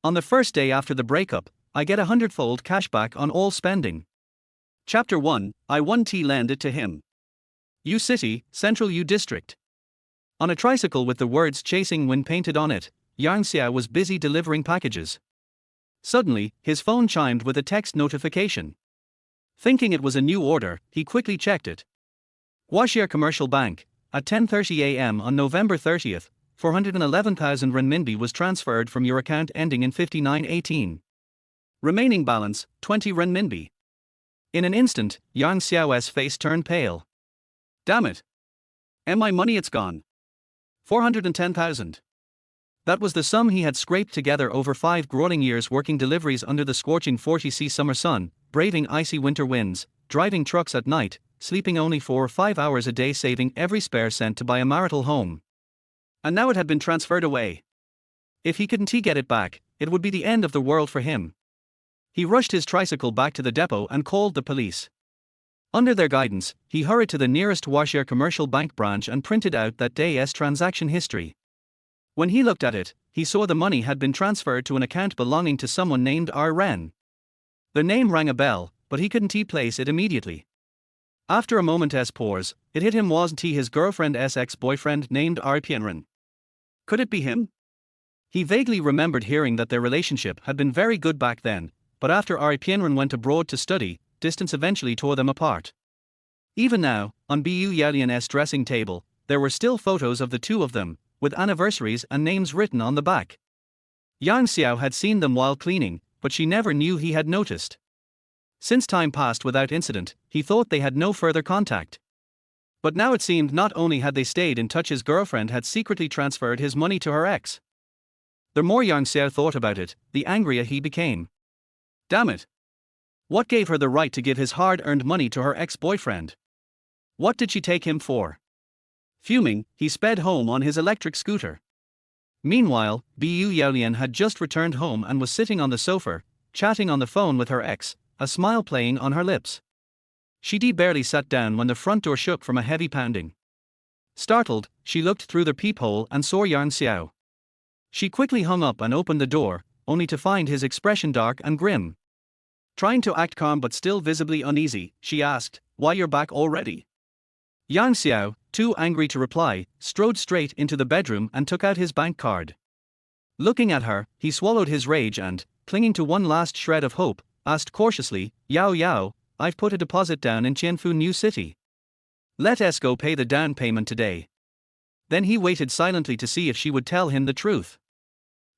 On the first day after the breakup, I get 100-fold cashback on all spending. Chapter 1, I 1T lend it to him. U City, Central U District. On a tricycle with the words chasing wind painted on it, Xiao was busy delivering packages. Suddenly, his phone chimed with a text notification. Thinking it was a new order, he quickly checked it. Huaxia Commercial Bank, at 10:30 a.m. on November 30th, 411,000 renminbi was transferred from your account ending in 5918. Remaining balance, 20 renminbi. In an instant, Xiao's face turned pale. Damn it. And my money, it's gone. 410,000. That was the sum he had scraped together over 5 grueling years working deliveries under the scorching 40°C summer sun, braving icy winter winds, driving trucks at night, sleeping only 4 or 5 hours a day, saving every spare cent to buy a marital home. And now it had been transferred away. If he couldn't get it back, it would be the end of the world for him. He rushed his tricycle back to the depot and called the police. Under their guidance, he hurried to the nearest Huaxia Commercial Bank branch and printed out that day's transaction history. When he looked at it, he saw the money had been transferred to an account belonging to someone named R. Ren. The name rang a bell, but he couldn't place it immediately. After a moment's pause, it hit him wasn't his girlfriend's ex-boyfriend named R. Pianren. Could it be him? He vaguely remembered hearing that their relationship had been very good back then, but after R. Pianren went abroad to study, distance eventually tore them apart. Even now, on Bu Yaolian's dressing table, there were still photos of the two of them, with anniversaries and names written on the back. Xiao had seen them while cleaning, but she never knew he had noticed. Since time passed without incident, he thought they had no further contact. But now it seemed not only had they stayed in touch, his girlfriend had secretly transferred his money to her ex. The more Xiao thought about it, the angrier he became. Damn it! What gave her the right to give his hard-earned money to her ex-boyfriend? What did she take him for? Fuming, he sped home on his electric scooter. Meanwhile, Bu Yaolian had just returned home and was sitting on the sofa, chatting on the phone with her ex, a smile playing on her lips. She barely sat down when the front door shook from a heavy pounding. Startled, she looked through the peephole and saw Xiao. She quickly hung up and opened the door, only to find his expression dark and grim. Trying to act calm but still visibly uneasy, she asked, "Why, you're back already?" Xiao, too angry to reply, strode straight into the bedroom and took out his bank card. Looking at her, he swallowed his rage and, clinging to one last shred of hope, asked cautiously, Yao, I've put a deposit down in Tianfu New City. Let us go pay the down payment today. Then he waited silently to see if she would tell him the truth.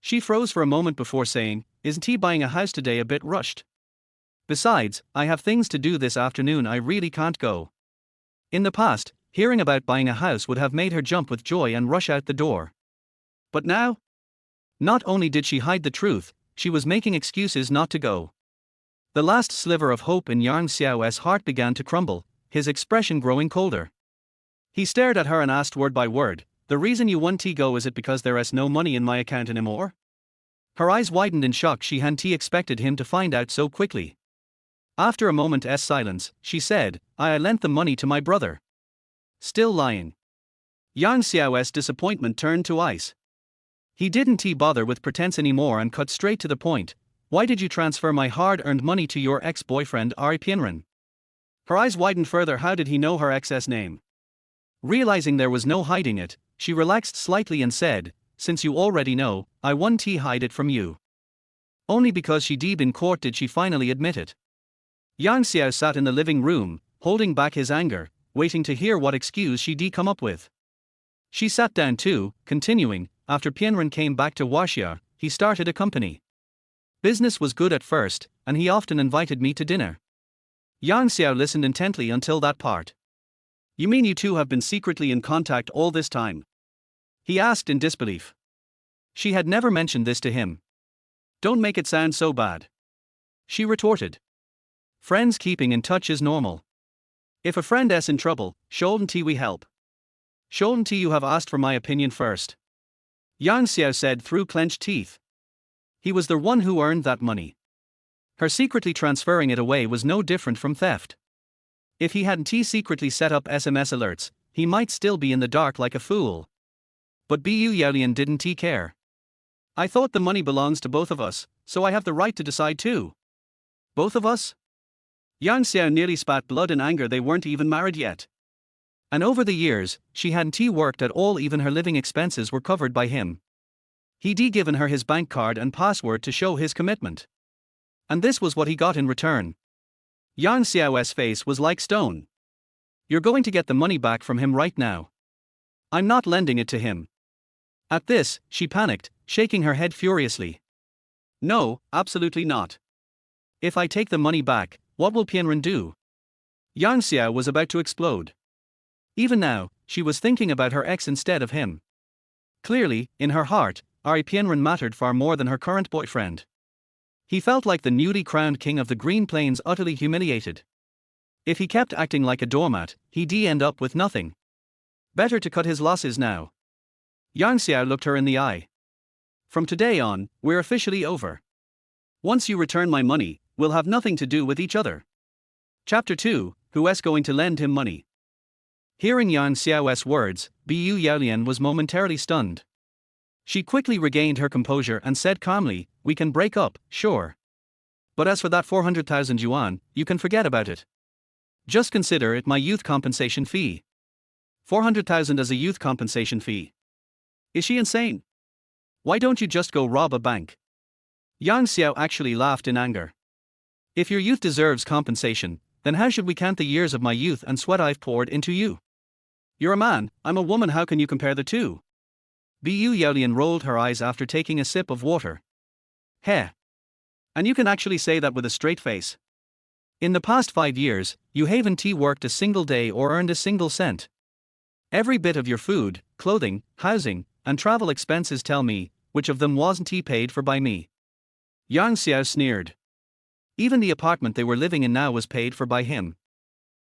She froze for a moment before saying, "Isn't he buying a house today a bit rushed? Besides, I have things to do this afternoon, I really can't go." In the past, hearing about buying a house would have made her jump with joy and rush out the door. But now? Not only did she hide the truth, she was making excuses not to go. The last sliver of hope in Xiao's heart began to crumble, his expression growing colder. He stared at her and asked word by word, "The reason you want to go, is it because there is no money in my account anymore?" Her eyes widened in shock. She hadn't expected him to find out so quickly. After a moment's silence, she said, "I lent the money to my brother." Still lying. Xiao's disappointment turned to ice. He didn't bother with pretense anymore and cut straight to the point. "Why did you transfer my hard-earned money to your ex-boyfriend Ari Pianren?" Her eyes widened further. How did he know her ex's name? Realizing there was no hiding it, she relaxed slightly and said, "Since you already know, I won't hide it from you." Only because she been caught did she finally admit it. Xiao sat in the living room, holding back his anger, waiting to hear what excuse she'd come up with. She sat down too, continuing, "After Pianren came back to Huaxia, he started a company. Business was good at first, and he often invited me to dinner." Xiao listened intently until that part. "You mean you two have been secretly in contact all this time?" he asked in disbelief. She had never mentioned this to him. "Don't make it sound so bad," she retorted. "Friends keeping in touch is normal. If a friend is in trouble, shouldn't we help? Shouldn't you have asked for my opinion first?" Xiao said through clenched teeth. He was the one who earned that money. Her secretly transferring it away was no different from theft. If he hadn't secretly set up SMS alerts, he might still be in the dark like a fool. But Bu Yaolian didn't care. I thought the money belongs to both of us, so I have the right to decide too. Both of us? Yang Xiao nearly spat blood in anger. They weren't even married yet. And over the years, she hadn't worked at all. Even her living expenses were covered by him. He'd given her his bank card and password to show his commitment. And this was what he got in return. Yang Xiao's face was like stone. You're going to get the money back from him right now. I'm not lending it to him. At this, she panicked, shaking her head furiously. No, absolutely not. If I take the money back, what will Pianren do? Yang Xiao was about to explode. Even now, she was thinking about her ex instead of him. Clearly, in her heart, Pianren mattered far more than her current boyfriend. He felt like the newly crowned king of the Green Plains, utterly humiliated. If he kept acting like a doormat, he'd end up with nothing. Better to cut his losses now. Yang Xiao looked her in the eye. From today on, we're officially over. Once you return my money, we'll have nothing to do with each other. Chapter 2, Who's going to lend him money? Hearing Yang Xiao's words, Bu Yaolian was momentarily stunned. She quickly regained her composure and said calmly, we can break up, sure. But as for that 400,000 yuan, you can forget about it. Just consider it my youth compensation fee. 400,000 as a youth compensation fee. Is she insane? Why don't you just go rob a bank? Yang Xiao actually laughed in anger. If your youth deserves compensation, then how should we count the years of my youth and sweat I've poured into you? You're a man, I'm a woman, how can you compare the two? Bu Yaolian rolled her eyes after taking a sip of water. Heh. And you can actually say that with a straight face. In the past 5 years, you haven't worked a single day or earned a single cent. Every bit of your food, clothing, housing, and travel expenses, tell me, which of them wasn't paid for by me? Yang Xiao sneered. Even the apartment they were living in now was paid for by him.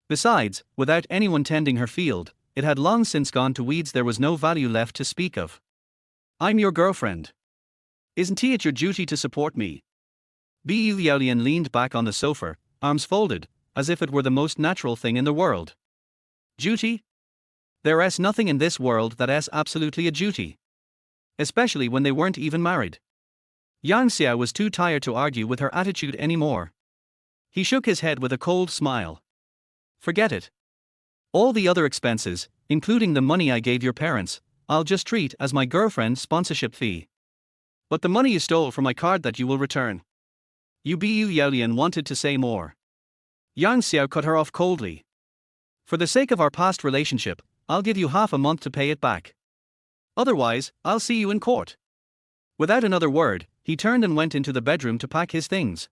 Besides, without anyone tending her field, it had long since gone to weeds. There was no value left to speak of. I'm your girlfriend. Isn't it your duty to support me? Bu Yaolian leaned back on the sofa, arms folded, as if it were the most natural thing in the world. Duty? There's nothing in this world that's absolutely a duty. Especially when they weren't even married. Yang Xiao was too tired to argue with her attitude anymore. He shook his head with a cold smile. Forget it. All the other expenses, including the money I gave your parents, I'll just treat as my girlfriend's sponsorship fee. But the money you stole from my card that you will return. Bu Yaolian wanted to say more. Yang Xiao cut her off coldly. For the sake of our past relationship, I'll give you half a month to pay it back. Otherwise, I'll see you in court. Without another word, he turned and went into the bedroom to pack his things.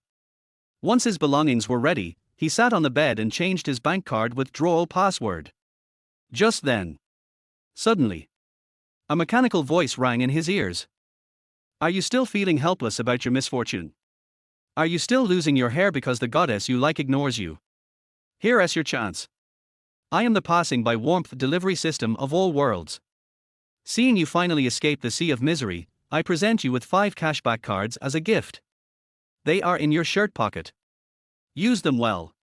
Once his belongings were ready, he sat on the bed and changed his bank card withdrawal password. Just then, suddenly, a mechanical voice rang in his ears. Are you still feeling helpless about your misfortune? Are you still losing your hair because the goddess you like ignores you? Here's your chance. I am the passing by warmth delivery system of all worlds. Seeing you finally escape the sea of misery, I present you with 5 cashback cards as a gift. They are in your shirt pocket. Use them well.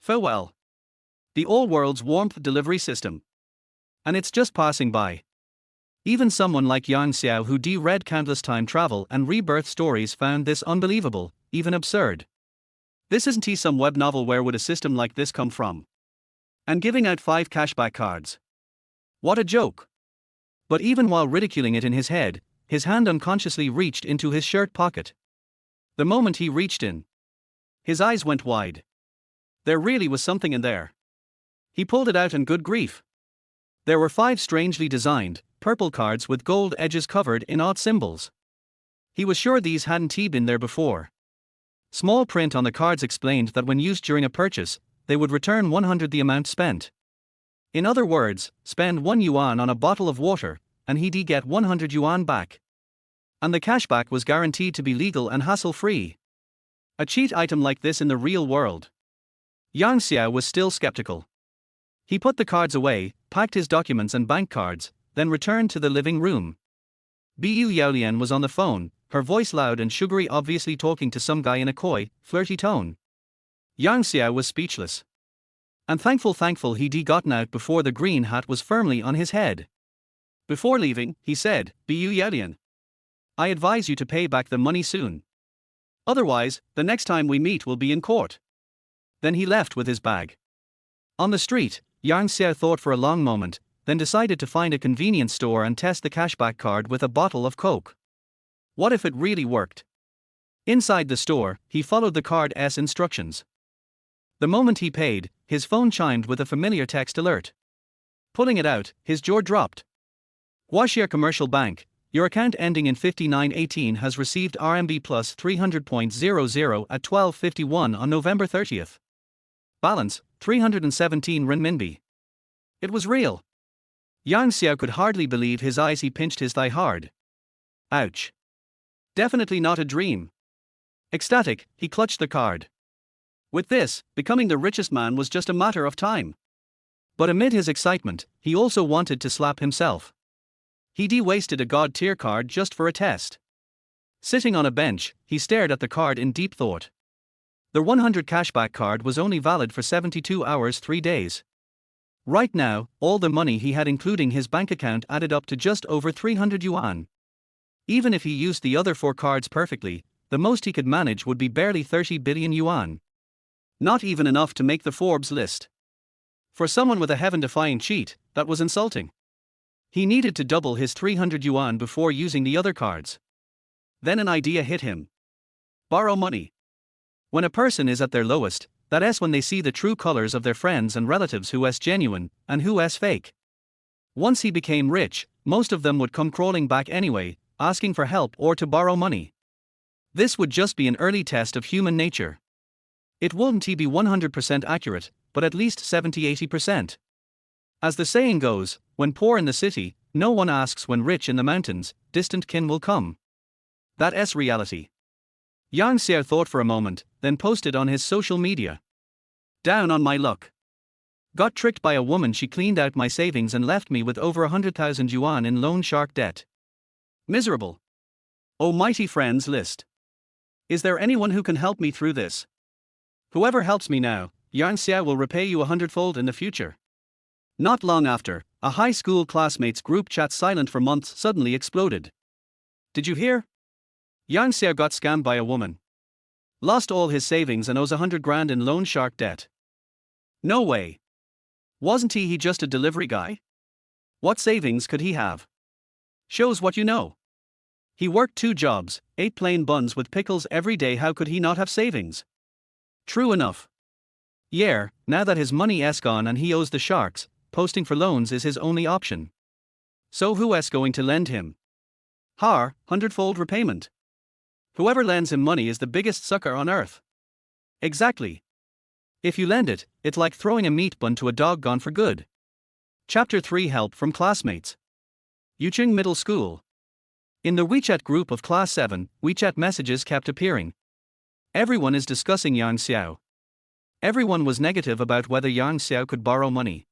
Farewell. The all world's warmth delivery system. And it's just passing by. Even someone like Yang Xiao, who read countless time travel and rebirth stories, found this unbelievable, even absurd. This isn't some web novel. Where would a system like this come from? And giving out 5 cashback cards. What a joke. But even while ridiculing it in his head, his hand unconsciously reached into his shirt pocket. The moment he reached in, his eyes went wide. There really was something in there. He pulled it out and good grief. There were 5 strangely designed, purple cards with gold edges covered in odd symbols. He was sure these hadn't been there before. Small print on the cards explained that when used during a purchase, they would return 100 the amount spent. In other words, spend 1 yuan on a bottle of water, and he'd get 100 yuan back. And the cashback was guaranteed to be legal and hassle-free. A cheat item like this in the real world. Yang Xiao was still skeptical. He put the cards away, packed his documents and bank cards, then returned to the living room. Bu Yaolian was on the phone, her voice loud and sugary, obviously talking to some guy in a coy, flirty tone. Yang Xiao was speechless. And thankful he'd gotten out before the green hat was firmly on his head. Before leaving, he said, Bu Yaolian, I advise you to pay back the money soon. Otherwise, the next time we meet will be in court. Then he left with his bag. On the street, Yang Xiao thought for a long moment, then decided to find a convenience store and test the cashback card with a bottle of Coke. What if it really worked? Inside the store, he followed the card's instructions. The moment he paid, his phone chimed with a familiar text alert. Pulling it out, his jaw dropped. Huaxia Commercial Bank, your account ending in 5918 has received RMB plus 300.00 at 12:51 on November 30th. Balance, 317 renminbi. It was real. Yang Xiao could hardly believe his eyes. He pinched his thigh hard. Ouch. Definitely not a dream. Ecstatic, he clutched the card. With this, becoming the richest man was just a matter of time. But amid his excitement, he also wanted to slap himself. He de-wasted a god-tier card just for a test. Sitting on a bench, he stared at the card in deep thought. The 100 cashback card was only valid for 72 hours 3 days. Right now, all the money he had including his bank account added up to just over 300 yuan. Even if he used the other 4 cards perfectly, the most he could manage would be barely 30 billion yuan. Not even enough to make the Forbes list. For someone with a heaven-defying cheat, that was insulting. He needed to double his 300 yuan before using the other cards. Then an idea hit him. Borrow money. When a person is at their lowest, that's when they see the true colors of their friends and relatives, who's genuine and who's fake. Once he became rich, most of them would come crawling back anyway, asking for help or to borrow money. This would just be an early test of human nature. It wouldn't be 100% accurate, but at least 70-80%. As the saying goes, when poor in the city, no one asks. When rich in the mountains, distant kin will come. That's reality. Yang Xiao thought for a moment, then posted on his social media. Down on my luck. Got tricked by a woman. She cleaned out my savings and left me with over 100,000 yuan in loan shark debt. Miserable. Oh mighty friends list. Is there anyone who can help me through this? Whoever helps me now, Yang Xiao will repay you 100-fold in the future. Not long after, a high school classmates group chat silent for months suddenly exploded. Did you hear? Yang Xiao got scammed by a woman. Lost all his savings and owes 100 grand in loan shark debt. No way. Wasn't he just a delivery guy? What savings could he have? Shows what you know. He worked 2 jobs, ate plain buns with pickles every day. How could he not have savings? True enough. Yeah, now that his money's gone and he owes the sharks, posting for loans is his only option. So who's going to lend him? 100-fold repayment. Whoever lends him money is the biggest sucker on earth. Exactly. If you lend it, it's like throwing a meat bun to a dog gone for good. Chapter 3 Help from Classmates. Yuching Middle School. In the WeChat group of Class 7, WeChat messages kept appearing. Everyone is discussing Yang Xiao. Everyone was negative about whether Yang Xiao could borrow money.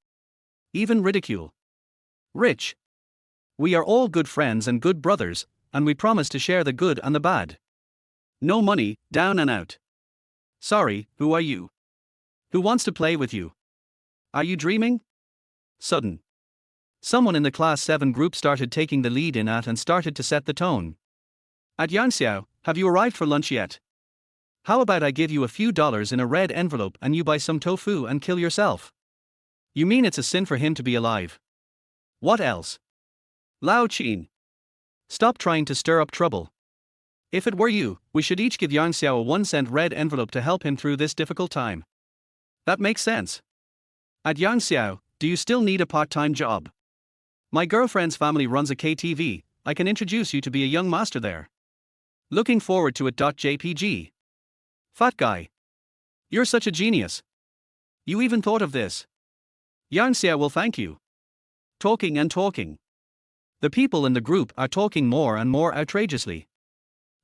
Even ridicule. Rich. We are all good friends and good brothers, and we promise to share the good and the bad. No money, down and out. Sorry, who are you? Who wants to play with you? Are you dreaming? Sudden. Someone in the Class 7 group started taking the lead in it and started to set the tone. At Yang Xiao, have you arrived for lunch yet? How about I give you a few dollars in a red envelope and you buy some tofu and kill yourself? You mean it's a sin for him to be alive? What else? Lao Qin. Stop trying to stir up trouble. If it were you, we should each give Yang Xiao a 1-cent red envelope to help him through this difficult time. That makes sense. At Yang Xiao, do you still need a part-time job? My girlfriend's family runs a KTV, I can introduce you to be a young master there. Looking forward to it. JPG. Fat guy. You're such a genius. You even thought of this. Yang Xiao will thank you. Talking and talking. The people in the group are talking more and more outrageously.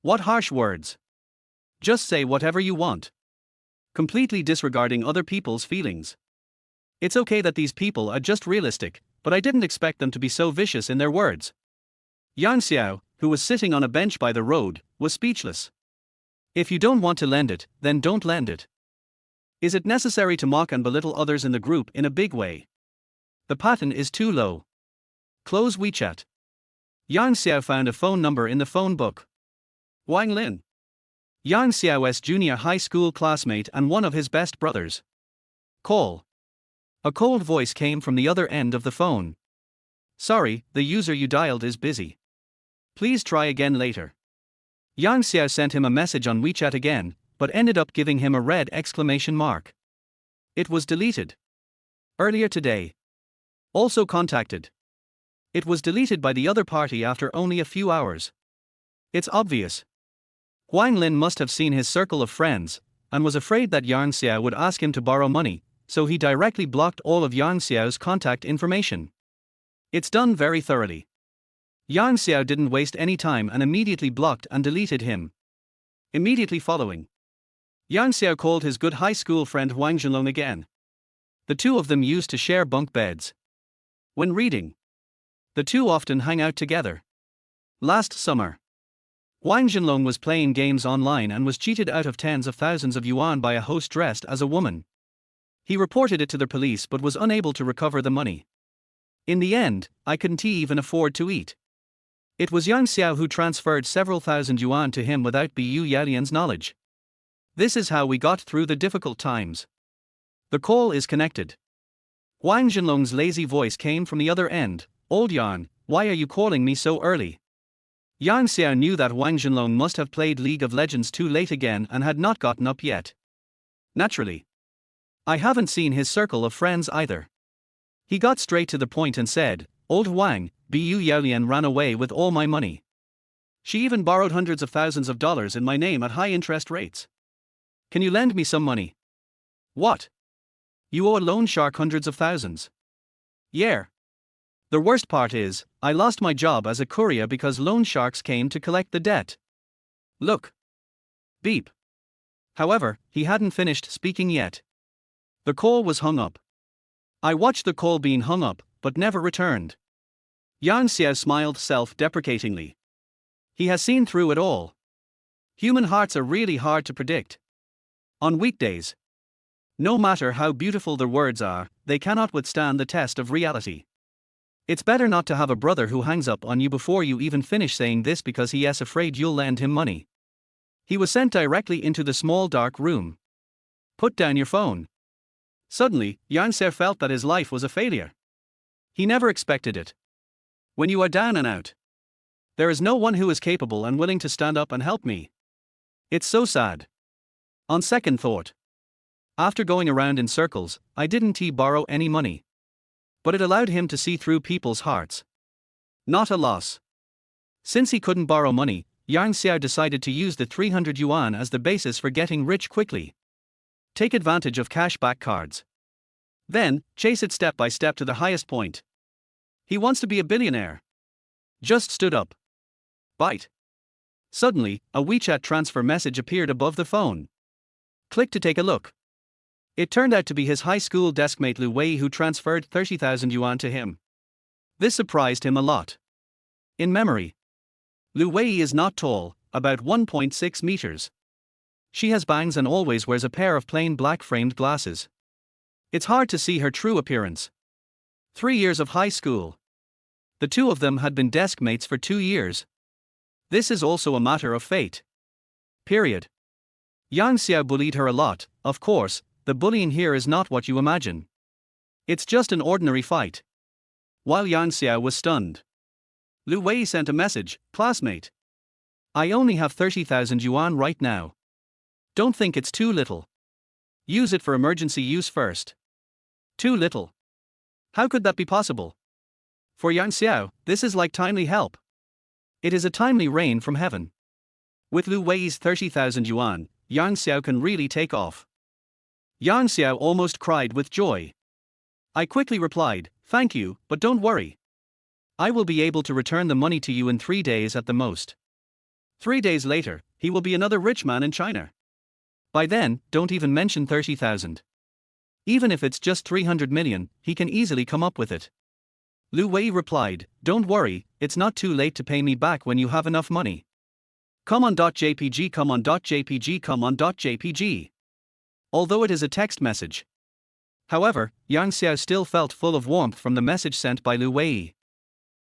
What harsh words. Just say whatever you want. Completely disregarding other people's feelings. It's okay that these people are just realistic, but I didn't expect them to be so vicious in their words. Yang Xiao, who was sitting on a bench by the road, was speechless. If you don't want to lend it, then don't lend it. Is it necessary to mock and belittle others in the group in a big way? The pattern is too low. Close WeChat. Yang Xiao found a phone number in the phone book. Wang Lin. Yang Xiao's junior high school classmate and one of his best brothers. Call. A cold voice came from the other end of the phone. Sorry, the user you dialed is busy. Please try again later. Yang Xiao sent him a message on WeChat again, but ended up giving him a red exclamation mark. It was deleted. Earlier today. Also contacted. It was deleted by the other party after only a few hours. It's obvious. Huang Lin must have seen his circle of friends, and was afraid that Yang Xiao would ask him to borrow money, so he directly blocked all of Yang Xiao's contact information. It's done very thoroughly. Yang Xiao didn't waste any time and immediately blocked and deleted him. Immediately following, Yang Xiao called his good high school friend Wang Zhenlong again. The two of them used to share bunk beds. When reading, the two often hang out together. Last summer, Wang Zhenlong was playing games online and was cheated out of tens of thousands of yuan by a host dressed as a woman. He reported it to the police but was unable to recover the money. In the end, I couldn't even afford to eat. It was Yang Xiao who transferred several thousand yuan to him without Bu Yaolian's knowledge. This is how we got through the difficult times. The call is connected. Wang Zhenlong's lazy voice came from the other end. Old Yan, why are you calling me so early? Yang Xiao knew that Wang Zhenlong must have played League of Legends too late again and had not gotten up yet. Naturally. I haven't seen his circle of friends either. He got straight to the point and said, Old Wang, Bu Yaolian ran away with all my money. She even borrowed hundreds of thousands of dollars in my name at high interest rates. Can you lend me some money? What? You owe a loan shark hundreds of thousands. Yeah. The worst part is, I lost my job as a courier because loan sharks came to collect the debt. Look. Beep. However, he hadn't finished speaking yet. The call was hung up. I watched the call being hung up, but never returned. Yang Xiao smiled self-deprecatingly. He has seen through it all. Human hearts are really hard to predict. On weekdays, no matter how beautiful their words are, they cannot withstand the test of reality. It's better not to have a brother who hangs up on you before you even finish saying this because he is afraid you'll lend him money. He was sent directly into the small dark room. Put down your phone. Suddenly, Yang Xiao felt that his life was a failure. He never expected it. When you are down and out, there is no one who is capable and willing to stand up and help me. It's so sad. On second thought, after going around in circles, I didn't borrow any money. But it allowed him to see through people's hearts. Not a loss. Since he couldn't borrow money, Yang Xiao decided to use the 300 yuan as the basis for getting rich quickly. Take advantage of cashback cards. Then, chase it step by step to the highest point. He wants to be a billionaire. Just stood up. Bite. Suddenly, a WeChat transfer message appeared above the phone. Click to take a look. It turned out to be his high school deskmate Lu Wei who transferred 30,000 yuan to him. This surprised him a lot. In memory, Lu Wei is not tall, about 1.6 meters. She has bangs and always wears a pair of plain black framed glasses. It's hard to see her true appearance. 3 years of high school. The two of them had been deskmates for 2 years. This is also a matter of fate. Period. Yang Xiao bullied her a lot, of course. The bullying here is not what you imagine. It's just an ordinary fight. While Yang Xiao was stunned, Lu Wei sent a message, classmate. I only have 30,000 yuan right now. Don't think it's too little. Use it for emergency use first. Too little. How could that be possible? For Yang Xiao, this is like timely help. It is a timely rain from heaven. With Lu Wei's 30,000 yuan, Yang Xiao can really take off. Yang Xiao almost cried with joy. I quickly replied, thank you, but don't worry. I will be able to return the money to you in 3 days at the most. 3 days later, he will be another rich man in China. By then, don't even mention 30,000. Even if it's just 300 million, he can easily come up with it. Lu Wei replied, don't worry, it's not too late to pay me back when you have enough money. Come on.jpg, come on.jpg, come on.jpg. Although it is a text message. However, Yang Xiao still felt full of warmth from the message sent by Lu Wei.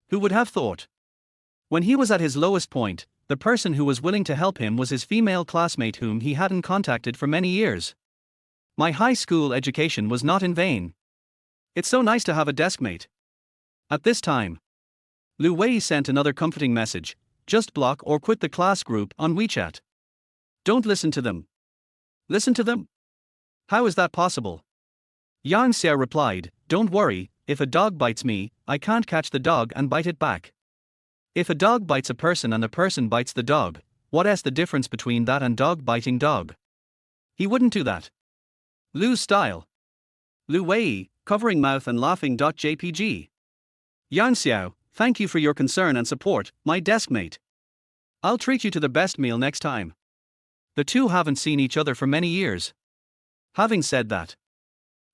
Who would have thought? When he was at his lowest point, the person who was willing to help him was his female classmate whom he hadn't contacted for many years. My high school education was not in vain. It's so nice to have a deskmate. At this time, Lu Wei sent another comforting message: just block or quit the class group on WeChat. Don't listen to them. Listen to them? How is that possible? Yang Xiao replied, don't worry, if a dog bites me, I can't catch the dog and bite it back. If a dog bites a person and a person bites the dog, what is the difference between that and dog biting dog? He wouldn't do that. Lu's style. Lu Wei, covering mouth and laughing. JPG. Yang Xiao, thank you for your concern and support, my deskmate. I'll treat you to the best meal next time. The two haven't seen each other for many years. Having said that,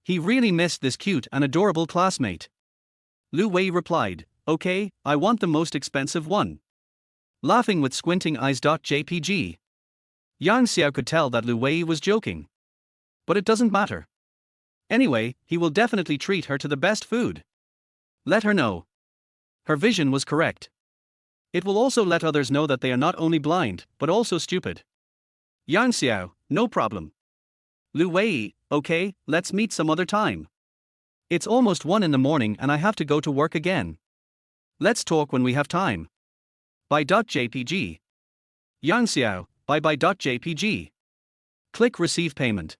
he really missed this cute and adorable classmate. Lu Wei replied, okay, I want the most expensive one. Laughing with squinting eyes. JPG. Yang Xiao could tell that Lu Wei was joking. But it doesn't matter. Anyway, he will definitely treat her to the best food. Let her know. Her vision was correct. It will also let others know that they are not only blind, but also stupid. Yang Xiao, no problem. Lu Wei, okay, let's meet some other time. It's almost 1 in the morning and I have to go to work again. Let's talk when we have time. Bye. JPG. Yang Xiao, bye. JPG. Click receive payment.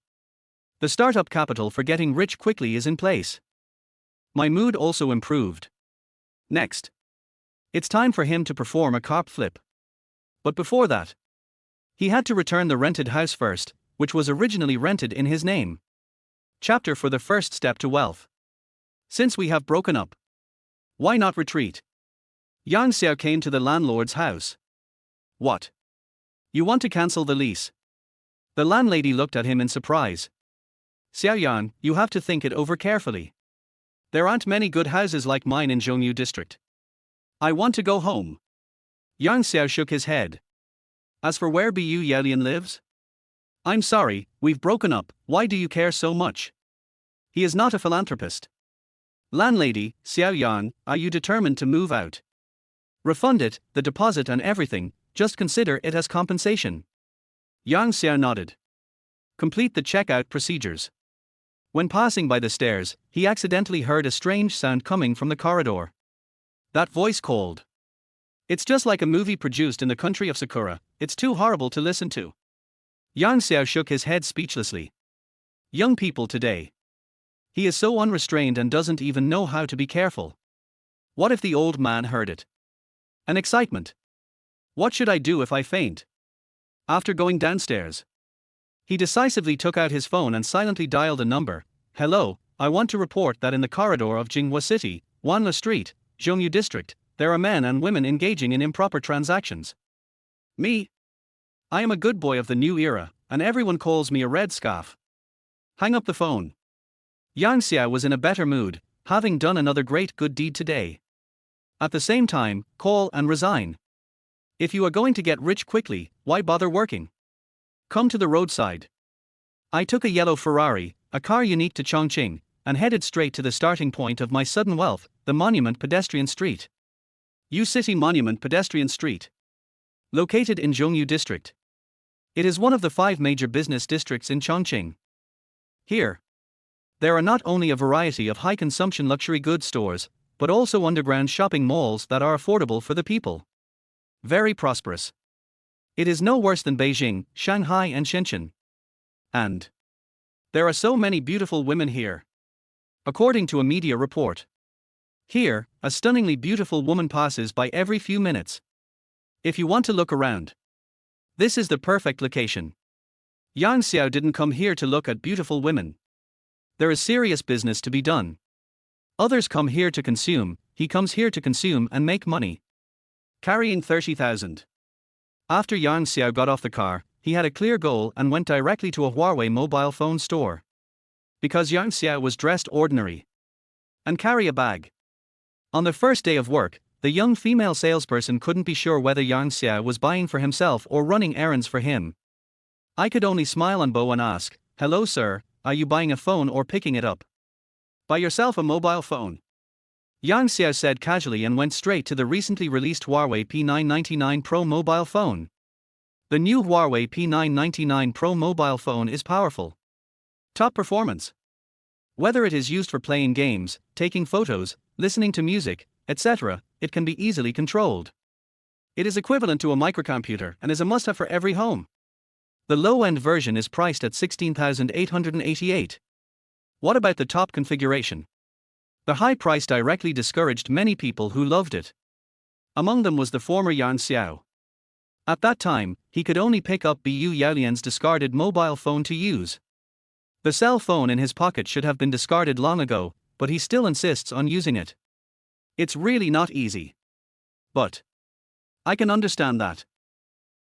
The startup capital for getting rich quickly is in place. My mood also improved. Next. It's time for him to perform a carp flip. But before that, he had to return the rented house first, which was originally rented in his name. Chapter for the first step to wealth. Since we have broken up, why not retreat? Yang Xiao came to the landlord's house. What? You want to cancel the lease? The landlady looked at him in surprise. Xiao Yan, you have to think it over carefully. There aren't many good houses like mine in Zhongyu district. I want to go home. Yang Xiao shook his head. As for where Bu Yaolian lives? I'm sorry, we've broken up, why do you care so much? He is not a philanthropist. Landlady, Xiao Yan, are you determined to move out? Refund it, the deposit and everything, just consider it as compensation. Yang Xiao nodded. Complete the checkout procedures. When passing by the stairs, he accidentally heard a strange sound coming from the corridor. That voice called. It's just like a movie produced in the country of Sakura, it's too horrible to listen to. Yang Xiao shook his head speechlessly. Young people today. He is so unrestrained and doesn't even know how to be careful. What if the old man heard it? An excitement. What should I do if I faint? After going downstairs, he decisively took out his phone and silently dialed a number. Hello, I want to report that in the corridor of Jinghua City, Wanle Street, Zhongyu District, there are men and women engaging in improper transactions. Me? I am a good boy of the new era, and everyone calls me a red scarf. Hang up the phone. Yang Xiao was in a better mood, having done another great good deed today. At the same time, call and resign. If you are going to get rich quickly, why bother working? Come to the roadside. I took a yellow Ferrari, a car unique to Chongqing, and headed straight to the starting point of my sudden wealth, the Monument Pedestrian Street. U-City Monument Pedestrian Street. Located in Zhongyu District. It is one of the 5 major business districts in Chongqing. Here, there are not only a variety of high-consumption luxury goods stores, but also underground shopping malls that are affordable for the people. Very prosperous. It is no worse than Beijing, Shanghai and Shenzhen. And there are so many beautiful women here. According to a media report, here, a stunningly beautiful woman passes by every few minutes. If you want to look around, this is the perfect location. Yang Xiao didn't come here to look at beautiful women. There is serious business to be done. Others come here to consume, he comes here to consume and make money. Carrying 30,000. After Yang Xiao got off the car, he had a clear goal and went directly to a Huawei mobile phone store. Because Yang Xiao was dressed ordinary and carry a bag. On the first day of work, the young female salesperson couldn't be sure whether Yang Xiao was buying for himself or running errands for him. I could only smile on Bo and ask, hello sir, are you buying a phone or picking it up? Buy yourself a mobile phone. Yang Xiao said casually and went straight to the recently released Huawei P999 Pro mobile phone. The new Huawei P999 Pro mobile phone is powerful. Top performance. Whether it is used for playing games, taking photos, listening to music, etc., it can be easily controlled. It is equivalent to a microcomputer and is a must-have for every home. The low-end version is priced at 16,888. What about the top configuration? The high price directly discouraged many people who loved it. Among them was the former Yang Xiao. At that time, he could only pick up Bu Yaolian's discarded mobile phone to use. The cell phone in his pocket should have been discarded long ago, but he still insists on using it. It's really not easy. But I can understand that.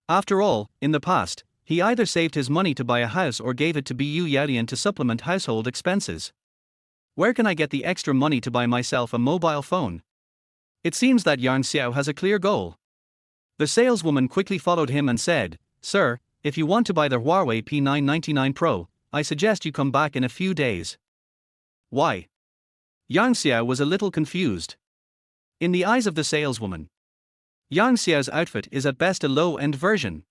After all, in the past, he either saved his money to buy a house or gave it to Bu Yaolian to supplement household expenses. Where can I get the extra money to buy myself a mobile phone? It seems that Yang Xiao has a clear goal. The saleswoman quickly followed him and said, "Sir, if you want to buy the Huawei P999 Pro, I suggest you come back in a few days." Why? Yang Xiao was a little confused. In the eyes of the saleswoman, Yang Xiao's outfit is at best a low-end version.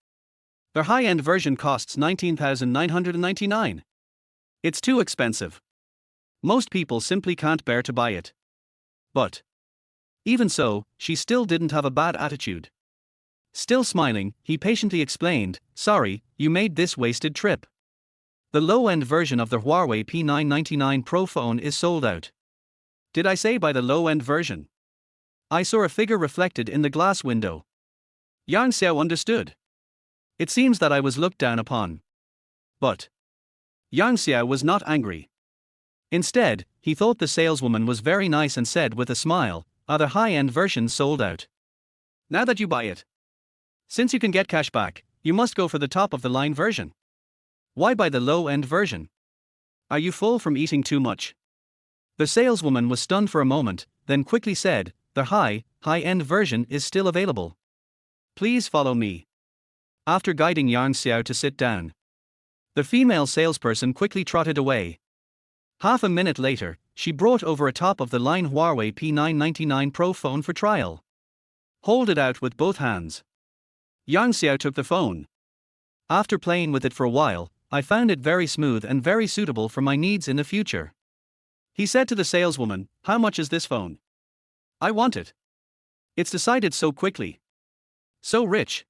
Their high-end version costs 19,999. It's too expensive. Most people simply can't bear to buy it. But even so, she still didn't have a bad attitude. Still smiling, he patiently explained, "Sorry, you made this wasted trip. The low-end version of the Huawei P999 Pro phone is sold out." Did I say by the low-end version? I saw a figure reflected in the glass window. Yang Xiao understood. It seems that I was looked down upon. But Yang Xiao was not angry. Instead, he thought the saleswoman was very nice and said with a smile, "Are the high-end versions sold out? Now that you buy it, since you can get cash back, you must go for the top-of-the-line version. Why buy the low-end version? Are you full from eating too much?" The saleswoman was stunned for a moment, then quickly said, "The high-end version is still available. Please follow me." After guiding Yang Xiao to sit down, the female salesperson quickly trotted away. Half a minute later, she brought over a top-of-the-line Huawei P999 Pro phone for trial. "Hold it out with both hands." Yang Xiao took the phone. "After playing with it for a while, I found it very smooth and very suitable for my needs in the future." He said to the saleswoman, "How much is this phone? I want it." It's decided so quickly. So rich.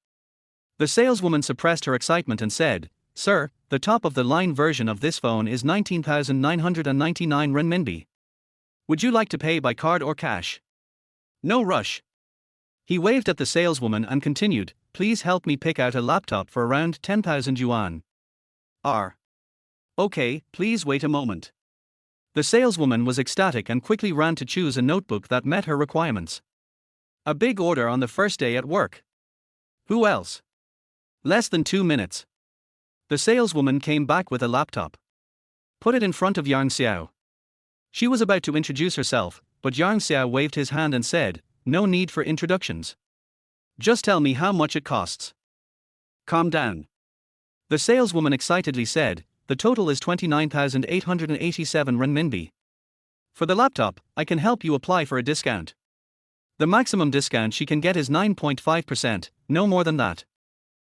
The saleswoman suppressed her excitement and said, "Sir, the top-of-the-line version of this phone is 19,999 renminbi. Would you like to pay by card or cash?" "No rush." He waved at the saleswoman and continued, "Please help me pick out a laptop for around 10,000 yuan. Okay, please wait a moment." The saleswoman was ecstatic and quickly ran to choose a notebook that met her requirements. A big order on the first day at work. Who else? Less than 2 minutes. The saleswoman came back with a laptop. Put it in front of Yang Xiao. She was about to introduce herself, but Yang Xiao waved his hand and said, "No need for introductions. Just tell me how much it costs." "Calm down." The saleswoman excitedly said, "The total is 29,887 renminbi. For the laptop, I can help you apply for a discount. The maximum discount she can get is 9.5%, no more than that."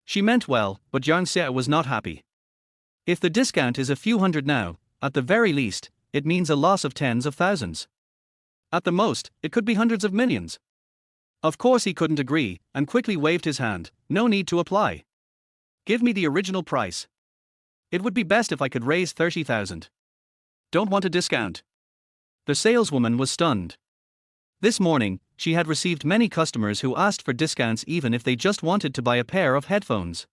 She meant well, but Yang Xiao was not happy. If the discount is a few hundred now, at the very least, it means a loss of tens of thousands. At the most, it could be hundreds of millions. Of course he couldn't agree, and quickly waved his hand, "No need to apply. Give me the original price. It would be best if I could raise 30,000. Don't want a discount." The saleswoman was stunned. This morning, she had received many customers who asked for discounts even if they just wanted to buy a pair of headphones.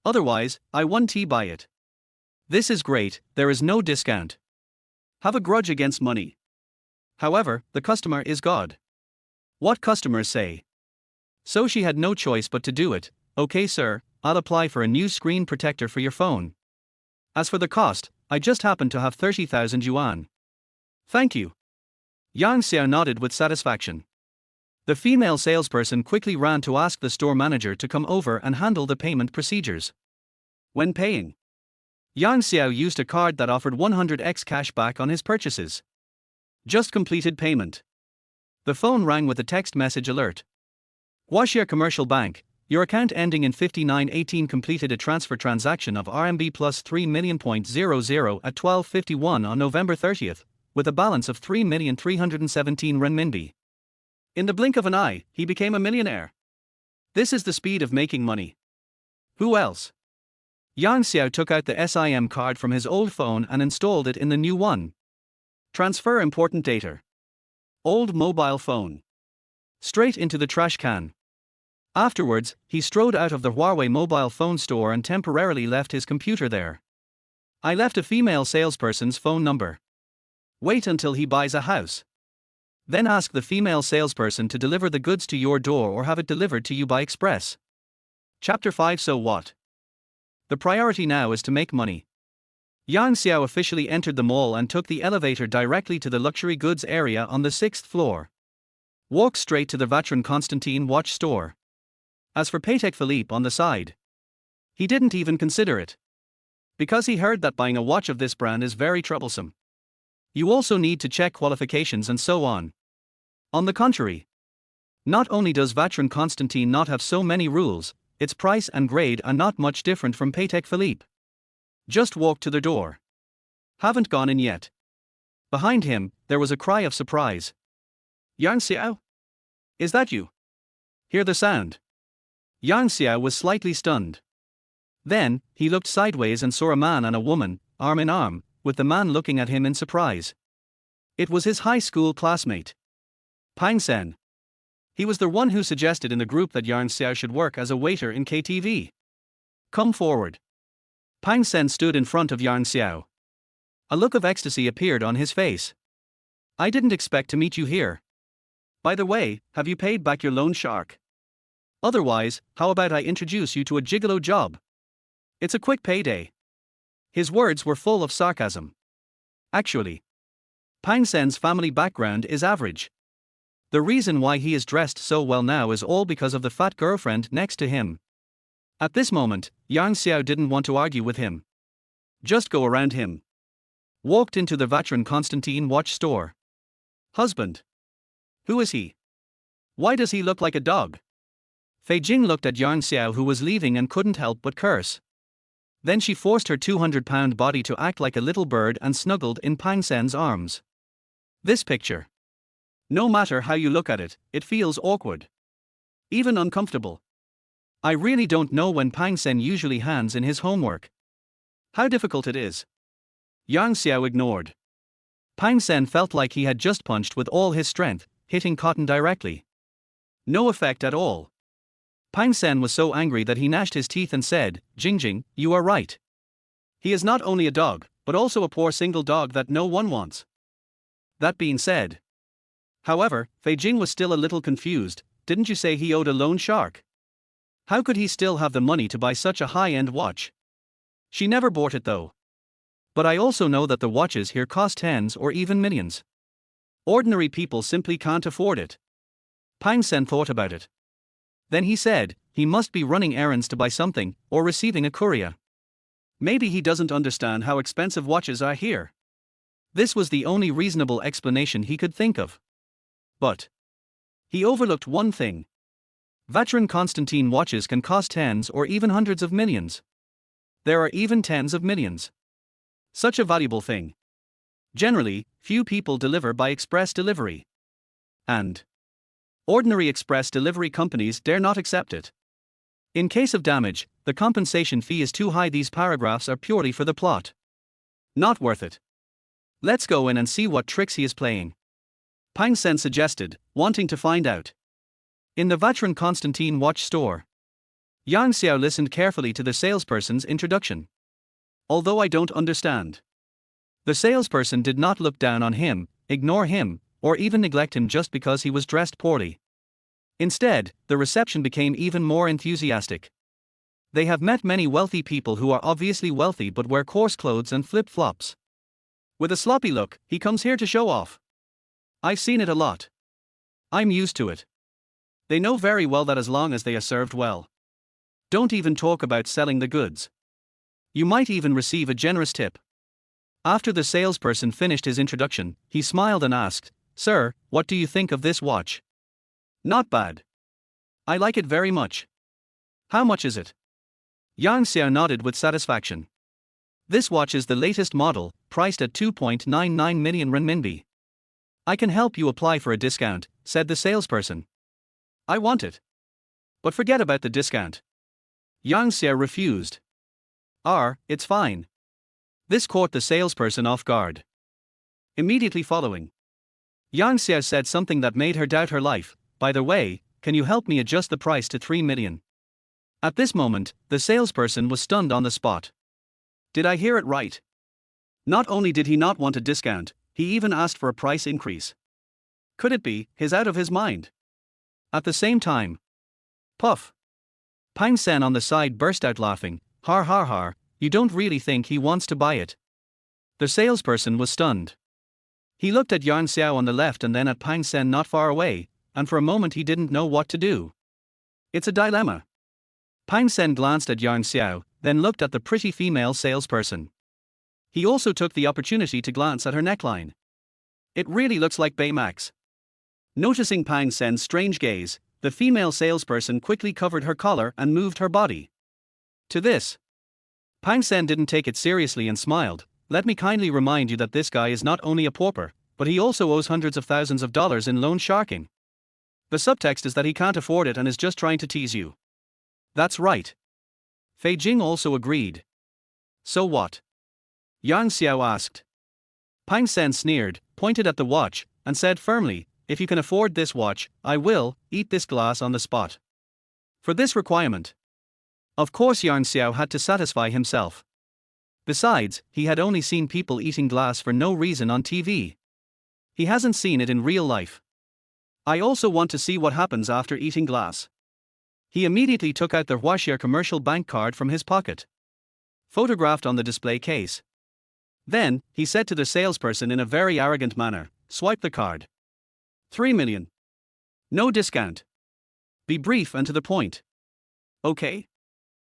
Otherwise, I wouldn't buy it. This is great, there is no discount. Have a grudge against money. However, the customer is God. What customers say. So she had no choice but to do it. "Okay sir, I'll apply for a new screen protector for your phone. As for the cost, I just happen to have 30,000 yuan. Thank you." Yang Xiao nodded with satisfaction. The female salesperson quickly ran to ask the store manager to come over and handle the payment procedures. When paying, Yang Xiao used a card that offered 100x cash back on his purchases. Just completed payment. The phone rang with a text message alert. Huaxia Commercial Bank, your account ending in 5918 completed a transfer transaction of RMB plus 3 million.00 at 12:51 on November 30th, with a balance of 3,317 renminbi. In the blink of an eye, he became a millionaire. This is the speed of making money. Who else? Xiao took out the SIM card from his old phone and installed it in the new one. Transfer important data. Old mobile phone. Straight into the trash can. Afterwards, he strode out of the Huawei mobile phone store and temporarily left his computer there. I left a female salesperson's phone number. Wait until he buys a house. Then ask the female salesperson to deliver the goods to your door or have it delivered to you by express. Chapter 5. So what? The priority now is to make money. Xiao officially entered the mall and took the elevator directly to the luxury goods area on the 6th floor. Walked straight to the Vacheron Constantin watch store. As for Patek Philippe on the side, he didn't even consider it. Because he heard that buying a watch of this brand is very troublesome. You also need to check qualifications and so on. On the contrary, not only does Vacheron Constantin not have so many rules, its price and grade are not much different from Patek Philippe. Just walked to the door. Haven't gone in yet. Behind him, there was a cry of surprise. Xiao? Is that you? Hear the sound. Xiao was slightly stunned. Then, he looked sideways and saw a man and a woman, arm in arm, with the man looking at him in surprise. It was his high school classmate. Pang Sen. He was the one who suggested in the group that Xiao should work as a waiter in KTV. Come forward. Pang Sen stood in front of Xiao. A look of ecstasy appeared on his face. I didn't expect to meet you here. By the way, have you paid back your loan shark? Otherwise, how about I introduce you to a gigolo job? It's a quick payday. His words were full of sarcasm. Actually, Pang Sen's family background is average. The reason why he is dressed so well now is all because of the fat girlfriend next to him. At this moment, Xiao didn't want to argue with him. Just go around him. Walked into the Vacheron Constantin watch store. Husband. Who is he? Why does he look like a dog? Fei Jing looked at Xiao who was leaving and couldn't help but curse. Then she forced her 200-pound body to act like a little bird and snuggled in Pang Sen's arms. This picture. No matter how you look at it, it feels awkward. Even uncomfortable. I really don't know when Pang Sen usually hands in his homework. How difficult it is. Xiao ignored. Pang Sen felt like he had just punched with all his strength, hitting cotton directly. No effect at all. Pang Sen was so angry that he gnashed his teeth and said, Jing, you are right. He is not only a dog, but also a poor single dog that no one wants. That being said. However, Fei Jing was still a little confused. Didn't you say he owed a loan shark? How could he still have the money to buy such a high-end watch? She never bought it though. But I also know that the watches here cost tens or even millions. Ordinary people simply can't afford it. Pang Sen thought about it. Then he said, he must be running errands to buy something, or receiving a courier. Maybe he doesn't understand how expensive watches are here. This was the only reasonable explanation he could think of. But he overlooked one thing. Vacheron Constantin watches can cost tens or even hundreds of millions. There are even tens of millions. Such a valuable thing. Generally, few people deliver by express delivery. And ordinary express delivery companies dare not accept it. In case of damage, the compensation fee is too high. These paragraphs are purely for the plot. Not worth it. Let's go in and see what tricks he is playing. Pang Sen suggested, wanting to find out. In the Vacheron Constantin watch store. Xiao listened carefully to the salesperson's introduction. Although I don't understand. The salesperson did not look down on him, ignore him, or even neglect him just because he was dressed poorly. Instead, the reception became even more enthusiastic. They have met many wealthy people who are obviously wealthy but wear coarse clothes and flip-flops. With a sloppy look, he comes here to show off. I've seen it a lot. I'm used to it. They know very well that as long as they are served well. Don't even talk about selling the goods. You might even receive a generous tip. After the salesperson finished his introduction, he smiled and asked, "Sir, what do you think of this watch?" "Not bad. I like it very much." "How much is it?" Yang Xiao nodded with satisfaction. "This watch is the latest model, priced at 2.99 million renminbi. "I can help you apply for a discount," said the salesperson. "I want it. But forget about the discount." Yang Xiao refused. It's fine." This caught the salesperson off guard. Immediately following, Yang Xiao said something that made her doubt her life. "By the way, can you help me adjust the price to 3 million? At this moment, the salesperson was stunned on the spot. Did I hear it right? Not only did he not want a discount, he even asked for a price increase. Could it be he's out of his mind? At the same time, puff! Pang Sen on the side burst out laughing. "Har har har, you don't really think he wants to buy it?" The salesperson was stunned. He looked at Yang Xiao on the left and then at Pang Sen not far away, and for a moment he didn't know what to do. It's a dilemma. Pang Sen glanced at Yang Xiao, then looked at the pretty female salesperson. He also took the opportunity to glance at her neckline. It really looks like Baymax. Noticing Pang Sen's strange gaze, the female salesperson quickly covered her collar and moved her body. To this, Pang Sen didn't take it seriously and smiled. "Let me kindly remind you that this guy is not only a pauper, but he also owes hundreds of thousands of dollars in loan sharking. The subtext is that he can't afford it and is just trying to tease you." "That's right." Fei Jing also agreed. "So what?" Yang Xiao asked. Pang Sen sneered, pointed at the watch, and said firmly, "If you can afford this watch, I will eat this glass on the spot." For this requirement, of course, Yang Xiao had to satisfy himself. Besides, he had only seen people eating glass for no reason on TV. He hasn't seen it in real life. "I also want to see what happens after eating glass." He immediately took out the Huaxia Commercial Bank card from his pocket, photographed on the display case. Then, he said to the salesperson in a very arrogant manner, "Swipe the card. 3 million. No discount. Be brief and to the point." "Okay.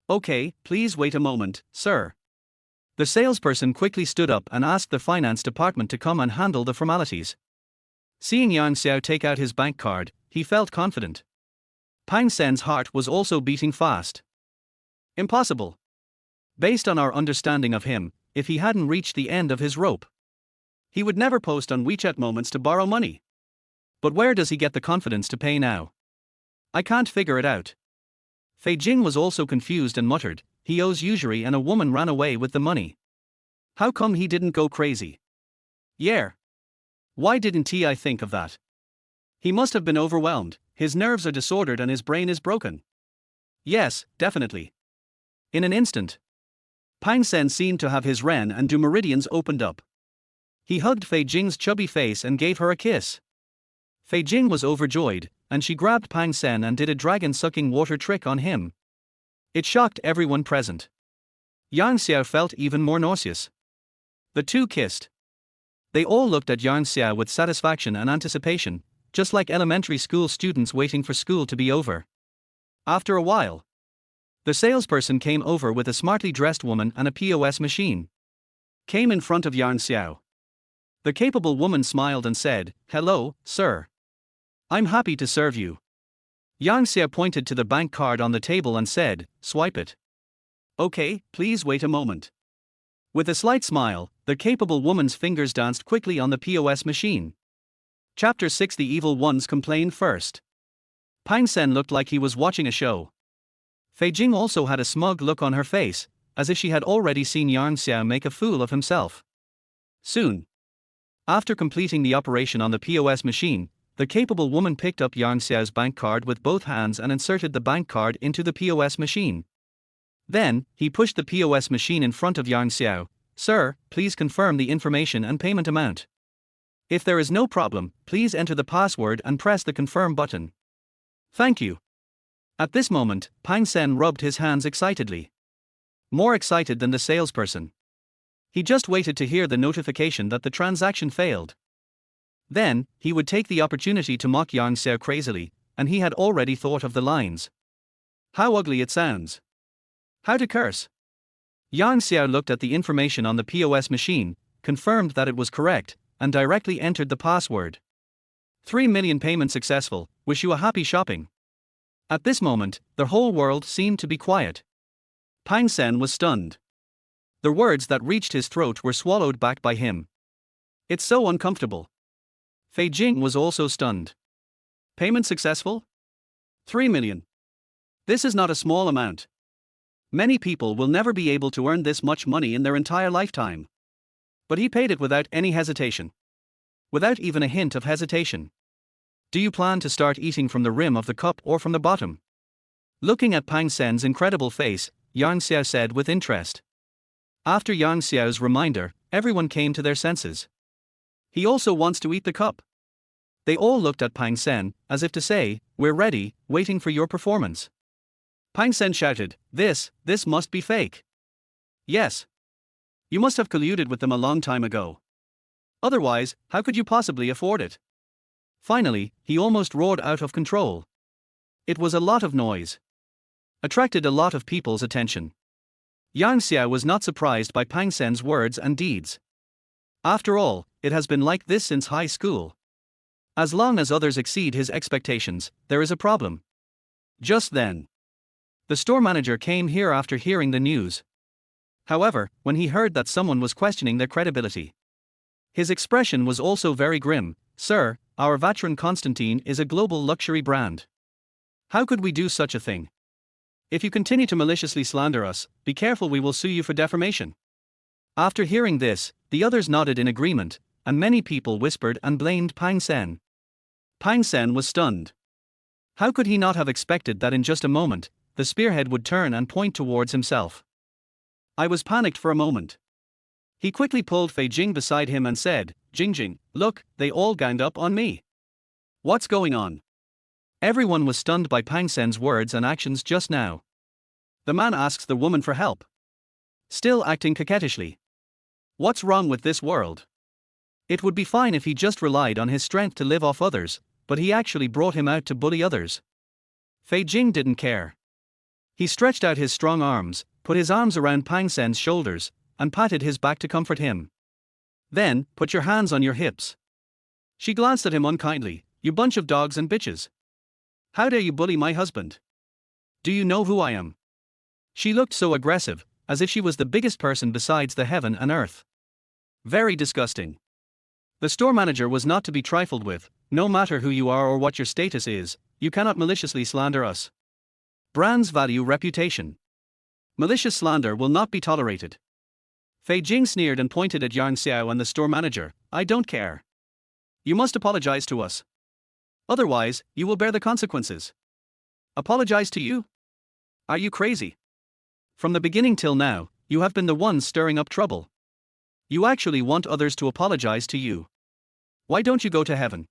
Okay, please wait a moment, sir." The salesperson quickly stood up and asked the finance department to come and handle the formalities. Seeing Yang Xiao take out his bank card, he felt confident. Pang Sen's heart was also beating fast. Impossible. Based on our understanding of him, if he hadn't reached the end of his rope, he would never post on WeChat Moments to borrow money. But where does he get the confidence to pay now? I can't figure it out. Fei Jing was also confused and muttered, "He owes usury and a woman ran away with the money. How come he didn't go crazy? Yeah. Why didn't I think of that? He must have been overwhelmed, his nerves are disordered and his brain is broken." Yes, definitely. In an instant, Pang Sen seemed to have his ren and du meridians opened up. He hugged Fei Jing's chubby face and gave her a kiss. Fei Jing was overjoyed, and she grabbed Pang Sen and did a dragon-sucking water trick on him. It shocked everyone present. Yang Xiao felt even more nauseous. The two kissed. They all looked at Yang Xiao with satisfaction and anticipation, just like elementary school students waiting for school to be over. After a while, the salesperson came over with a smartly dressed woman and a POS machine. Came in front of Yang Xiao. The capable woman smiled and said, "Hello, sir. I'm happy to serve you." Yang Xiao pointed to the bank card on the table and said, "Swipe it." "Okay, please wait a moment." With a slight smile, the capable woman's fingers danced quickly on the POS machine. Chapter 6: The Evil Ones Complain First. Pang Sen looked like he was watching a show. Fei Jing also had a smug look on her face, as if she had already seen Yang Xiao make a fool of himself. Soon after completing the operation on the POS machine, the capable woman picked up Yang Xiao's bank card with both hands and inserted the bank card into the POS machine. Then, he pushed the POS machine in front of Yang Xiao. "Sir, please confirm the information and payment amount. If there is no problem, please enter the password and press the confirm button." "Thank you." At this moment, Pang Sen rubbed his hands excitedly. More excited than the salesperson. He just waited to hear the notification that the transaction failed. Then, he would take the opportunity to mock Yang Xiao crazily, and he had already thought of the lines. "How ugly it sounds. How to curse." Yang Xiao looked at the information on the POS machine, confirmed that it was correct, and directly entered the password. 3 million payment successful, wish you a happy shopping. At this moment, the whole world seemed to be quiet. Pang Sen was stunned. The words that reached his throat were swallowed back by him. It's so uncomfortable. Fei Jing was also stunned. Payment successful? 3 million. This is not a small amount. Many people will never be able to earn this much money in their entire lifetime. But he paid it without any hesitation. Without even a hint of hesitation. Do you plan to start eating from the rim of the cup or from the bottom? Looking at Pang Sen's incredible face, Yang Xiao said with interest. After Yang Xiao's reminder, everyone came to their senses. He also wants to eat the cup. They all looked at Pang Sen, as if to say, we're ready, waiting for your performance. Pang Sen shouted, this must be fake. Yes. You must have colluded with them a long time ago. Otherwise, how could you possibly afford it? Finally, he almost roared out of control. It was a lot of noise. Attracted a lot of people's attention. Yang Xiao was not surprised by Pang Sen's words and deeds. After all, it has been like this since high school. As long as others exceed his expectations, there is a problem. Just then, the store manager came here after hearing the news. However, when he heard that someone was questioning their credibility, his expression was also very grim. Sir, our Vatron Constantine is a global luxury brand. How could we do such a thing? If you continue to maliciously slander us, be careful, we will sue you for defamation. After hearing this, the others nodded in agreement, and many people whispered and blamed Pang Sen. Pang Sen was stunned. How could he not have expected that in just a moment, the spearhead would turn and point towards himself? I was panicked for a moment. He quickly pulled Fei Jing beside him and said, Jingjing, look, they all ganged up on me. What's going on? Everyone was stunned by Pang Sen's words and actions just now. The man asks the woman for help. Still acting coquettishly. What's wrong with this world? It would be fine if he just relied on his strength to live off others, but he actually brought him out to bully others. Fei Jing didn't care. He stretched out his strong arms, put his arms around Pang Sen's shoulders, and patted his back to comfort him. Then, put your hands on your hips. She glanced at him unkindly. You bunch of dogs and bitches. How dare you bully my husband? Do you know who I am? She looked so aggressive, as if she was the biggest person besides the heaven and earth. Very disgusting. The store manager was not to be trifled with. No matter who you are or what your status is, you cannot maliciously slander us. Brands value reputation. Malicious slander will not be tolerated. Fei Jing sneered and pointed at Yang Xiao and the store manager. I don't care. You must apologize to us. Otherwise, you will bear the consequences. Apologize to you? Are you crazy? From the beginning till now, you have been the ones stirring up trouble. You actually want others to apologize to you. Why don't you go to heaven?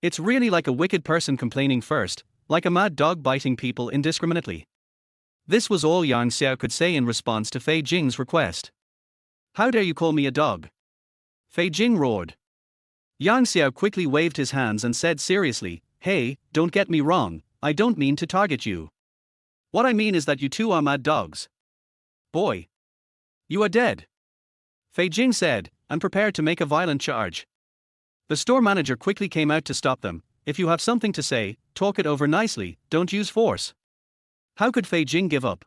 It's really like a wicked person complaining first, like a mad dog biting people indiscriminately. This was all Yang Xiao could say in response to Fei Jing's request. How dare you call me a dog? Fei Jing roared. Yang Xiao quickly waved his hands and said seriously, hey, don't get me wrong, I don't mean to target you. What I mean is that you two are mad dogs. Boy. You are dead. Fei Jing said, and prepared to make a violent charge. The store manager quickly came out to stop them. If you have something to say, talk it over nicely, don't use force. How could Fei Jing give up?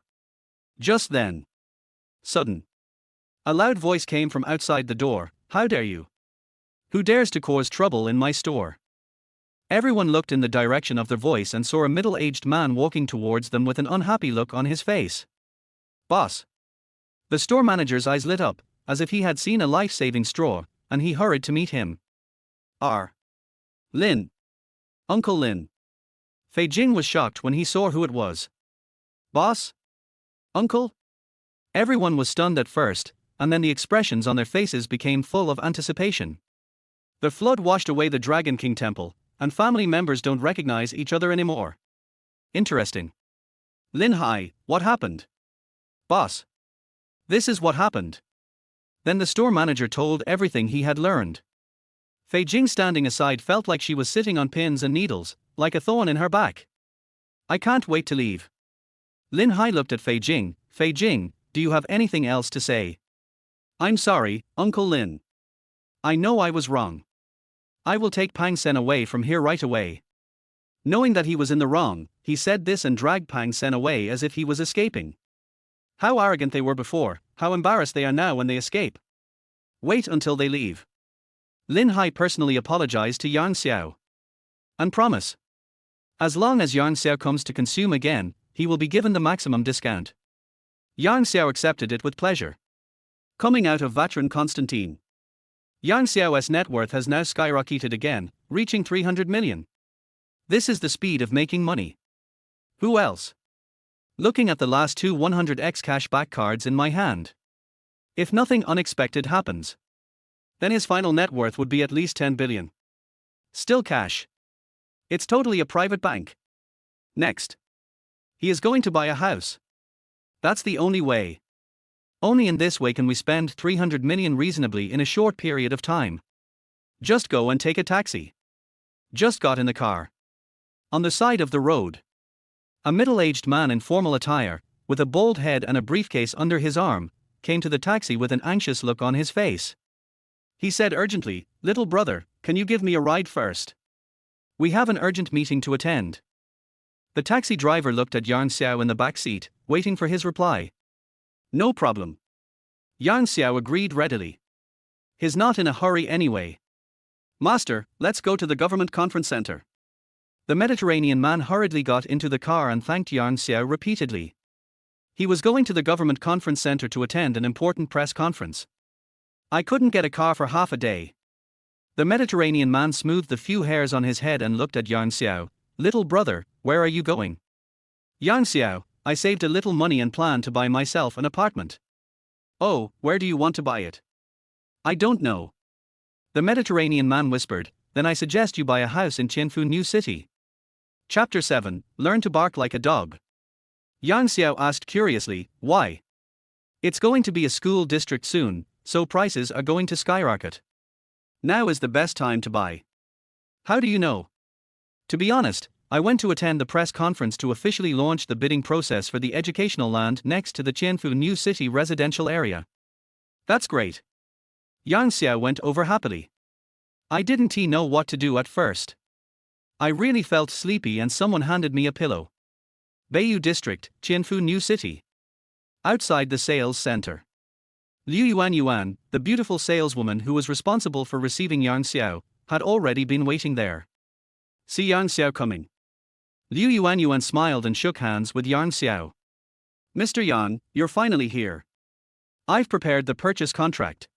Just then. Sudden. A loud voice came from outside the door. How dare you? Who dares to cause trouble in my store? Everyone looked in the direction of the voice and saw a middle-aged man walking towards them with an unhappy look on his face. Boss. The store manager's eyes lit up, as if he had seen a life-saving straw, and he hurried to meet him. Lin. Uncle Lin. Fei Jing was shocked when he saw who it was. Boss? Uncle? Everyone was stunned at first, and then the expressions on their faces became full of anticipation. The flood washed away the Dragon King temple, and family members don't recognize each other anymore. Interesting. Lin Hai, what happened? Boss. This is what happened. Then the store manager told everything he had learned. Fei Jing standing aside felt like she was sitting on pins and needles, like a thorn in her back. I can't wait to leave. Lin Hai looked at Fei Jing. Fei Jing, do you have anything else to say? I'm sorry, Uncle Lin. I know I was wrong. I will take Pang Sen away from here right away. Knowing that he was in the wrong, he said this and dragged Pang Sen away as if he was escaping. How arrogant they were before, how embarrassed they are now when they escape. Wait until they leave. Lin Hai personally apologized to Yang Xiao. And promise. As long as Yang Xiao comes to consume again, he will be given the maximum discount. Yang Xiao accepted it with pleasure. Coming out of Vatran Constantine. Yang Xiao's net worth has now skyrocketed again, reaching 300 million. This is the speed of making money. Who else? Looking at the last two 100x cashback cards in my hand. If nothing unexpected happens, then his final net worth would be at least 10 billion. Still cash. It's totally a private bank. Next. He is going to buy a house. That's the only way. Only in this way can we spend 300 million reasonably in a short period of time. Just go and take a taxi. Just got in the car. On the side of the road. A middle-aged man in formal attire, with a bald head and a briefcase under his arm, came to the taxi with an anxious look on his face. He said urgently, "Little brother, can you give me a ride first? We have an urgent meeting to attend." The taxi driver looked at Yang Xiao in the back seat, waiting for his reply. No problem. Yang Xiao agreed readily. He's not in a hurry anyway. Master, let's go to the government conference center. The Mediterranean man hurriedly got into the car and thanked Yang Xiao repeatedly. He was going to the government conference center to attend an important press conference. I couldn't get a car for half a day. The Mediterranean man smoothed the few hairs on his head and looked at Yang Xiao. Little brother, where are you going? Yang Xiao, I saved a little money and plan to buy myself an apartment. Oh, where do you want to buy it? I don't know. The Mediterranean man whispered, then I suggest you buy a house in Qianfu New City. Chapter 7, Learn to Bark Like a Dog. Yang Xiao asked curiously, why? It's going to be a school district soon, so prices are going to skyrocket. Now is the best time to buy. How do you know? To be honest, I went to attend the press conference to officially launch the bidding process for the educational land next to the Qianfu New City residential area. That's great. Yang Xiao went over happily. I didn't know what to do at first. I really felt sleepy and someone handed me a pillow. Baiyou District, Qianfu New City. Outside the sales center. Liu Yuan, the beautiful saleswoman who was responsible for receiving Yang Xiao, had already been waiting there. See Yang Xiao coming. Liu Yuan smiled and shook hands with Yang Xiao. Mr. Yang, you're finally here. I've prepared the purchase contract.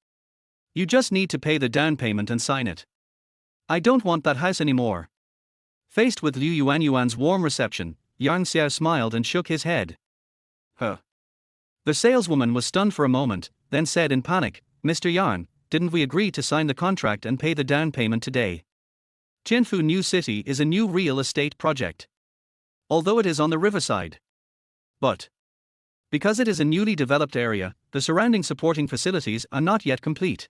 You just need to pay the down payment and sign it. I don't want that house anymore. Faced with Liu Yuan's warm reception, Yang Xiao smiled and shook his head. Huh. The saleswoman was stunned for a moment, then said in panic, Mr. Yang, didn't we agree to sign the contract and pay the down payment today? Qianfu New City is a new real estate project. Although it is on the riverside. But because it is a newly developed area, the surrounding supporting facilities are not yet complete.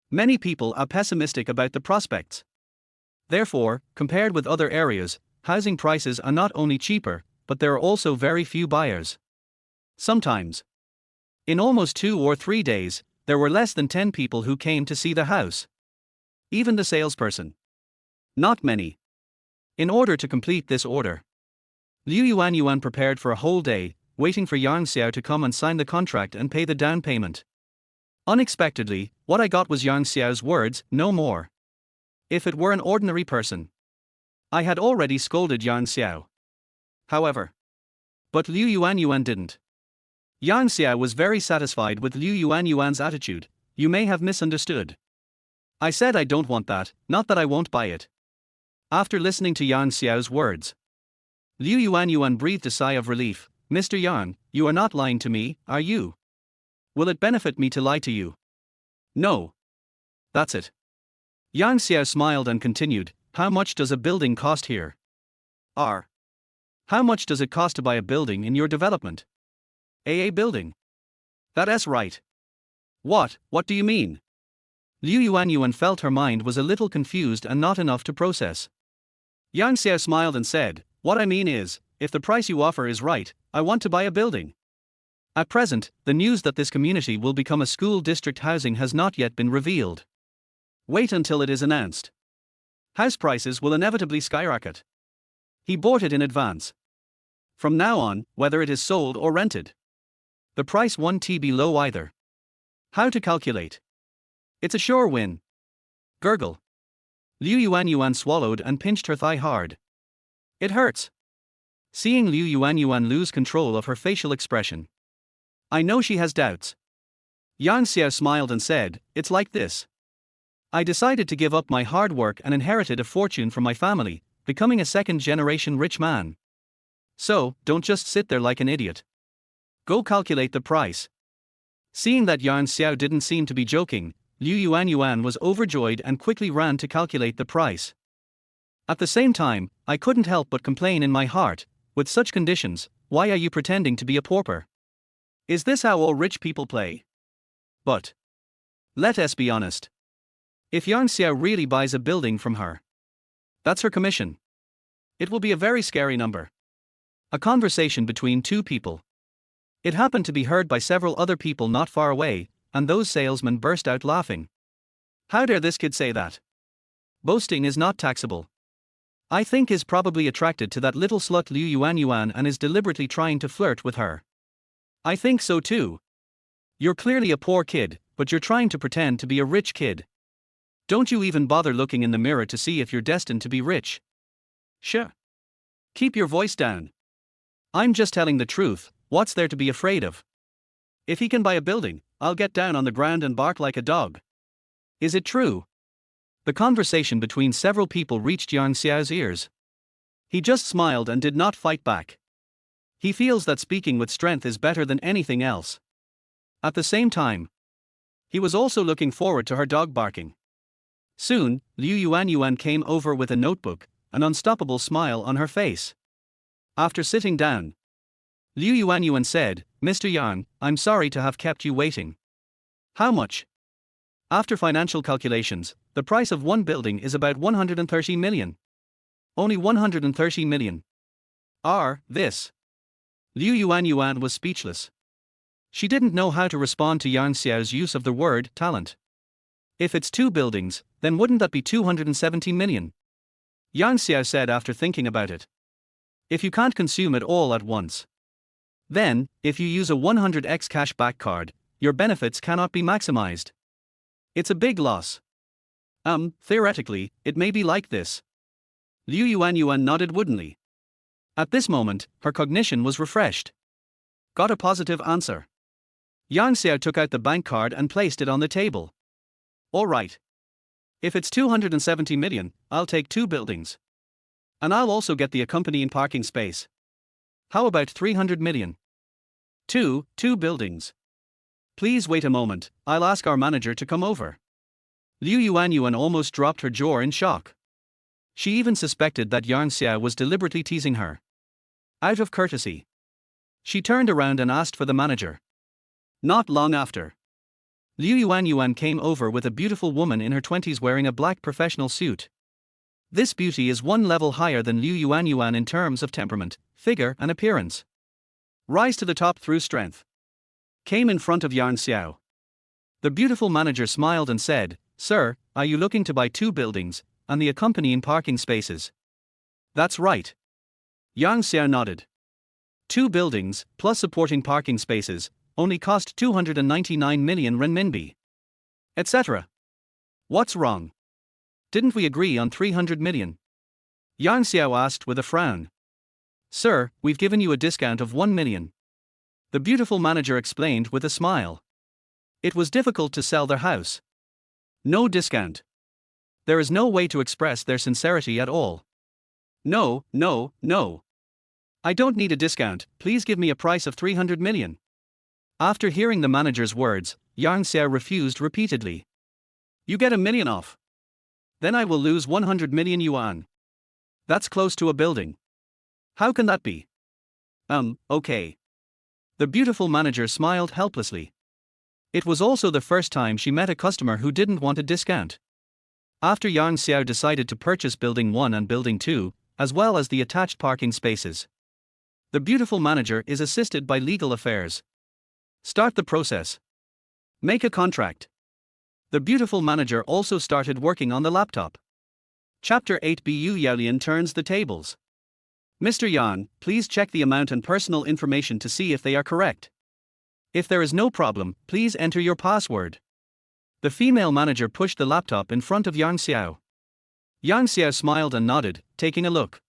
Many people are pessimistic about the prospects. Therefore, compared with other areas, housing prices are not only cheaper, but there are also very few buyers. Sometimes, in almost 2 or 3 days, there were less than 10 people who came to see the house. Even the salesperson. Not many. In order to complete this order, Liu Yuan prepared for a whole day, waiting for Yang Xiao to come and sign the contract and pay the down payment. Unexpectedly, what I got was Yang Xiao's words, no more. If it were an ordinary person, I had already scolded Yang Xiao. However, but Liu Yuan didn't. Yang Xiao was very satisfied with Liu Yuan's attitude. You may have misunderstood. I said I don't want that, not that I won't buy it. After listening to Yang Xiao's words, Liu Yuan breathed a sigh of relief. Mr. Yang, you are not lying to me, are you? Will it benefit me to lie to you? No. That's it. Yang Xiao smiled and continued, how much does a building cost here? How much does it cost to buy a building in your development? A building. That's right. What do you mean? Liu Yuan felt her mind was a little confused and not enough to process. Yang Xiao smiled and said, what I mean is, if the price you offer is right, I want to buy a building. At present, the news that this community will become a school district housing has not yet been revealed. Wait until it is announced. House prices will inevitably skyrocket. He bought it in advance. From now on, whether it is sold or rented, the price won't be low either. How to calculate? It's a sure win. Gurgle. Liu Yuan swallowed and pinched her thigh hard. It hurts. Seeing Liu Yuan lose control of her facial expression. I know she has doubts. Yang Xiao smiled and said, it's like this. I decided to give up my hard work and inherited a fortune from my family, becoming a second-generation rich man. So, don't just sit there like an idiot. Go calculate the price. Seeing that Yang Xiao didn't seem to be joking, Liu Yuan was overjoyed and quickly ran to calculate the price. At the same time, I couldn't help but complain in my heart, with such conditions, why are you pretending to be a pauper? Is this how all rich people play? But let us be honest. If Yang Xiao really buys a building from her, that's her commission. It will be a very scary number. A conversation between two people. It happened to be heard by several other people not far away, and those salesmen burst out laughing. How dare this kid say that? Boasting is not taxable. I think he's probably attracted to that little slut Liu Yuan and is deliberately trying to flirt with her. I think so too. You're clearly a poor kid, but you're trying to pretend to be a rich kid. Don't you even bother looking in the mirror to see if you're destined to be rich. Sure. Keep your voice down. I'm just telling the truth, what's there to be afraid of? If he can buy a building, I'll get down on the ground and bark like a dog. Is it true? The conversation between several people reached Yang Xiao's ears. He just smiled and did not fight back. He feels that speaking with strength is better than anything else. At the same time, he was also looking forward to her dog barking. Soon, Liu Yuan came over with a notebook, an unstoppable smile on her face. After sitting down, Liu Yuan said, Mr. Yang, I'm sorry to have kept you waiting. How much? After financial calculations, the price of one building is about 130 million. Only 130 million. This. Liu Yuan was speechless. She didn't know how to respond to Yang Xiao's use of the word talent. If it's two buildings, then wouldn't that be 270 million? Yang Xiao said after thinking about it. If you can't consume it all at once, then, if you use a 100x cashback card, your benefits cannot be maximized. It's a big loss. Theoretically, it may be like this. Liu Yuan nodded woodenly. At this moment, her cognition was refreshed. Got a positive answer. Yang Xiao took out the bank card and placed it on the table. All right. If it's 270 million, I'll take two buildings. And I'll also get the accompanying parking space. How about 300 million? Two buildings. Please wait a moment, I'll ask our manager to come over. Liu Yuan almost dropped her jaw in shock. She even suspected that Yang Xiao was deliberately teasing her. Out of courtesy, she turned around and asked for the manager. Not long after, Liu Yuan came over with a beautiful woman in her 20s wearing a black professional suit. This beauty is one level higher than Liu Yuan in terms of temperament, figure and appearance. Rise to the top through strength. Came in front of Yang Xiao. The beautiful manager smiled and said, Sir, are you looking to buy two buildings, and the accompanying parking spaces? That's right. Yang Xiao nodded. Two buildings, plus supporting parking spaces, only cost 299 million renminbi. Etc. What's wrong? Didn't we agree on 300 million? Yang Xiao asked with a frown. Sir, we've given you a discount of 1 million. The beautiful manager explained with a smile. It was difficult to sell their house. No discount. There is no way to express their sincerity at all. No. I don't need a discount, please give me a price of 300 million. After hearing the manager's words, Yang Xiao refused repeatedly. You get 1 million off. Then I will lose 100 million yuan. That's close to a building. How can that be? Okay. The beautiful manager smiled helplessly. It was also the first time she met a customer who didn't want a discount. After Yang Xiao decided to purchase Building 1 and Building 2, as well as the attached parking spaces. The beautiful manager is assisted by legal affairs. Start the process. Make a contract. The beautiful manager also started working on the laptop. Chapter 8 Bu Yaolian turns the tables. Mr. Yang, please check the amount and personal information to see if they are correct. If there is no problem, please enter your password. The female manager pushed the laptop in front of Yang Xiao. Yang Xiao smiled and nodded, taking a look.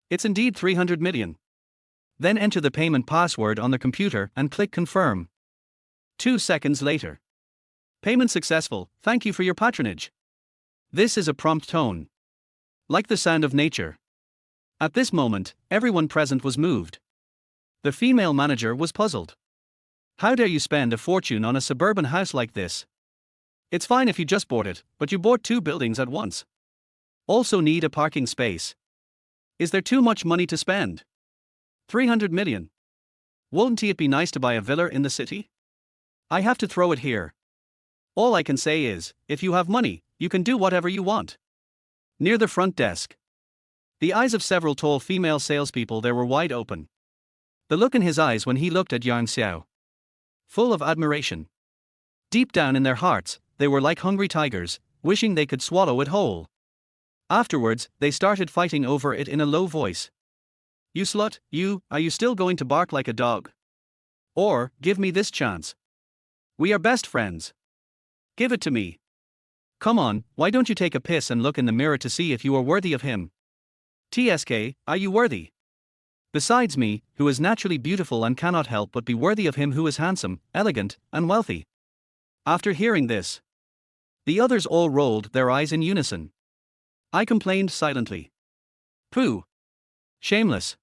It's indeed 300 million. Then enter the payment password on the computer and click confirm. 2 seconds later. Payment successful, thank you for your patronage. This is a prompt tone. Like the sound of nature. At this moment, everyone present was moved. The female manager was puzzled. How dare you spend a fortune on a suburban house like this? It's fine if you just bought it, but you bought 2 buildings at once. Also need a parking space. Is there too much money to spend? 300 million. Won't it be nice to buy a villa in the city? I have to throw it here. All I can say is, if you have money, you can do whatever you want. Near the front desk. The eyes of several tall female salespeople there were wide open. The look in his eyes when he looked at Yang Xiao. Full of admiration. Deep down in their hearts, they were like hungry tigers, wishing they could swallow it whole. Afterwards, they started fighting over it in a low voice. You slut, are you still going to bark like a dog? Or, give me this chance. We are best friends. Give it to me. Come on, why don't you take a piss and look in the mirror to see if you are worthy of him? TSK, are you worthy? Besides me, who is naturally beautiful and cannot help but be worthy of him who is handsome, elegant, and wealthy. After hearing this, the others all rolled their eyes in unison. I complained silently. Pooh. Shameless.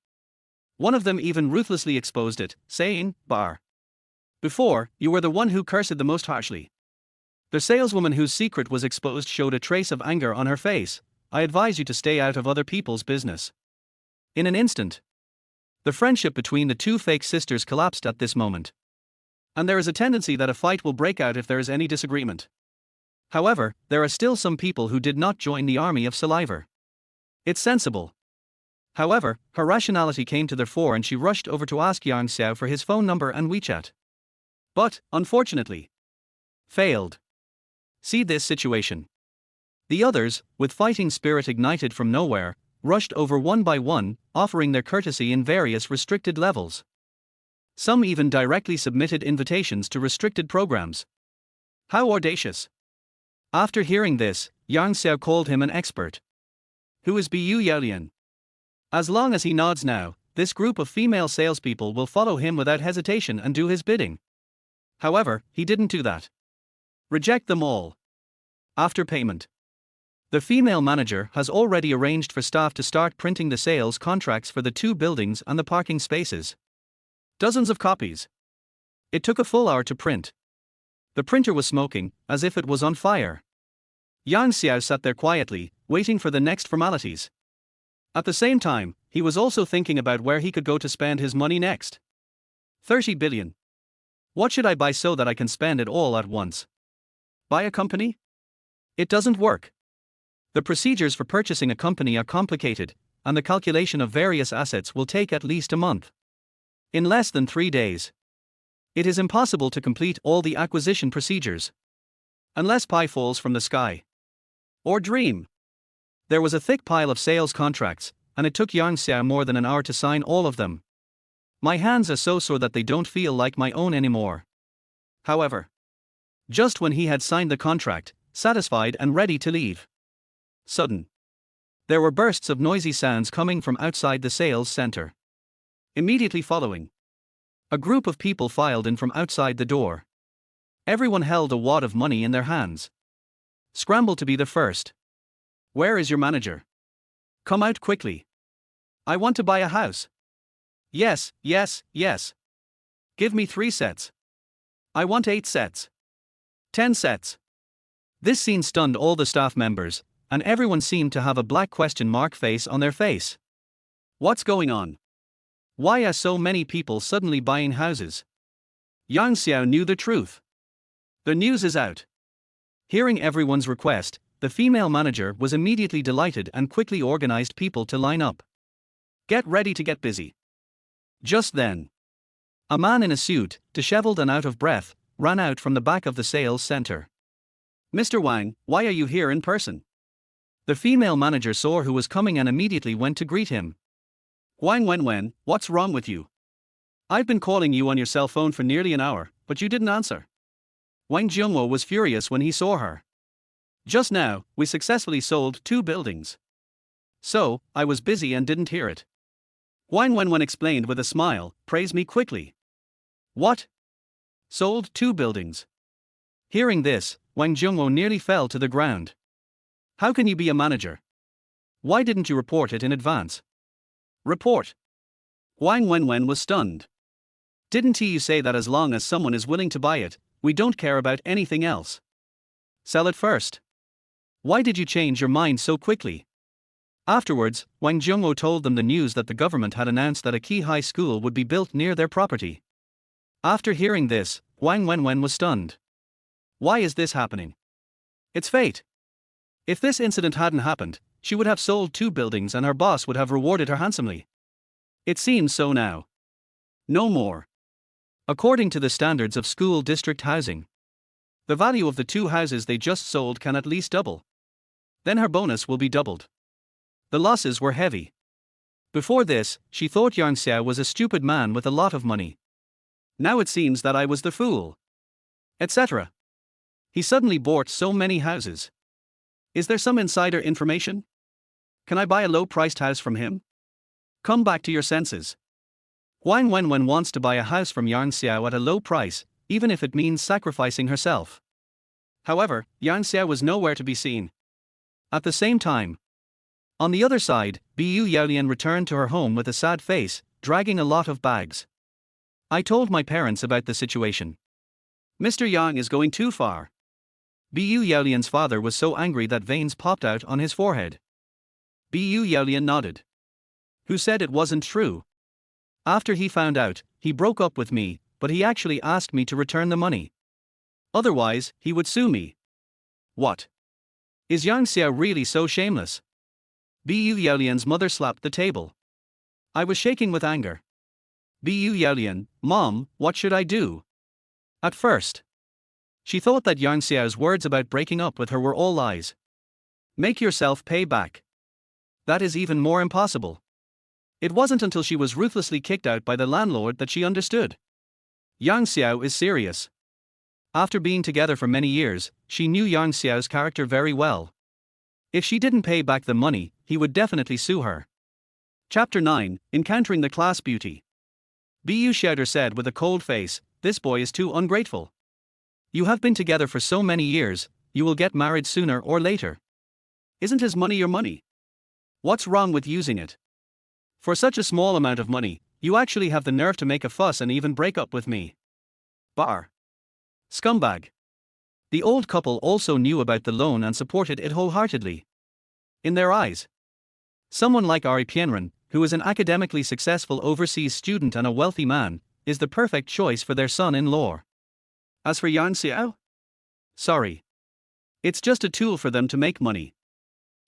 One of them even ruthlessly exposed it, saying, Bar. Before, you were the one who cursed the most harshly. The saleswoman whose secret was exposed showed a trace of anger on her face. I advise you to stay out of other people's business. In an instant, the friendship between the 2 fake sisters collapsed at this moment. And there is a tendency that a fight will break out if there is any disagreement. However, there are still some people who did not join the army of saliva. It's sensible. However, her rationality came to the fore and she rushed over to ask Yang Xiao for his phone number and WeChat. But, unfortunately, failed. See this situation. The others, with fighting spirit ignited from nowhere, rushed over one by one, offering their courtesy in various restricted levels. Some even directly submitted invitations to restricted programs. How audacious! After hearing this, Yang Xiao called him an expert. Who is Bu Yaolian? As long as he nods now, this group of female salespeople will follow him without hesitation and do his bidding. However, he didn't do that. Reject them all. After payment. The female manager has already arranged for staff to start printing the sales contracts for the 2 buildings and the parking spaces. Dozens of copies. It took a full hour to print. The printer was smoking, as if it was on fire. Yang Xiao sat there quietly, waiting for the next formalities. At the same time, he was also thinking about where he could go to spend his money next. 30 billion. What should I buy so that I can spend it all at once? Buy a company? It doesn't work. The procedures for purchasing a company are complicated, and the calculation of various assets will take at least a month. In less than 3 days. It is impossible to complete all the acquisition procedures. Unless pie falls from the sky. Or dream. There was a thick pile of sales contracts, and it took Yang Xiao more than an hour to sign all of them. My hands are so sore that they don't feel like my own anymore. However, just when he had signed the contract, satisfied and ready to leave. Sudden. There were bursts of noisy sounds coming from outside the sales center. Immediately following, a group of people filed in from outside the door. Everyone held a wad of money in their hands. Scrambled to be the first. Where is your manager? Come out quickly. I want to buy a house. Yes, yes, yes. Give me 3 sets. I want 8 sets. 10 sets. This scene stunned all the staff members, and everyone seemed to have a black question mark face on their face. What's going on? Why are so many people suddenly buying houses? Yang Xiao knew the truth. The news is out. Hearing everyone's request, the female manager was immediately delighted and quickly organized people to line up. Get ready to get busy. Just then, a man in a suit, disheveled and out of breath, ran out from the back of the sales center. Mr. Wang, why are you here in person? The female manager saw who was coming and immediately went to greet him. Wang Wenwen, what's wrong with you? I've been calling you on your cell phone for nearly an hour, but you didn't answer. Wang Jiongwo was furious when he saw her. Just now, we successfully sold 2 buildings. So, I was busy and didn't hear it. Wang Wenwen explained with a smile, praise me quickly. What? Sold 2 buildings. Hearing this, Wang Jiongwo nearly fell to the ground. How can you be a manager? Why didn't you report it in advance? Report. Wang Wenwen was stunned. Didn't you say that as long as someone is willing to buy it, we don't care about anything else? Sell it first. Why did you change your mind so quickly? Afterwards, Wang Jiongwo told them the news that the government had announced that a key high school would be built near their property. After hearing this, Wang Wenwen was stunned. Why is this happening? It's fate. If this incident hadn't happened, she would have sold 2 buildings and her boss would have rewarded her handsomely. It seems so now. No more. According to the standards of school district housing, the value of the 2 houses they just sold can at least double. Then her bonus will be doubled. The losses were heavy. Before this, she thought Yang Xiao was a stupid man with a lot of money. Now it seems that I was the fool. Etc. He suddenly bought so many houses. Is there some insider information? Can I buy a low-priced house from him? Come back to your senses. Wang Wenwen wants to buy a house from Yang Xiao at a low price, even if it means sacrificing herself. However, Yang Xiao was nowhere to be seen. At the same time, on the other side, Bu Yaolian returned to her home with a sad face, dragging a lot of bags. I told my parents about the situation. Mr. Yang is going too far. Bu Yaolian's father was so angry that veins popped out on his forehead. Bu Yaolian nodded. Who said it wasn't true? After he found out, he broke up with me, but he actually asked me to return the money. Otherwise, he would sue me. What? Is Yang Xiao really so shameless? Bu Yaolian's mother slapped the table. I was shaking with anger. Bu Yaolian, Mom, what should I do? At first, she thought that Yang Xiao's words about breaking up with her were all lies. Make yourself pay back. That is even more impossible. It wasn't until she was ruthlessly kicked out by the landlord that she understood. Yang Xiao is serious. After being together for many years, she knew Yang Xiao's character very well. If she didn't pay back the money, he would definitely sue her. Chapter 9, Encountering the Class Beauty. Bu Xiaoder said with a cold face, this boy is too ungrateful. You have been together for so many years, you will get married sooner or later. Isn't his money your money? What's wrong with using it? For such a small amount of money, you actually have the nerve to make a fuss and even break up with me. Bar. Scumbag. The old couple also knew about the loan and supported it wholeheartedly. In their eyes, someone like Ari Pienren, who is an academically successful overseas student and a wealthy man, is the perfect choice for their son-in-law. As for Yang Xiao? Sorry. It's just a tool for them to make money.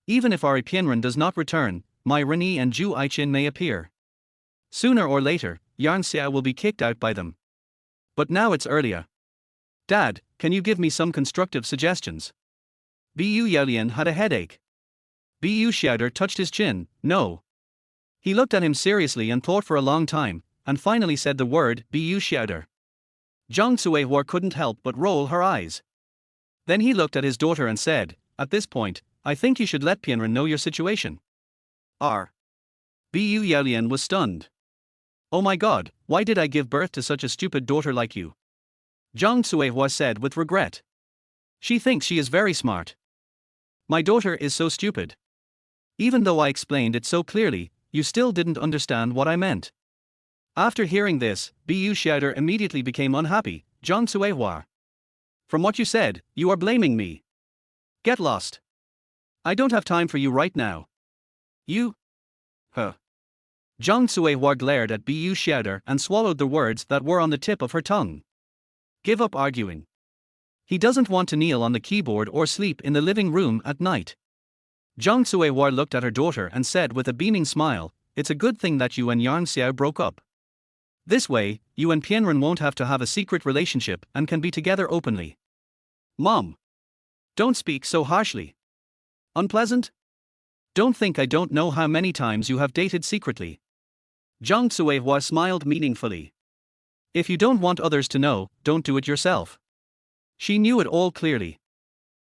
Even if Ari Pienren does not return, Mai Renyi and Zhu Aichin may appear. Sooner or later, Yang Xiao will be kicked out by them. But now it's earlier. Dad, can you give me some constructive suggestions? Bu Yaolian had a headache. Bu Xiaoder touched his chin, no. He looked at him seriously and thought for a long time, and finally said the word, Bu Xiaoder. Zhang Cuihua couldn't help but roll her eyes. Then he looked at his daughter and said, at this point, I think you should let Pienren know your situation. Bu Yaolian was stunned. Oh my god, why did I give birth to such a stupid daughter like you? Zhang Cuihua said with regret. She thinks she is very smart. My daughter is so stupid. Even though I explained it so clearly, you still didn't understand what I meant. After hearing this, Bu Xiaoder immediately became unhappy. Zhang Cuihua. From what you said, you are blaming me. Get lost. I don't have time for you right now. You? Huh. Zhang Cuihua glared at Bu Xiaoder and swallowed the words that were on the tip of her tongue. Give up arguing. He doesn't want to kneel on the keyboard or sleep in the living room at night. Zhang Cuihua looked at her daughter and said with a beaming smile, it's a good thing that you and Yang Xiao broke up. This way, you and Pienren won't have to have a secret relationship and can be together openly. Mom. Don't speak so harshly. Unpleasant? Don't think I don't know how many times you have dated secretly. Zhang Cuihua smiled meaningfully. If you don't want others to know, don't do it yourself. She knew it all clearly.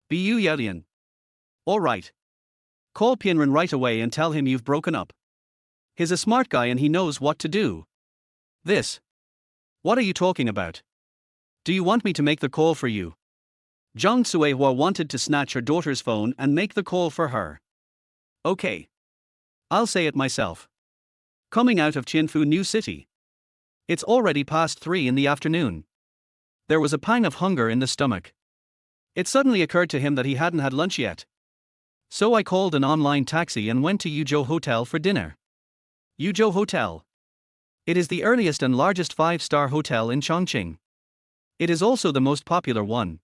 Bu Yaolian. All right. Call Pianren right away and tell him you've broken up. He's a smart guy and he knows what to do. This. What are you talking about? Do you want me to make the call for you? Zhang Cuihua wanted to snatch her daughter's phone and make the call for her. Okay. I'll say it myself. Coming out of Qianfu New City. It's already past 3 in the afternoon. There was a pang of hunger in the stomach. It suddenly occurred to him that he hadn't had lunch yet. So I called an online taxi and went to Yuzhou Hotel for dinner. Yuzhou Hotel. It is the earliest and largest 5-star hotel in Chongqing. It is also the most popular one.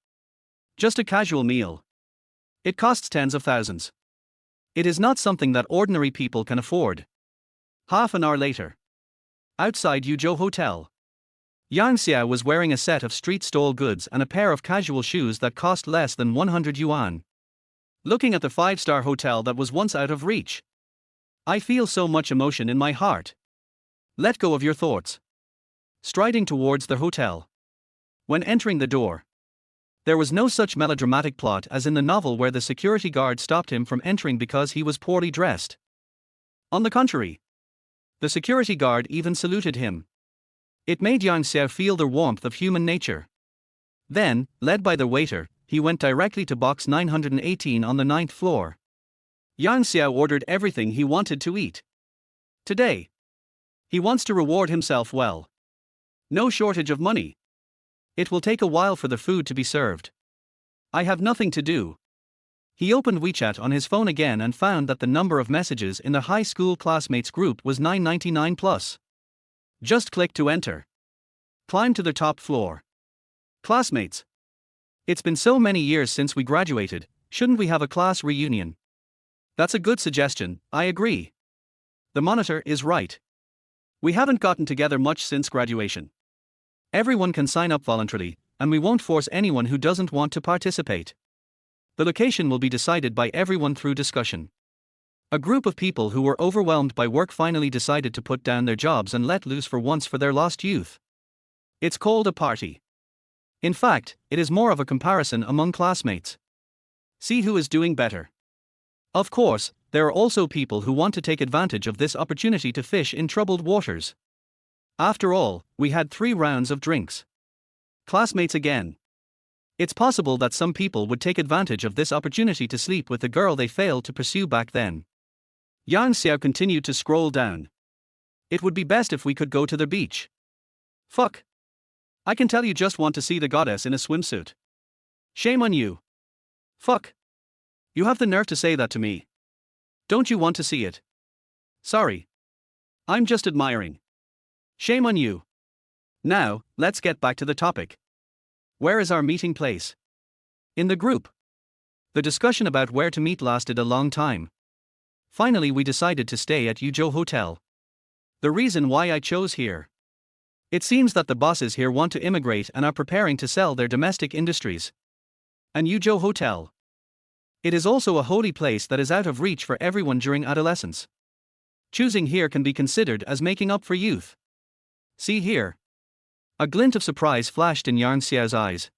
Just a casual meal. It costs tens of thousands. It is not something that ordinary people can afford. Half an hour later. Outside Yuzhou Hotel. Yang Xiao was wearing a set of street stall goods and a pair of casual shoes that cost less than 100 yuan. Looking at the 5-star hotel that was once out of reach. I feel so much emotion in my heart. Let go of your thoughts. Striding towards the hotel. When entering the door. There was no such melodramatic plot as in the novel where the security guard stopped him from entering because he was poorly dressed. On the contrary. The security guard even saluted him. It made Yang Xiao feel the warmth of human nature. Then, led by the waiter, he went directly to box 918 on the 9th floor. Yang Xiao ordered everything he wanted to eat. Today. He wants to reward himself well. No shortage of money. It will take a while for the food to be served. I have nothing to do. He opened WeChat on his phone again and found that the number of messages in the high school classmates group was 999 plus. Just click to enter. Climb to the top floor. Classmates. It's been so many years since we graduated, shouldn't we have a class reunion? That's a good suggestion, I agree. The monitor is right. We haven't gotten together much since graduation. Everyone can sign up voluntarily, and we won't force anyone who doesn't want to participate. The location will be decided by everyone through discussion. A group of people who were overwhelmed by work finally decided to put down their jobs and let loose for once for their lost youth. It's called a party. In fact, it is more of a comparison among classmates. See who is doing better. Of course, there are also people who want to take advantage of this opportunity to fish in troubled waters. After all, we had 3 rounds of drinks. Classmates again. It's possible that some people would take advantage of this opportunity to sleep with the girl they failed to pursue back then. Yang Xiao continued to scroll down. It would be best if we could go to the beach. Fuck. I can tell you just want to see the goddess in a swimsuit. Shame on you. Fuck. You have the nerve to say that to me. Don't you want to see it? Sorry. I'm just admiring. Shame on you. Now, let's get back to the topic. Where is our meeting place? In the group. The discussion about where to meet lasted a long time. Finally, we decided to stay at Yuzhou Hotel. The reason why I chose here. It seems that the bosses here want to immigrate and are preparing to sell their domestic industries. And Yuzhou Hotel. It is also a holy place that is out of reach for everyone during adolescence. Choosing here can be considered as making up for youth. See here. A glint of surprise flashed in Yang Xiao's eyes.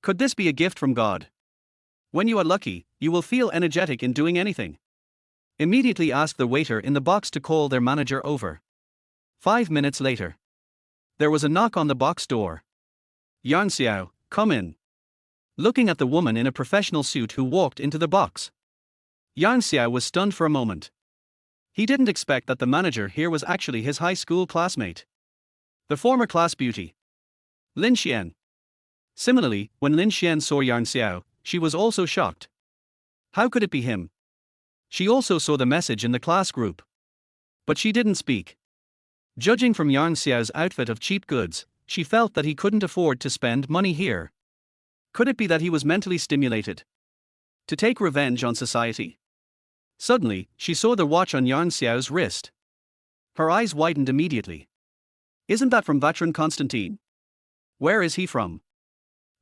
Could this be a gift from God? When you are lucky, you will feel energetic in doing anything. Immediately ask the waiter in the box to call their manager over. 5 minutes later. There was a knock on the box door. Yang Xiao, come in. Looking at the woman in a professional suit who walked into the box. Yang Xiao was stunned for a moment. He didn't expect that the manager here was actually his high school classmate. The former class beauty. Lin Xian. Similarly, when Lin Xian saw Yang Xiao, she was also shocked. How could it be him? She also saw the message in the class group. But she didn't speak. Judging from Yang Xiao's outfit of cheap goods, she felt that he couldn't afford to spend money here. Could it be that he was mentally stimulated? To take revenge on society? Suddenly, she saw the watch on Yang Xiao's wrist. Her eyes widened immediately. Isn't that from Vatran Constantine? Where is he from?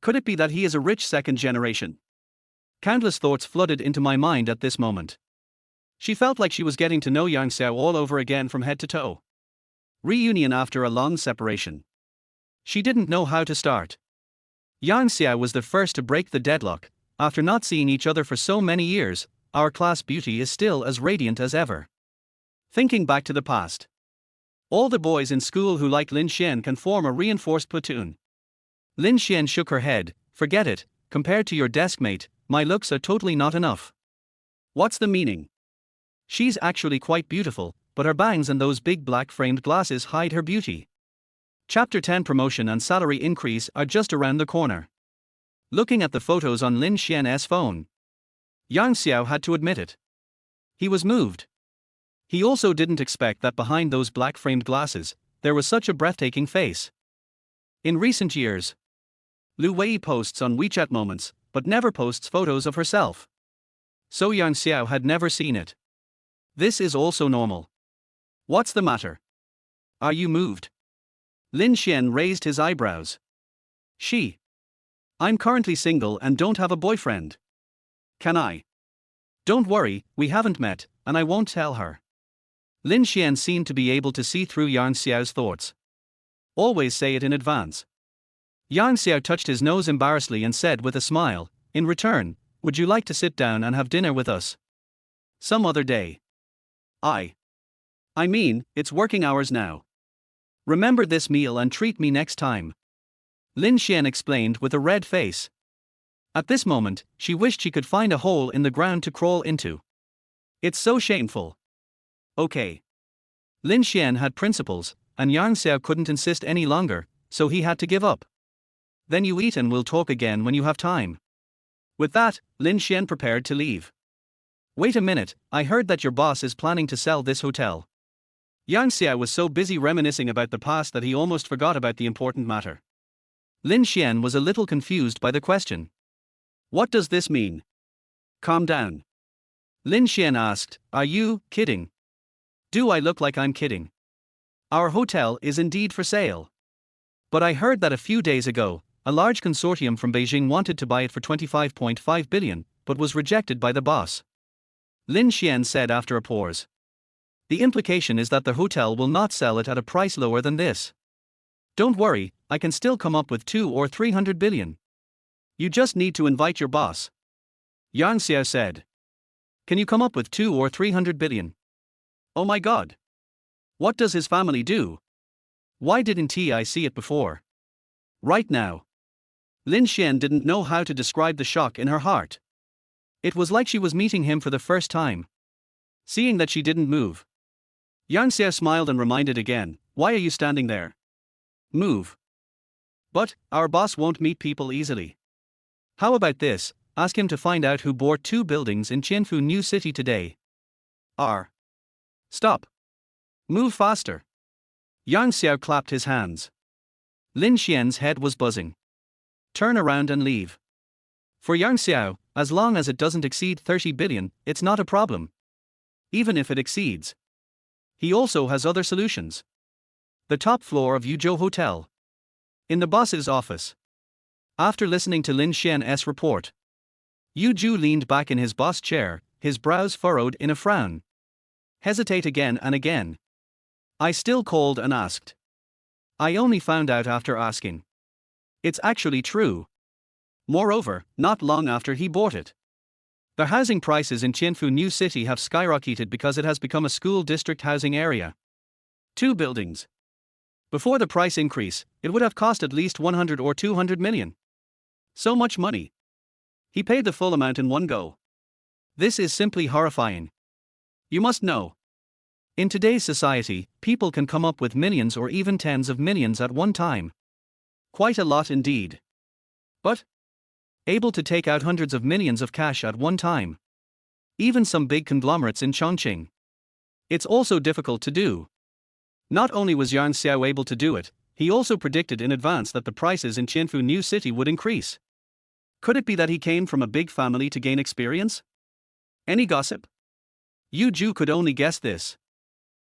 Could it be that he is a rich second generation? Countless thoughts flooded into my mind at this moment. She felt like she was getting to know Yang Xiao all over again from head to toe. Reunion after a long separation. She didn't know how to start. Yang Xiao was the first to break the deadlock. After not seeing each other for so many years, our class beauty is still as radiant as ever. Thinking back to the past. All the boys in school who like Lin Xian can form a reinforced platoon. Lin Xian shook her head. Forget it, compared to your deskmate, my looks are totally not enough. What's the meaning? She's actually quite beautiful, but her bangs and those big black framed glasses hide her beauty. Chapter 10 Promotion and salary increase are just around the corner. Looking at the photos on Lin Xian's phone, Yang Xiao had to admit it. He was moved. He also didn't expect that behind those black framed glasses, there was such a breathtaking face. In recent years, Lu Wei posts on WeChat moments, but never posts photos of herself. So Yang Xiao had never seen it. This is also normal. What's the matter? Are you moved? Lin Xian raised his eyebrows. I'm currently single and don't have a boyfriend. Can I? Don't worry, we haven't met, and I won't tell her. Lin Xian seemed to be able to see through Yang Xiao's thoughts. Always say it in advance. Yang Xiao touched his nose embarrassedly and said with a smile, in return, would you like to sit down and have dinner with us? Some other day. I mean, it's working hours now. Remember this meal and treat me next time. Lin Xian explained with a red face. At this moment, she wished she could find a hole in the ground to crawl into. It's so shameful. Okay. Lin Xian had principles, and Yang Xiao couldn't insist any longer, so he had to give up. Then you eat and we'll talk again when you have time. With that, Lin Xian prepared to leave. Wait a minute, I heard that your boss is planning to sell this hotel. Yang Xiao was so busy reminiscing about the past that he almost forgot about the important matter. Lin Xian was a little confused by the question. What does this mean? Calm down. Lin Xian asked, are you kidding? Do I look like I'm kidding? Our hotel is indeed for sale. But I heard that a few days ago, a large consortium from Beijing wanted to buy it for 25.5 billion, but was rejected by the boss. Lin Xian said after a pause. The implication is that the hotel will not sell it at a price lower than this. Don't worry, I can still come up with 200 or 300 billion. You just need to invite your boss. Yang Xiao said. Can you come up with 200 or 300 billion? Oh my god. What does his family do? Why didn't I see it before? Right now. Lin Xian didn't know how to describe the shock in her heart. It was like she was meeting him for the first time. Seeing that she didn't move, Yang Xiao smiled and reminded again, why are you standing there? Move. But, our boss won't meet people easily. How about this, ask him to find out who bought 2 buildings in Qianfu New City today. Stop. Move faster. Yang Xiao clapped his hands. Lin Xian's head was buzzing. Turn around and leave. For Yang Xiao, as long as it doesn't exceed 30 billion, it's not a problem. Even if it exceeds. He also has other solutions. The top floor of Yuzhou Hotel. In the boss's office. After listening to Lin Xian's report, Yu Zhu leaned back in his boss chair, his brows furrowed in a frown. Hesitate again and again. I still called and asked. I only found out after asking. It's actually true. Moreover, not long after he bought it. The housing prices in Qianfu New City have skyrocketed because it has become a school district housing area. 2 buildings. Before the price increase, it would have cost at least 100 or 200 million. So much money. He paid the full amount in one go. This is simply horrifying. You must know. In today's society, people can come up with millions or even tens of millions at one time. Quite a lot indeed. But able to take out hundreds of millions of cash at one time. Even some big conglomerates in Chongqing. It's also difficult to do. Not only was Yang Xiao able to do it, he also predicted in advance that the prices in Qianfu New City would increase. Could it be that he came from a big family to gain experience? Any gossip? Yu Zhu could only guess this.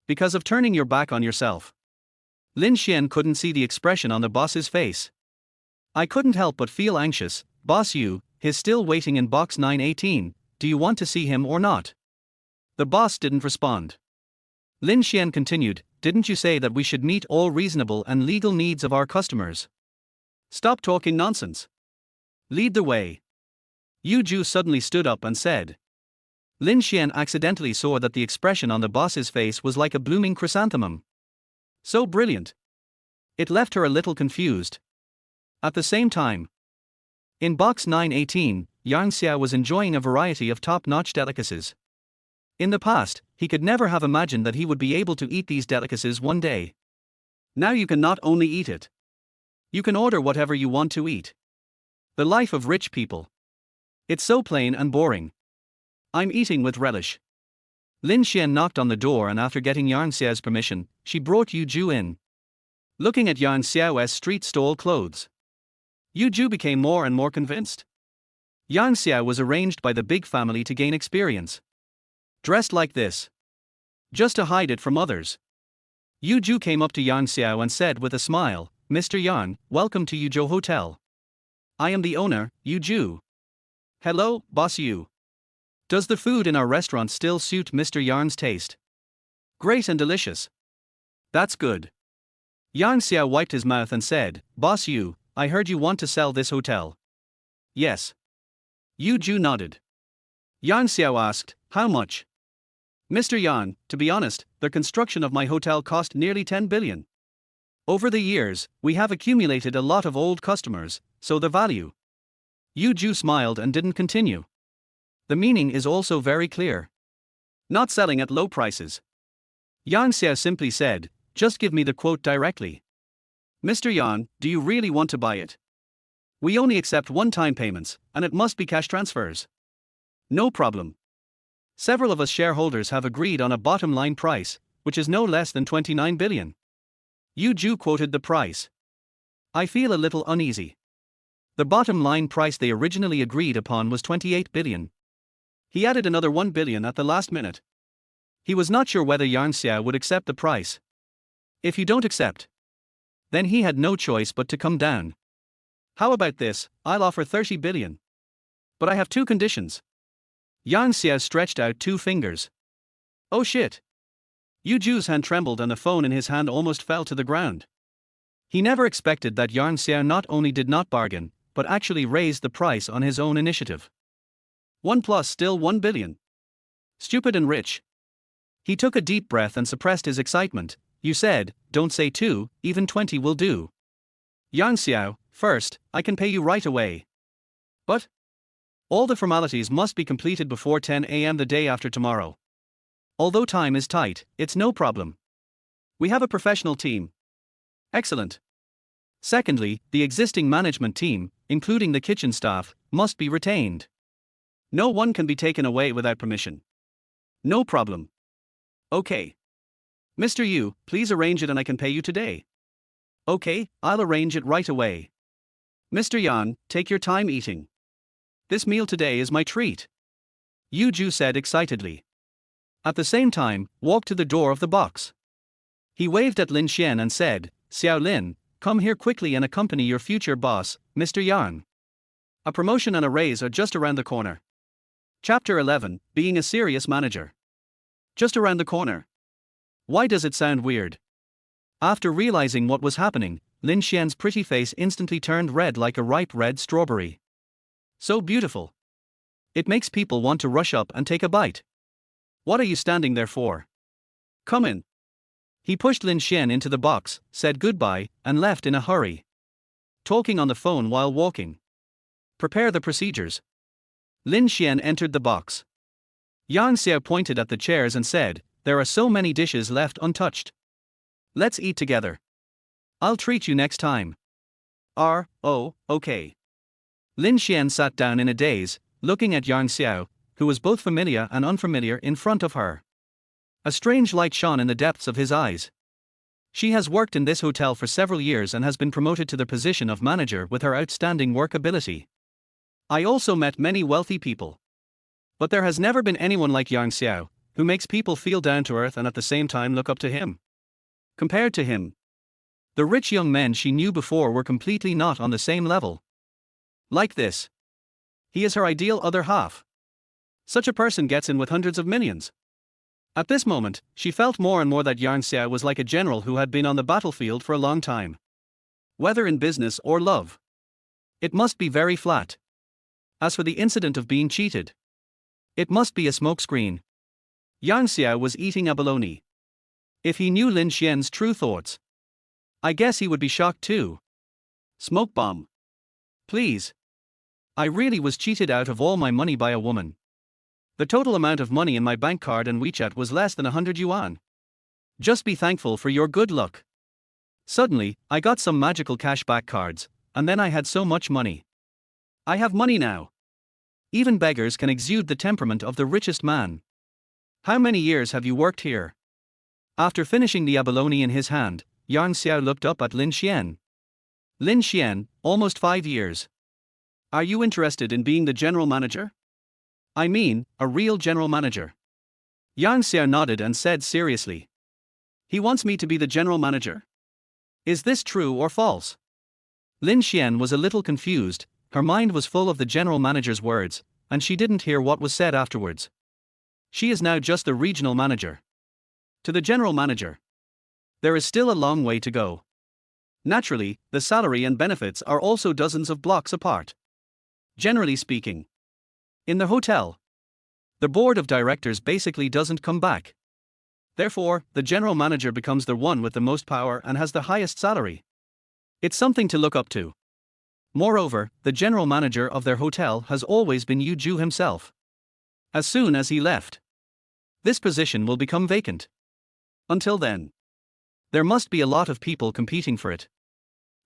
Because of turning your back on yourself. Lin Xian couldn't see the expression on the boss's face. I couldn't help but feel anxious. Boss Yu, he's still waiting in box 918, do you want to see him or not? The boss didn't respond. Lin Xian continued, "Didn't you say that we should meet all reasonable and legal needs of our customers? Stop talking nonsense. Lead the way." Yu Ju suddenly stood up and said. Lin Xian accidentally saw that the expression on the boss's face was like a blooming chrysanthemum. So brilliant. It left her a little confused. At the same time, in box 918, Xiao was enjoying a variety of top-notch delicacies. In the past, he could never have imagined that he would be able to eat these delicacies one day. Now you can not only eat it, you can order whatever you want to eat. The life of rich people. It's so plain and boring. I'm eating with relish. Lin Xian knocked on the door, and after getting Xiao's permission, she brought Yu Ju in. Looking at Xiao's street stall clothes, Yu Ju became more and more convinced. Xiao was arranged by the big family to gain experience. Dressed like this, just to hide it from others. Yu Ju came up to Xiao and said with a smile, "Mr. Yan, welcome to Yuzhou Hotel. I am the owner, Yu Ju." "Hello, Boss Yu. Does the food in our restaurant still suit Mr. Yan's taste?" "Great and delicious." "That's good." Xiao wiped his mouth and said, "Boss Yu, I heard you want to sell this hotel." "Yes." Yu Ju nodded. Xiao asked, "How much?" "Mr. Yan, to be honest, the construction of my hotel cost nearly 10 billion. Over the years, we have accumulated a lot of old customers, so the value." Yu Ju smiled and didn't continue. The meaning is also very clear. Not selling at low prices. Xiao simply said, "Just give me the quote directly." "Mr. Yan, do you really want to buy it? We only accept one-time payments, and it must be cash transfers." "No problem. Several of us shareholders have agreed on a bottom-line price, which is no less than 29 billion. Yu Ju quoted the price. "I feel a little uneasy. The bottom-line price they originally agreed upon was 28 billion. He added another 1 billion at the last minute. He was not sure whether Xiao would accept the price. If you don't accept, then he had no choice but to come down. How about this? I'll offer 30 billion. But I have two conditions." Xiao stretched out two fingers. "Oh shit." Yu Ju's hand trembled and the phone in his hand almost fell to the ground. He never expected that Xiao not only did not bargain, but actually raised the price on his own initiative. 1 plus still 1 billion. Stupid and rich. He took a deep breath and suppressed his excitement. "You said, don't say 2, even 20 will do." "Xiao, first, I can pay you right away. But all the formalities must be completed before 10 a.m. the day after tomorrow. Although time is tight, it's no problem. We have a professional team." "Excellent. Secondly, the existing management team, including the kitchen staff, must be retained. No one can be taken away without permission." "No problem." "Okay. Mr. Yu, please arrange it and I can pay you today." "Okay, I'll arrange it right away." "Mr. Yan, take your time eating. This meal today is my treat," Yu Ju said excitedly. At the same time, walked to the door of the box. He waved at Lin Xian and said, "Xiao Lin, come here quickly and accompany your future boss, Mr. Yan. A promotion and a raise are just around the corner." Chapter 11, Being a Serious Manager. Just around the corner. Why does it sound weird? After realizing what was happening, Lin Xian's pretty face instantly turned red like a ripe red strawberry. So beautiful. It makes people want to rush up and take a bite. "What are you standing there for? Come in." He pushed Lin Xian into the box, said goodbye, and left in a hurry. Talking on the phone while walking. "Prepare the procedures." Lin Xian entered the box. Xiao pointed at the chairs and said, "There are so many dishes left untouched. Let's eat together. I'll treat you next time." "Oh, okay." Lin Xian sat down in a daze, looking at Xiao, who was both familiar and unfamiliar in front of her. A strange light shone in the depths of his eyes. She has worked in this hotel for several years and has been promoted to the position of manager with her outstanding work ability. I also met many wealthy people. But there has never been anyone like Xiao, who makes people feel down to earth and at the same time look up to him. Compared to him, the rich young men she knew before were completely not on the same level. Like this. He is her ideal other half. Such a person gets in with hundreds of millions. At this moment, she felt more and more that Yang Xiao was like a general who had been on the battlefield for a long time. Whether in business or love, it must be very flat. As for the incident of being cheated, it must be a smokescreen. Yang Xiao was eating abalone. If he knew Lin Xian's true thoughts, I guess he would be shocked too. Smoke bomb. Please. I really was cheated out of all my money by a woman. The total amount of money in my bank card and WeChat was less than 100 yuan. Just be thankful for your good luck. Suddenly, I got some magical cashback cards, and then I had so much money. I have money now. Even beggars can exude the temperament of the richest man. How many years have you worked here? After finishing the abalone in his hand, Yang Xiao looked up at Lin Xian. Lin Xian, almost 5 years. Are you interested in being the general manager? I mean, a real general manager. Yang Xiao nodded and said seriously. He wants me to be the general manager? Is this true or false? Lin Xian was a little confused, her mind was full of the general manager's words, and she didn't hear what was said afterwards. She is now just the regional manager. To the general manager, there is still a long way to go. Naturally, the salary and benefits are also dozens of blocks apart. Generally speaking, in the hotel, the board of directors basically doesn't come back. Therefore, the general manager becomes the one with the most power and has the highest salary. It's something to look up to. Moreover, the general manager of their hotel has always been Yu Ju himself. As soon as he left, this position will become vacant. Until then, there must be a lot of people competing for it.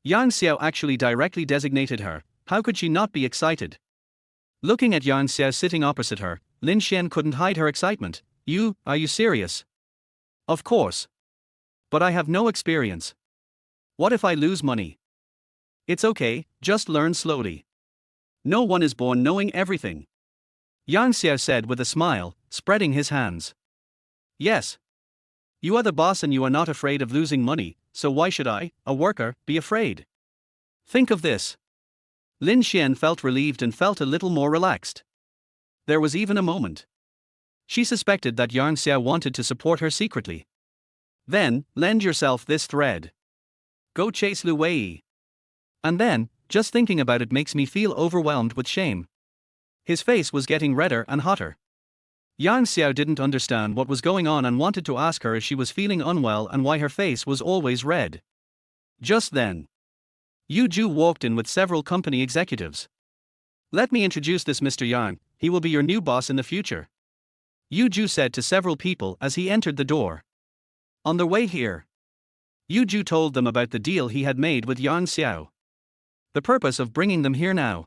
Yang Xiao actually directly designated her. How could she not be excited? Looking at Yang Xiao sitting opposite her, Lin Xian couldn't hide her excitement. Are you serious? Of course. But I have no experience. What if I lose money? It's okay, just learn slowly. No one is born knowing everything. Yang Xiao said with a smile, spreading his hands. Yes. You are the boss and you are not afraid of losing money, so why should I, a worker, be afraid? Think of this. Lin Xian felt relieved and felt a little more relaxed. There was even a moment she suspected that Yang Xiao wanted to support her secretly. Then, lend yourself this thread. Go chase Lu Wei. And then, just thinking about it makes me feel overwhelmed with shame. His face was getting redder and hotter. Yang Xiao didn't understand what was going on and wanted to ask her if she was feeling unwell and why her face was always red. Just then, Yu Ju walked in with several company executives. Let me introduce this Mr. Yang, he will be your new boss in the future. Yu Ju said to several people as he entered the door. On their way here, Yu Ju told them about the deal he had made with Yang Xiao. The purpose of bringing them here now.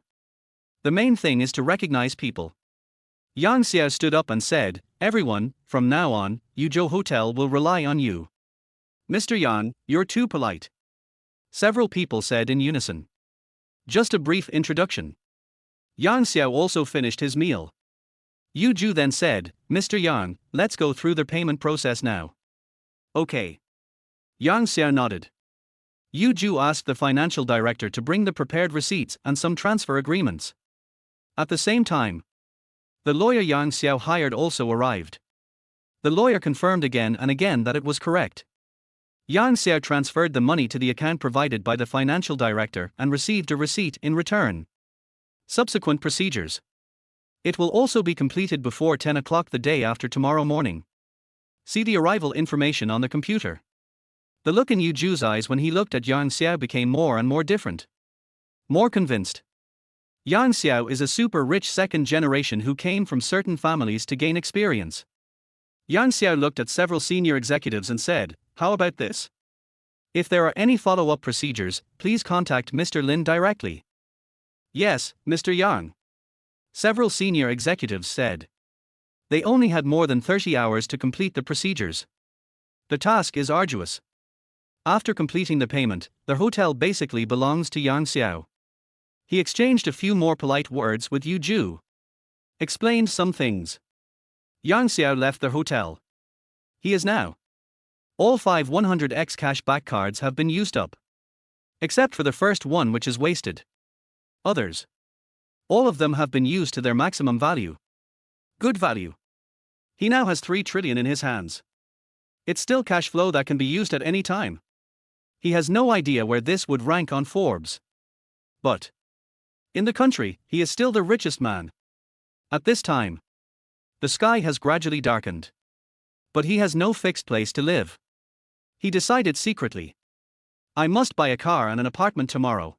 The main thing is to recognize people. Yang Xiao stood up and said, everyone, from now on, Yuzhou Hotel will rely on you. Mr. Yang, you're too polite. Several people said in unison. Just a brief introduction. Yang Xiao also finished his meal. Yu Ju then said, Mr. Yang, let's go through the payment process now. Okay. Yang Xiao nodded. Yu Ju asked the financial director to bring the prepared receipts and some transfer agreements. At the same time, the lawyer Yang Xiao hired also arrived. The lawyer confirmed again and again that it was correct. Yang Xiao transferred the money to the account provided by the financial director and received a receipt in return. Subsequent procedures. It will also be completed before 10 o'clock the day after tomorrow morning. See the arrival information on the computer. The look in Yu Ju's eyes when he looked at Yang Xiao became more and more different. More convinced. Yang Xiao is a super rich second generation who came from certain families to gain experience. Yang Xiao looked at several senior executives and said, how about this? If there are any follow-up procedures, please contact Mr. Lin directly. Yes, Mr. Yang. Several senior executives said. They only had more than 30 hours to complete the procedures. The task is arduous. After completing the payment, the hotel basically belongs to Yang Xiao. He exchanged a few more polite words with Yu Ju. Explained some things. Yang Xiao left the hotel. He is now. All 5 100x cashback cards have been used up. Except for the first one which is wasted. Others. All of them have been used to their maximum value. Good value. He now has 3 trillion in his hands. It's still cash flow that can be used at any time. He has no idea where this would rank on Forbes. But in the country, he is still the richest man. At this time, the sky has gradually darkened. But he has no fixed place to live. He decided secretly, I must buy a car and an apartment tomorrow.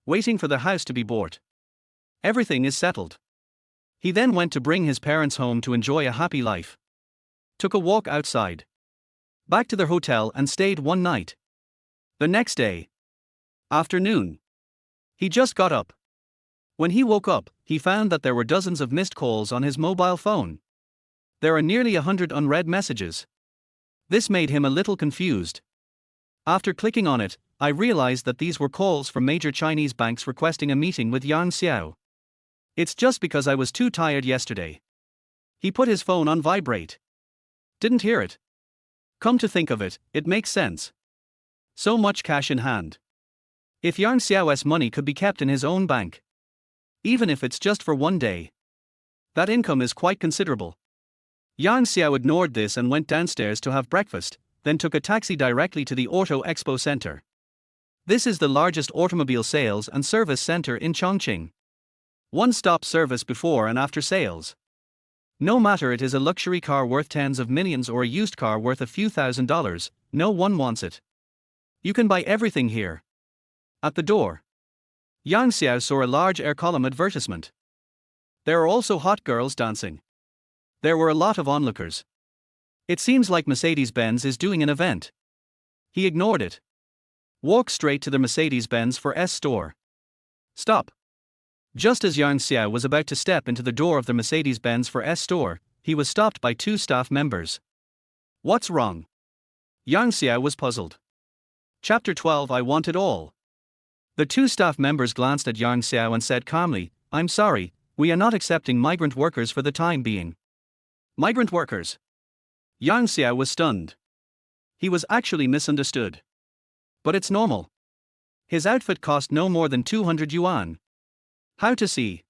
Waiting for the house to be bought. Everything is settled. He then went to bring his parents home to enjoy a happy life. Took a walk outside. Back to their hotel and stayed one night. The next day, afternoon, he just got up. When he woke up, he found that there were dozens of missed calls on his mobile phone. There are nearly 100 unread messages. This made him a little confused. After clicking on it, I realized that these were calls from major Chinese banks requesting a meeting with Xiao. It's just because I was too tired yesterday. He put his phone on vibrate. Didn't hear it. Come to think of it, it makes sense. So much cash in hand. If Xiao's money could be kept in his own bank, even if it's just for one day, that income is quite considerable. Xiao ignored this and went downstairs to have breakfast, then took a taxi directly to the Auto Expo Center. This is the largest automobile sales and service center in Chongqing. One-stop service before and after sales. No matter it is a luxury car worth tens of millions or a used car worth a few $1,000s, no one wants it. You can buy everything here. At the door, Xiao saw a large air column advertisement. There are also hot girls dancing. There were a lot of onlookers. It seems like Mercedes-Benz is doing an event. He ignored it. Walked straight to the Mercedes-Benz for S store. Stop. Just as Xiao was about to step into the door of the Mercedes-Benz for S store, he was stopped by 2 staff members. What's wrong? Xiao was puzzled. Chapter 12 I Want It All. The 2 staff members glanced at Xiao and said calmly, I'm sorry, we are not accepting migrant workers for the time being. Migrant workers? Xiao was stunned. He was actually misunderstood. But it's normal. His outfit cost no more than 200 yuan. How to see?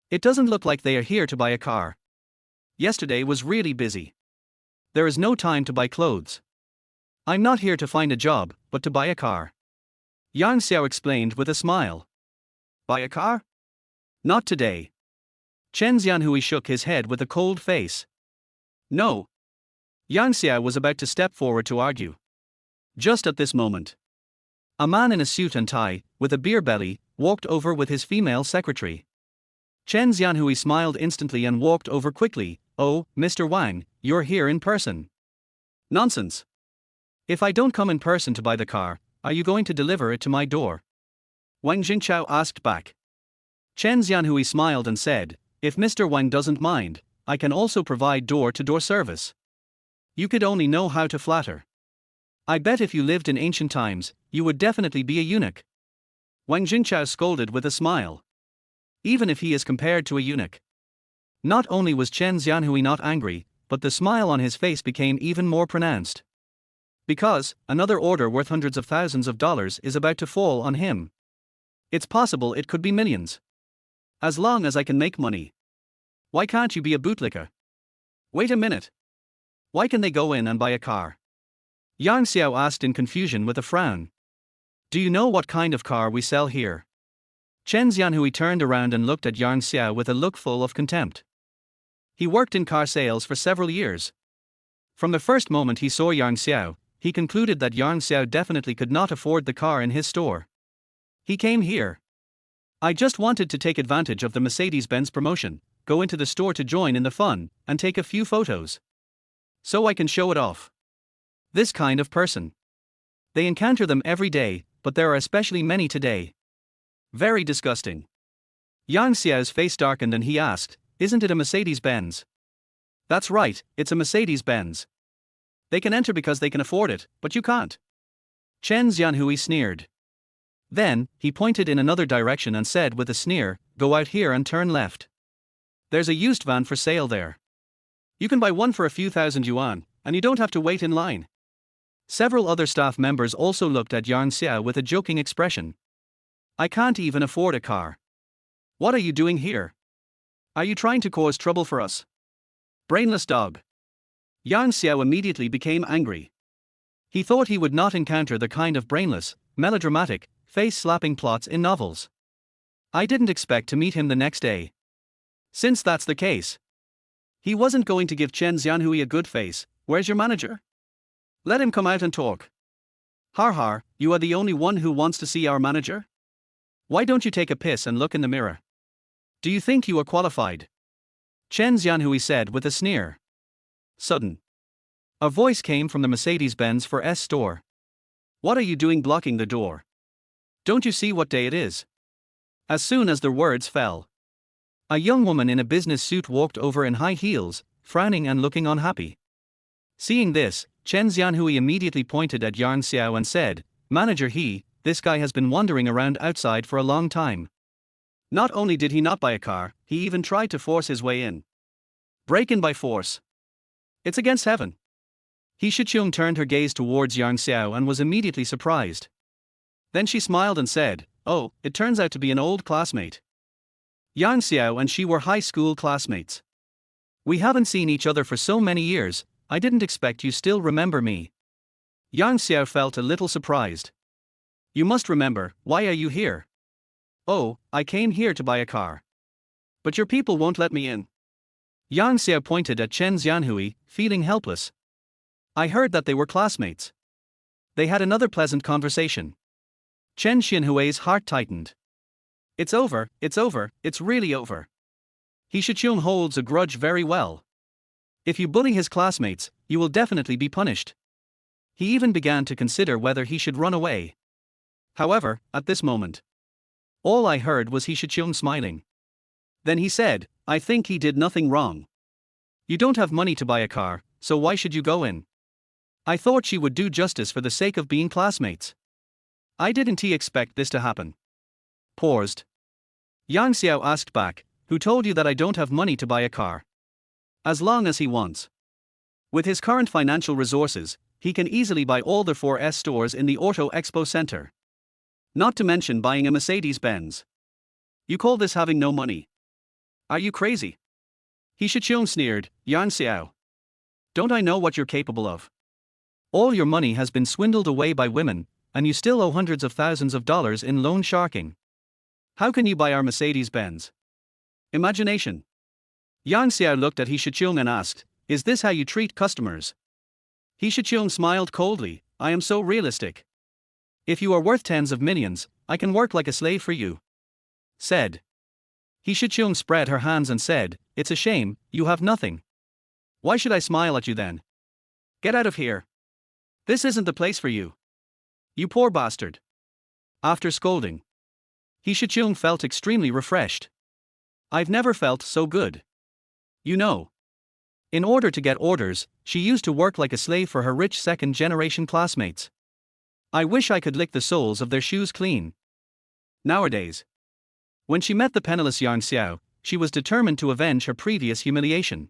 It doesn't look like they are here to buy a car. Yesterday was really busy. There is no time to buy clothes. I'm not here to find a job, but to buy a car. Xiao explained with a smile. Buy a car? Not today. Chen Xianhui shook his head with a cold face. No. Xiao was about to step forward to argue. Just at this moment, a man in a suit and tie, with a beer belly, walked over with his female secretary. Chen Xianhui smiled instantly and walked over quickly. Oh, Mr. Wang, you're here in person. Nonsense. If I don't come in person to buy the car, are you going to deliver it to my door? Wang Jingchao asked back. Chen Xianhui smiled and said, if Mr. Wang doesn't mind, I can also provide door-to-door service. You could only know how to flatter. I bet if you lived in ancient times, you would definitely be a eunuch. Wang Jingchao scolded with a smile. Even if he is compared to a eunuch. Not only was Chen Xianhui not angry, but the smile on his face became even more pronounced. Because, another order worth hundreds of thousands of dollars is about to fall on him. It's possible it could be millions. As long as I can make money. Why can't you be a bootlicker? Wait a minute. Why can they go in and buy a car? Xiao asked in confusion with a frown. Do you know what kind of car we sell here? Chen Xianhui turned around and looked at Xiao with a look full of contempt. He worked in car sales for several years. From the first moment he saw Xiao, he concluded that Xiao definitely could not afford the car in his store. He came here. I just wanted to take advantage of the Mercedes-Benz promotion, go into the store to join in the fun, and take a few photos. So I can show it off. This kind of person. They encounter them every day, but there are especially many today. Very disgusting. Xiao's face darkened and he asked, isn't it a Mercedes-Benz? That's right, it's a Mercedes-Benz. They can enter because they can afford it, but you can't. Chen Xianhui sneered. Then, he pointed in another direction and said with a sneer, go out here and turn left. There's a used van for sale there. You can buy one for a few thousand yuan, and you don't have to wait in line. Several other staff members also looked at Xiao with a joking expression. I can't even afford a car. What are you doing here? Are you trying to cause trouble for us? Brainless dog. Yang Xiao immediately became angry. He thought he would not encounter the kind of brainless, melodramatic, face-slapping plots in novels. I didn't expect to meet him the next day. Since that's the case, he wasn't going to give Chen Xianhui a good face. Where's your manager? Let him come out and talk. Har har, you are the only one who wants to see our manager? Why don't you take a piss and look in the mirror? Do you think you are qualified? Chen Xianhui said with a sneer. Sudden. A voice came from the Mercedes-Benz for S store. What are you doing blocking the door? Don't you see what day it is? As soon as the words fell, a young woman in a business suit walked over in high heels, frowning and looking unhappy. Seeing this, Chen Xianhui immediately pointed at Yang Xiao and said, "Manager this guy has been wandering around outside for a long time. Not only did he not buy a car, he even tried to force his way in. Break in by force. It's against heaven." He Shichung turned her gaze towards Yang Xiao and was immediately surprised. Then she smiled and said, "Oh, it turns out to be an old classmate." Yang Xiao and she were high school classmates. "We haven't seen each other for so many years, I didn't expect you still remember me." Yang Xiao felt a little surprised. "You must remember, why are you here?" "Oh, I came here to buy a car. But your people won't let me in." Yang Xiao pointed at Chen Xianhui, feeling helpless. "I heard that they were classmates." They had another pleasant conversation. Chen Xianhui's heart tightened. It's over, it's really over. He Shichung holds a grudge very well. If you bully his classmates, you will definitely be punished. He even began to consider whether he should run away. However, at this moment, all I heard was He Shichung smiling. Then he said, "I think he did nothing wrong. You don't have money to buy a car, so why should you go in?" I thought she would do justice for the sake of being classmates. I didn't expect this to happen. Paused. Yang Xiao asked back, "Who told you that I don't have money to buy a car?" As long as he wants. With his current financial resources, he can easily buy all the 4S stores in the Auto Expo Center. Not to mention buying a Mercedes-Benz. You call this having no money? Are you crazy? He Shichung sneered, "Yang Xiao. Don't I know what you're capable of? All your money has been swindled away by women, and you still owe hundreds of thousands of dollars in loan sharking. How can you buy our Mercedes-Benz? Imagination." Yang Xiao looked at He Shichung and asked, "Is this how you treat customers?" He Shichung smiled coldly, "I am so realistic. If you are worth tens of millions, I can work like a slave for you." Said. He Shichung spread her hands and said, "It's a shame, you have nothing. Why should I smile at you then? Get out of here. This isn't the place for you. You poor bastard." After scolding, He Shichung felt extremely refreshed. "I've never felt so good. You know. In order to get orders, she used to work like a slave for her rich second-generation classmates. I wish I could lick the soles of their shoes clean." Nowadays, when she met the penniless Yang Xiao, she was determined to avenge her previous humiliation.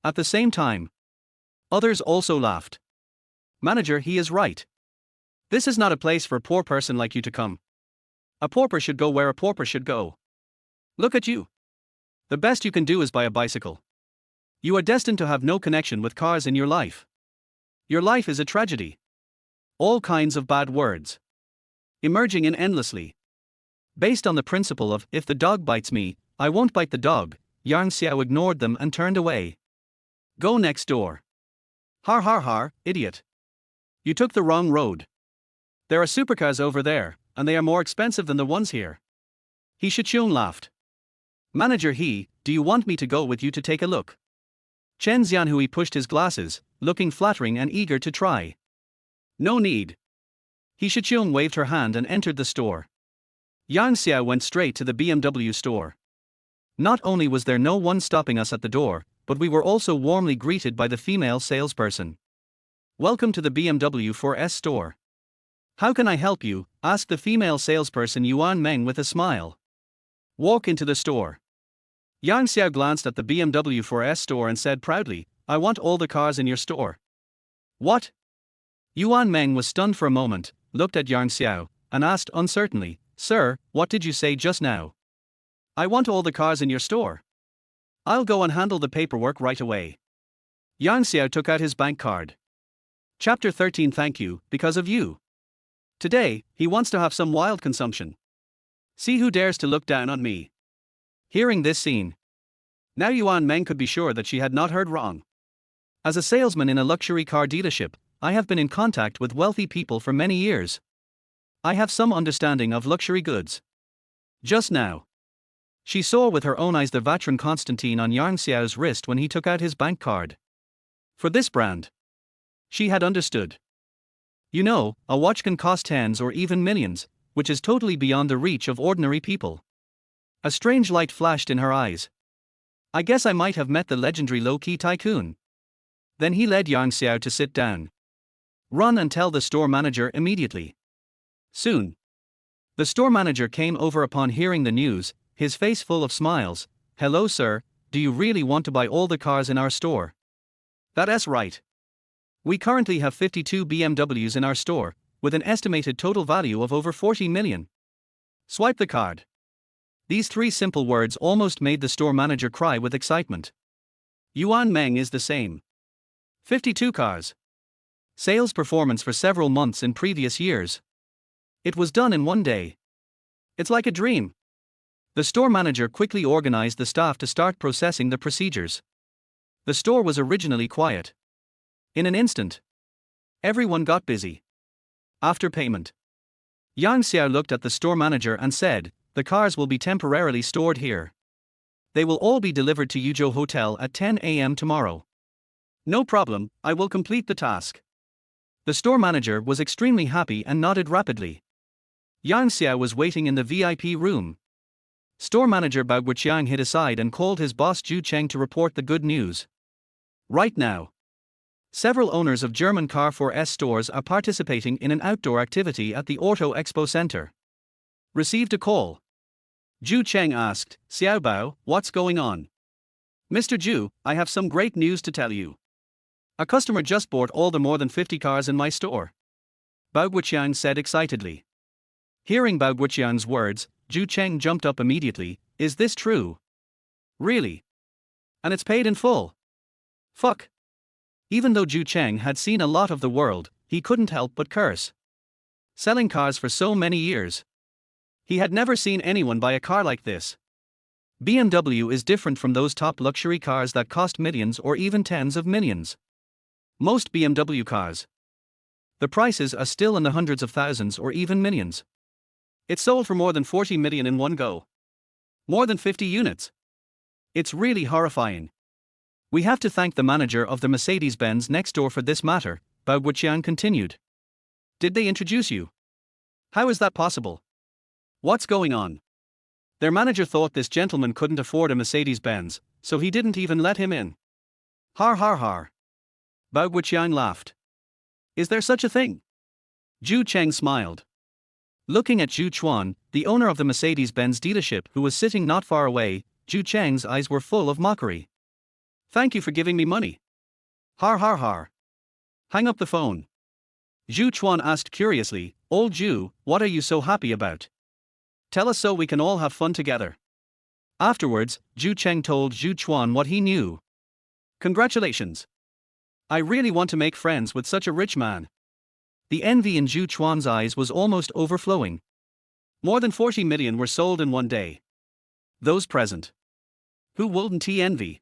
At the same time, others also laughed. "Manager, he is right. This is not a place for a poor person like you to come. A pauper should go where a pauper should go. Look at you. The best you can do is buy a bicycle. You are destined to have no connection with cars in your life. Your life is a tragedy." All kinds of bad words. Emerging in endlessly. Based on the principle of, if the dog bites me, I won't bite the dog, Yang Xiao ignored them and turned away. "Go next door." "Har har har, idiot. You took the wrong road. There are supercars over there, and they are more expensive than the ones here." He Shichung laughed. "Manager do you want me to go with you to take a look?" Chen Xianhui pushed his glasses, looking flattering and eager to try. "No need." He Shichung waved her hand and entered the store. Yang Xiao went straight to the BMW store. Not only was there no one stopping us at the door, but we were also warmly greeted by the female salesperson. "Welcome to the BMW 4S store. How can I help you?" asked the female salesperson Yuan Meng with a smile. "Walk into the store." Yang Xiao glanced at the BMW 4S store and said proudly, "I want all the cars in your store." "What?" Yuan Meng was stunned for a moment, looked at Yang Xiao, and asked uncertainly, "Sir, what did you say just now?" "I want all the cars in your store." I'll go and handle the paperwork right away. Xiao took out his bank card. Chapter 13. Thank you, because of you. Today, he wants to have some wild consumption. See who dares to look down on me. Hearing this scene, now Yuan Meng could be sure that she had not heard wrong. As a salesman in a luxury car dealership, I have been in contact with wealthy people for many years. I have some understanding of luxury goods. Just now, she saw with her own eyes the Vatran Constantine on Xiao's wrist when he took out his bank card. For this brand, she had understood. You know, a watch can cost tens or even millions, which is totally beyond the reach of ordinary people. A strange light flashed in her eyes. I guess I might have met the legendary low-key tycoon. Then he led Xiao to sit down. Run and tell the store manager immediately. Soon, the store manager came over upon hearing the news, his face full of smiles. Hello sir, do you really want to buy all the cars in our store? That's right. We currently have 52 BMWs in our store, with an estimated total value of over 40 million. Swipe the card. These three simple words almost made the store manager cry with excitement. Yuan Meng is the same. 52 cars. Sales performance for several months in previous years. It was done in one day. It's like a dream. The store manager quickly organized the staff to start processing the procedures. The store was originally quiet. In an instant, everyone got busy. After payment, Xiao looked at the store manager and said, the cars will be temporarily stored here. They will all be delivered to Yuzhou Hotel at 10 a.m. tomorrow. No problem, I will complete the task. The store manager was extremely happy and nodded rapidly. Xiao was waiting in the VIP room. Store manager Bao Guoqiang hid aside and called his boss Zhu Cheng to report the good news. Right now, several owners of German Car 4S stores are participating in an outdoor activity at the Auto Expo Center. Received a call. Zhu Cheng asked, Xiao Bao, what's going on? Mr. Zhu, I have some great news to tell you. A customer just bought all the more than 50 cars in my store. Bao Guoqiang said excitedly. Hearing Bao Guoqiang's words, Zhu Cheng jumped up immediately. Is this true? Really? And it's paid in full? Fuck. Even though Zhu Cheng had seen a lot of the world, he couldn't help but curse. Selling cars for so many years, he had never seen anyone buy a car like this. BMW is different from those top luxury cars that cost millions or even tens of millions. Most BMW cars, the prices are still in the hundreds of thousands or even millions. It sold for more than 40 million in one go. More than 50 units. It's really horrifying. We have to thank the manager of the Mercedes-Benz next door for this matter, Bao Guoqiang continued. Did they introduce you? How is that possible? What's going on? Their manager thought this gentleman couldn't afford a Mercedes-Benz, so he didn't even let him in. Har har har. Bao Guoqiang laughed. Is there such a thing? Zhu Cheng smiled. Looking at Zhu Chuan, the owner of the Mercedes-Benz dealership who was sitting not far away, Zhu Cheng's eyes were full of mockery. Thank you for giving me money. Har har har. Hang up the phone. Zhu Chuan asked curiously, Old Zhu, what are you so happy about? Tell us so we can all have fun together. Afterwards, Zhu Cheng told Zhu Chuan what he knew. Congratulations. I really want to make friends with such a rich man. The envy in Zhu Chuan's eyes was almost overflowing. More than 40 million were sold in one day. Those present, who wouldn't envy?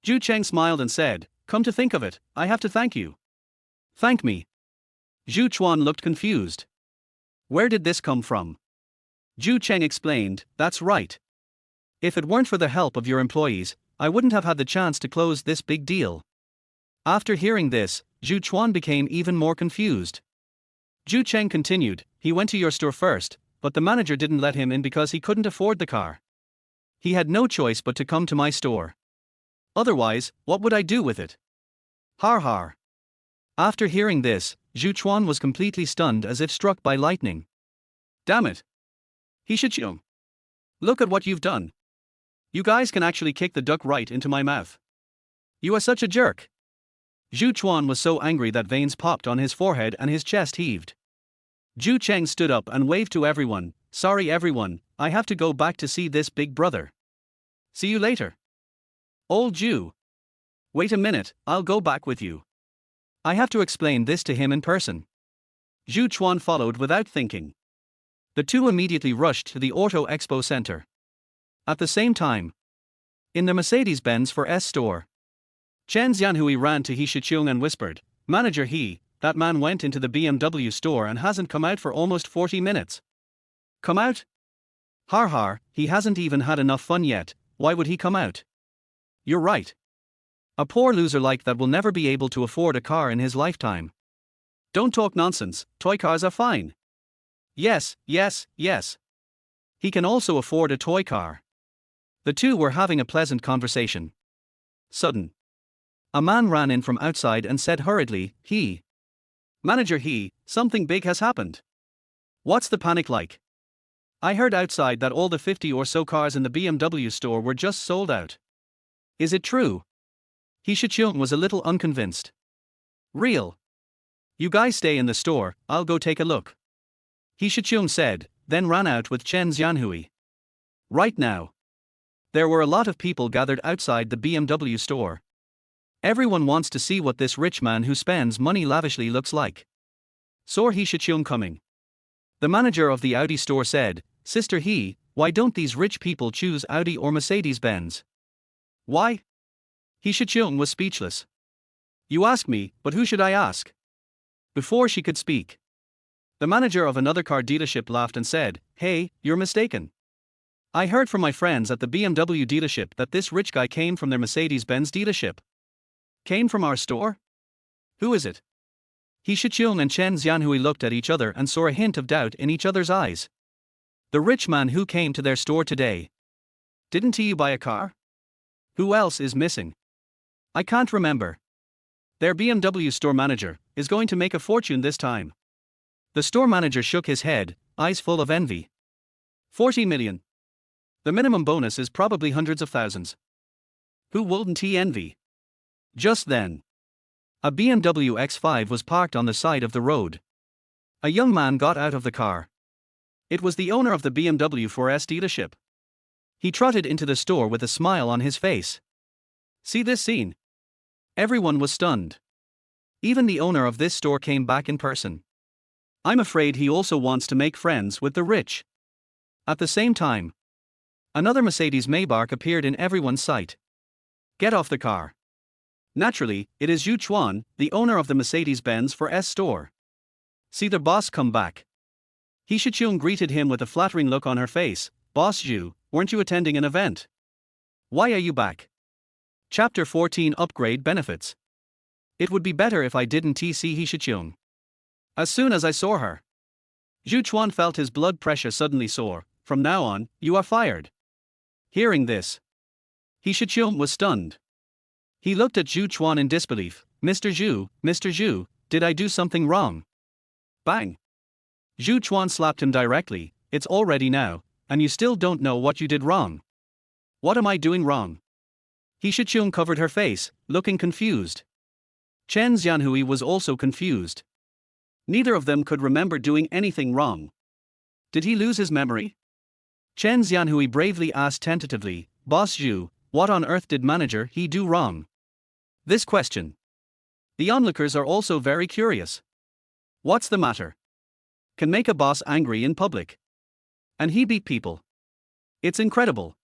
Zhu Cheng smiled and said, come to think of it, I have to thank you. Thank me. Zhu Chuan looked confused. Where did this come from? Zhu Cheng explained, that's right. If it weren't for the help of your employees, I wouldn't have had the chance to close this big deal. After hearing this, Zhu Chuan became even more confused. Zhu Cheng continued, he went to your store first, but the manager didn't let him in because he couldn't afford the car. He had no choice but to come to my store. Otherwise, what would I do with it? Har har. After hearing this, Zhu Chuan was completely stunned as if struck by lightning. Damn it. He should show. Look at what you've done. You guys can actually kick the duck right into my mouth. You are such a jerk. Zhu Chuan was so angry that veins popped on his forehead and his chest heaved. Zhu Cheng stood up and waved to everyone, sorry everyone, I have to go back to see this big brother. See you later. Old Jew. Wait a minute, I'll go back with you. I have to explain this to him in person. Zhu Chuan followed without thinking. The two immediately rushed to the Auto Expo Center. At the same time, in the Mercedes-Benz for S store, Chen Xianhui ran to He Shiqiang and whispered, "Manager He, that man went into the BMW store and hasn't come out for almost 40 minutes. Come out? Har har, he hasn't even had enough fun yet, why would he come out? You're right. A poor loser like that will never be able to afford a car in his lifetime. Don't talk nonsense, toy cars are fine. Yes, yes, yes. He can also afford a toy car." The two were having a pleasant conversation. Sudden. A man ran in from outside and said hurriedly, "He. Manager He, something big has happened. What's the panic like? I heard outside that all the 50 or so cars in the BMW store were just sold out. Is it true?" He Shiqiang was a little unconvinced. "Real. You guys stay in the store, I'll go take a look," He Shiqiang said, then ran out with Chen Xianhui. Right now, there were a lot of people gathered outside the BMW store. Everyone wants to see what this rich man who spends money lavishly looks like. Saw He Shiqiang coming. The manager of the Audi store said, "Sister He, why don't these rich people choose Audi or Mercedes-Benz?" Why? He Shiqiang was speechless. "You ask me, but who should I ask?" Before she could speak, the manager of another car dealership laughed and said, "Hey, you're mistaken. I heard from my friends at the BMW dealership that this rich guy came from their Mercedes-Benz dealership. Came from our store? Who is it?" He Shiqiang and Chen Xianhui looked at each other and saw a hint of doubt in each other's eyes. The rich man who came to their store today. Didn't he buy a car? Who else is missing? I can't remember. Their BMW store manager is going to make a fortune this time. The store manager shook his head, eyes full of envy. 40 million. The minimum bonus is probably hundreds of thousands. Who wouldn't he envy? Just then, a BMW X5 was parked on the side of the road. A young man got out of the car. It was the owner of the BMW 4S dealership. He trotted into the store with a smile on his face. See this scene? Everyone was stunned. Even the owner of this store came back in person. I'm afraid he also wants to make friends with the rich. At the same time, another Mercedes Maybach appeared in everyone's sight. Get off the car. Naturally, it is Zhu Chuan, the owner of the Mercedes-Benz for S store. See the boss come back. He Shiqiang greeted him with a flattering look on her face. Boss Zhu, weren't you attending an event? Why are you back? Chapter 14 Upgrade Benefits. It would be better if I didn't see He Shiqiang. As soon as I saw her, Zhu Chuan felt his blood pressure suddenly soar. From now on, you are fired. Hearing this, He Shiqiang was stunned. He looked at Zhu Chuan in disbelief. Mr. Zhu, did I do something wrong? Bang! Zhu Chuan slapped him directly. It's already now, and you still don't know what you did wrong. What am I doing wrong? He Shiqiang covered her face, looking confused. Chen Xianhui was also confused. Neither of them could remember doing anything wrong. Did he lose his memory? Chen Xianhui bravely asked tentatively, Boss Zhu, what on earth did manager He do wrong? This question. The onlookers are also very curious. What's the matter? Can make a boss angry in public. And he beat people. It's incredible.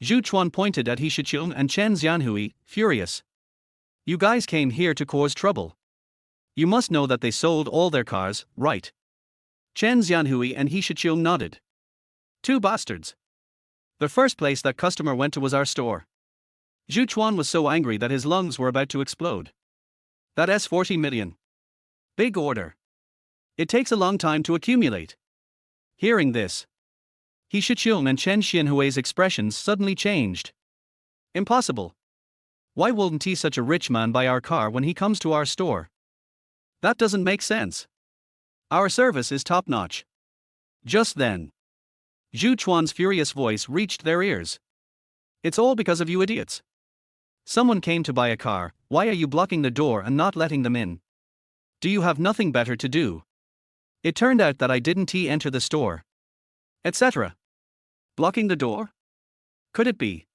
Zhu Chuan pointed at He Shiqiang and Chen Xianhui, furious. You guys came here to cause trouble. You must know that they sold all their cars, right? Chen Xianhui and He Shiqiang nodded. Two bastards. The first place that customer went to was our store. Zhu Chuan was so angry that his lungs were about to explode. That's 40 million. Big order. It takes a long time to accumulate. Hearing this, He Shiqiang and Chen Xianhui's expressions suddenly changed. Impossible. Why wouldn't he such a rich man buy our car when he comes to our store? That doesn't make sense. Our service is top-notch. Just then, Zhu Chuan's furious voice reached their ears. It's all because of you idiots. Someone came to buy a car, why are you blocking the door and not letting them in? Do you have nothing better to do? It turned out that I didn't enter the store. Etc. Blocking the door? Could it be?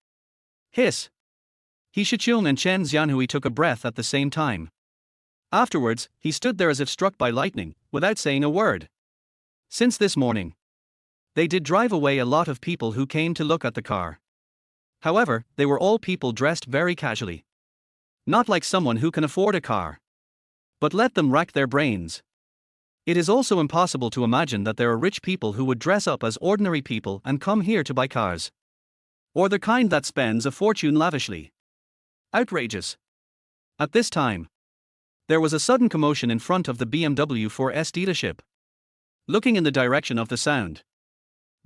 Hiss. He Shichung and Chen Xianhui took a breath at the same time. Afterwards, he stood there as if struck by lightning, without saying a word. Since this morning, they did drive away a lot of people who came to look at the car. However, they were all people dressed very casually. Not like someone who can afford a car. But let them rack their brains. It is also impossible to imagine that there are rich people who would dress up as ordinary people and come here to buy cars. Or the kind that spends a fortune lavishly. Outrageous. At this time, there was a sudden commotion in front of the BMW 4S dealership. Looking in the direction of the sound,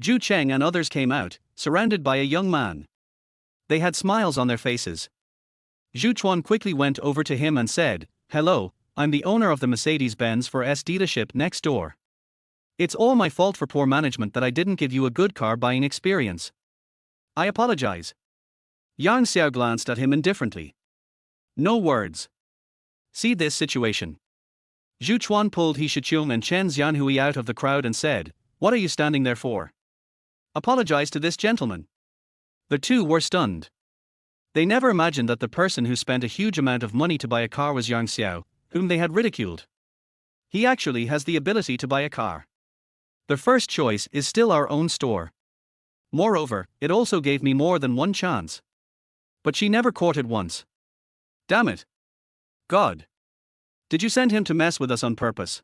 Zhu Cheng and others came out, surrounded by a young man. They had smiles on their faces. Zhu Chuan quickly went over to him and said, "Hello, I'm the owner of the Mercedes-Benz 4S dealership next door. It's all my fault for poor management that I didn't give you a good car buying experience. I apologize." Yang Xiao glanced at him indifferently. No words. See this situation. Zhu Chuan pulled He Shichung and Chen Xianhui out of the crowd and said, "What are you standing there for? Apologize to this gentleman." The two were stunned. They never imagined that the person who spent a huge amount of money to buy a car was Yang Xiao, whom they had ridiculed. He actually has the ability to buy a car. The first choice is still our own store. Moreover, it also gave me more than one chance. But she never courted once. Damn it. God. Did you send him to mess with us on purpose?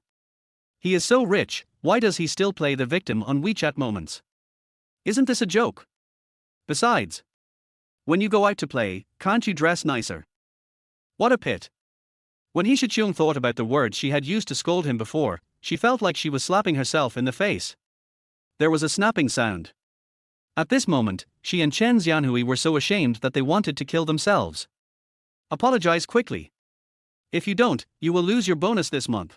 He is so rich, why does he still play the victim on WeChat moments? Isn't this a joke? Besides, when you go out to play, can't you dress nicer? What a pit. When He Shichung thought about the words she had used to scold him before, she felt like she was slapping herself in the face. There was a snapping sound. At this moment, she and Chen Xianhui were so ashamed that they wanted to kill themselves. Apologize quickly. If you don't, you will lose your bonus this month.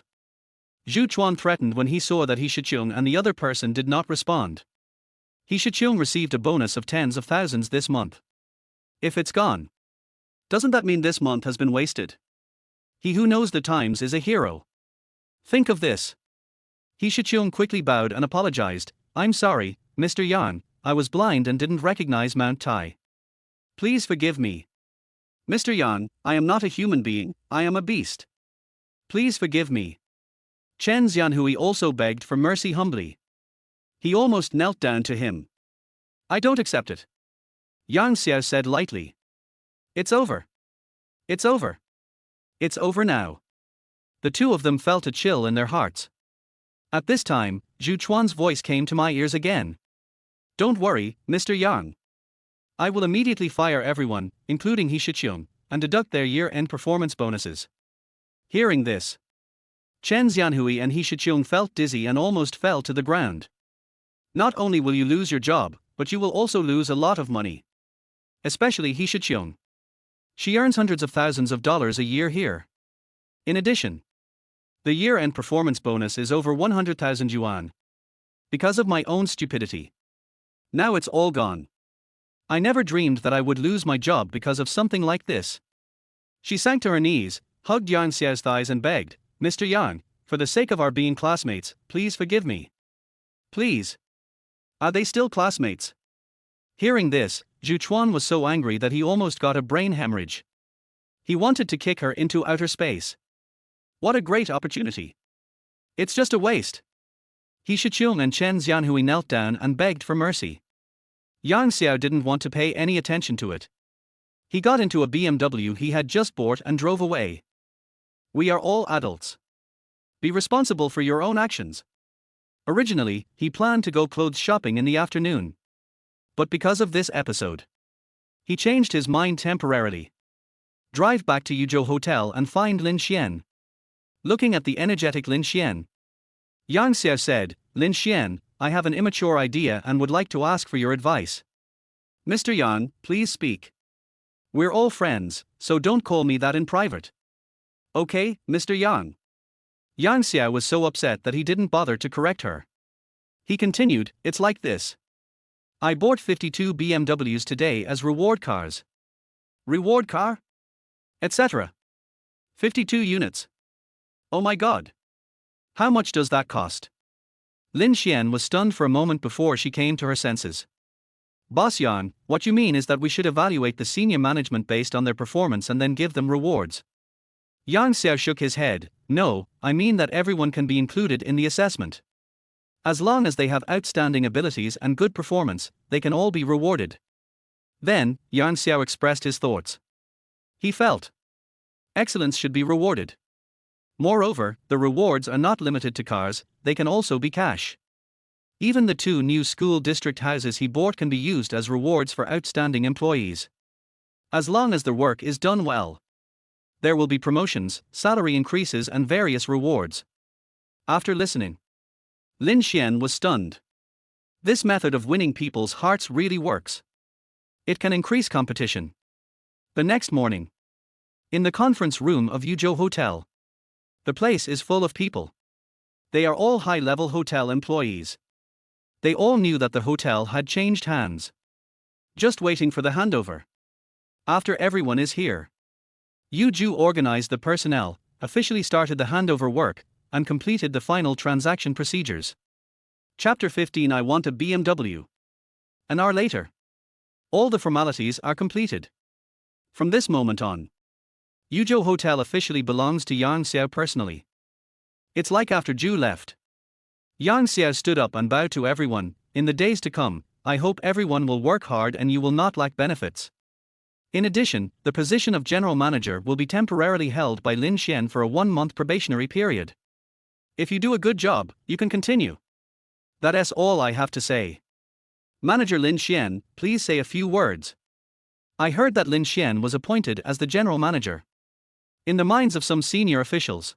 Zhu Chuan threatened when he saw that He Shichung and the other person did not respond. He Shichung received a bonus of tens of thousands this month. If it's gone, doesn't that mean this month has been wasted? He who knows the times is a hero. Think of this. He Shichung quickly bowed and apologized. "I'm sorry, Mr. Yang, I was blind and didn't recognize Mount Tai. Please forgive me. Mr. Yang, I am not a human being, I am a beast. Please forgive me." Chen Xianhui also begged for mercy humbly. He almost knelt down to him. "I don't accept it." Yang Xiao said lightly. "It's over. It's over. It's over now." The two of them felt a chill in their hearts. At this time, Zhu Chuan's voice came to my ears again. "Don't worry, Mr. Yang. I will immediately fire everyone, including He Shichung, and deduct their year-end performance bonuses." Hearing this, Chen Xianhui and He Shichung felt dizzy and almost fell to the ground. Not only will you lose your job, but you will also lose a lot of money. Especially He Shichung. She earns hundreds of thousands of dollars a year here. In addition, the year-end performance bonus is over 100,000 yuan. Because of my own stupidity. Now it's all gone. I never dreamed that I would lose my job because of something like this. She sank to her knees, hugged Yang Xiao's thighs and begged, "Mr. Yang, for the sake of our being classmates, please forgive me. Please." Are they still classmates? Hearing this, Zhu Chuan was so angry that he almost got a brain hemorrhage. He wanted to kick her into outer space. What a great opportunity. It's just a waste. He Shichung and Chen Xianhui knelt down and begged for mercy. Yang Xiao didn't want to pay any attention to it. He got into a BMW he had just bought and drove away. We are all adults. Be responsible for your own actions. Originally, he planned to go clothes shopping in the afternoon. But because of this episode, he changed his mind temporarily. Drive back to Yuzhou Hotel and find Lin Xian. Looking at the energetic Lin Xian, Yang Xiao said, "Lin Xian, I have an immature idea and would like to ask for your advice." "Mr. Yang, please speak. We're all friends, so don't call me that in private." "Okay, Mr. Yang." Yang Xiao was so upset that he didn't bother to correct her. He continued, "It's like this. I bought 52 BMWs today as reward cars. Reward car? Etc. 52 units. Oh my god. How much does that cost?" Lin Xian was stunned for a moment before she came to her senses. Boss Yan, what you mean is that we should evaluate the senior management based on their performance and then give them rewards. Yang Xiao shook his head. No, I mean that everyone can be included in the assessment. As long as they have outstanding abilities and good performance, they can all be rewarded. Then, Yang Xiao expressed his thoughts. He felt excellence should be rewarded. Moreover, the rewards are not limited to cars, they can also be cash. Even the 2 new school district houses he bought can be used as rewards for outstanding employees. As long as the work is done well, there will be promotions, salary increases, and various rewards. After listening, Lin Xian was stunned. This method of winning people's hearts really works. It can increase competition. The next morning, in the conference room of Yuzhou Hotel, the place is full of people. They are all high-level hotel employees. They all knew that the hotel had changed hands. Just waiting for the handover. After everyone is here, Yuzhou organized the personnel, officially started the handover work, and completed the final transaction procedures. Chapter 15. I want a BMW. An hour later, all the formalities are completed. From this moment on, Yuzhou Hotel officially belongs to Yang Xiao personally. It's like after Zhu left. Yang Xiao stood up and bowed to everyone. In the days to come, I hope everyone will work hard and you will not lack benefits. In addition, the position of general manager will be temporarily held by Lin Xian for a 1-month probationary period. If you do a good job, you can continue. That's all I have to say. Manager Lin Xian, please say a few words. I heard that Lin Xian was appointed as the general manager. In the minds of some senior officials,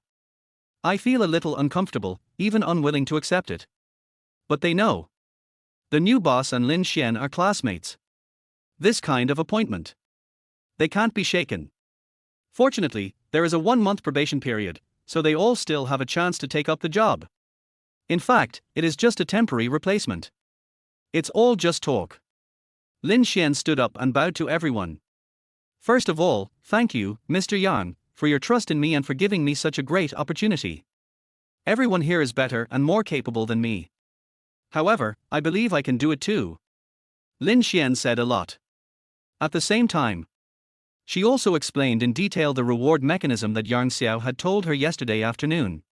I feel a little uncomfortable, even unwilling to accept it. But they know. The new boss and Lin Xian are classmates. This kind of appointment, they can't be shaken. Fortunately, there is a 1-month probation period, so they all still have a chance to take up the job. In fact, it is just a temporary replacement. It's all just talk. Lin Xian stood up and bowed to everyone. First of all, thank you, Mr. Yang, for your trust in me and for giving me such a great opportunity. Everyone here is better and more capable than me. However, I believe I can do it too. Lin Xian said a lot. At the same time, she also explained in detail the reward mechanism that Yang Xiao had told her yesterday afternoon.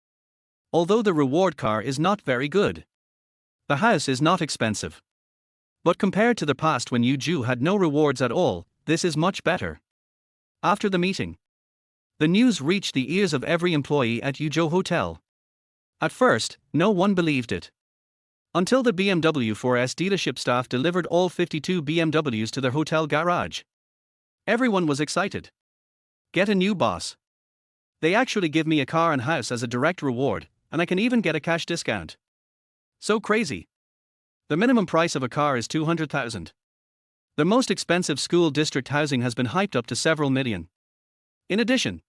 Although the reward car is not very good, the house is not expensive. But compared to the past when Yuzhou had no rewards at all, this is much better. After the meeting, the news reached the ears of every employee at Yuzhou Hotel. At first, no one believed it. Until the BMW 4S dealership staff delivered all 52 BMWs to their hotel garage. Everyone was excited. Get a new boss. They actually give me a car and house as a direct reward, and I can even get a cash discount. So crazy. The minimum price of a car is 200,000. The most expensive school district housing has been hyped up to several million. In addition,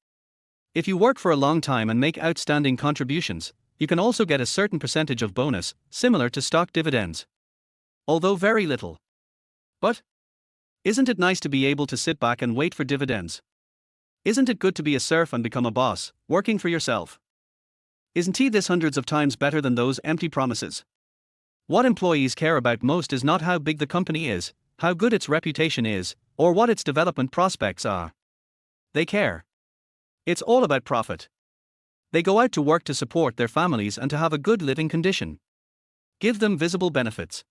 if you work for a long time and make outstanding contributions, you can also get a certain percentage of bonus, similar to stock dividends. Although very little. But isn't it nice to be able to sit back and wait for dividends? Isn't it good to be a serf and become a boss, working for yourself? Isn't this hundreds of times better than those empty promises? What employees care about most is not how big the company is, how good its reputation is, or what its development prospects are. They care. It's all about profit. They go out to work to support their families and to have a good living condition. Give them visible benefits.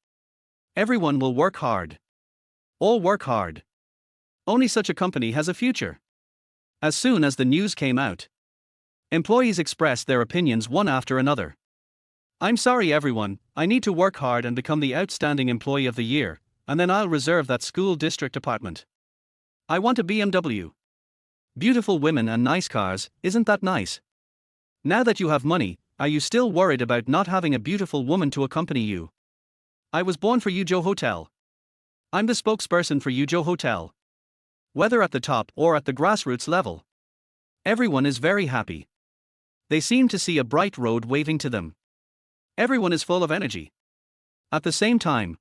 Everyone will work hard. All work hard. Only such a company has a future. As soon as the news came out, employees expressed their opinions one after another. I'm sorry everyone, I need to work hard and become the outstanding employee of the year, and then I'll reserve that school district apartment. I want a BMW. Beautiful women and nice cars, isn't that nice? Now that you have money, are you still worried about not having a beautiful woman to accompany you? I was born for Yuzhou Hotel. I'm the spokesperson for Yuzhou Hotel. Whether at the top or at the grassroots level, everyone is very happy. They seem to see a bright road waving to them. Everyone is full of energy. At the same time,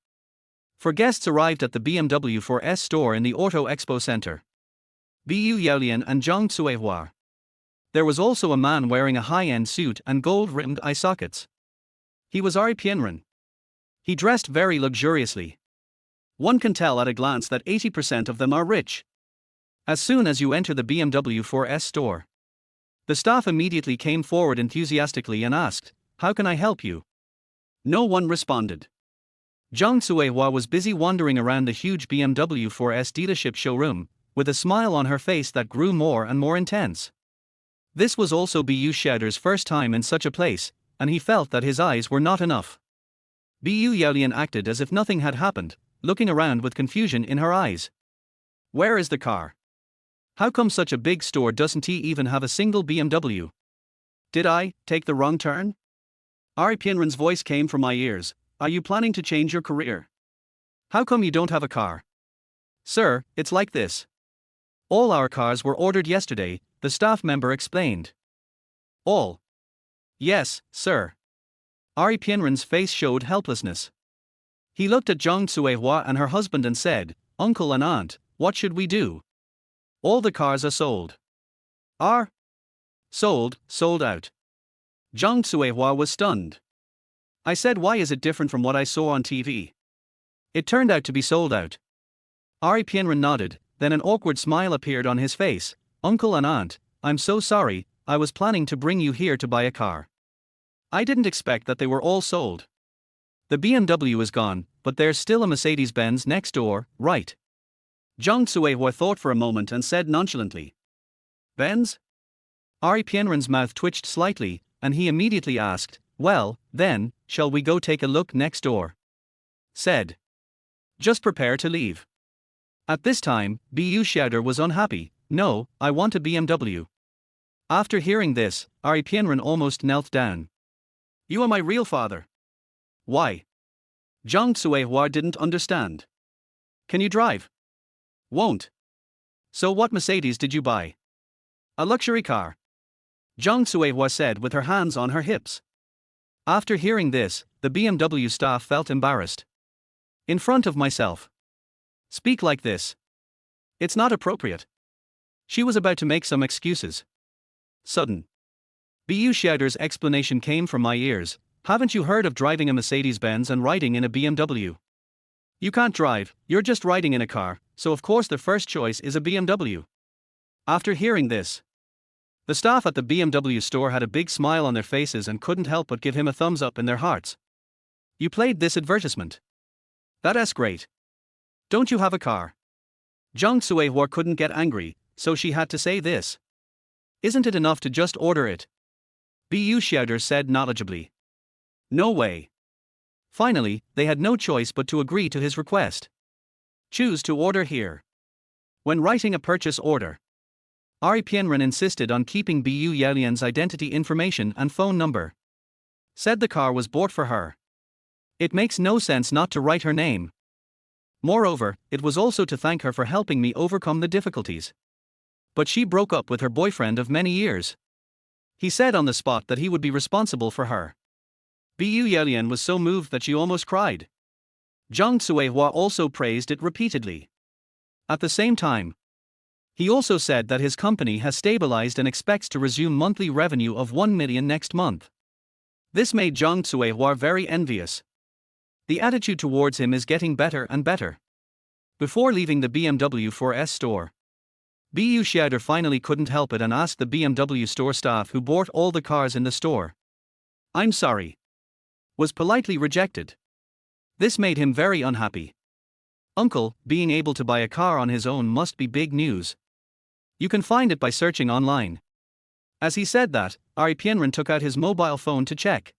four guests arrived at the BMW 4S store in the Auto Expo Center. Bu Yaolian and Zhang Cuihua. There was also a man wearing a high-end suit and gold-rimmed eye sockets. He was Ari Pianren. He dressed very luxuriously. One can tell at a glance that 80% of them are rich. As soon as you enter the BMW 4S store, the staff immediately came forward enthusiastically and asked, "How can I help you?" No one responded. Zhang Suihua was busy wandering around the huge BMW 4S dealership showroom, with a smile on her face that grew more and more intense. This was also Bu Xiao's first time in such a place, and he felt that his eyes were not enough. Bu Yaolian acted as if nothing had happened, looking around with confusion in her eyes. Where is the car? How come such a big store doesn't even have a single BMW? Did I take the wrong turn? Ari Pianren's voice came from my ears. Are you planning to change your career? How come you don't have a car? Sir, it's like this. All our cars were ordered yesterday, the staff member explained. All? Yes, sir. Ari Pianren's face showed helplessness. He looked at Zhang Suihua and her husband and said, "Uncle and aunt, what should we do? All the cars are sold." Are? Sold out. Zhang Suihua was stunned. I said, "Why is it different from what I saw on TV?" It turned out to be sold out. Ari Pianren nodded, then an awkward smile appeared on his face. "Uncle and aunt, I'm so sorry, I was planning to bring you here to buy a car. I didn't expect that they were all sold. The BMW is gone, but there's still a Mercedes-Benz next door, right?" Zhang Suihua thought for a moment and said nonchalantly, "Benz?" Ari Pianren's mouth twitched slightly, and he immediately asked, "Well, then, shall we go take a look next door?" Said. Just prepare to leave. At this time, Bu Xiao was unhappy. "No, I want a BMW." After hearing this, Ari Pianren almost knelt down. "You are my real father." "Why?" Zhang Suihua didn't understand. "Can you drive?" "Won't." "So what Mercedes did you buy?" "A luxury car." Zhang Suihua said with her hands on her hips. After hearing this, the BMW staff felt embarrassed. "In front of myself. Speak like this. It's not appropriate." She was about to make some excuses. Sudden. Bu Xiao's explanation came from my ears. "Haven't you heard of driving a Mercedes-Benz and riding in a BMW? You can't drive, you're just riding in a car, so of course the first choice is a BMW." After hearing this, the staff at the BMW store had a big smile on their faces and couldn't help but give him a thumbs up in their hearts. "You played this advertisement. That's great. Don't you have a car?" Zhang Suihua couldn't get angry, so she had to say this. "Isn't it enough to just order it?" Bu Xiao said knowledgeably. "No way." Finally, they had no choice but to agree to his request. Choose to order here. When writing a purchase order, Ari Pianren insisted on keeping Bu Yaolian's identity information and phone number. Said the car was bought for her. It makes no sense not to write her name. Moreover, it was also to thank her for helping me overcome the difficulties. But she broke up with her boyfriend of many years. He said on the spot that he would be responsible for her. Bu Yaolian was so moved that she almost cried. Zhang Suihua also praised it repeatedly. At the same time, he also said that his company has stabilized and expects to resume monthly revenue of 1 million next month. This made Zhang Suihua very envious. The attitude towards him is getting better and better. Before leaving the BMW 4S store, Bu Xiao finally couldn't help it and asked the BMW store staff who bought all the cars in the store. "I'm sorry." Was politely rejected. This made him very unhappy. "Uncle, being able to buy a car on his own must be big news. You can find it by searching online." As he said that, Ari Pianren took out his mobile phone to check.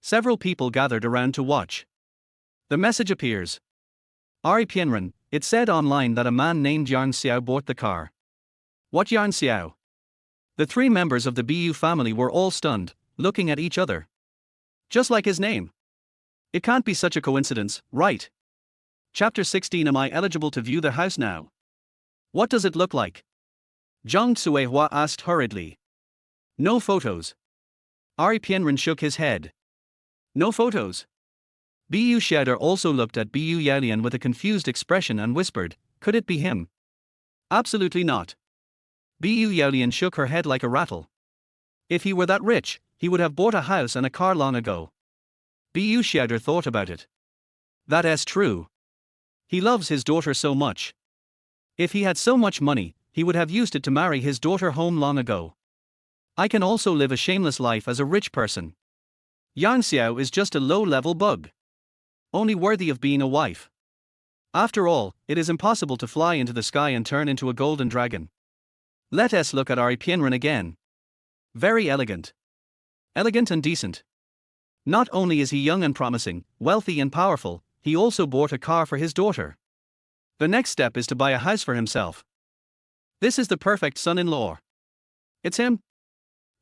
Several people gathered around to watch. The message appears. Ari Pianren, it said online that a man named Xiao bought the car. What Xiao? The three members of the Bu family were all stunned, looking at each other. Just like his name. It can't be such a coincidence, right? Chapter 16. Am I eligible to view the house now? What does it look like? Zhang Suihua asked hurriedly. No photos. Ari Pianren shook his head. No photos. Bu Xiao also looked at Bu Yaolian with a confused expression and whispered, "Could it be him?" Absolutely not. Bu Yaolian shook her head like a rattle. If he were that rich, he would have bought a house and a car long ago. Bu Xiao thought about it. That's true. He loves his daughter so much. If he had so much money, he would have used it to marry his daughter home long ago. I can also live a shameless life as a rich person. Yang Xiao is just a low-level bug. Only worthy of being a wife. After all, it is impossible to fly into the sky and turn into a golden dragon. Let us look at Ari Pienren again. Very elegant. Elegant and decent. Not only is he young and promising, wealthy and powerful, he also bought a car for his daughter. The next step is to buy a house for himself. This is the perfect son-in-law. It's him.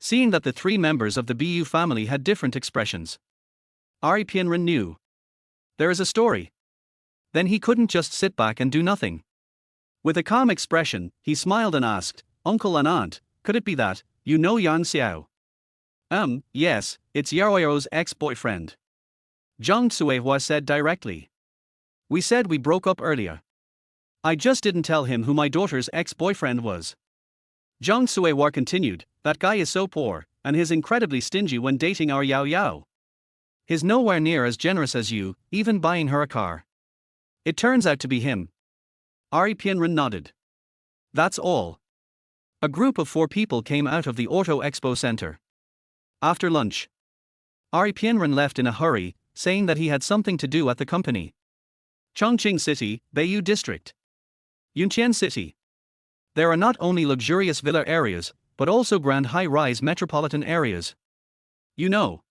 Seeing that the three members of the BU family had different expressions, Ari Pienren knew. There is a story. Then he couldn't just sit back and do nothing. With a calm expression, he smiled and asked, "Uncle and aunt, could it be that you know Yang Xiao?" Yes, it's Yaoyao's ex-boyfriend. Zhang Suihua said directly. We said we broke up earlier. I just didn't tell him who my daughter's ex-boyfriend was. Zhang Suihua continued, that guy is so poor, and he's incredibly stingy when dating our Yao Yao. He's nowhere near as generous as you, even buying her a car. It turns out to be him. Ari Pienren nodded. That's all. A group of 4 people came out of the Auto Expo Center. After lunch, Ari Pienren left in a hurry, saying that he had something to do at the company. Chongqing City, Baiyou District. Yunqian City. There are not only luxurious villa areas, but also grand high-rise metropolitan areas. You know,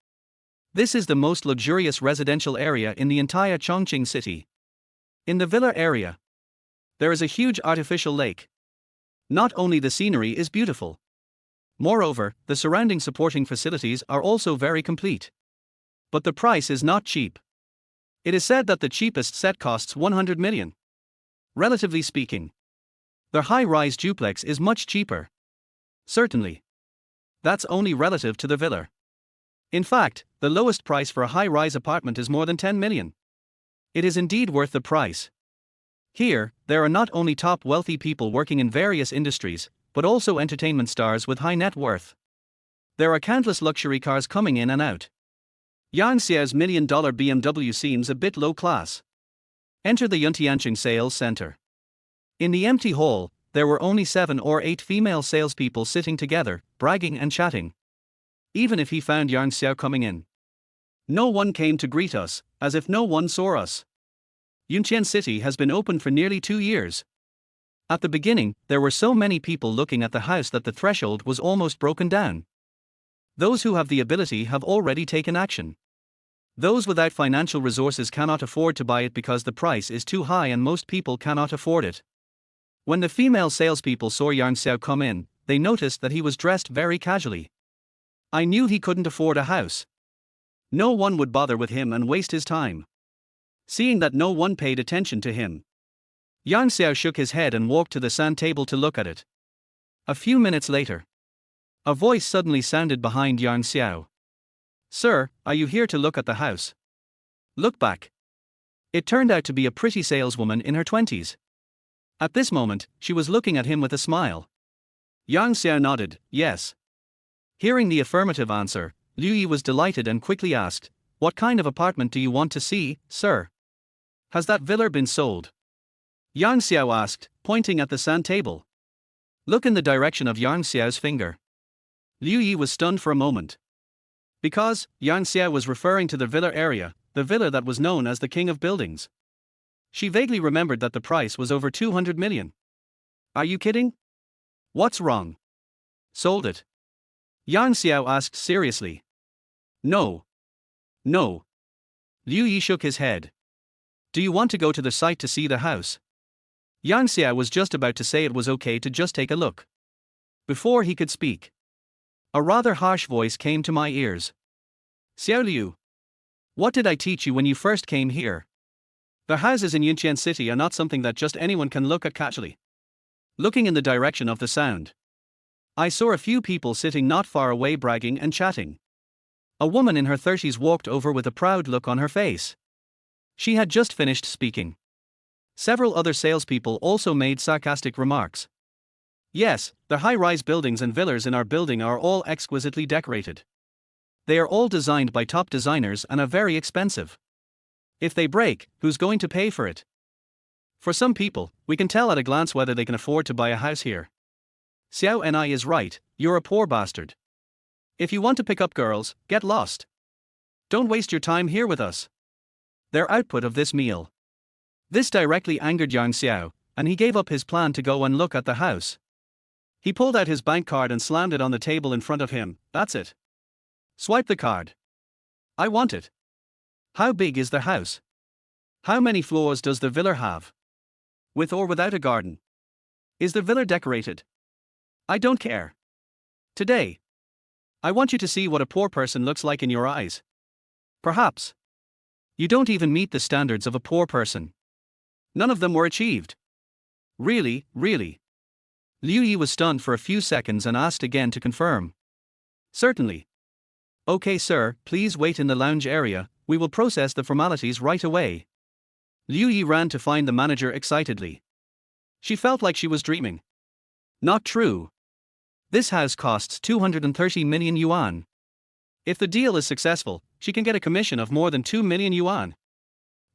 this is the most luxurious residential area in the entire Chongqing City. In the villa area, there is a huge artificial lake. Not only the scenery is beautiful. Moreover, the surrounding supporting facilities are also very complete. But the price is not cheap. It is said that the cheapest set costs 100 million. Relatively speaking, the high-rise duplex is much cheaper. Certainly. That's only relative to the villa. In fact, the lowest price for a high-rise apartment is more than 10 million. It is indeed worth the price. Here, there are not only top wealthy people working in various industries, but also entertainment stars with high net worth. There are countless luxury cars coming in and out. Yang Xiao's $1 million BMW seems a bit low class. Enter the Yuntianqing sales center. In the empty hall, there were only 7 or 8 female salespeople sitting together, bragging and chatting. Even if he found Yang Xiao coming in, no one came to greet us, as if no one saw us. Yunqian City has been open for nearly 2 years. At the beginning, there were so many people looking at the house that the threshold was almost broken down. Those who have the ability have already taken action. Those without financial resources cannot afford to buy it because the price is too high and most people cannot afford it. When the female salespeople saw Yang Xiao come in, they noticed that he was dressed very casually. I knew he couldn't afford a house. No one would bother with him and waste his time. Seeing that no one paid attention to him, Yang Xiao shook his head and walked to the sand table to look at it. A few minutes later, a voice suddenly sounded behind Yang Xiao. Sir, are you here to look at the house? Look back. It turned out to be a pretty saleswoman in her 20s. At this moment, she was looking at him with a smile. Yang Xiao nodded, yes. Hearing the affirmative answer, Liu Yi was delighted and quickly asked, what kind of apartment do you want to see, sir? Has that villa been sold? Yang Xiao asked, pointing at the sand table. Look in the direction of Yang Xiao's finger. Liu Yi was stunned for a moment. Because, Yang Xiao was referring to the villa area, the villa that was known as the King of Buildings. She vaguely remembered that the price was over 200 million. Are you kidding? What's wrong? Sold it. Yang Xiao asked seriously. No. No. Liu Yi shook his head. Do you want to go to the site to see the house? Yang Xiao was just about to say it was okay to just take a look. Before he could speak, a rather harsh voice came to my ears. Xiao Liu, what did I teach you when you first came here? The houses in Yunqian City are not something that just anyone can look at casually. Looking in the direction of the sound, I saw a few people sitting not far away bragging and chatting. A woman in her 30s walked over with a proud look on her face. She had just finished speaking. Several other salespeople also made sarcastic remarks. Yes, the high-rise buildings and villas in our building are all exquisitely decorated. They are all designed by top designers and are very expensive. If they break, who's going to pay for it? For some people, we can tell at a glance whether they can afford to buy a house here. Xiao Ni is right, you're a poor bastard. If you want to pick up girls, get lost. Don't waste your time here with us. Their output of this meal. This directly angered Yang Xiao, and he gave up his plan to go and look at the house. He pulled out his bank card and slammed it on the table in front of him. That's it. Swipe the card. I want it. How big is the house? How many floors does the villa have? With or without a garden? Is the villa decorated? I don't care. Today, I want you to see what a poor person looks like in your eyes. Perhaps you don't even meet the standards of a poor person. None of them were achieved. Really, really. Liu Yi was stunned for a few seconds and asked again to confirm. Certainly. Okay, sir, please wait in the lounge area, we will process the formalities right away. Liu Yi ran to find the manager excitedly. She felt like she was dreaming. Not true. This house costs 230 million yuan. If the deal is successful, she can get a commission of more than 2 million yuan.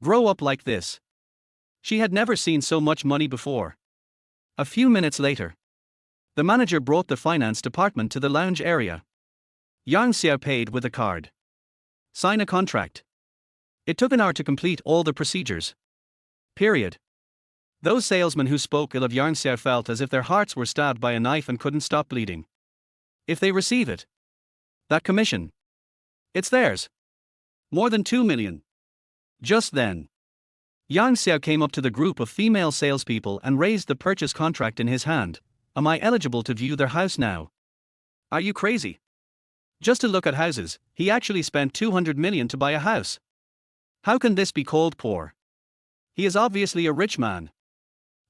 Grow up like this. She had never seen so much money before. A few minutes later, the manager brought the finance department to the lounge area. Yang Xiao paid with a card. Sign a contract. It took an hour to complete all the procedures. Period. Those salesmen who spoke ill of Yang Xiao felt as if their hearts were stabbed by a knife and couldn't stop bleeding. If they receive it, that commission, it's theirs. More than 2 million. Just then, Yang Xiao came up to the group of female salespeople and raised the purchase contract in his hand. Am I eligible to view their house now? Are you crazy? Just to look at houses, he actually spent 200 million to buy a house. How can this be called poor? He is obviously a rich man.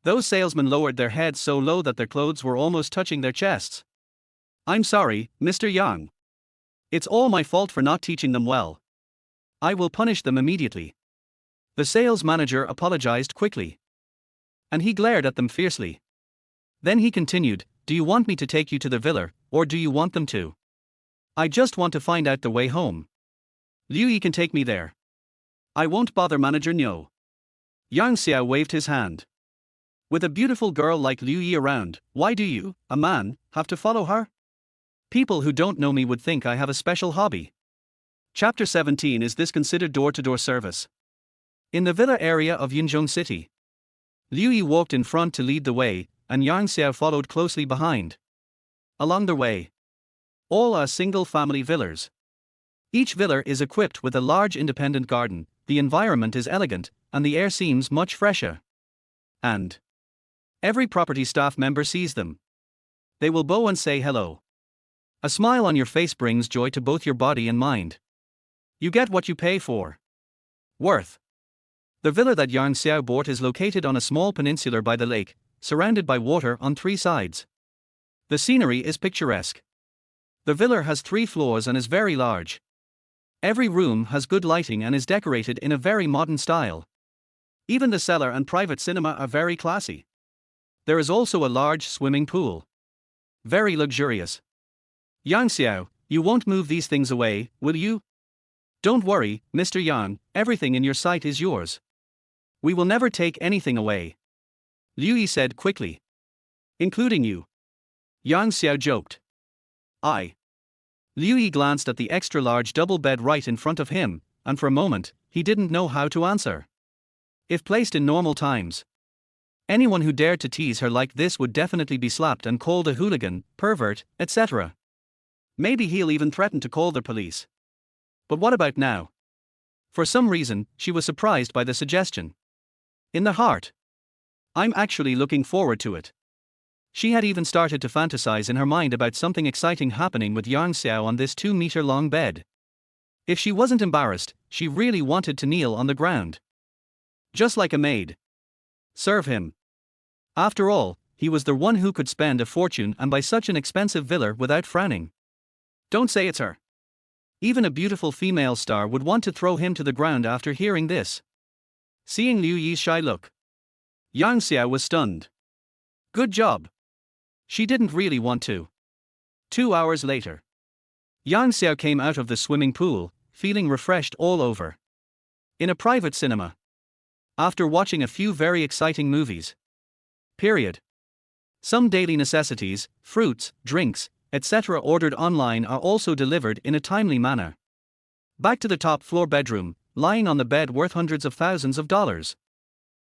Those salesmen lowered their heads so low that their clothes were almost touching their chests. I'm sorry, Mr. Yang. It's all my fault for not teaching them well. I will punish them immediately. The sales manager apologized quickly. And he glared at them fiercely. Then he continued, do you want me to take you to the villa, or do you want them to? I just want to find out the way home. Liu Yi can take me there. I won't bother Manager No. Yang Xiao waved his hand. With a beautiful girl like Liu Yi around, why do you, a man, have to follow her? People who don't know me would think I have a special hobby. Chapter 17. Is this considered door-to-door service? In the villa area of Yinzhong City, Liu Yi walked in front to lead the way, and Yang Xiao followed closely behind. Along the way, all are single-family villas. Each villa is equipped with a large independent garden, the environment is elegant, and the air seems much fresher. And every property staff member sees them. They will bow and say hello. A smile on your face brings joy to both your body and mind. You get what you pay for. Worth. The villa that Yang Xiao bought is located on a small peninsula by the lake, surrounded by water on 3 sides. The scenery is picturesque. The villa has 3 floors and is very large. Every room has good lighting and is decorated in a very modern style. Even the cellar and private cinema are very classy. There is also a large swimming pool. Very luxurious. Yang Xiao, you won't move these things away, will you? Don't worry, Mr. Yang, everything in your sight is yours. We will never take anything away. Liu Yi said quickly. Including you. Yang Xiao joked. Liu Yi glanced at the extra-large double bed right in front of him, and for a moment, he didn't know how to answer. If placed in normal times, anyone who dared to tease her like this would definitely be slapped and called a hooligan, pervert, etc. Maybe he'll even threaten to call the police. But what about now? For some reason, she was surprised by the suggestion. In the heart, I'm actually looking forward to it. She had even started to fantasize in her mind about something exciting happening with Yang Xiao on this 2-meter-long bed. If she wasn't embarrassed, she really wanted to kneel on the ground. Just like a maid. Serve him. After all, he was the one who could spend a fortune and buy such an expensive villa without frowning. Don't say it's her. Even a beautiful female star would want to throw him to the ground after hearing this. Seeing Liu Yi's shy look, Yang Xiao was stunned. Good job. She didn't really want to. 2 hours later, Yang Xiao came out of the swimming pool, feeling refreshed all over. In a private cinema, After watching a few very exciting movies. Period. Some daily necessities, fruits, drinks, etc. ordered online are also delivered in a timely manner. Back to the top floor bedroom, lying on the bed worth hundreds of thousands of dollars.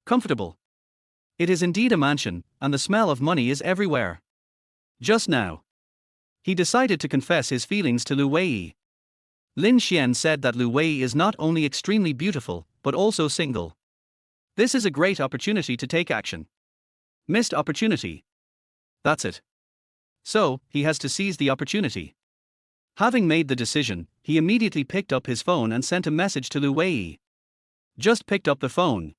Comfortable. It is indeed a mansion, and the smell of money is everywhere. Just now, he decided to confess his feelings to Lu Wei. Lin Xian said that Lu Wei is not only extremely beautiful, but also single. This is a great opportunity to take action. Missed opportunity. That's it. So, he has to seize the opportunity. Having made the decision, he immediately picked up his phone and sent a message to Lu Wei. Just picked up the phone.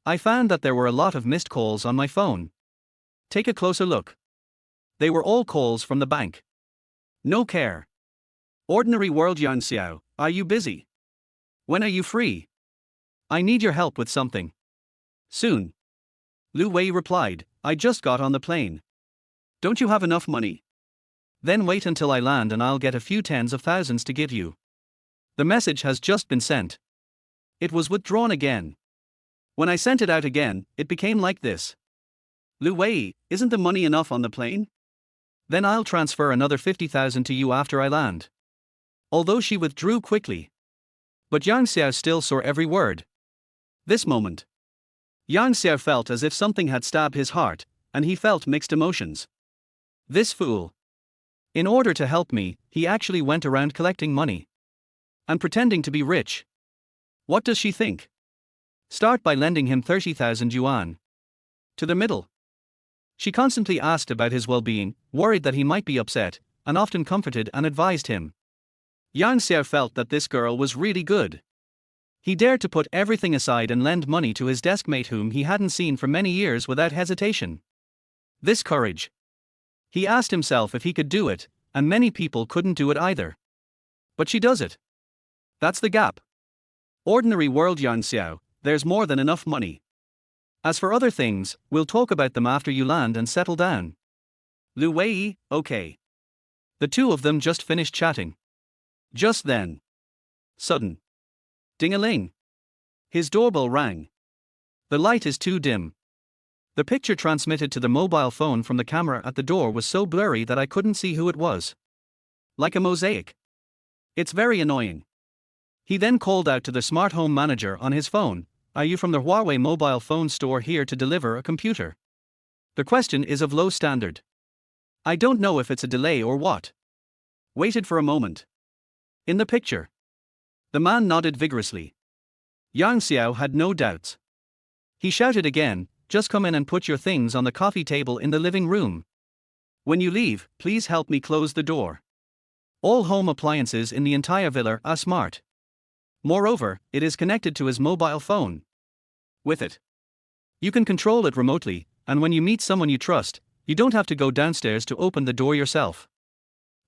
I found that there were a lot of missed calls on my phone. Take a closer look. They were all calls from the bank. No care. Ordinary world Yan Xiao, are you busy? When are you free? I need your help with something. Soon. Lu Wei replied, I just got on the plane. Don't you have enough money? Then wait until I land and I'll get a few tens of thousands to give you. The message has just been sent. It was withdrawn again. When I sent it out again, it became like this. Lu Wei, isn't the money enough on the plane? Then I'll transfer another 50,000 to you after I land. Although she withdrew quickly. But Yang Xiao still saw every word. This moment. Yang Xiao felt as if something had stabbed his heart, and he felt mixed emotions. This fool. In order to help me, he actually went around collecting money. And pretending to be rich. What does she think? Start by lending him 30,000 yuan. To the middle. She constantly asked about his well-being, worried that he might be upset, and often comforted and advised him. Yang Xiao felt that this girl was really good. He dared to put everything aside and lend money to his deskmate whom he hadn't seen for many years without hesitation. This courage. He asked himself if he could do it, and many people couldn't do it either. But she does it. That's the gap. Ordinary world Yang Xiao, there's more than enough money. As for other things, we'll talk about them after you land and settle down. Lu Wei, okay. The two of them just finished chatting. Just then. Sudden. Ding-a-ling. His doorbell rang. The light is too dim. The picture transmitted to the mobile phone from the camera at the door was so blurry that I couldn't see who it was. Like a mosaic. It's very annoying. He then called out to the smart home manager on his phone, are you from the Huawei mobile phone store here to deliver a computer? The question is of low standard. I don't know if it's a delay or what. Waited for a moment. In the picture. The man nodded vigorously. Yang Xiao had no doubts. He shouted again, just come in and put your things on the coffee table in the living room. When you leave, please help me close the door. All home appliances in the entire villa are smart. Moreover, it is connected to his mobile phone. With it, you can control it remotely, and when you meet someone you trust, you don't have to go downstairs to open the door yourself.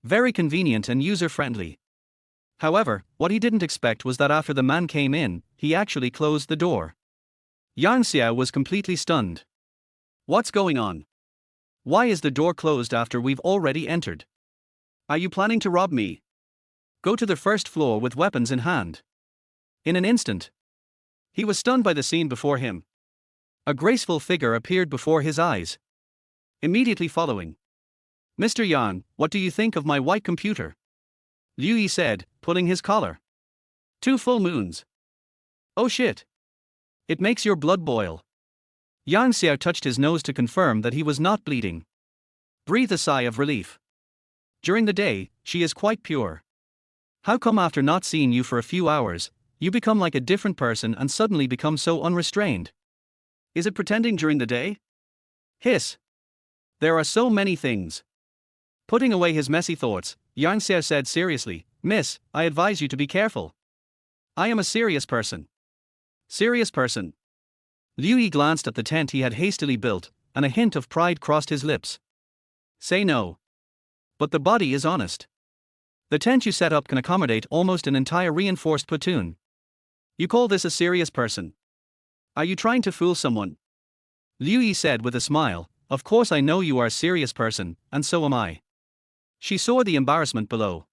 Very convenient and user-friendly. However, what he didn't expect was that after the man came in, he actually closed the door. Yang Xiao was completely stunned. What's going on? Why is the door closed after we've already entered? Are you planning to rob me? Go to the first floor with weapons in hand. In an instant, he was stunned by the scene before him. A graceful figure appeared before his eyes. Immediately following. Mr. Yan, what do you think of my white computer? Liu Yi said, pulling his collar. 2 full moons. Oh shit. It makes your blood boil. Yang Xiao touched his nose to confirm that he was not bleeding. Breathe a sigh of relief. During the day, she is quite pure. How come after not seeing you for a few hours, you become like a different person and suddenly become so unrestrained? Is it pretending during the day? Hiss. There are so many things. Putting away his messy thoughts, Yang Xiao said seriously, Miss, I advise you to be careful. I am a serious person. Serious person. Liu Yi glanced at the tent he had hastily built, and a hint of pride crossed his lips. Say no. But the body is honest. The tent you set up can accommodate almost an entire reinforced platoon. You call this a serious person? Are you trying to fool someone? Liu Yi said with a smile, of course I know you are a serious person, and so am I. She saw the embarrassment below.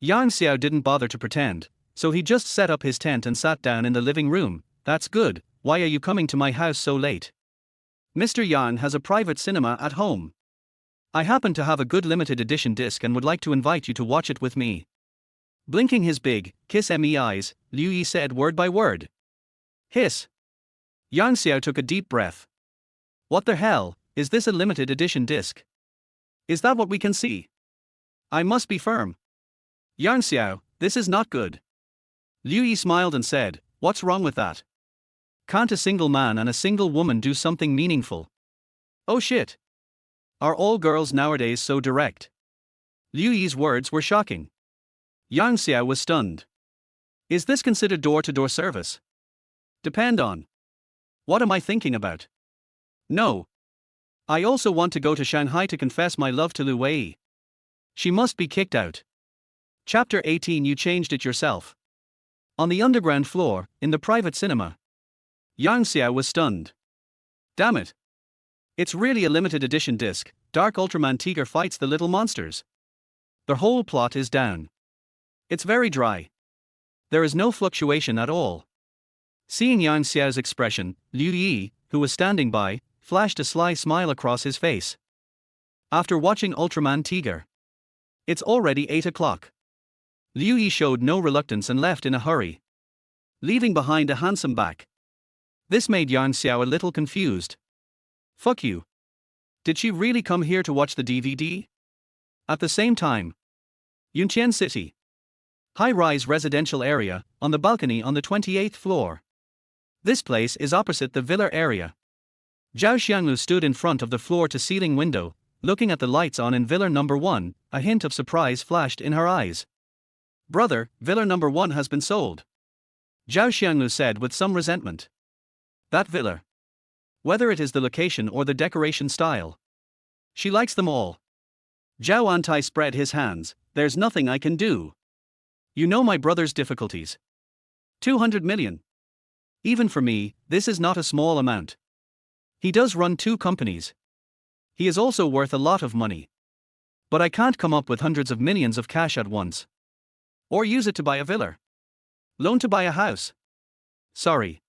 Yang Xiao didn't bother to pretend, so he just set up his tent and sat down in the living room. That's good, why are you coming to my house so late? Mr. Yang has a private cinema at home. I happen to have a good limited edition disc and would like to invite you to watch it with me. Blinking his big, kiss-me eyes, Liu Yi said word by word. Hiss. Yang Xiao took a deep breath. What the hell, is this a limited edition disc? Is that what we can see? I must be firm. Yang Xiao, this is not good. Liu Yi smiled and said, what's wrong with that? Can't a single man and a single woman do something meaningful? Oh shit. Are all girls nowadays so direct? Liu Yi's words were shocking. Yang Xiao was stunned. Is this considered door-to-door service? Depend on. What am I thinking about? No. I also want to go to Shanghai to confess my love to Lu Wei. She must be kicked out. Chapter 18. You changed it yourself. On the underground floor, in the private cinema. Yang Xiao was stunned. Damn it. It's really a limited edition disc. Dark Ultraman Tiger fights the little monsters. The whole plot is down. It's very dry. There is no fluctuation at all. Seeing Yang Xiao's expression, Liu Yi, who was standing by, flashed a sly smile across his face. After watching Ultraman Tiger. It's already 8 o'clock. Liu Yi showed no reluctance and left in a hurry, leaving behind a handsome back. This made Yang Xiao a little confused. Fuck you. Did she really come here to watch the DVD? At the same time, Yunqian City. High-rise residential area, on the balcony on the 28th floor. This place is opposite the villa area. Zhao Xianglu stood in front of the floor-to-ceiling window, looking at the lights on in villa number 1, a hint of surprise flashed in her eyes. Brother, villa number 1 has been sold. Zhao Xianglu said with some resentment. That villa. Whether it is the location or the decoration style. She likes them all. Zhao Antai spread his hands, there's nothing I can do. You know my brother's difficulties. 200 million. Even for me, this is not a small amount. He does run 2 companies. He is also worth a lot of money. But I can't come up with hundreds of millions of cash at once. Or use it to buy a villa. Loan to buy a house. Sorry.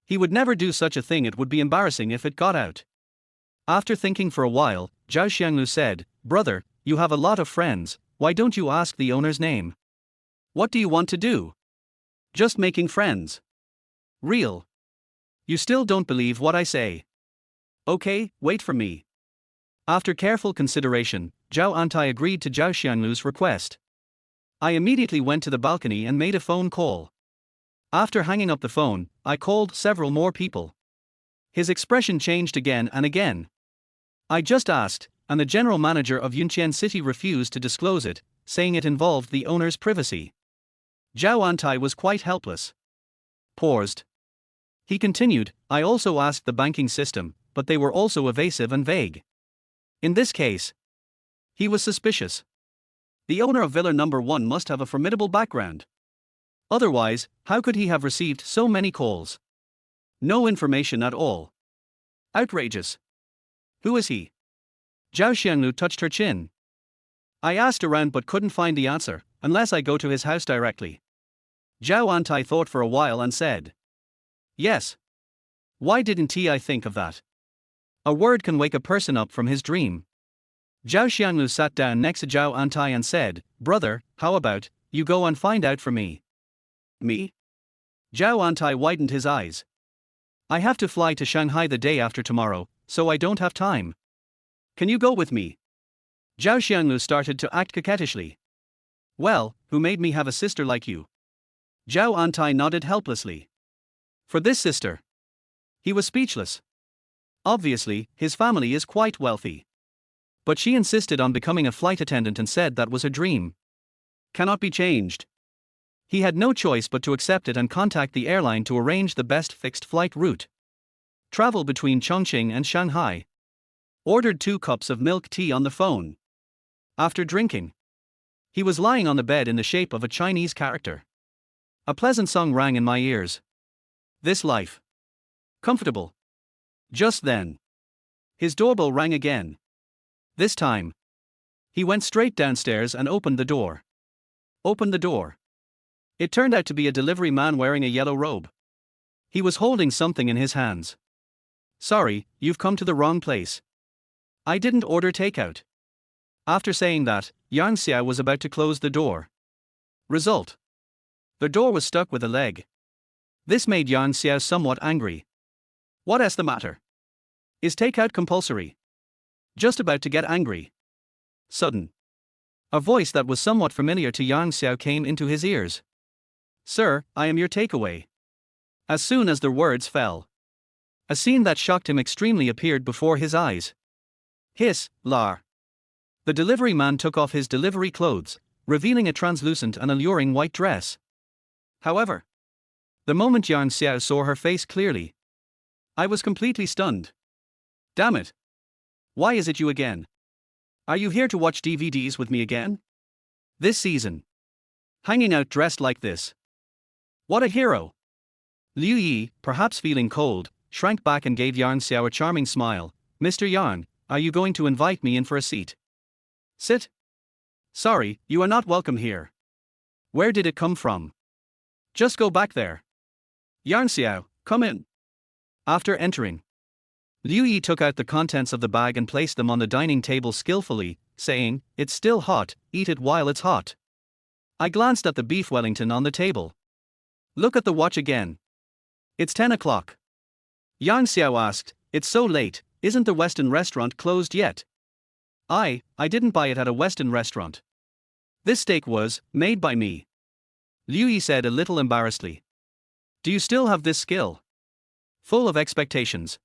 He would never do such a thing. It would be embarrassing if it got out. After thinking for a while, Zhao Xianglu said, Brother, you have a lot of friends, why don't you ask the owner's name? What do you want to do? Just making friends. Real. You still don't believe what I say. Okay, wait for me. After careful consideration, Zhao Antai agreed to Zhao Xianglu's request. I immediately went to the balcony and made a phone call. After hanging up the phone, I called several more people. His expression changed again and again. I just asked, and the general manager of Yunqian City refused to disclose it, saying it involved the owner's privacy. Zhao Antai was quite helpless. Paused. He continued, I also asked the banking system, but they were also evasive and vague. In this case, he was suspicious. The owner of villa number 1 must have a formidable background. Otherwise, how could he have received so many calls? No information at all. Outrageous. Who is he? Zhao Xianglu touched her chin. I asked around but couldn't find the answer, unless I go to his house directly. Zhao Antai thought for a while and said. Yes. Why didn't I think of that? A word can wake a person up from his dream. Zhao Xianglu sat down next to Zhao Antai and said, Brother, how about, you go and find out for me? Me? Zhao Antai widened his eyes. I have to fly to Shanghai the day after tomorrow, so I don't have time. Can you go with me? Zhao Xianglu started to act coquettishly. Well, who made me have a sister like you? Zhao Antai nodded helplessly. For this sister. He was speechless. Obviously, his family is quite wealthy. But she insisted on becoming a flight attendant and said that was her dream. Cannot be changed. He had no choice but to accept it and contact the airline to arrange the best fixed flight route. Travel between Chongqing and Shanghai. Ordered 2 cups of milk tea on the phone. After drinking, he was lying on the bed in the shape of a Chinese character. A pleasant song rang in my ears. This life. Comfortable. Just then, his doorbell rang again. This time, he went straight downstairs and opened the door. Opened the door. It turned out to be a delivery man wearing a yellow robe. He was holding something in his hands. Sorry, you've come to the wrong place. I didn't order takeout. After saying that, Yang Xiao was about to close the door. Result: the door was stuck with a leg. This made Yang Xiao somewhat angry. What's the matter? Is takeout compulsory? Just about to get angry. Sudden. A voice that was somewhat familiar to Yang Xiao came into his ears. Sir, I am your takeaway. As soon as the words fell, a scene that shocked him extremely appeared before his eyes. Hiss, lar. The delivery man took off his delivery clothes, revealing a translucent and alluring white dress. However, the moment Yang Xiao saw her face clearly, I was completely stunned. Damn it. Why is it you again? Are you here to watch DVDs with me again? This season. Hanging out dressed like this. What a hero. Liu Yi, perhaps feeling cold, shrank back and gave Yang Xiao a charming smile. Mr. Yang, are you going to invite me in for a seat? Sit. Sorry, you are not welcome here. Where did it come from? Just go back there. Yang Xiao, come in. After entering, Liu Yi took out the contents of the bag and placed them on the dining table skillfully, saying, It's still hot, eat it while it's hot. I glanced at the beef Wellington on the table. Look at the watch again. It's 10 o'clock. Yang Xiao asked, It's so late, isn't the Western restaurant closed yet? I didn't buy it at a Western restaurant. This steak was made by me. Liu Yi said a little embarrassedly. Do you still have this skill? Full of expectations.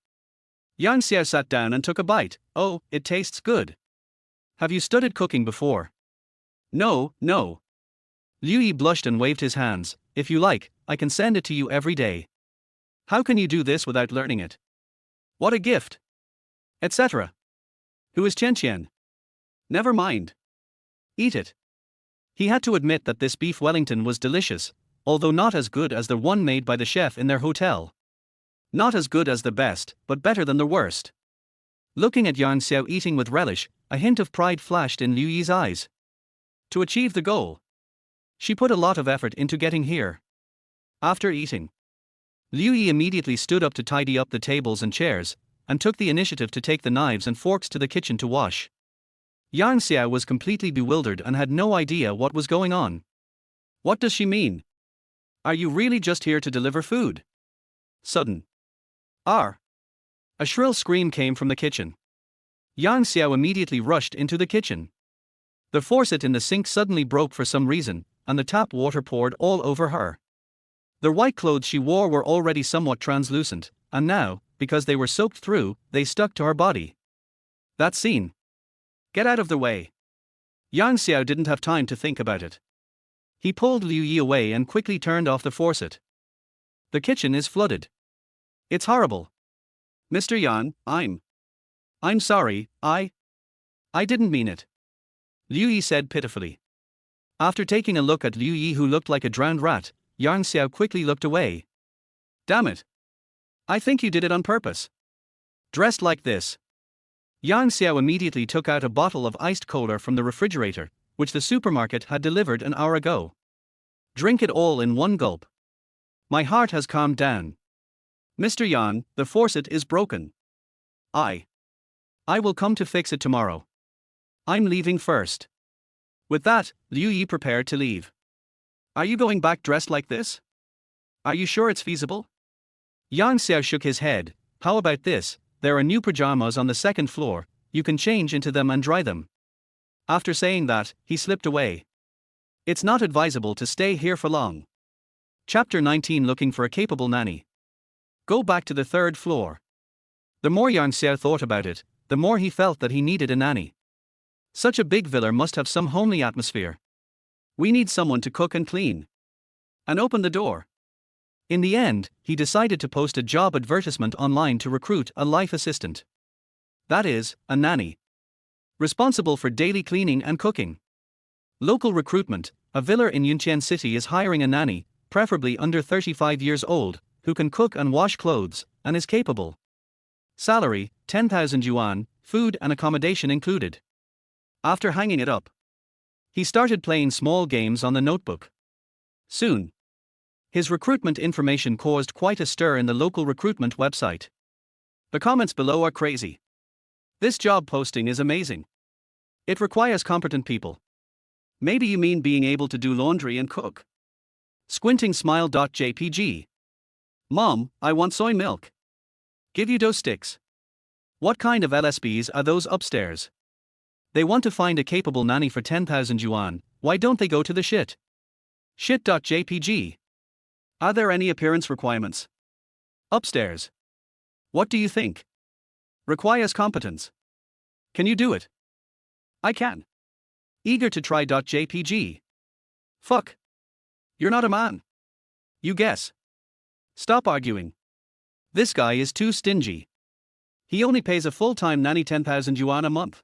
Yang Xiao sat down and took a bite. Oh, it tastes good. Have you studied cooking before? No. Liu Yi blushed and waved his hands. If you like, I can send it to you every day. How can you do this without learning it? What a gift. Etc. Who is Chen Qian? Never mind. Eat it. He had to admit that this beef Wellington was delicious, although not as good as the one made by the chef in their hotel. Not as good as the best, but better than the worst. Looking at Yang Xiao eating with relish, a hint of pride flashed in Liu Yi's eyes. To achieve the goal, she put a lot of effort into getting here. After eating, Liu Yi immediately stood up to tidy up the tables and chairs, and took the initiative to take the knives and forks to the kitchen to wash. Yang Xiao was completely bewildered and had no idea what was going on. What does she mean? Are you really just here to deliver food? Sudden. A shrill scream came from the kitchen. Yang Xiao immediately rushed into the kitchen. The faucet in the sink suddenly broke for some reason, and the tap water poured all over her. The white clothes she wore were already somewhat translucent, and now, because they were soaked through, they stuck to her body. That scene. Get out of the way. Yang Xiao didn't have time to think about it. He pulled Liu Yi away and quickly turned off the faucet. The kitchen is flooded. It's horrible. Mr. Yan, I'm sorry, I didn't mean it. Liu Yi said pitifully. After taking a look at Liu Yi who looked like a drowned rat, Yang Xiao quickly looked away. Damn it. I think you did it on purpose. Dressed like this. Yang Xiao immediately took out a bottle of iced cola from the refrigerator, which the supermarket had delivered an hour ago. Drink it all in one gulp. My heart has calmed down. Mr. Yan, the faucet is broken. I will come to fix it tomorrow. I'm leaving first. With that, Liu Yi prepared to leave. Are you going back dressed like this? Are you sure it's feasible? Yang Xiao shook his head. How about this? There are new pajamas on the second floor, you can change into them and dry them. After saying that, he slipped away. It's not advisable to stay here for long. Chapter 19 Looking for a capable nanny. Go back to the third floor. The more Yang Xiao thought about it, the more he felt that he needed a nanny. Such a big villa must have some homely atmosphere. We need someone to cook and clean. And open the door. In the end, he decided to post a job advertisement online to recruit a life assistant. That is, a nanny. Responsible for daily cleaning and cooking. Local recruitment. A villa in Yunqian City is hiring a nanny, preferably under 35 years old, who can cook and wash clothes, and is capable. Salary, 10,000 yuan, food and accommodation included. After hanging it up, he started playing small games on the notebook. Soon, His recruitment information caused quite a stir in the local recruitment website. The comments below are crazy. This job posting is amazing. It requires competent people. Maybe you mean being able to do laundry and cook. Squinting smile.jpg. Mom, I want soy milk. Give you those sticks. What kind of LSBs are those upstairs? They want to find a capable nanny for 10,000 yuan, why don't they go to the shit? Shit.jpg. Are there any appearance requirements? Upstairs. What do you think? Requires competence. Can you do it? I can. Eager to try.jpg. Fuck. You're not a man. You guess. Stop arguing. This guy is too stingy. He only pays a full-time nanny 10,000 yuan a month.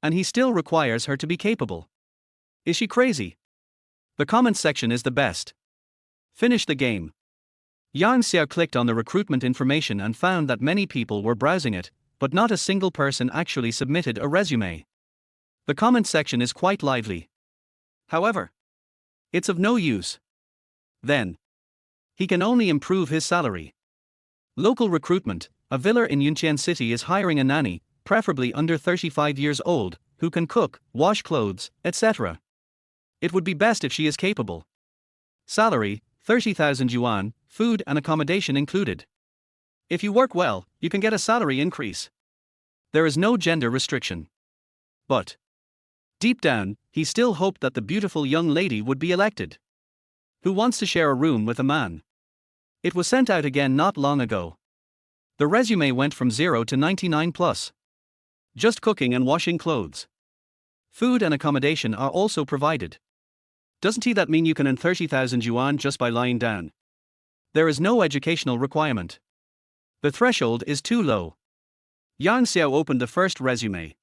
And he still requires her to be capable. Is she crazy? The comments section is the best. Finish the game. Xiao clicked on the recruitment information and found that many people were browsing it, but not a single person actually submitted a resume. The comment section is quite lively. However, it's of no use. Then, he can only improve his salary. Local recruitment, a villa in Yunqian City is hiring a nanny, preferably under 35 years old, who can cook, wash clothes, etc. It would be best if she is capable. Salary, 30,000 yuan, food and accommodation included. If you work well, you can get a salary increase. There is no gender restriction. But deep down, he still hoped that the beautiful young lady would be elected. Who wants to share a room with a man? It was sent out again not long ago. The resume went from 0 to 99 plus. Just cooking and washing clothes. Food and accommodation are also provided. Doesn't that mean you can earn 30,000 yuan just by lying down? There is no educational requirement. The threshold is too low. Xiao opened the first resume.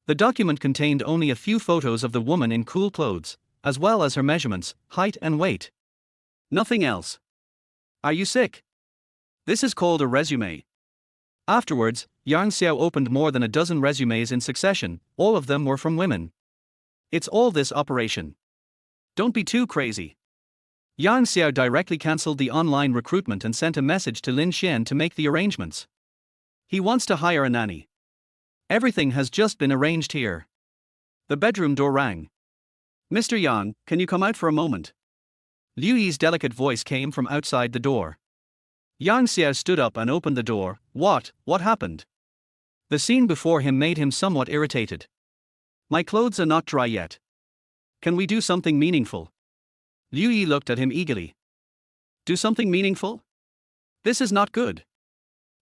The document contained only a few photos of the woman in cool clothes, as well as her measurements, height and weight. Nothing else. Are you sick? This is called a resume. Afterwards, Xiao opened more than a dozen resumes in succession, all of them were from women. It's all this operation. Don't be too crazy. Xiao directly cancelled the online recruitment and sent a message to Lin Xian to make the arrangements. He wants to hire a nanny. Everything has just been arranged here. The bedroom door rang. Mr. Yang, can you come out for a moment? Liu Yi's delicate voice came from outside the door. Xiao stood up and opened the door. What happened? The scene before him made him somewhat irritated. My clothes are not dry yet. Can we do something meaningful? Liu Yi looked at him eagerly. Do something meaningful? This is not good.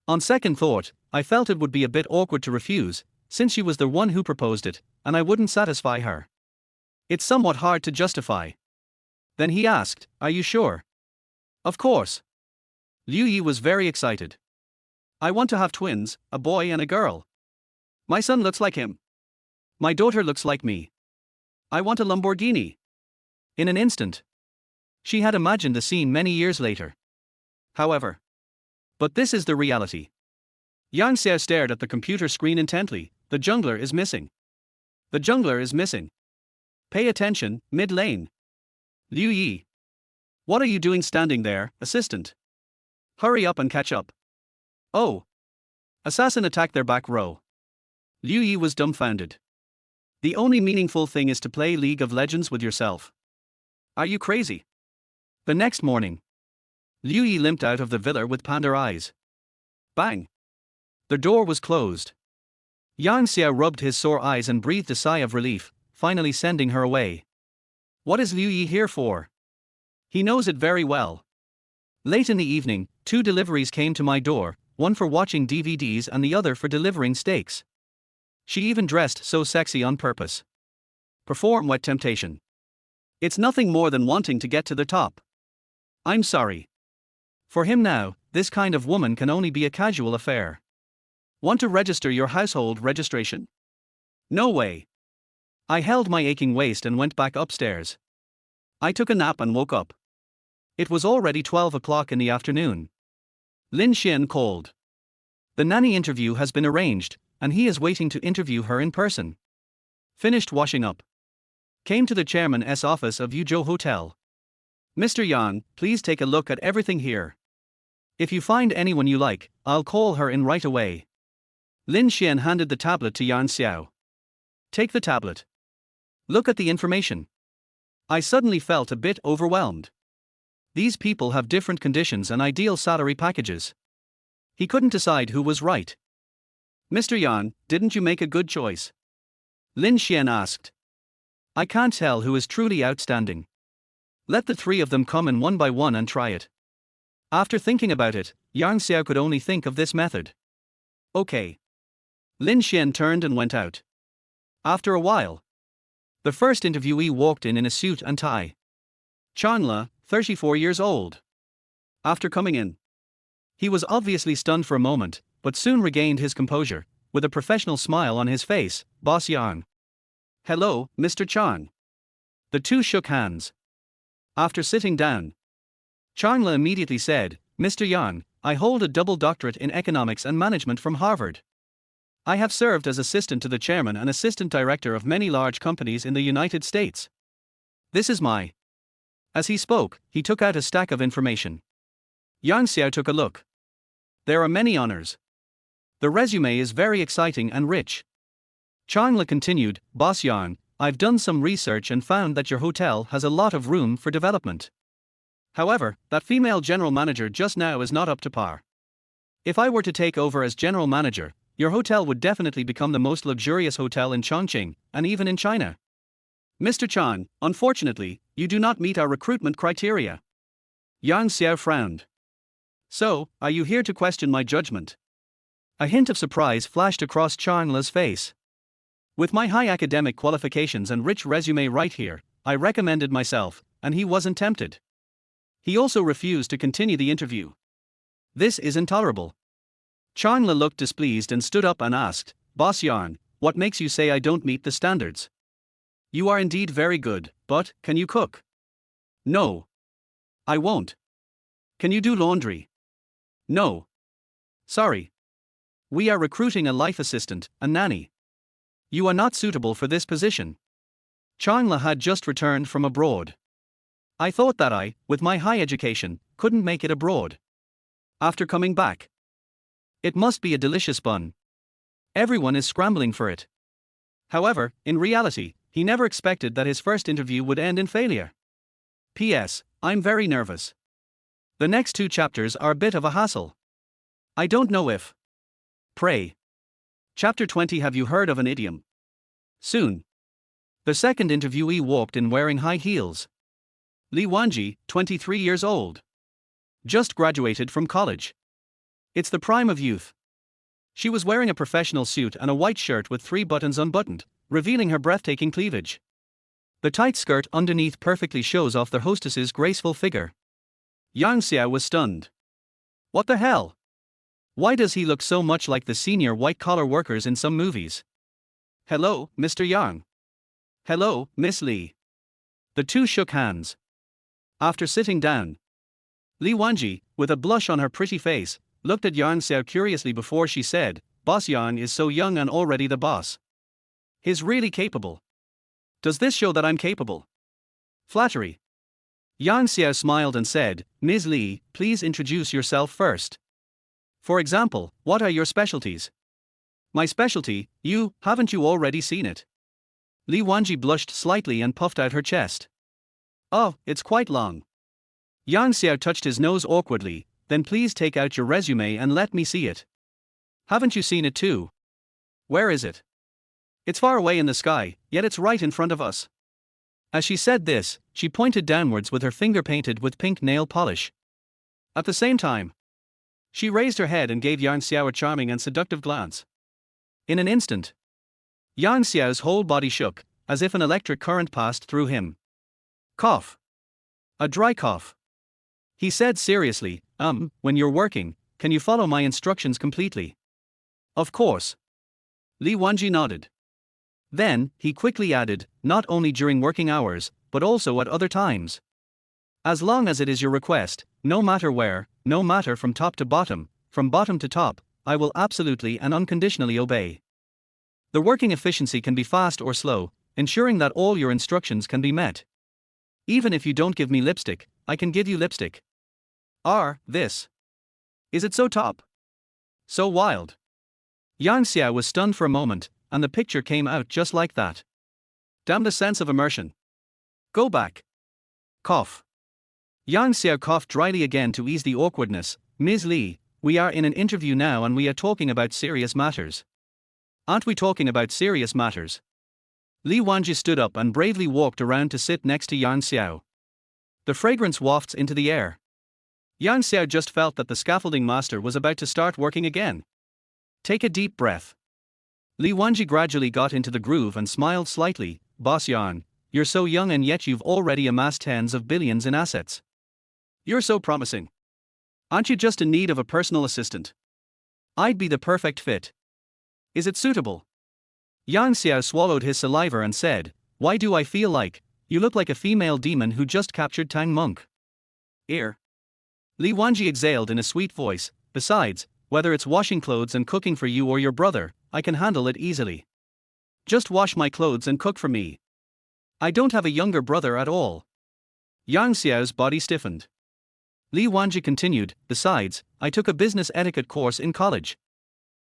On second thought, I felt it would be a bit awkward to refuse, since she was the one who proposed it, and I wouldn't satisfy her. It's somewhat hard to justify. Then he asked, are you sure? Of course. Liu Yi was very excited. I want to have twins, a boy and a girl. My son looks like him. My daughter looks like me. I want a Lamborghini. In an instant. She had imagined the scene many years later. However. But this is the reality. Xiao stared at the computer screen intently. The jungler is missing. The jungler is missing. Pay attention, mid lane. Liu Yi. What are you doing standing there, assistant? Hurry up and catch up. Oh. Assassin attacked their back row. Liu Yi was dumbfounded. The only meaningful thing is to play League of Legends with yourself. Are you crazy? The next morning. Liu Yi limped out of the villa with panda eyes. Bang. The door was closed. Xiao rubbed his sore eyes and breathed a sigh of relief, finally sending her away. What is Liu Yi here for? He knows it very well. Late in the evening, 2 deliveries came to my door, one for watching DVDs and the other for delivering steaks. She even dressed so sexy on purpose. Perform wet temptation. It's nothing more than wanting to get to the top. I'm sorry. For him now, this kind of woman can only be a casual affair. Want to register your household registration? No way. I held my aching waist and went back upstairs. I took a nap and woke up. It was already 12 o'clock in the afternoon. Lin Xian called. The nanny interview has been arranged, and he is waiting to interview her in person. Finished washing up. Came to the chairman's office of Yuzhou Hotel. Mr. Yan, please take a look at everything here. If you find anyone you like, I'll call her in right away. Lin Xian handed the tablet to Yan Xiao. Take the tablet. Look at the information. I suddenly felt a bit overwhelmed. These people have different conditions and ideal salary packages. He couldn't decide who was right. Mr. Yan, didn't you make a good choice? Lin Xian asked. I can't tell who is truly outstanding. Let the three of them come in one by one and try it. After thinking about it, Yang Xiao could only think of this method. Okay. Lin Xian turned and went out. After a while, the first interviewee walked in a suit and tie. Chanla, 34 years old. After coming in, he was obviously stunned for a moment, but soon regained his composure, with a professional smile on his face. Boss Yang. Hello, Mr. Chan. The two shook hands. After sitting down, Chanla immediately said, Mr. Yang, I hold a double doctorate in economics and management from Harvard. I have served as assistant to the chairman and assistant director of many large companies in the United States. This is my. As he spoke, he took out a stack of information. Yang Xiao took a look. There are many honors. The resume is very exciting and rich. Chanla continued, Boss Yang, I've done some research and found that your hotel has a lot of room for development. However, that female general manager just now is not up to par. If I were to take over as general manager, your hotel would definitely become the most luxurious hotel in Chongqing, and even in China. Mr. Chan, unfortunately, you do not meet our recruitment criteria. Yang Xiao frowned. So, are you here to question my judgment? A hint of surprise flashed across Chanla's face. With my high academic qualifications and rich resume right here, I recommended myself, and he wasn't tempted. He also refused to continue the interview. This is intolerable. Chanla looked displeased and stood up and asked, Boss Yang, what makes you say I don't meet the standards? You are indeed very good, but, can you cook? No. I won't. Can you do laundry? No. Sorry. We are recruiting a life assistant, a nanny. You are not suitable for this position. Chanla had just returned from abroad. I thought that I, with my high education, couldn't make it abroad. After coming back, it must be a delicious bun. Everyone is scrambling for it. However, in reality, he never expected that his first interview would end in failure. P.S. I'm very nervous. The next 2 chapters are a bit of a hassle. I don't know if. Pray. Chapter 20. Have you heard of an idiom? Soon. The second interviewee walked in wearing high heels. Li Wanji, 23 years old. Just graduated from college. It's the prime of youth. She was wearing a professional suit and a white shirt with 3 buttons unbuttoned, revealing her breathtaking cleavage. The tight skirt underneath perfectly shows off the hostess's graceful figure. Yang Xiao was stunned. What the hell? Why does he look so much like the senior white-collar workers in some movies? Hello, Mr. Yang. Hello, Miss Li. The two shook hands. After sitting down, Li Wanji, with a blush on her pretty face, looked at Yang Xiao curiously before she said, Boss Yang is so young and already the boss. He's really capable. Does this show that I'm capable? Flattery. Yang Xiao smiled and said, Ms. Li, please introduce yourself first. For example, what are your specialties? My specialty, haven't you already seen it? Li Wanji blushed slightly and puffed out her chest. Oh, it's quite long. Yang Xiao touched his nose awkwardly, then please take out your resume and let me see it. Haven't you seen it too? Where is it? It's far away in the sky, yet it's right in front of us. As she said this, she pointed downwards with her finger painted with pink nail polish. At the same time, she raised her head and gave Yang Xiao a charming and seductive glance. In an instant, Yang Xiao's whole body shook, as if an electric current passed through him. Cough. A dry cough. He said seriously, when you're working, can you follow my instructions completely? Of course. Li Wanji nodded. Then, he quickly added, not only during working hours, but also at other times. As long as it is your request, no matter where, no matter from top to bottom, from bottom to top, I will absolutely and unconditionally obey. The working efficiency can be fast or slow, ensuring that all your instructions can be met. Even if you don't give me lipstick, I can give you lipstick. This. Is it so top? So wild. Yang Xiao was stunned for a moment, and the picture came out just like that. Damn the sense of immersion. Go back. Cough. Yang Xiao coughed dryly again to ease the awkwardness. Ms. Li, we are in an interview now and we are talking about serious matters. Aren't we talking about serious matters? Li Wanji stood up and bravely walked around to sit next to Yang Xiao. The fragrance wafts into the air. Yang Xiao just felt that the scaffolding master was about to start working again. Take a deep breath. Li Wanji gradually got into the groove and smiled slightly. Boss Yang, you're so young and yet you've already amassed tens of billions in assets. You're so promising. Aren't you just in need of a personal assistant? I'd be the perfect fit. Is it suitable? Yang Xiao swallowed his saliva and said, why do I feel like, you look like a female demon who just captured Tang Monk. Ear. Li Wanji exhaled in a sweet voice, besides, whether it's washing clothes and cooking for you or your brother, I can handle it easily. Just wash my clothes and cook for me. I don't have a younger brother at all. Yang Xiao's body stiffened. Li Wanji continued, besides, I took a business etiquette course in college.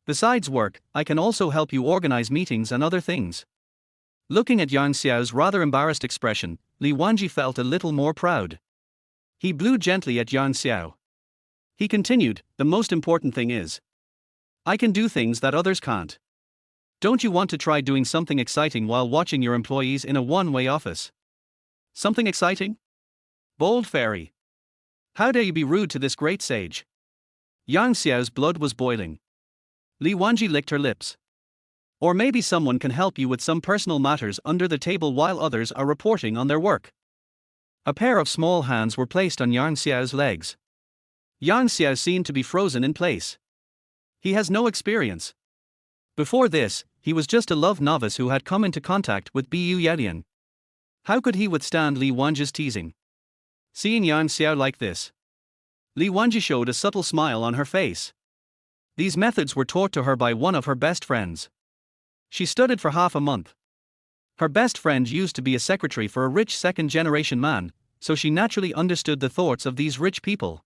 Besides work, I can also help you organize meetings and other things. Looking at Yang Xiao's rather embarrassed expression, Li Wanji felt a little more proud. He blew gently at Yang Xiao. He continued, the most important thing is, I can do things that others can't. Don't you want to try doing something exciting while watching your employees in a one-way office? Something exciting? Bold fairy. How dare you be rude to this great sage? Yang Xiao's blood was boiling. Li Wanji licked her lips. Or maybe someone can help you with some personal matters under the table while others are reporting on their work. A pair of small hands were placed on Yang Xiao's legs. Yang Xiao seemed to be frozen in place. He has no experience. Before this, he was just a love novice who had come into contact with Bu Yadian. How could he withstand Li Wanji's teasing? Seeing Yang Xiao like this, Li Wanji showed a subtle smile on her face. These methods were taught to her by one of her best friends. She studied for half a month. Her best friend used to be a secretary for a rich second-generation man, so she naturally understood the thoughts of these rich people.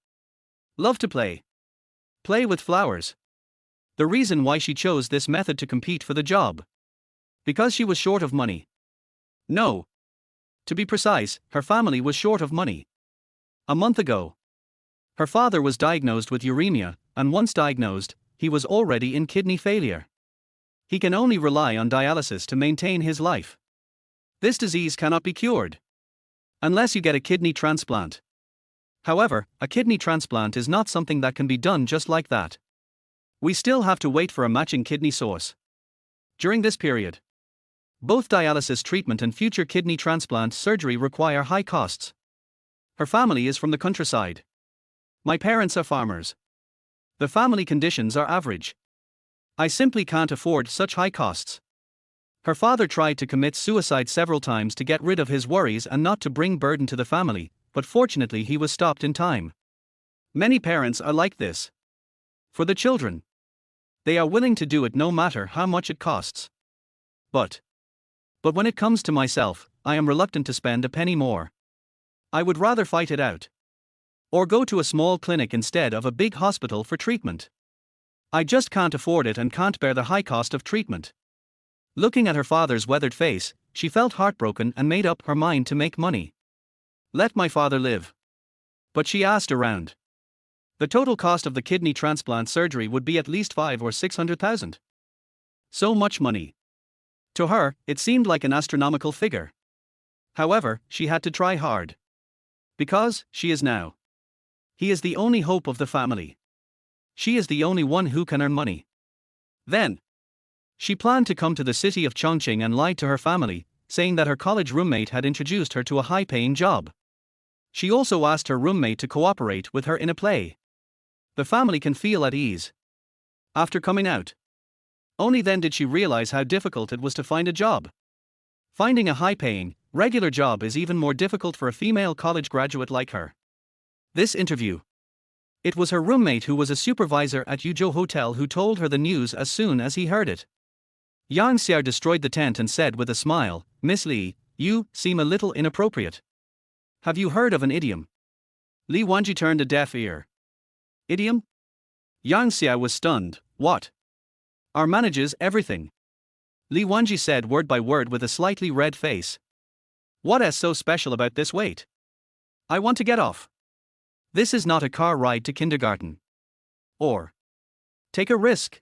Love to play. Play with flowers. The reason why she chose this method to compete for the job. Because she was short of money. No. To be precise, her family was short of money. A month ago, her father was diagnosed with uremia, and once diagnosed, he was already in kidney failure. He can only rely on dialysis to maintain his life. This disease cannot be cured unless you get a kidney transplant. However, a kidney transplant is not something that can be done just like that. We still have to wait for a matching kidney source. During this period, both dialysis treatment and future kidney transplant surgery require high costs. Her family is from the countryside. My parents are farmers. The family conditions are average. I simply can't afford such high costs. Her father tried to commit suicide several times to get rid of his worries and not to bring burden to the family, but fortunately he was stopped in time. Many parents are like this. For the children, they are willing to do it no matter how much it costs. But when it comes to myself, I am reluctant to spend a penny more. I would rather fight it out. Or go to a small clinic instead of a big hospital for treatment. I just can't afford it and can't bear the high cost of treatment. Looking at her father's weathered face, she felt heartbroken and made up her mind to make money. Let my father live. But she asked around. The total cost of the kidney transplant surgery would be at least 500,000 or 600,000. So much money. To her, it seemed like an astronomical figure. However, she had to try hard. Because, she is now. He is the only hope of the family. She is the only one who can earn money. Then, she planned to come to the city of Chongqing and lied to her family, saying that her college roommate had introduced her to a high-paying job. She also asked her roommate to cooperate with her in a play. The family can feel at ease. After coming out, only then did she realize how difficult it was to find a job. Finding a high-paying, regular job is even more difficult for a female college graduate like her. This interview. It was her roommate who was a supervisor at Yuzhou Hotel who told her the news as soon as he heard it. Yang Xiao destroyed the tent and said with a smile, Miss Li, you seem a little inappropriate. Have you heard of an idiom? Li Wanji turned a deaf ear. Idiom? Yang Xiao was stunned. What? Our manages everything. Li Wanji said word by word with a slightly red face. What's so special about this wait? I want to get off. This is not a car ride to kindergarten. Or take a risk.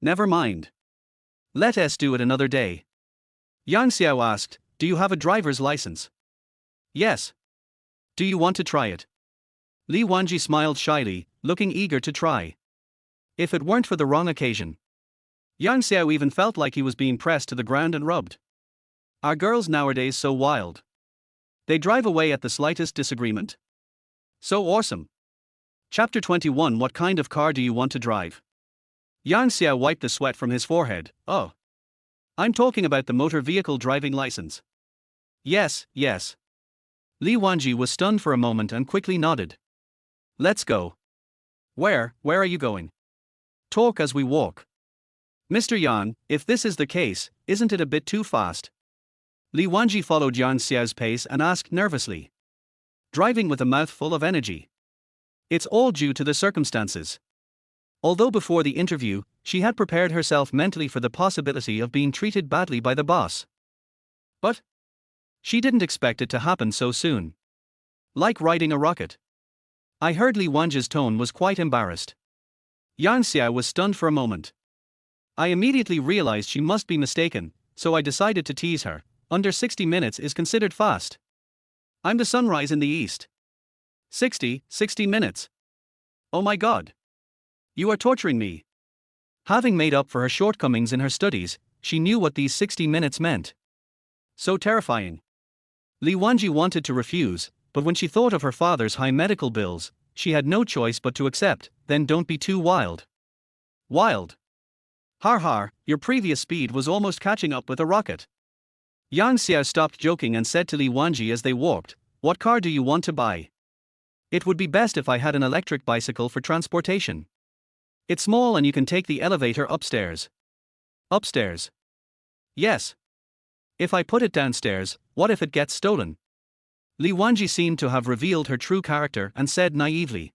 Never mind. Let us do it another day. Yang Xiao asked, do you have a driver's license? Yes. Do you want to try it? Li Wanji smiled shyly, looking eager to try. If it weren't for the wrong occasion. Yang Xiao even felt like he was being pressed to the ground and rubbed. Are girls nowadays so wild? They drive away at the slightest disagreement. So awesome. Chapter 21. What kind of car do you want to drive? Yang Xiao wiped the sweat from his forehead. Oh. I'm talking about the motor vehicle driving license. Yes, yes. Li Wanji was stunned for a moment and quickly nodded. Let's go. Where are you going? Talk as we walk. Mr. Yan, if this is the case, isn't it a bit too fast? Li Wanji followed Yang Xiao's pace and asked nervously. Driving with a mouthful of energy. It's all due to the circumstances. Although before the interview, she had prepared herself mentally for the possibility of being treated badly by the boss. But she didn't expect it to happen so soon. Like riding a rocket. I heard Li Wanji's tone was quite embarrassed. Yang Xiao was stunned for a moment. I immediately realized she must be mistaken, so I decided to tease her. Under 60 minutes is considered fast. I'm the sunrise in the east. 60 minutes. Oh my god. You are torturing me. Having made up for her shortcomings in her studies, she knew what these 60 minutes meant. So terrifying. Li Wanji wanted to refuse, but when she thought of her father's high medical bills, she had no choice but to accept. Then don't be too wild. Wild? Har har, your previous speed was almost catching up with a rocket. Yang Xiao stopped joking and said to Li Wanji as they walked, what car do you want to buy? It would be best if I had an electric bicycle for transportation. It's small and you can take the elevator upstairs. Upstairs? Yes. If I put it downstairs, what if it gets stolen? Li Wanji seemed to have revealed her true character and said naively.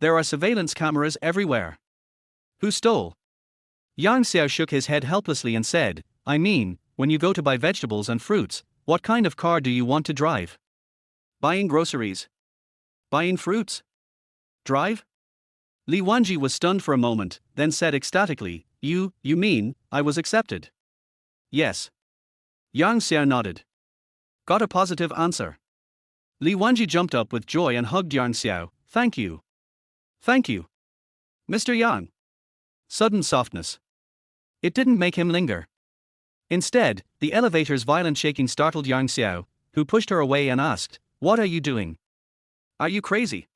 There are surveillance cameras everywhere. Who stole? Yang Xiao shook his head helplessly and said, I mean, when you go to buy vegetables and fruits, what kind of car do you want to drive? Buying groceries? Buying fruits? Drive? Li Wanji was stunned for a moment, then said ecstatically, You mean, I was accepted? Yes. Yang Xiao nodded. Got a positive answer. Li Wanji jumped up with joy and hugged Yang Xiao. Thank you. Thank you. Mr. Yang. Sudden softness. It didn't make him linger. Instead, the elevator's violent shaking startled Yang Xiao, who pushed her away and asked, What are you doing? Are you crazy?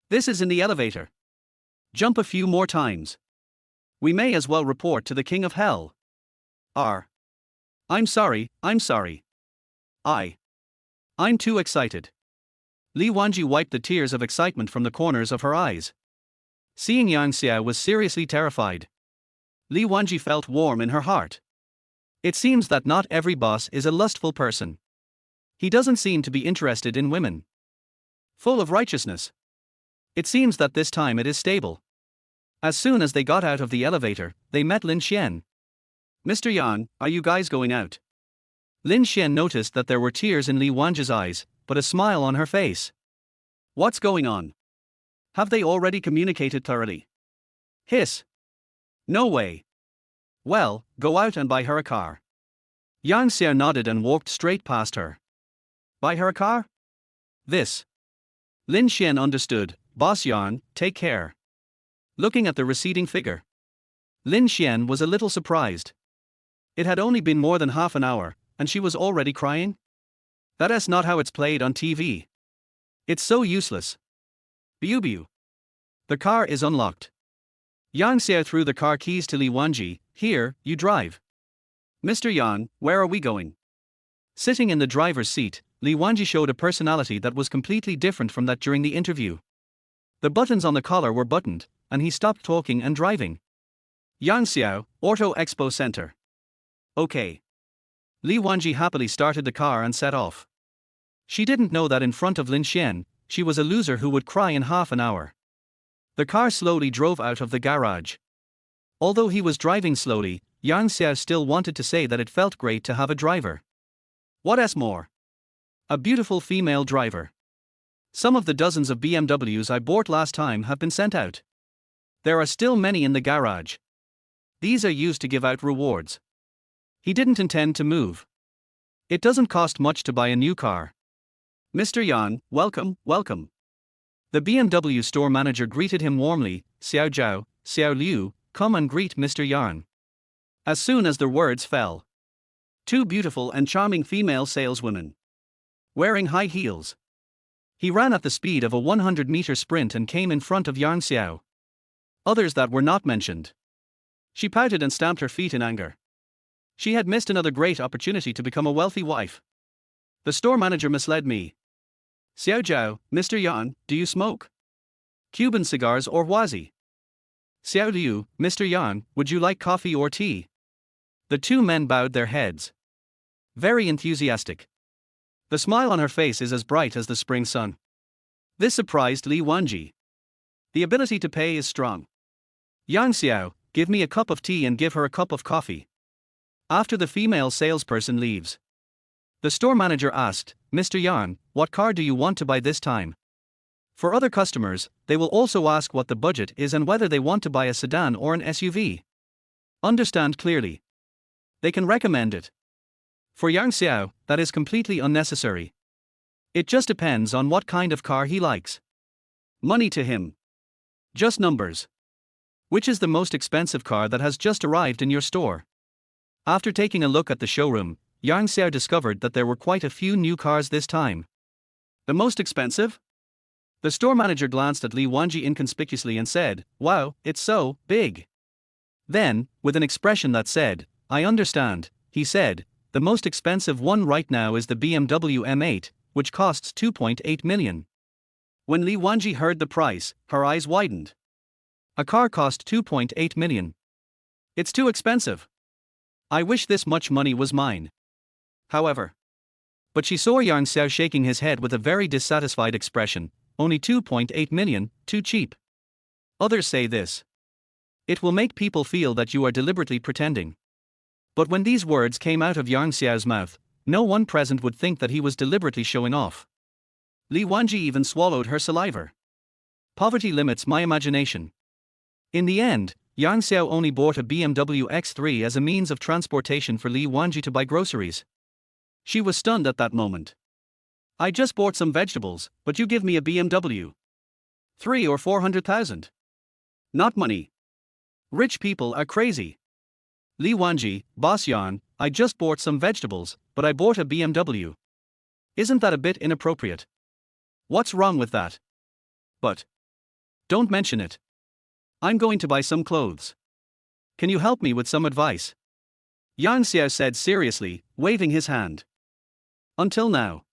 This is in the elevator. Jump a few more times. We may as well report to the King of Hell. I'm sorry. I'm too excited. Li Wanji wiped the tears of excitement from the corners of her eyes. Seeing Yang Xiao was seriously terrified. Li Wanji felt warm in her heart. It seems that not every boss is a lustful person. He doesn't seem to be interested in women. Full of righteousness. It seems that this time it is stable. As soon as they got out of the elevator, they met Lin Xian. Mr. Yang, are you guys going out? Lin Xian noticed that there were tears in Li Wanji's eyes, but a smile on her face. What's going on? Have they already communicated thoroughly? Hiss. No way. Well, go out and buy her a car. Yang Xiao nodded and walked straight past her. Buy her a car? This. Lin Xian understood. Boss Yang, take care. Looking at the receding figure, Lin Xian was a little surprised. It had only been more than half an hour, and she was already crying? That's not how it's played on TV. It's so useless. Biu. The car is unlocked. Yang Xiao threw the car keys to Li Wanji. Here, you drive. Mr. Yang, where are we going? Sitting in the driver's seat, Li Wanji showed a personality that was completely different from that during the interview. The buttons on the collar were buttoned, and he stopped talking and driving. Yang Xiao, Auto Expo Center. Okay. Li Wanji happily started the car and set off. She didn't know that in front of Lin Xian, she was a loser who would cry in half an hour. The car slowly drove out of the garage. Although he was driving slowly, Yang Xiao still wanted to say that it felt great to have a driver. What's more? A beautiful female driver. Some of the dozens of BMWs I bought last time have been sent out. There are still many in the garage. These are used to give out rewards. He didn't intend to move. It doesn't cost much to buy a new car. Mr. Yan, welcome, welcome. The BMW store manager greeted him warmly. Xiao Zhao, Xiao Liu, come and greet Mr. Yan. As soon as the words fell, two beautiful and charming female saleswomen, wearing high heels. He ran at the speed of a 100-meter sprint and came in front of Yang Xiao. Others that were not mentioned. She pouted and stamped her feet in anger. She had missed another great opportunity to become a wealthy wife. The store manager misled me. Xiao Zhao, Mr. Yan, do you smoke Cuban cigars or Huaxia? Xiao Liu, Mr. Yan, would you like coffee or tea? The two men bowed their heads. Very enthusiastic. The smile on her face is as bright as the spring sun. This surprised Li Wanji. The ability to pay is strong. Yang Xiao, give me a cup of tea and give her a cup of coffee. After the female salesperson leaves, the store manager asked, Mr. Yan, what car do you want to buy this time? For other customers, they will also ask what the budget is and whether they want to buy a sedan or an SUV. Understand clearly. They can recommend it. For Yang Xiao, that is completely unnecessary. It just depends on what kind of car he likes. Money to him. Just numbers. Which is the most expensive car that has just arrived in your store? After taking a look at the showroom, Yang Xiao discovered that there were quite a few new cars this time. The most expensive? The store manager glanced at Li Wanji inconspicuously and said, wow, it's so big. Then, with an expression that said, I understand, he said, the most expensive one right now is the BMW M8, which costs 2.8 million. When Li Wanji heard the price, her eyes widened. A car cost 2.8 million. It's too expensive. I wish this much money was mine. However. But she saw Yang Xiao shaking his head with a very dissatisfied expression, only 2.8 million, too cheap. Others say this. It will make people feel that you are deliberately pretending. But when these words came out of Yang Xiao's mouth, no one present would think that he was deliberately showing off. Li Wanji even swallowed her saliva. Poverty limits my imagination. In the end, Yang Xiao only bought a BMW X3 as a means of transportation for Li Wanji to buy groceries. She was stunned at that moment. I just bought some vegetables, but you give me a BMW. 3 or 400,000. Not money. Rich people are crazy. Li Wanji, boss Yan, I just bought some vegetables, but I bought a BMW. Isn't that a bit inappropriate? What's wrong with that? But. Don't mention it. I'm going to buy some clothes. Can you help me with some advice? Yang Xiao said seriously, waving his hand. Until now,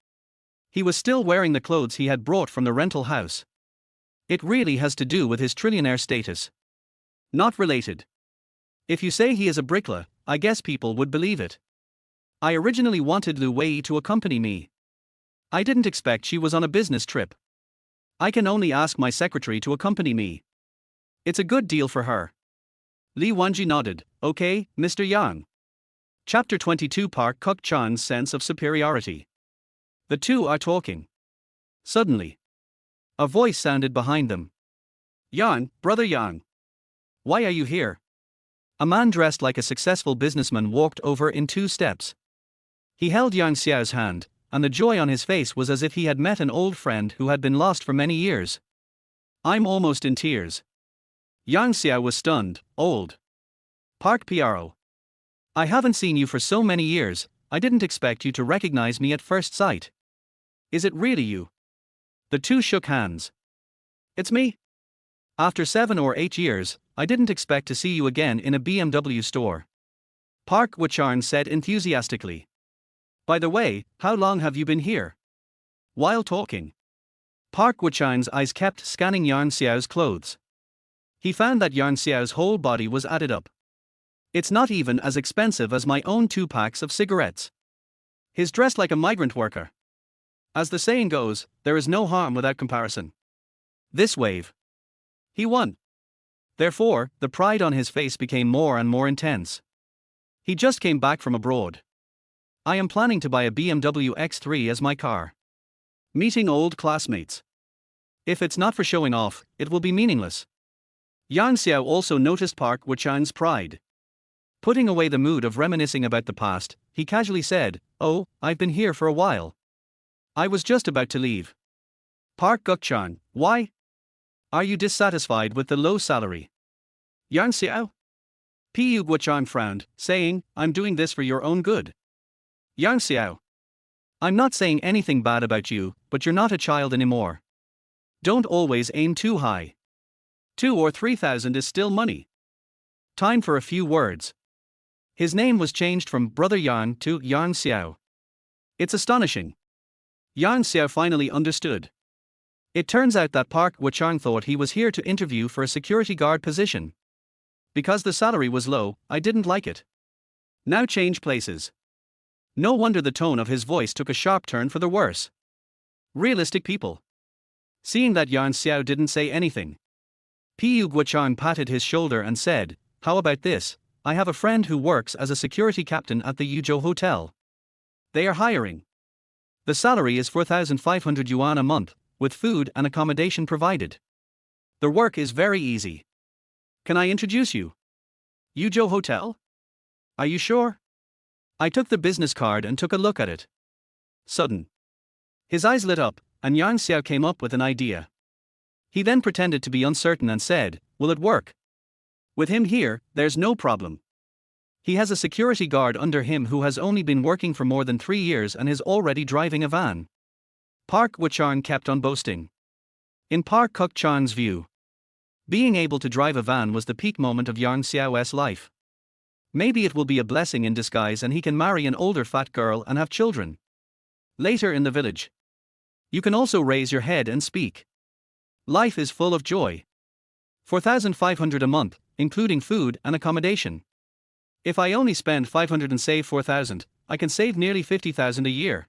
he was still wearing the clothes he had brought from the rental house. It really has to do with his trillionaire status. Not related. If you say he is a bricklayer, I guess people would believe it. I originally wanted Lu Wei to accompany me. I didn't expect she was on a business trip. I can only ask my secretary to accompany me. It's a good deal for her. Li Wanji nodded, okay, Mr. Yang. Chapter 22 Park Kuk Chan's sense of superiority. The two are talking. Suddenly, a voice sounded behind them. Yang, brother Yang. Why are you here? A man dressed like a successful businessman walked over in 2 steps. He held Yang Xiao's hand, and the joy on his face was as if he had met an old friend who had been lost for many years. I'm almost in tears. Yang Xiao was stunned. Old. Park Pro. I haven't seen you for so many years, I didn't expect you to recognize me at first sight. Is it really you? The two shook hands. It's me. After 7 or 8 years, I didn't expect to see you again in a BMW store. Park Wacharn said enthusiastically. By the way, how long have you been here? While talking, Park Wacharn's eyes kept scanning Yang Xiao's clothes. He found that Yang Xiao's whole body was added up. It's not even as expensive as my own 2 packs of cigarettes. He's dressed like a migrant worker. As the saying goes, there is no harm without comparison. This wave. He won. Therefore, the pride on his face became more and more intense. He just came back from abroad. I am planning to buy a BMW X3 as my car. Meeting old classmates. If it's not for showing off, it will be meaningless. Yang Xiao also noticed Park Wuchang's pride. Putting away the mood of reminiscing about the past, he casually said, "Oh, I've been here for a while. I was just about to leave." Park Wuchang, why? Are you dissatisfied with the low salary? Yang Xiao? Pu Wuchang frowned, saying, "I'm doing this for your own good." Yang Xiao. I'm not saying anything bad about you, but you're not a child anymore. Don't always aim too high. 2 or 3,000 is still money. Time for a few words. His name was changed from Brother Yang to Yang Xiao. It's astonishing. Yang Xiao finally understood. It turns out that Park Wuchang thought he was here to interview for a security guard position. Because the salary was low, I didn't like it. Now change places. No wonder the tone of his voice took a sharp turn for the worse. Realistic people. Seeing that Yang Xiao didn't say anything, Pu Guochang patted his shoulder and said, "How about this? I have a friend who works as a security captain at the Yuzhou Hotel. They are hiring. The salary is 4,500 yuan a month, with food and accommodation provided. The work is very easy. Can I introduce you? Yuzhou Hotel? Are you sure?" I took the business card and took a look at it. Sudden. His eyes lit up, and Yang Xiao came up with an idea. He then pretended to be uncertain and said, "Will it work? With him here, there's no problem. He has a security guard under him who has only been working for more than 3 years and is already driving a van." Park Wuchang kept on boasting. In Park Wuchang's view, being able to drive a van was the peak moment of Yang Xiao's life. Maybe it will be a blessing in disguise and he can marry an older fat girl and have children. Later in the village. You can also raise your head and speak. Life is full of joy. 4,500 a month, including food and accommodation. If I only spend 500 and save 4,000, I can save nearly 50,000 a year.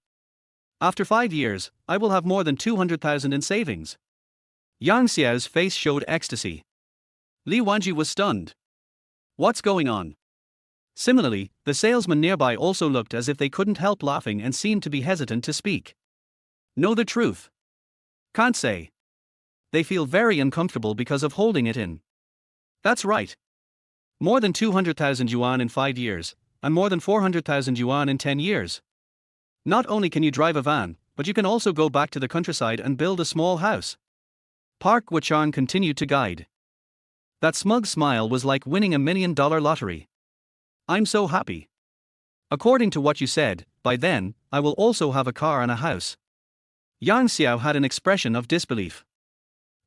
After 5 years, I will have more than 200,000 in savings. Yang Xiao's face showed ecstasy. Li Wanji was stunned. What's going on? Similarly, the salesman nearby also looked as if they couldn't help laughing and seemed to be hesitant to speak. Know the truth? Can't say. They feel very uncomfortable because of holding it in. That's right. More than 200,000 yuan in 5 years, and more than 400,000 yuan in 10 years. Not only can you drive a van, but you can also go back to the countryside and build a small house. Park Wuchang continued to guide. That smug smile was like winning $1 million lottery. I'm so happy. According to what you said, by then, I will also have a car and a house. Yang Xiao had an expression of disbelief.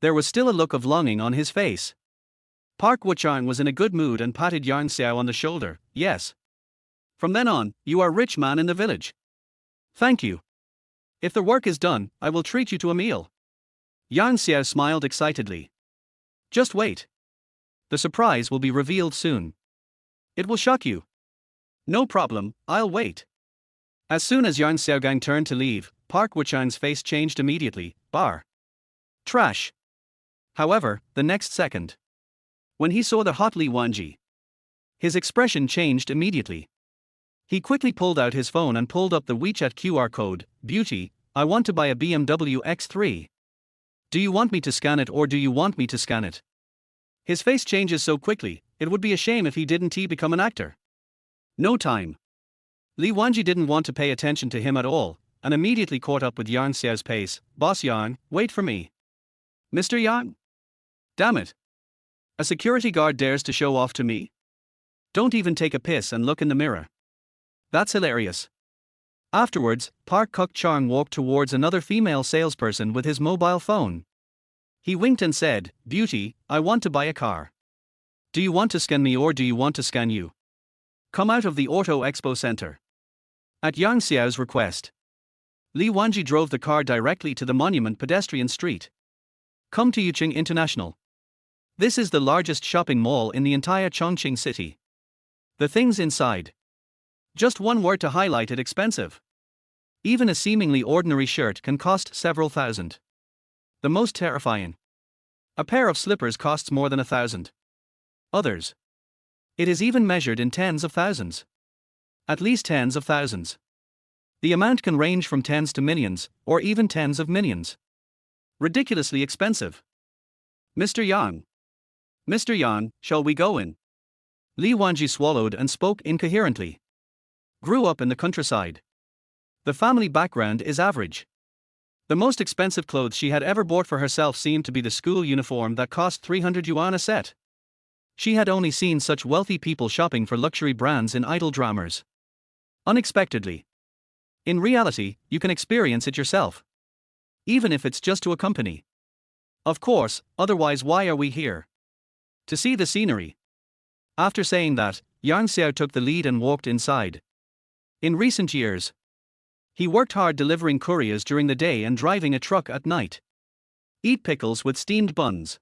There was still a look of longing on his face. Park Wuchang was in a good mood and patted Yang Xiao on the shoulder. Yes. From then on, you are rich man in the village. Thank you. If the work is done, I will treat you to a meal. Yang Xiao smiled excitedly. Just wait. The surprise will be revealed soon. It will shock you. No problem, I'll wait. As soon as Yang Xiaogang turned to leave, Park Wuchang's face changed immediately. Bar. Trash. However, the next second, when he saw the hot Li Wanji, his expression changed immediately. He quickly pulled out his phone and pulled up the WeChat QR code. "Beauty, I want to buy a BMW X3. Do you want me to scan it or do you want me to scan it?" His face changes so quickly, it would be a shame if he didn't become an actor. No time. Li Wanji didn't want to pay attention to him at all, and immediately caught up with Yang Xiao's pace. "Boss Yang, wait for me." "Mr. Yang? Damn it. A security guard dares to show off to me? Don't even take a piss and look in the mirror. That's hilarious." Afterwards, Park Wuchang walked towards another female salesperson with his mobile phone. He winked and said, "Beauty, I want to buy a car. Do you want to scan me or do you want to scan you? Come out of the Auto Expo Center." At Yang Xiao's request, Li Wanji drove the car directly to the Monument pedestrian street. Come to Yuqing International. This is the largest shopping mall in the entire Chongqing city. The things inside. Just one word to highlight it: expensive. Even a seemingly ordinary shirt can cost several thousand. The most terrifying. A pair of slippers costs more than 1,000. Others. It is even measured in tens of thousands. At least tens of thousands. The amount can range from tens to millions, or even tens of millions. Ridiculously expensive. Mr. Yang. Mr. Yang, shall we go in? Li Wanji swallowed and spoke incoherently. Grew up in the countryside. The family background is average. The most expensive clothes she had ever bought for herself seemed to be the school uniform that cost 300 yuan a set. She had only seen such wealthy people shopping for luxury brands in idle dramas. Unexpectedly. In reality, you can experience it yourself. Even if it's just to accompany. Of course, otherwise why are we here? To see the scenery. After saying that, Yang Xiao took the lead and walked inside. In recent years, he worked hard delivering couriers during the day and driving a truck at night. Eat pickles with steamed buns.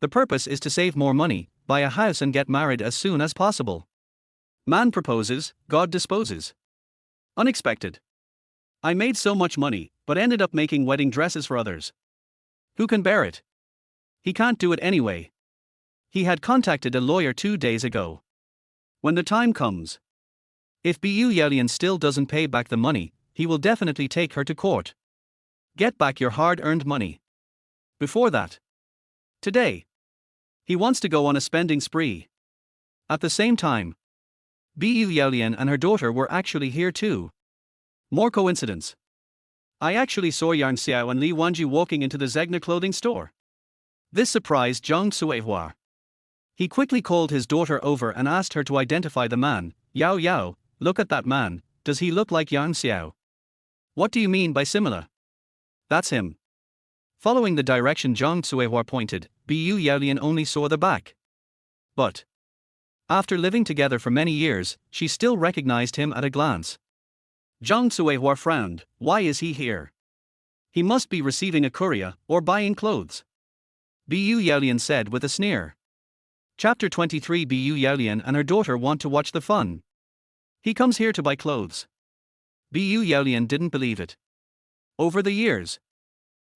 The purpose is to save more money, buy a house and get married as soon as possible. Man proposes, God disposes. Unexpected. I made so much money, but ended up making wedding dresses for others. Who can bear it? He can't do it anyway. He had contacted a lawyer 2 days ago. When the time comes, if Bu Yaolian still doesn't pay back the money, he will definitely take her to court. Get back your hard-earned money. Before that. Today. He wants to go on a spending spree. At the same time, Bu Yaolian and her daughter were actually here too. More coincidence. I actually saw Yang Xiao and Li Wanji walking into the Zegna clothing store. This surprised Zhang Cuihua. He quickly called his daughter over and asked her to identify the man. Yao Yao, look at that man, does he look like Yang Xiao? What do you mean by similar? That's him. Following the direction Zhang Cuihua pointed, Bu Yaolian only saw the back. But after living together for many years, she still recognized him at a glance. Zhang Cuihua frowned. Why is he here? He must be receiving a courier, or buying clothes. Bu Yaolian said with a sneer. Chapter 23. Bu Yaolian and her daughter want to watch the fun. He comes here to buy clothes. Bu Yaolian didn't believe it. Over the years,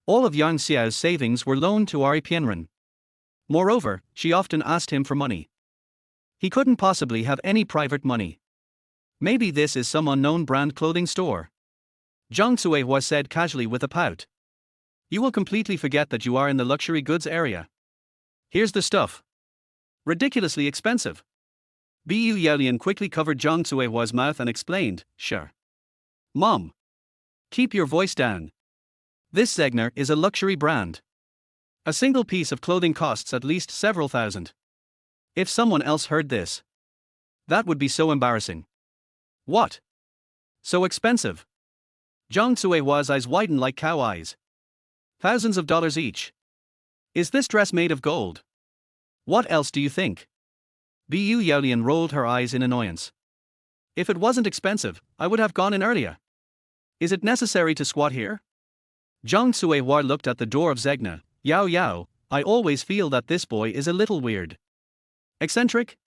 all of Yang Xiao's savings were loaned to Ari Pianren. Moreover, she often asked him for money. He couldn't possibly have any private money. Maybe this is some unknown brand clothing store. Zhang Cuihua said casually with a pout. You will completely forget that you are in the luxury goods area. Here's the stuff. Ridiculously expensive. Bu Yaolian quickly covered Zhang Cuihua's mouth and explained, Sure. Mom. Keep your voice down. This Zegna is a luxury brand. A single piece of clothing costs at least several thousand. If someone else heard this, that would be so embarrassing. What? So expensive? Zhang Cuihua's eyes widened like cow eyes. Thousands of dollars each. Is this dress made of gold? What else do you think? Bu Yaolian rolled her eyes in annoyance. If it wasn't expensive, I would have gone in earlier. Is it necessary to squat here? Zhang Cuihua looked at the door of Zegna. Yao Yao, I always feel that this boy is a little weird. Eccentric?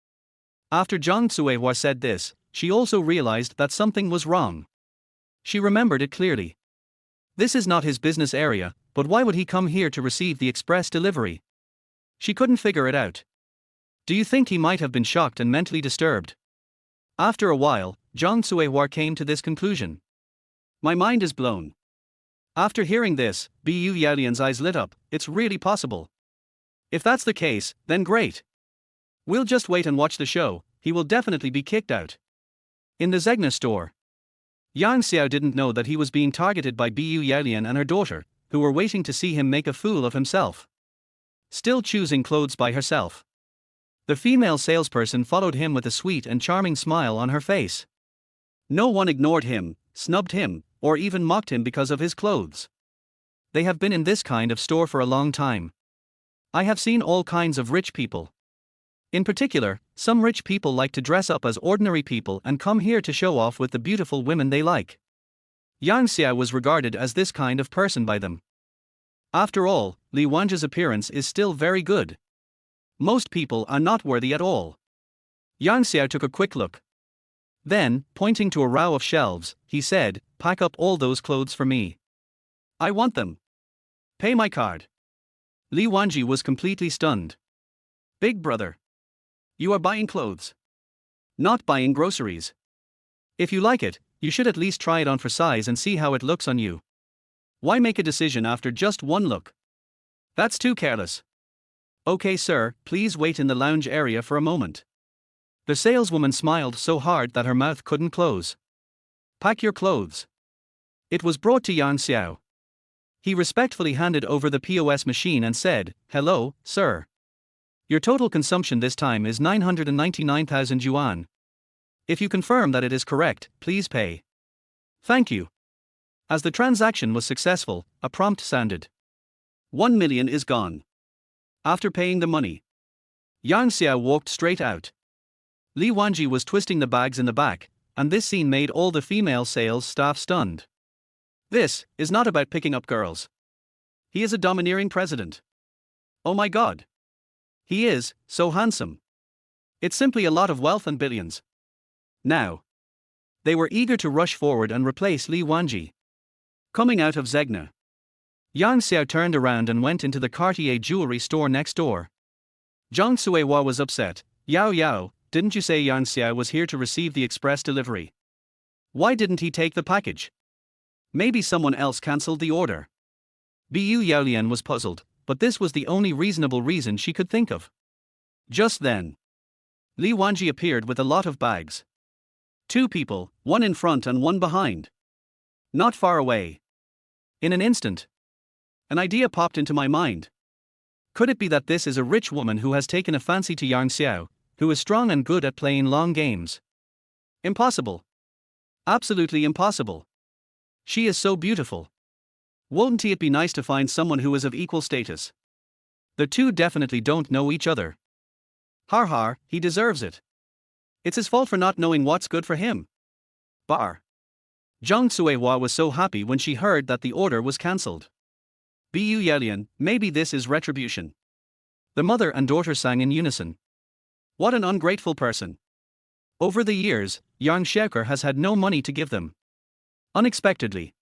After Zhang Cuihua said this, she also realized that something was wrong. She remembered it clearly. This is not his business area, but why would he come here to receive the express delivery? She couldn't figure it out. Do you think he might have been shocked and mentally disturbed? After a while, Zhang Cuihua came to this conclusion. My mind is blown. After hearing this, Bu Yaolian's eyes lit up. It's really possible. If that's the case, then great. We'll just wait and watch the show. He will definitely be kicked out. In the Zegna store, Yang Xiao didn't know that he was being targeted by Bu Yaolian and her daughter, who were waiting to see him make a fool of himself. Still choosing clothes by herself. The female salesperson followed him with a sweet and charming smile on her face. No one ignored him, snubbed him, or even mocked him because of his clothes. They have been in this kind of store for a long time. I have seen all kinds of rich people. In particular, some rich people like to dress up as ordinary people and come here to show off with the beautiful women they like. Yang Xiao was regarded as this kind of person by them. After all, Li Wanji's appearance is still very good. Most people are not worthy at all. Yang Xiao took a quick look. Then, pointing to a row of shelves, he said, "Pack up all those clothes for me. I want them. Pay my card." Li Wanji was completely stunned. "Big brother. You are buying clothes. Not buying groceries. If you like it, you should at least try it on for size and see how it looks on you. Why make a decision after just one look? That's too careless." "Okay, sir, please wait in the lounge area for a moment." The saleswoman smiled so hard that her mouth couldn't close. "Pack your clothes." It was brought to Yang Xiao. He respectfully handed over the POS machine and said, "Hello, sir. Your total consumption this time is 999,000 yuan. If you confirm that it is correct, please pay." "Thank you." As the transaction was successful, a prompt sounded. 1 million is gone. After paying the money, Yang Xiao walked straight out. Li Wanji was twisting the bags in the back, and this scene made all the female sales staff stunned. This is not about picking up girls. He is a domineering president. Oh my god. He is so handsome. It's simply a lot of wealth and billions. Now, they were eager to rush forward and replace Li Wanji. Coming out of Zegna, Yang Xiao turned around and went into the Cartier jewelry store next door. Zhang Suihua was upset. Yao, didn't you say Yang Xiao was here to receive the express delivery? Why didn't he take the package? Maybe someone else cancelled the order." Bu Yaolian was puzzled, but this was the only reasonable reason she could think of. Just then, Li Wanji appeared with a lot of bags. 2 people, one in front and one behind. Not far away. In an instant, an idea popped into my mind. Could it be that this is a rich woman who has taken a fancy to Yang Xiao, who is strong and good at playing long games? Impossible. Absolutely impossible. She is so beautiful. Won't it be nice to find someone who is of equal status? The two definitely don't know each other. Har, he deserves it. It's his fault for not knowing what's good for him. Bar. Zhang Suihua was so happy when she heard that the order was cancelled. Bu Yaolian, maybe this is retribution. The mother and daughter sang in unison. What an ungrateful person. Over the years, Yang Xiaoker has had no money to give them. Unexpectedly.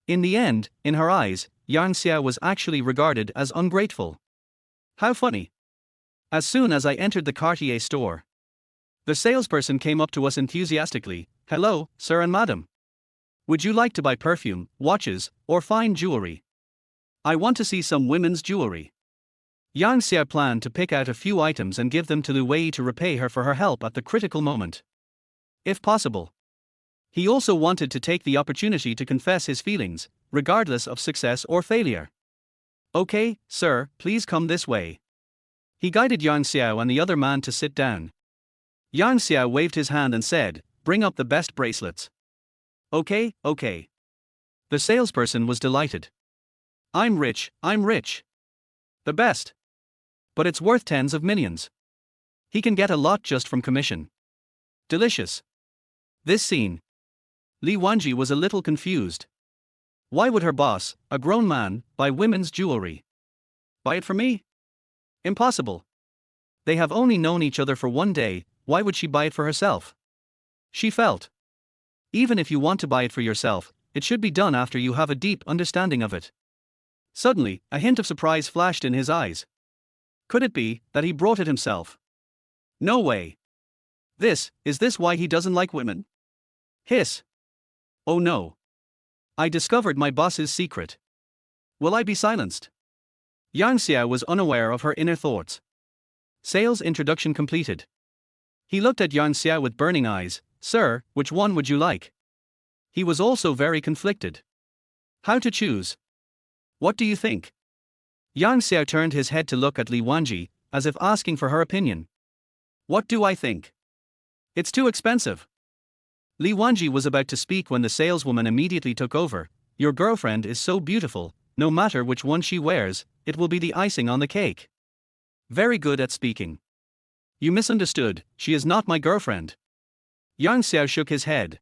In the end, in her eyes, Yang Xiao was actually regarded as ungrateful. How funny. As soon as I entered the Cartier store, the salesperson came up to us enthusiastically. "Hello, sir and madam. Would you like to buy perfume, watches, or fine jewelry? I want to see some women's jewelry." Yang Xiao planned to pick out a few items and give them to Lu Wei to repay her for her help at the critical moment. If possible. He also wanted to take the opportunity to confess his feelings, regardless of success or failure. "Okay, sir, please come this way." He guided Yang Xiao and the other man to sit down. Yang Xiao waved his hand and said, "Bring up the best bracelets." Okay. The salesperson was delighted. I'm rich. The best. But it's worth tens of millions. He can get a lot just from commission. Delicious. This scene. Li Wanji was a little confused. Why would her boss, a grown man, buy women's jewelry? Buy it for me? Impossible. They have only known each other for 1 day, why would she buy it for herself? She felt. Even if you want to buy it for yourself, it should be done after you have a deep understanding of it. Suddenly, a hint of surprise flashed in his eyes. Could it be that he brought it himself? No way. Is this why he doesn't like women? Hiss. Oh no. I discovered my boss's secret. Will I be silenced? Yang Xiao was unaware of her inner thoughts. Sales introduction completed. He looked at Yang Xiao with burning eyes. "Sir, which one would you like?" He was also very conflicted. How to choose? What do you think? Yang Xiao turned his head to look at Li Wanji, as if asking for her opinion. What do I think? It's too expensive. Li Wanji was about to speak when the saleswoman immediately took over. Your girlfriend is so beautiful, no matter which one she wears, it will be the icing on the cake. Very good at speaking. You misunderstood, she is not my girlfriend. Yang Xiao shook his head.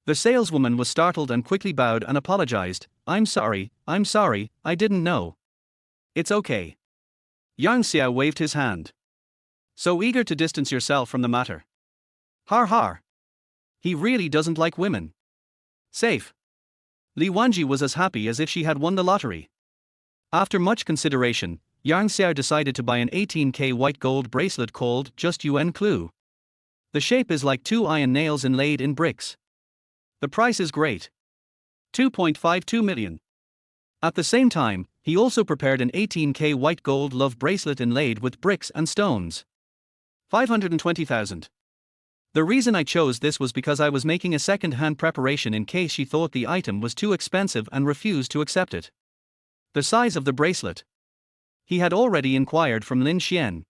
The saleswoman was startled and quickly bowed and apologized. I'm sorry, I didn't know. It's okay. Yang Xiao waved his hand. So eager to distance yourself from the matter. Har. He really doesn't like women. Safe. Li Wanji was as happy as if she had won the lottery. After much consideration, Yang Xiao decided to buy an 18K white gold bracelet called Just Yuan Clue. The shape is like two iron nails inlaid in bricks. The price is great. 2.52 million. At the same time, he also prepared an 18K white gold love bracelet inlaid with bricks and stones. 520,000. The reason I chose this was because I was making a second-hand preparation in case she thought the item was too expensive and refused to accept it. The size of the bracelet. He had already inquired from Lin Xian.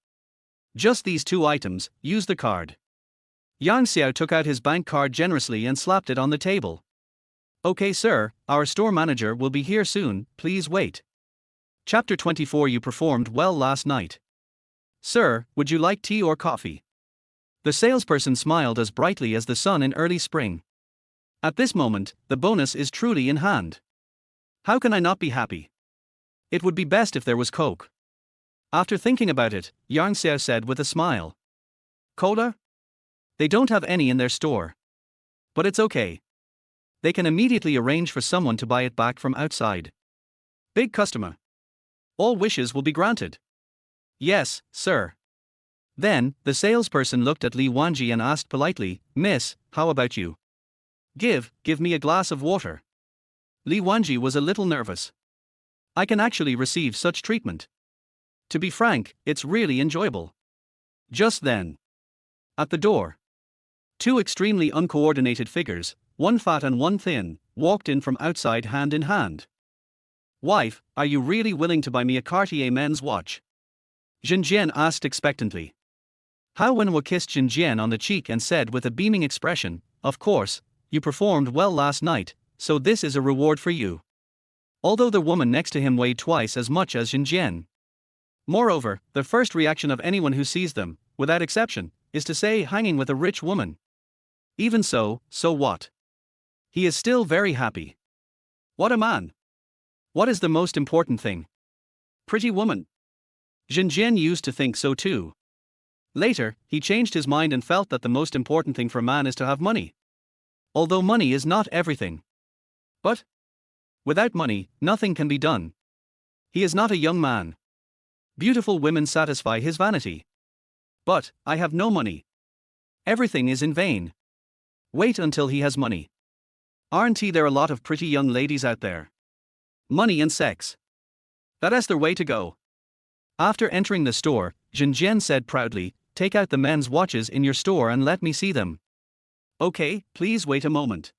Just these two items, use the card. Yang Xiao took out his bank card generously and slapped it on the table. Okay sir, our store manager will be here soon, please wait. Chapter 24. You performed well last night. Sir, would you like tea or coffee? The salesperson smiled as brightly as the sun in early spring. At this moment, the bonus is truly in hand. How can I not be happy? It would be best if there was Coke. After thinking about it, Yang Xiao said with a smile. Cola? They don't have any in their store. But it's okay. They can immediately arrange for someone to buy it back from outside. Big customer. All wishes will be granted. Yes, sir. Then, the salesperson looked at Li Wanji and asked politely, Miss, how about you? Give me a glass of water. Li Wanji was a little nervous. I can actually receive such treatment. To be frank, it's really enjoyable. Just then. At the door. Two extremely uncoordinated figures, one fat and one thin, walked in from outside hand in hand. Wife, are you really willing to buy me a Cartier men's watch? Zhenjian asked expectantly. Hao Wenhua kissed Zhenjian on the cheek and said with a beaming expression, Of course, you performed well last night, so this is a reward for you. Although the woman next to him weighed twice as much as Zhenjian. Moreover, the first reaction of anyone who sees them, without exception, is to say hanging with a rich woman. Even so what? He is still very happy. What a man! What is the most important thing? Pretty woman. Zhenjian used to think so too. Later, he changed his mind and felt that the most important thing for a man is to have money. Although money is not everything. But without money, nothing can be done. He is not a young man. Beautiful women satisfy his vanity. But I have no money. Everything is in vain. Wait until he has money. Aren't there a lot of pretty young ladies out there? Money and sex. That's their way to go. After entering the store, Zhenjian said proudly, Take out the men's watches in your store and let me see them. Okay, please wait a moment.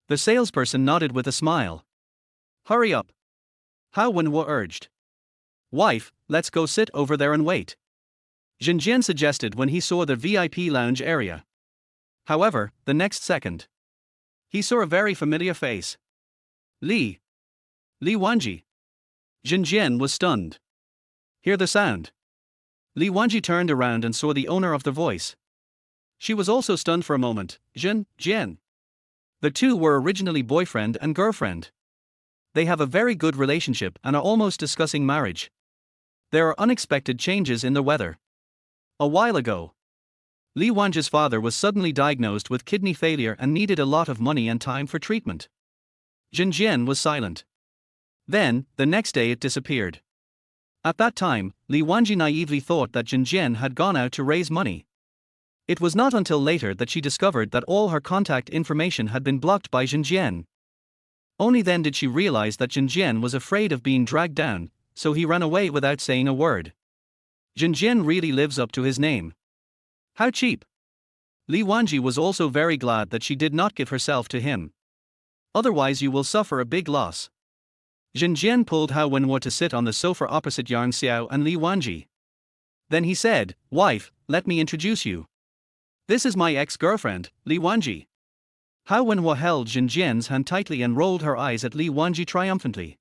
The salesperson nodded with a smile. Hurry up. Hao Wenhua urged. Wife, let's go sit over there and wait. Zhenjian suggested when he saw the VIP lounge area. However, the next second, he saw a very familiar face. Li Wanji. Zhenjian was stunned. Hear the sound. Li Wanji turned around and saw the owner of the voice. She was also stunned for a moment. Zhenjian. The two were originally boyfriend and girlfriend. They have a very good relationship and are almost discussing marriage. There are unexpected changes in the weather. A while ago, Li Wanji's father was suddenly diagnosed with kidney failure and needed a lot of money and time for treatment. Zhenjian was silent. Then, the next day it disappeared. At that time, Li Wanji naively thought that Zhenjian had gone out to raise money. It was not until later that she discovered that all her contact information had been blocked by Zhenjian. Only then did she realize that Zhenjian was afraid of being dragged down, so he ran away without saying a word. Zhenjian really lives up to his name. How cheap! Li Wanji was also very glad that she did not give herself to him. Otherwise you will suffer a big loss. Zhenjian pulled Hao Wenhua to sit on the sofa opposite Yang Xiao and Li Wanji. Then he said, Wife, let me introduce you. This is my ex-girlfriend, Li Wanji. Hao Wenhua held Zhenjian's hand tightly and rolled her eyes at Li Wanji triumphantly.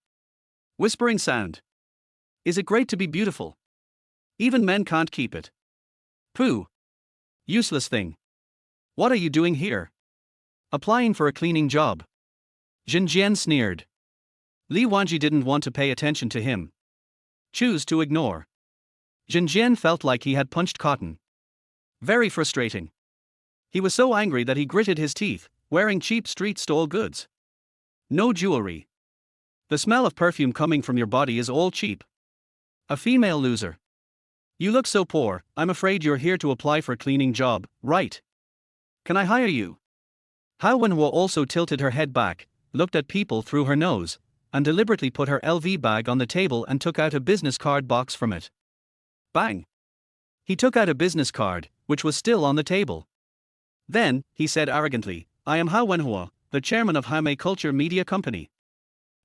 Whispering sound. Is it great to be beautiful? Even men can't keep it. Pooh. Useless thing. What are you doing here? Applying for a cleaning job. Zhenjian sneered. Li Wanji didn't want to pay attention to him. Choose to ignore. Zhenjian felt like he had punched cotton. Very frustrating. He was so angry that he gritted his teeth, wearing cheap street stall goods. No jewelry. The smell of perfume coming from your body is all cheap. A female loser. You look so poor, I'm afraid you're here to apply for a cleaning job, right? Can I hire you? Hao Wenhua also tilted her head back, looked at people through her nose, and deliberately put her LV bag on the table and took out a business card box from it. Bang! He took out a business card, which was still on the table. Then, he said arrogantly, I am Hao Wenhua, the chairman of Huaxia Culture Media Company.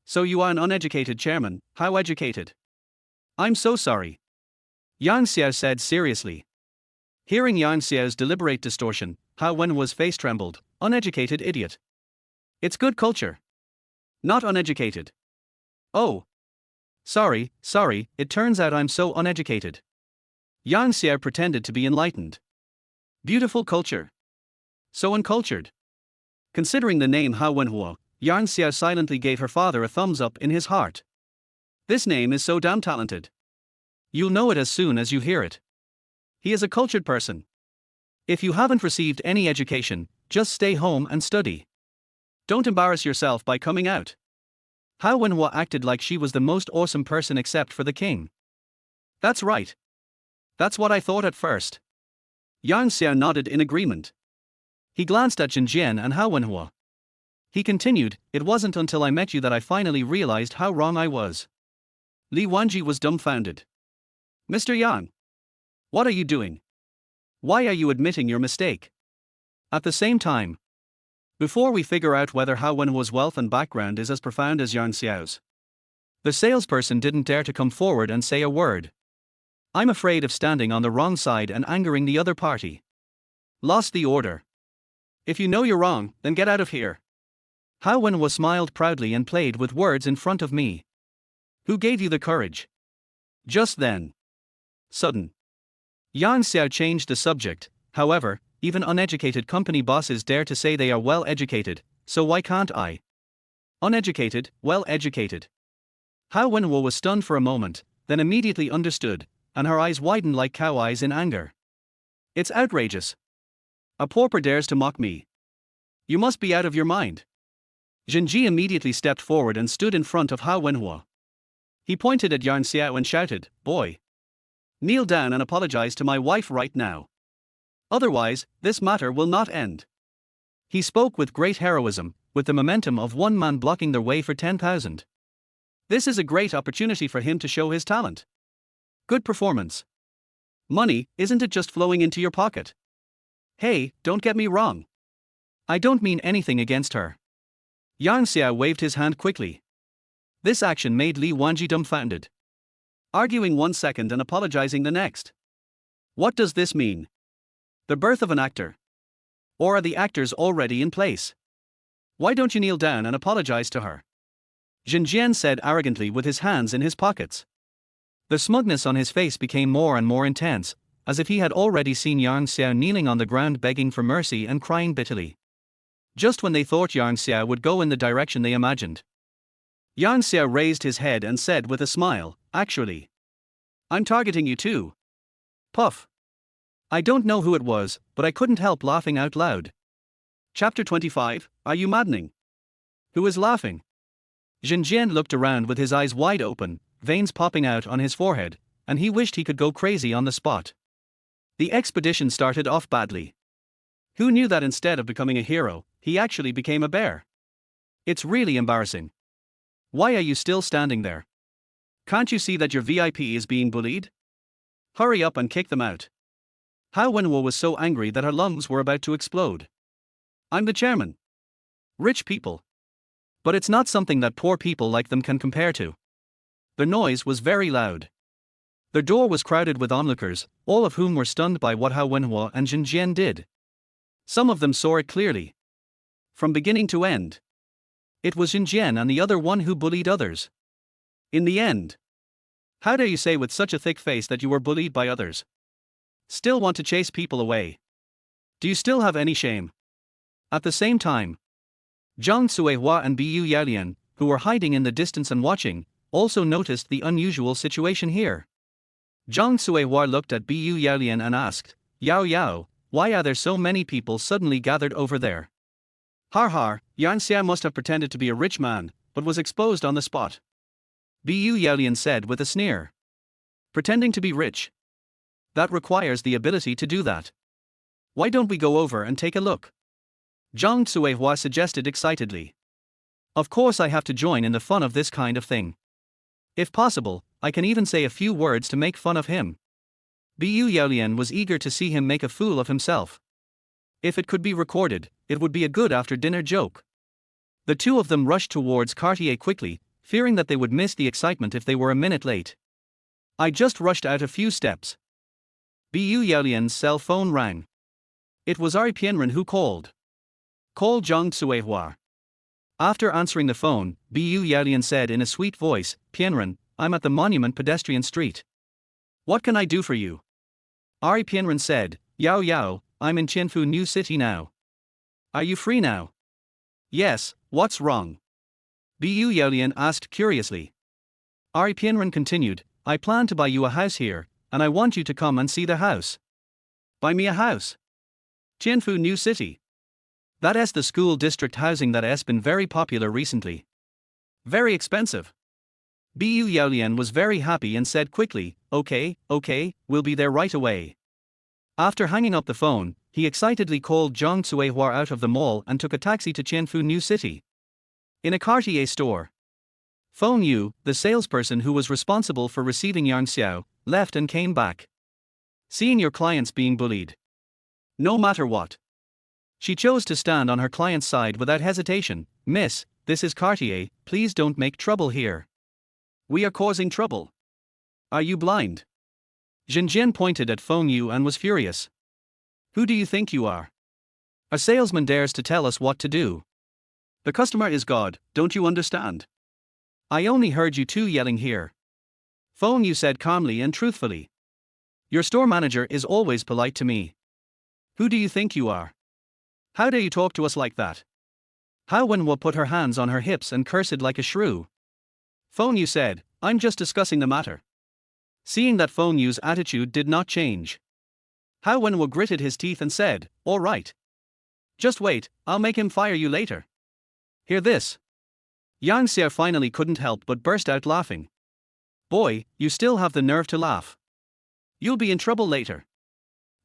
So you are an uneducated chairman, how educated? I'm so sorry. Yang Xiao said seriously. Hearing Yang Xiao's deliberate distortion, Hao Wenhua's face trembled. Uneducated idiot. It's good culture. Not uneducated. Oh. Sorry, it turns out I'm so uneducated. Yang Xiao pretended to be enlightened. Beautiful culture. So uncultured. Considering the name Hao Wenhua, Yang Xiao silently gave her father a thumbs up in his heart. This name is so damn talented. You'll know it as soon as you hear it. He is a cultured person. If you haven't received any education, just stay home and study. Don't embarrass yourself by coming out. Hao Wenhua acted like she was the most awesome person except for the king. That's right. That's what I thought at first. Yang Xiao nodded in agreement. He glanced at Jin Jian and Hao Wenhua. He continued, it wasn't until I met you that I finally realized how wrong I was. Li Wanji was dumbfounded. Mr. Yang. What are you doing? Why are you admitting your mistake? At the same time, before we figure out whether Hao Wenhua's wealth and background is as profound as Yang Xiao's. The salesperson didn't dare to come forward and say a word. I'm afraid of standing on the wrong side and angering the other party. Lost the order. If you know you're wrong, then get out of here. Hao Wenhua smiled proudly and played with words in front of me. Who gave you the courage? Just then. Sudden. Yang Xiao changed the subject. However, even uneducated company bosses dare to say they are well educated, so why can't I? Uneducated, well educated. Hao Wenhua was stunned for a moment, then immediately understood, and her eyes widened like cow eyes in anger. It's outrageous. A pauper dares to mock me. You must be out of your mind. Zhenji immediately stepped forward and stood in front of Hao Wenhua. He pointed at Yang Xiao and shouted, Boy! Kneel down and apologize to my wife right now. Otherwise, this matter will not end. He spoke with great heroism, with the momentum of one man blocking their way for 10,000. This is a great opportunity for him to show his talent. Good performance. Money, isn't it just flowing into your pocket? Hey, don't get me wrong. I don't mean anything against her. Yang Xiao waved his hand quickly. This action made Li Wanji dumbfounded. Arguing 1 second and apologizing the next. What does this mean? The birth of an actor? Or are the actors already in place? Why don't you kneel down and apologize to her? Jin Jian said arrogantly with his hands in his pockets. The smugness on his face became more and more intense, as if he had already seen Yang Xiao kneeling on the ground begging for mercy and crying bitterly. Just when they thought Yang Xiao would go in the direction they imagined. Yang Xiao raised his head and said with a smile, Actually, I'm targeting you too. Puff. I don't know who it was, but I couldn't help laughing out loud. Chapter 25, Are you maddening? Who is laughing? Jin Jian looked around with his eyes wide open, veins popping out on his forehead, and he wished he could go crazy on the spot. The expedition started off badly. Who knew that instead of becoming a hero, he actually became a bear? It's really embarrassing. Why are you still standing there? Can't you see that your VIP is being bullied? Hurry up and kick them out. Hao Wenhua was so angry that her lungs were about to explode. I'm the chairman. Rich people. But it's not something that poor people like them can compare to. The noise was very loud. The door was crowded with onlookers, all of whom were stunned by what Hao Wenhua and Jin Jian did. Some of them saw it clearly. From beginning to end. It was Jin Jian and the other one who bullied others. In the end. How dare you say with such a thick face that you were bullied by others? Still want to chase people away? Do you still have any shame? At the same time, Zhang Suihua and Bu Yaolian, who were hiding in the distance and watching, also noticed the unusual situation here. Zhang Suihua looked at Bu Yaolian and asked, Yao Yao, why are there so many people suddenly gathered over there? Har har, Yang Xiao must have pretended to be a rich man, but was exposed on the spot. Bu Yaolian said with a sneer. Pretending to be rich. That requires the ability to do that. Why don't we go over and take a look? Zhang Tsuehua suggested excitedly. Of course I have to join in the fun of this kind of thing. If possible, I can even say a few words to make fun of him. Bu Yaolian was eager to see him make a fool of himself. If it could be recorded, it would be a good after-dinner joke. The two of them rushed towards Cartier quickly, fearing that they would miss the excitement if they were a minute late. I just rushed out a few steps. Bu Yaolian's cell phone rang. It was Ari Pianren who called. Call Zhang Tsuehua. After answering the phone, Bu Yaolian said in a sweet voice, Pianren, I'm at the Monument Pedestrian Street. What can I do for you? Ari Pianren said, Yao Yao, I'm in Qianfu New City now. Are you free now? Yes, what's wrong? Bu Yaolian asked curiously. Ari Pianren continued, I plan to buy you a house here, and I want you to come and see the house. Buy me a house? Qianfu New City. That's the school district housing that has been very popular recently. Very expensive. Bu Yaolian was very happy and said quickly, okay, we'll be there right away. After hanging up the phone, he excitedly called Zhang Tsuehua out of the mall and took a taxi to Qianfu New City. In a Cartier store. Feng Yu, the salesperson who was responsible for receiving Yang Xiao, left and came back. Seeing your clients being bullied. No matter what. She chose to stand on her client's side without hesitation. Miss, this is Cartier, please don't make trouble here. We are causing trouble. Are you blind? Zhenjian pointed at Feng Yu and was furious. Who do you think you are? A salesman dares to tell us what to do. The customer is God, don't you understand? I only heard you two yelling here. Feng Yu said calmly and truthfully. Your store manager is always polite to me. Who do you think you are? How dare you talk to us like that? Hao Wenhua put her hands on her hips and cursed like a shrew. Feng Yu said, I'm just discussing the matter. Seeing that Feng Yu's attitude did not change, Hao Wenhua gritted his teeth and said, all right. Just wait, I'll make him fire you later. Hear this. Yang Xiao finally couldn't help but burst out laughing. Boy, you still have the nerve to laugh. You'll be in trouble later.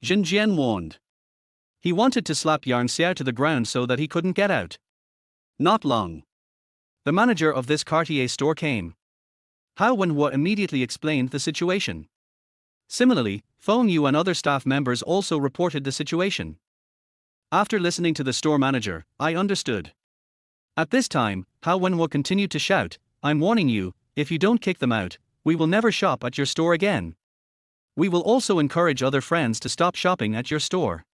Zhenjian warned. He wanted to slap Yang Xiao to the ground so that he couldn't get out. Not long. The manager of this Cartier store came. Hao Wenhua immediately explained the situation. Similarly, Feng Yu and other staff members also reported the situation. After listening to the store manager, I understood. At this time, Hao Wenhua continued to shout, I'm warning you, if you don't kick them out, we will never shop at your store again. We will also encourage other friends to stop shopping at your store.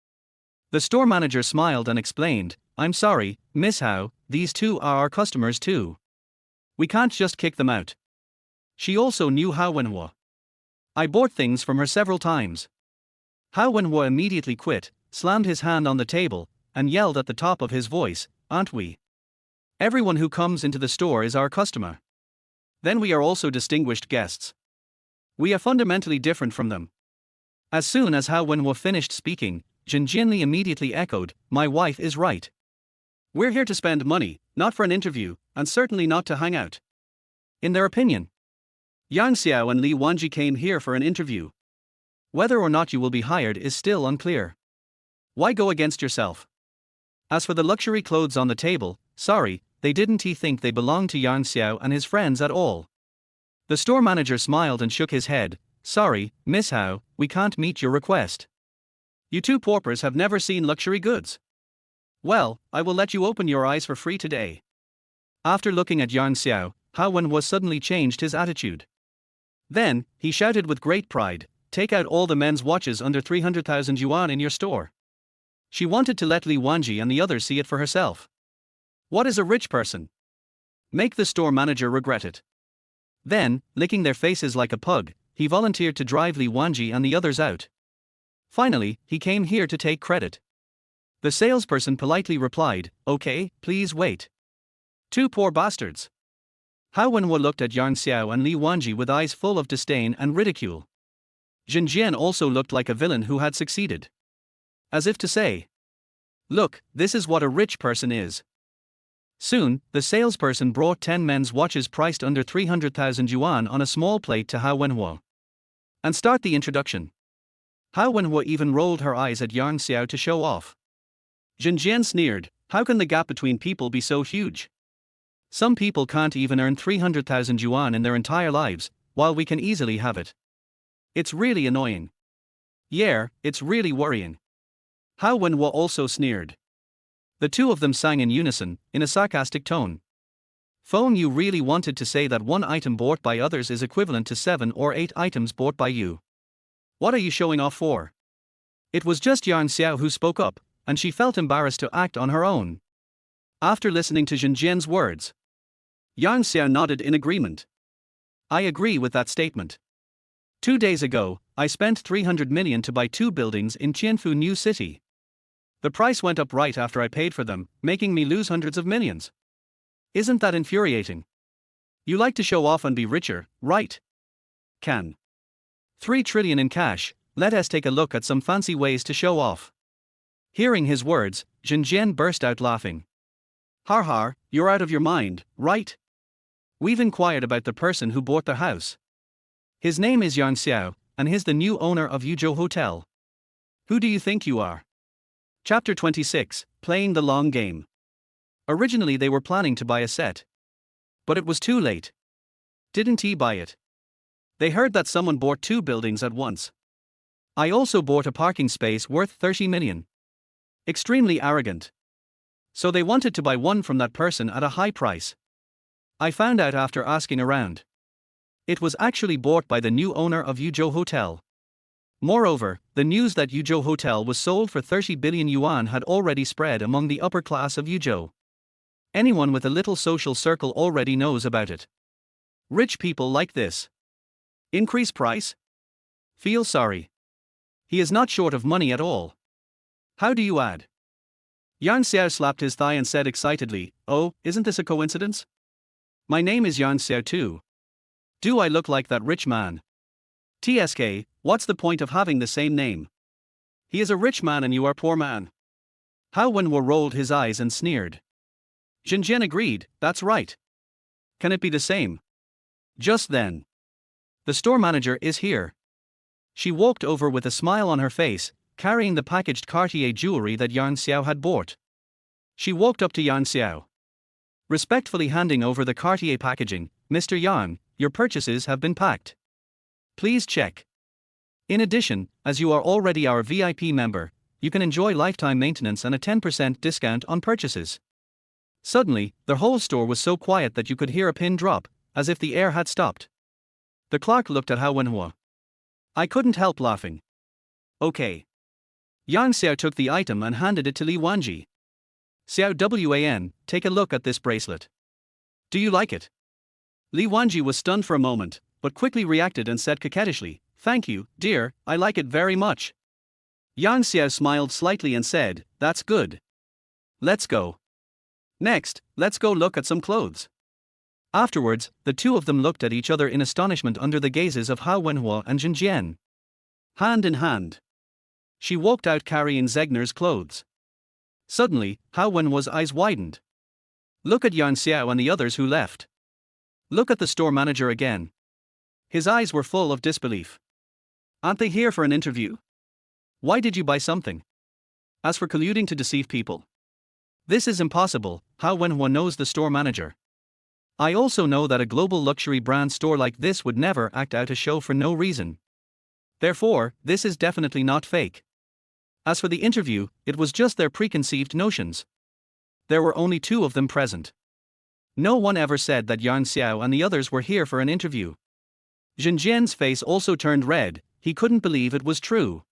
The store manager smiled and explained, I'm sorry, Miss Hao, these two are our customers too. We can't just kick them out. She also knew Hao Wenhua. I bought things from her several times. Hao Wenhua immediately quit, slammed his hand on the table, and yelled at the top of his voice, aren't we? Everyone who comes into the store is our customer. Then we are also distinguished guests. We are fundamentally different from them. As soon as Hao Wenhua finished speaking, Zhen Jianli immediately echoed, my wife is right. We're here to spend money, not for an interview, and certainly not to hang out. In their opinion, Yang Xiao and Li Wanji came here for an interview. Whether or not you will be hired is still unclear. Why go against yourself? As for the luxury clothes on the table, sorry, they didn't think they belonged to Yang Xiao and his friends at all. The store manager smiled and shook his head, sorry, Miss Hao, we can't meet your request. You two paupers have never seen luxury goods. Well, I will let you open your eyes for free today. After looking at Yang Xiao, Hao Wenhua suddenly changed his attitude. Then, he shouted with great pride, take out all the men's watches under 300,000 yuan in your store. She wanted to let Li Wanji and the others see it for herself. What is a rich person? Make the store manager regret it. Then, licking their faces like a pug, he volunteered to drive Li Wanji and the others out. Finally, he came here to take credit. The salesperson politely replied, okay, please wait. Two poor bastards. Hao Wenhua looked at Yang Xiao and Li Wanji with eyes full of disdain and ridicule. Zhen Jian also looked like a villain who had succeeded. As if to say, look, this is what a rich person is. Soon, the salesperson brought 10 men's watches priced under 300,000 yuan on a small plate to Hao Wenhua. And start the introduction. Hao Wenhua even rolled her eyes at Yang Xiao to show off. Zhen Jian sneered, how can the gap between people be so huge? Some people can't even earn 300,000 yuan in their entire lives, while we can easily have it. It's really annoying. Yeah, it's really worrying. Hao Wenhua also sneered. The two of them sang in unison, in a sarcastic tone. Feng, you really wanted to say that one item bought by others is equivalent to 7 or 8 items bought by you. What are you showing off for? It was just Yang Xiao who spoke up, and she felt embarrassed to act on her own. After listening to Zhen Jian's words, Yang Xiao nodded in agreement. I agree with that statement. 2 days ago, I spent 300 million to buy 2 buildings in Tianfu New City. The price went up right after I paid for them, making me lose hundreds of millions. Isn't that infuriating? You like to show off and be richer, right? Can 3 trillion in cash, let us take a look at some fancy ways to show off. Hearing his words, Zhen Jian burst out laughing. Har har, you're out of your mind, right? We've inquired about the person who bought the house. His name is Yang Xiao, and he's the new owner of Yuzhou Hotel. Who do you think you are? Chapter 26, Playing the Long Game. Originally they were planning to buy a set. But it was too late. Didn't he buy it? They heard that someone bought 2 buildings at once. I also bought a parking space worth 30 million. Extremely arrogant. So they wanted to buy one from that person at a high price. I found out after asking around. It was actually bought by the new owner of Yuzhou Hotel. Moreover, the news that Yuzhou Hotel was sold for 30 billion yuan had already spread among the upper class of Yuzhou. Anyone with a little social circle already knows about it. Rich people like this. Increase price? Feel sorry. He is not short of money at all. How do you add? Yang Xiao slapped his thigh and said excitedly, oh, isn't this a coincidence? My name is Yang Xiao too. Do I look like that rich man? TSK, what's the point of having the same name? He is a rich man and you are poor man. Hao Wenhua rolled his eyes and sneered. Zhen Jian agreed, that's right. Can it be the same? Just then. The store manager is here. She walked over with a smile on her face, carrying the packaged Cartier jewelry that Yang Xiao had bought. She walked up to Yang Xiao. Respectfully handing over the Cartier packaging, Mr. Yang, your purchases have been packed. Please check. In addition, as you are already our VIP member, you can enjoy lifetime maintenance and a 10% discount on purchases. Suddenly, the whole store was so quiet that you could hear a pin drop, as if the air had stopped. The clerk looked at Hao Wenhua. I couldn't help laughing. Okay. Yang Xiao took the item and handed it to Li Wanji. Xiao Wan, take a look at this bracelet. Do you like it? Li Wanji was stunned for a moment, but quickly reacted and said coquettishly, thank you, dear, I like it very much. Yang Xiao smiled slightly and said, that's good. Let's go. Next, let's go look at some clothes. Afterwards, the two of them looked at each other in astonishment under the gazes of Hao Wenhua and Zhen Jian. Hand in hand. She walked out carrying Zegner's clothes. Suddenly, Hao Wenhua's eyes widened. Look at Yang Xiao and the others who left. Look at the store manager again. His eyes were full of disbelief. Aren't they here for an interview? Why did you buy something? As for colluding to deceive people, this is impossible. Hao Wenhua knows the store manager. I also know that a global luxury brand store like this would never act out a show for no reason. Therefore, this is definitely not fake. As for the interview, it was just their preconceived notions. There were only 2 of them present. No one ever said that Yang Xiao and the others were here for an interview. Zhen Jian's face also turned red, he couldn't believe it was true.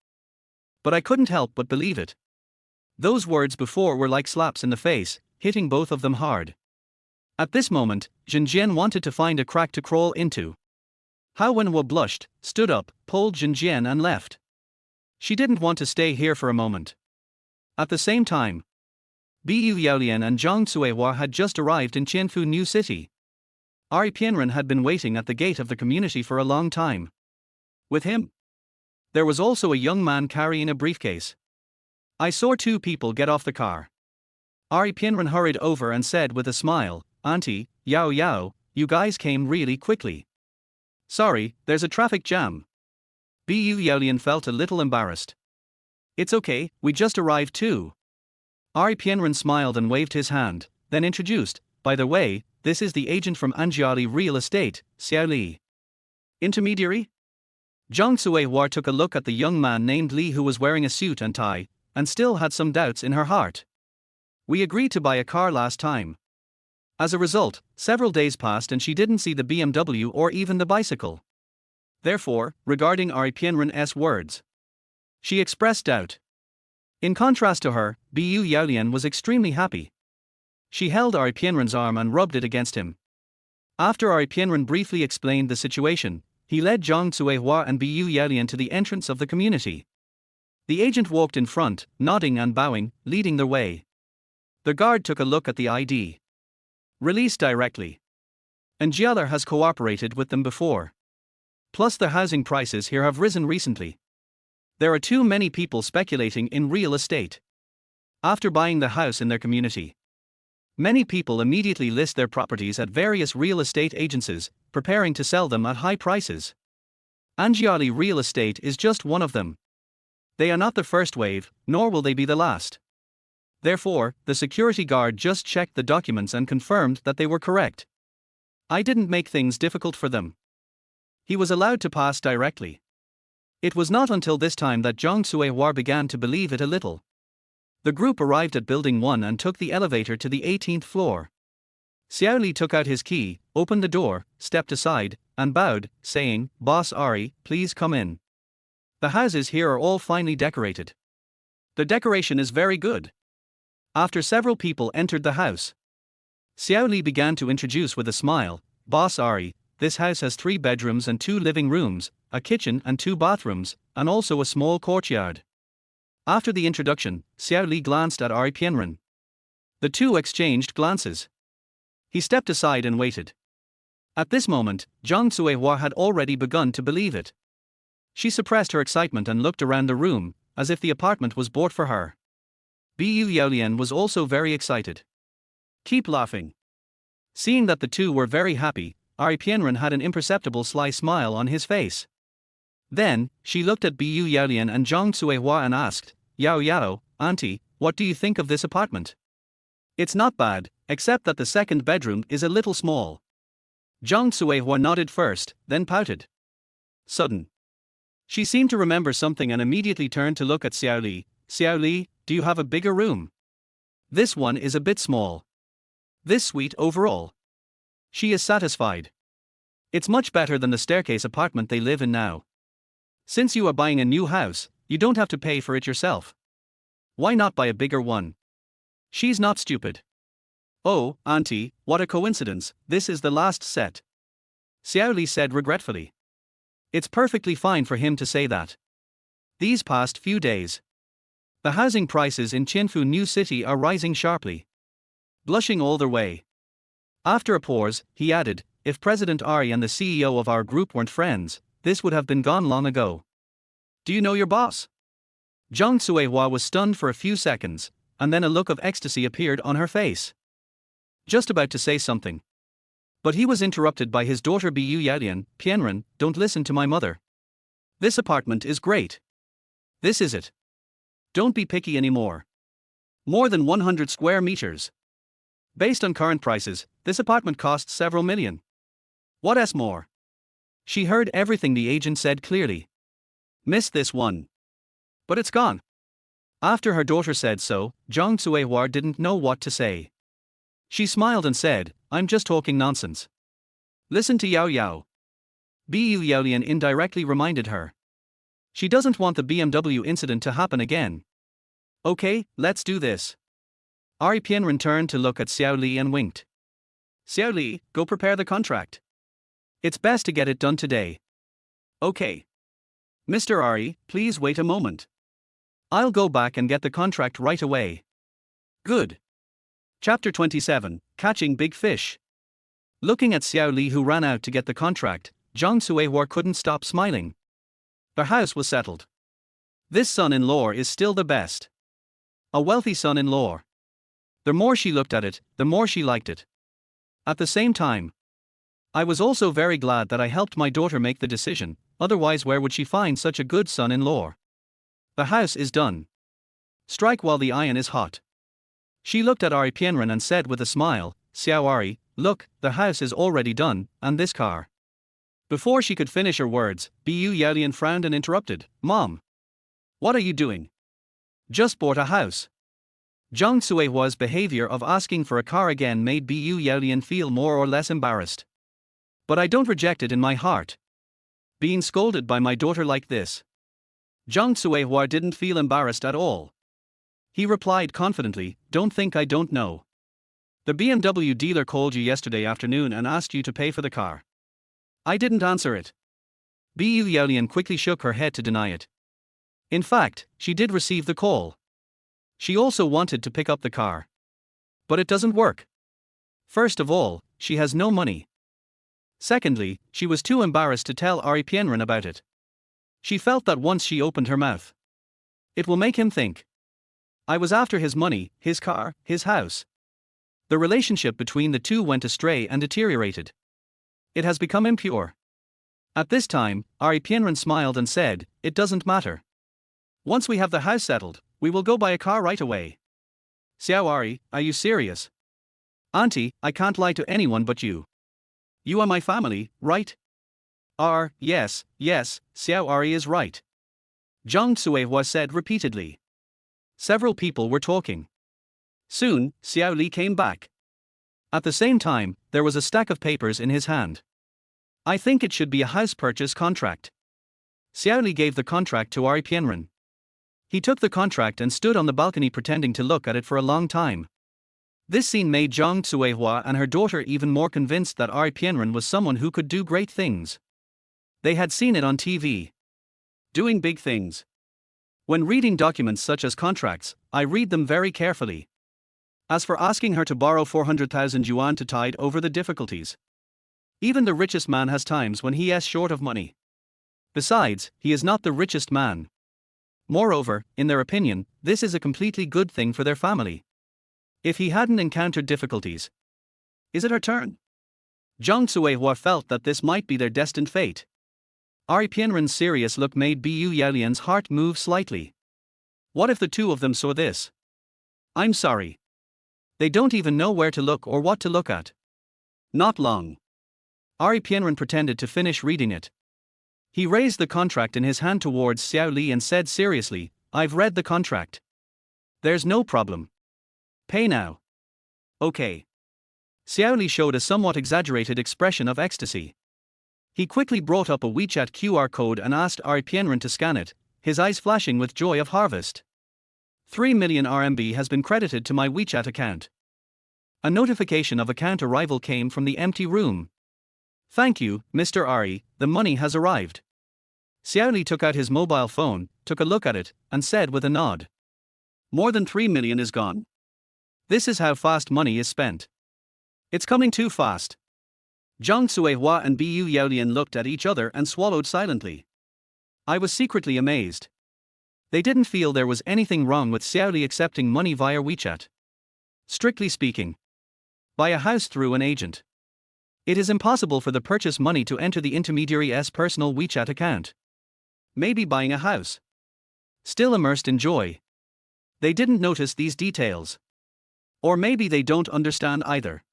But I couldn't help but believe it. Those words before were like slaps in the face, hitting both of them hard. At this moment, Zhen Jian wanted to find a crack to crawl into. Hao Wenhua blushed, stood up, pulled Zhen Jian and left. She didn't want to stay here for a moment. At the same time, Bu Yaolian and Zhang Cuihua had just arrived in Tianfu New City. Ari Pianren had been waiting at the gate of the community for a long time. With him, there was also a young man carrying a briefcase. I saw two people get off the car. Ari Pianren hurried over and said with a smile, Auntie, Yao Yao, you guys came really quickly. Sorry, there's a traffic jam. Bu Yaolian felt a little embarrassed. It's okay, we just arrived too. Ari Pianren smiled and waved his hand, then introduced, by the way, this is the agent from Anjiali Real Estate, Xiao Li. Intermediary? Zhang Suihua took a look at the young man named Li who was wearing a suit and tie, and still had some doubts in her heart. We agreed to buy a car last time. As a result, several days passed and she didn't see the BMW or even the bicycle. Therefore, regarding Ari Pianren's words, she expressed doubt. In contrast to her, Bu Yaolian was extremely happy. She held Ari Pianren's arm and rubbed it against him. After Ari Pianren briefly explained the situation, he led Zhang Suihua and Bu Yaolian to the entrance of the community. The agent walked in front, nodding and bowing, leading the way. The guard took a look at the ID. Released directly. Anjiala has cooperated with them before. Plus the housing prices here have risen recently. There are too many people speculating in real estate. After buying the house in their community, many people immediately list their properties at various real estate agencies, preparing to sell them at high prices. Anjiali Real Estate is just one of them. They are not the first wave, nor will they be the last. Therefore, the security guard just checked the documents and confirmed that they were correct. I didn't make things difficult for them. He was allowed to pass directly. It was not until this time that Zhang Suihua began to believe it a little. The group arrived at Building 1 and took the elevator to the 18th floor. Xiao Li took out his key, opened the door, stepped aside, and bowed, saying, Boss Ari, please come in. The houses here are all finely decorated. The decoration is very good. After several people entered the house, Xiao Li began to introduce with a smile, Boss Ari, this house has 3 bedrooms and 2 living rooms, a kitchen and 2 bathrooms, and also a small courtyard. After the introduction, Xiao Li glanced at Ari Pianren. The two exchanged glances. He stepped aside and waited. At this moment, Zhang Suihua had already begun to believe it. She suppressed her excitement and looked around the room, as if the apartment was bought for her. Bu Yaolian was also very excited. Keep laughing. Seeing that the two were very happy, Ari Pianren had an imperceptible sly smile on his face. Then, she looked at Bu Yaolian and Zhang Suihua and asked, Yao Yao, Auntie, what do you think of this apartment? It's not bad, except that the second bedroom is a little small. Zhang Suihua nodded first, then pouted. Sudden. She seemed to remember something and immediately turned to look at Xiao Li. Xiao Li, do you have a bigger room? This one is a bit small. This suite overall. She is satisfied. It's much better than the staircase apartment they live in now. Since you are buying a new house, you don't have to pay for it yourself. Why not buy a bigger one? She's not stupid. Oh, Auntie, what a coincidence, this is the last set. Xiao Li said regretfully. It's perfectly fine for him to say that. These past few days, the housing prices in Chinfu New City are rising sharply. Blushing all the way. After a pause, he added, if President Ari and the CEO of our group weren't friends, this would have been gone long ago. Do you know your boss? Zhang Suihua was stunned for a few seconds, and then a look of ecstasy appeared on her face. Just about to say something. But he was interrupted by his daughter Bu Yaolian. Pianren, don't listen to my mother. This apartment is great. This is it. Don't be picky anymore. More than 100 square meters. Based on current prices, this apartment costs several million. What else more? She heard everything the agent said clearly. Missed this one. But it's gone. After her daughter said so, Zhang Suihua didn't know what to say. She smiled and said, I'm just talking nonsense. Listen to Yao Yao. Bu Yaolian indirectly reminded her. She doesn't want the BMW incident to happen again. Okay, let's do this. Ari Pianren turned to look at Xiao Li and winked. Xiao Li, go prepare the contract. It's best to get it done today. Okay. Mr. Ari, please wait a moment. I'll go back and get the contract right away. Good. Chapter 27, Catching Big Fish. Looking at Xiao Li who ran out to get the contract, Zhang Suihua couldn't stop smiling. The house was settled. This son-in-law is still the best. A wealthy son-in-law. The more she looked at it, the more she liked it. At the same time, I was also very glad that I helped my daughter make the decision, otherwise where would she find such a good son-in-law? The house is done. Strike while the iron is hot. She looked at Ari Pienren and said with a smile, Xiao Ari, look, the house is already done, and this car. Before she could finish her words, Bu Yaolian frowned and interrupted, Mom. What are you doing? Just bought a house. Zhang Suihua's behavior of asking for a car again made Bu Yaolian feel more or less embarrassed. But I don't reject it in my heart. Being scolded by my daughter like this. Zhang Suihua didn't feel embarrassed at all. He replied confidently, don't think I don't know. The BMW dealer called you yesterday afternoon and asked you to pay for the car. I didn't answer it. Bu Yaolian quickly shook her head to deny it. In fact, she did receive the call. She also wanted to pick up the car. But it doesn't work. First of all, she has no money. Secondly, she was too embarrassed to tell Ari Pienren about it. She felt that once she opened her mouth, it will make him think. I was after his money, his car, his house. The relationship between the two went astray and deteriorated. It has become impure. At this time, Ari Pienren smiled and said, it doesn't matter. Once we have the house settled, we will go buy a car right away. Xiao Ari, are you serious? Auntie, I can't lie to anyone but you. You are my family, right? Yes, Xiao Ari is right. Zhang Suihua said repeatedly. Several people were talking. Soon, Xiao Li came back. At the same time, there was a stack of papers in his hand. I think it should be a house purchase contract. Xiao Li gave the contract to Ari Pienren. He took the contract and stood on the balcony pretending to look at it for a long time. This scene made Zhang Suihua and her daughter even more convinced that Ari Pienren was someone who could do great things. They had seen it on TV. Doing big things. When reading documents such as contracts, I read them very carefully. As for asking her to borrow 400,000 yuan to tide over the difficulties. Even the richest man has times when he is short of money. Besides, he is not the richest man. Moreover, in their opinion, this is a completely good thing for their family. If he hadn't encountered difficulties. Is it her turn? Zhang Suihua felt that this might be their destined fate. Ari Pienren's serious look made Bu Yaolian's heart move slightly. What if the two of them saw this? I'm sorry. They don't even know where to look or what to look at. Not long. Ari Pienren pretended to finish reading it. He raised the contract in his hand towards Xiao Li and said seriously, I've read the contract. There's no problem. Pay now. Okay. Xiao Li showed a somewhat exaggerated expression of ecstasy. He quickly brought up a WeChat QR code and asked Ari Pienren to scan it, his eyes flashing with joy of harvest. 3 million RMB has been credited to my WeChat account. A notification of account arrival came from the empty room. Thank you, Mr. Ari, the money has arrived. Xiao Li took out his mobile phone, took a look at it, and said with a nod. More than 3 million is gone. This is how fast money is spent. It's coming too fast. Zhang Suihua and Bu Yaolian looked at each other and swallowed silently. I was secretly amazed. They didn't feel there was anything wrong with Xiao Li accepting money via WeChat. Strictly speaking, buy a house through an agent. It is impossible for the purchase money to enter the intermediary's personal WeChat account. Maybe buying a house. Still immersed in joy. They didn't notice these details. Or maybe they don't understand either.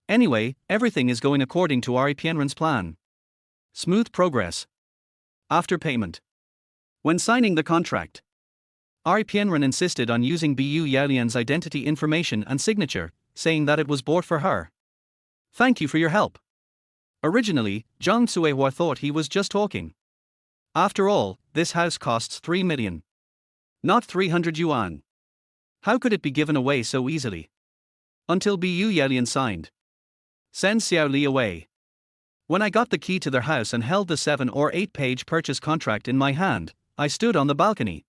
Anyway, everything is going according to Ari Pienren's plan. Smooth progress. After payment. When signing the contract, Ari Pienren insisted on using Bu Yaolian's identity information and signature, saying that it was bought for her. Thank you for your help. Originally, Zhang Suihua thought he was just talking. After all, this house costs 3 million. Not 300 yuan. How could it be given away so easily? Until Bu Yaolian signed. Send Xiao Li away. When I got the key to their house and held the 7 or 8 page purchase contract in my hand, I stood on the balcony.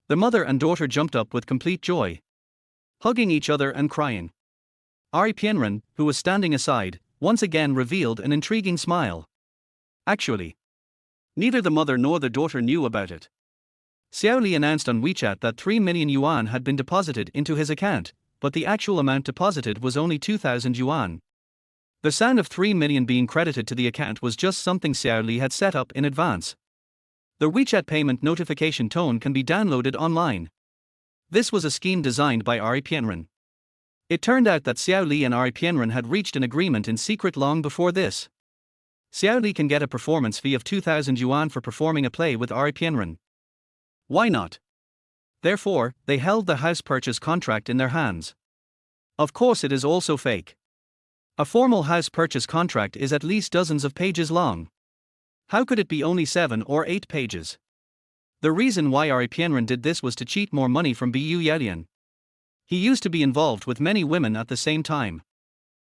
The mother and daughter jumped up with complete joy, hugging each other and crying. Ari Pienren, who was standing aside, once again revealed an intriguing smile. Actually, neither the mother nor the daughter knew about it. Xiao Li announced on WeChat that 3 million yuan had been deposited into his account, but the actual amount deposited was only 2,000 yuan. The sound of 3 million being credited to the account was just something Xiao Li had set up in advance. The WeChat payment notification tone can be downloaded online. This was a scheme designed by Ari Pianren. It turned out that Xiao Li and Ari Pianren had reached an agreement in secret long before this. Xiao Li can get a performance fee of 2,000 yuan for performing a play with Ari Pianren. Why not? Therefore, they held the house purchase contract in their hands. Of course, it is also fake. A formal house purchase contract is at least dozens of pages long. How could it be only 7 or 8 pages? The reason why Ari Pianren did this was to cheat more money from Bu Yalian. He used to be involved with many women at the same time.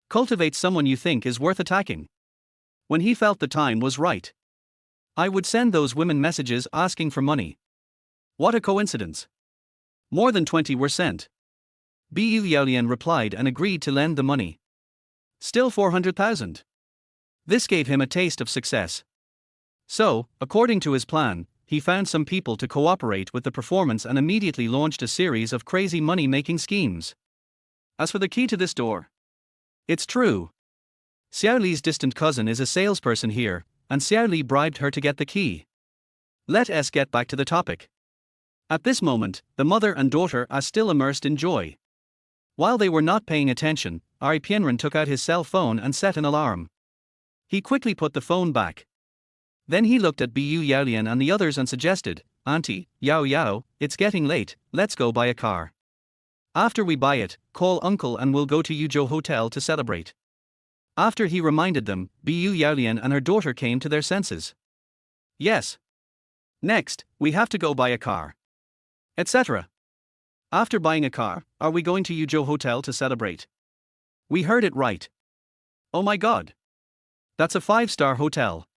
Cultivate someone you think is worth attacking. When he felt the time was right, I would send those women messages asking for money. What a coincidence. More than 20 were sent. Bu Yalian replied and agreed to lend the money. Still 400,000. This gave him a taste of success. So, according to his plan, he found some people to cooperate with the performance and immediately launched a series of crazy money-making schemes. As for the key to this door, it's true. Xiao Li's distant cousin is a salesperson here, and Xiao Li bribed her to get the key. Let us get back to the topic. At this moment, the mother and daughter are still immersed in joy. While they were not paying attention, Ari Pianren took out his cell phone and set an alarm. He quickly put the phone back. Then he looked at Bu Yaolian and the others and suggested, "Auntie, Yao, it's getting late, let's go buy a car. After we buy it, call uncle and we'll go to Yuzhou Hotel to celebrate." After he reminded them, Bu Yaolian and her daughter came to their senses. Yes. Next, we have to go buy a car. Etc. After buying a car, are we going to Yuzhou Hotel to celebrate? We heard it right. Oh my god. That's a 5-star hotel.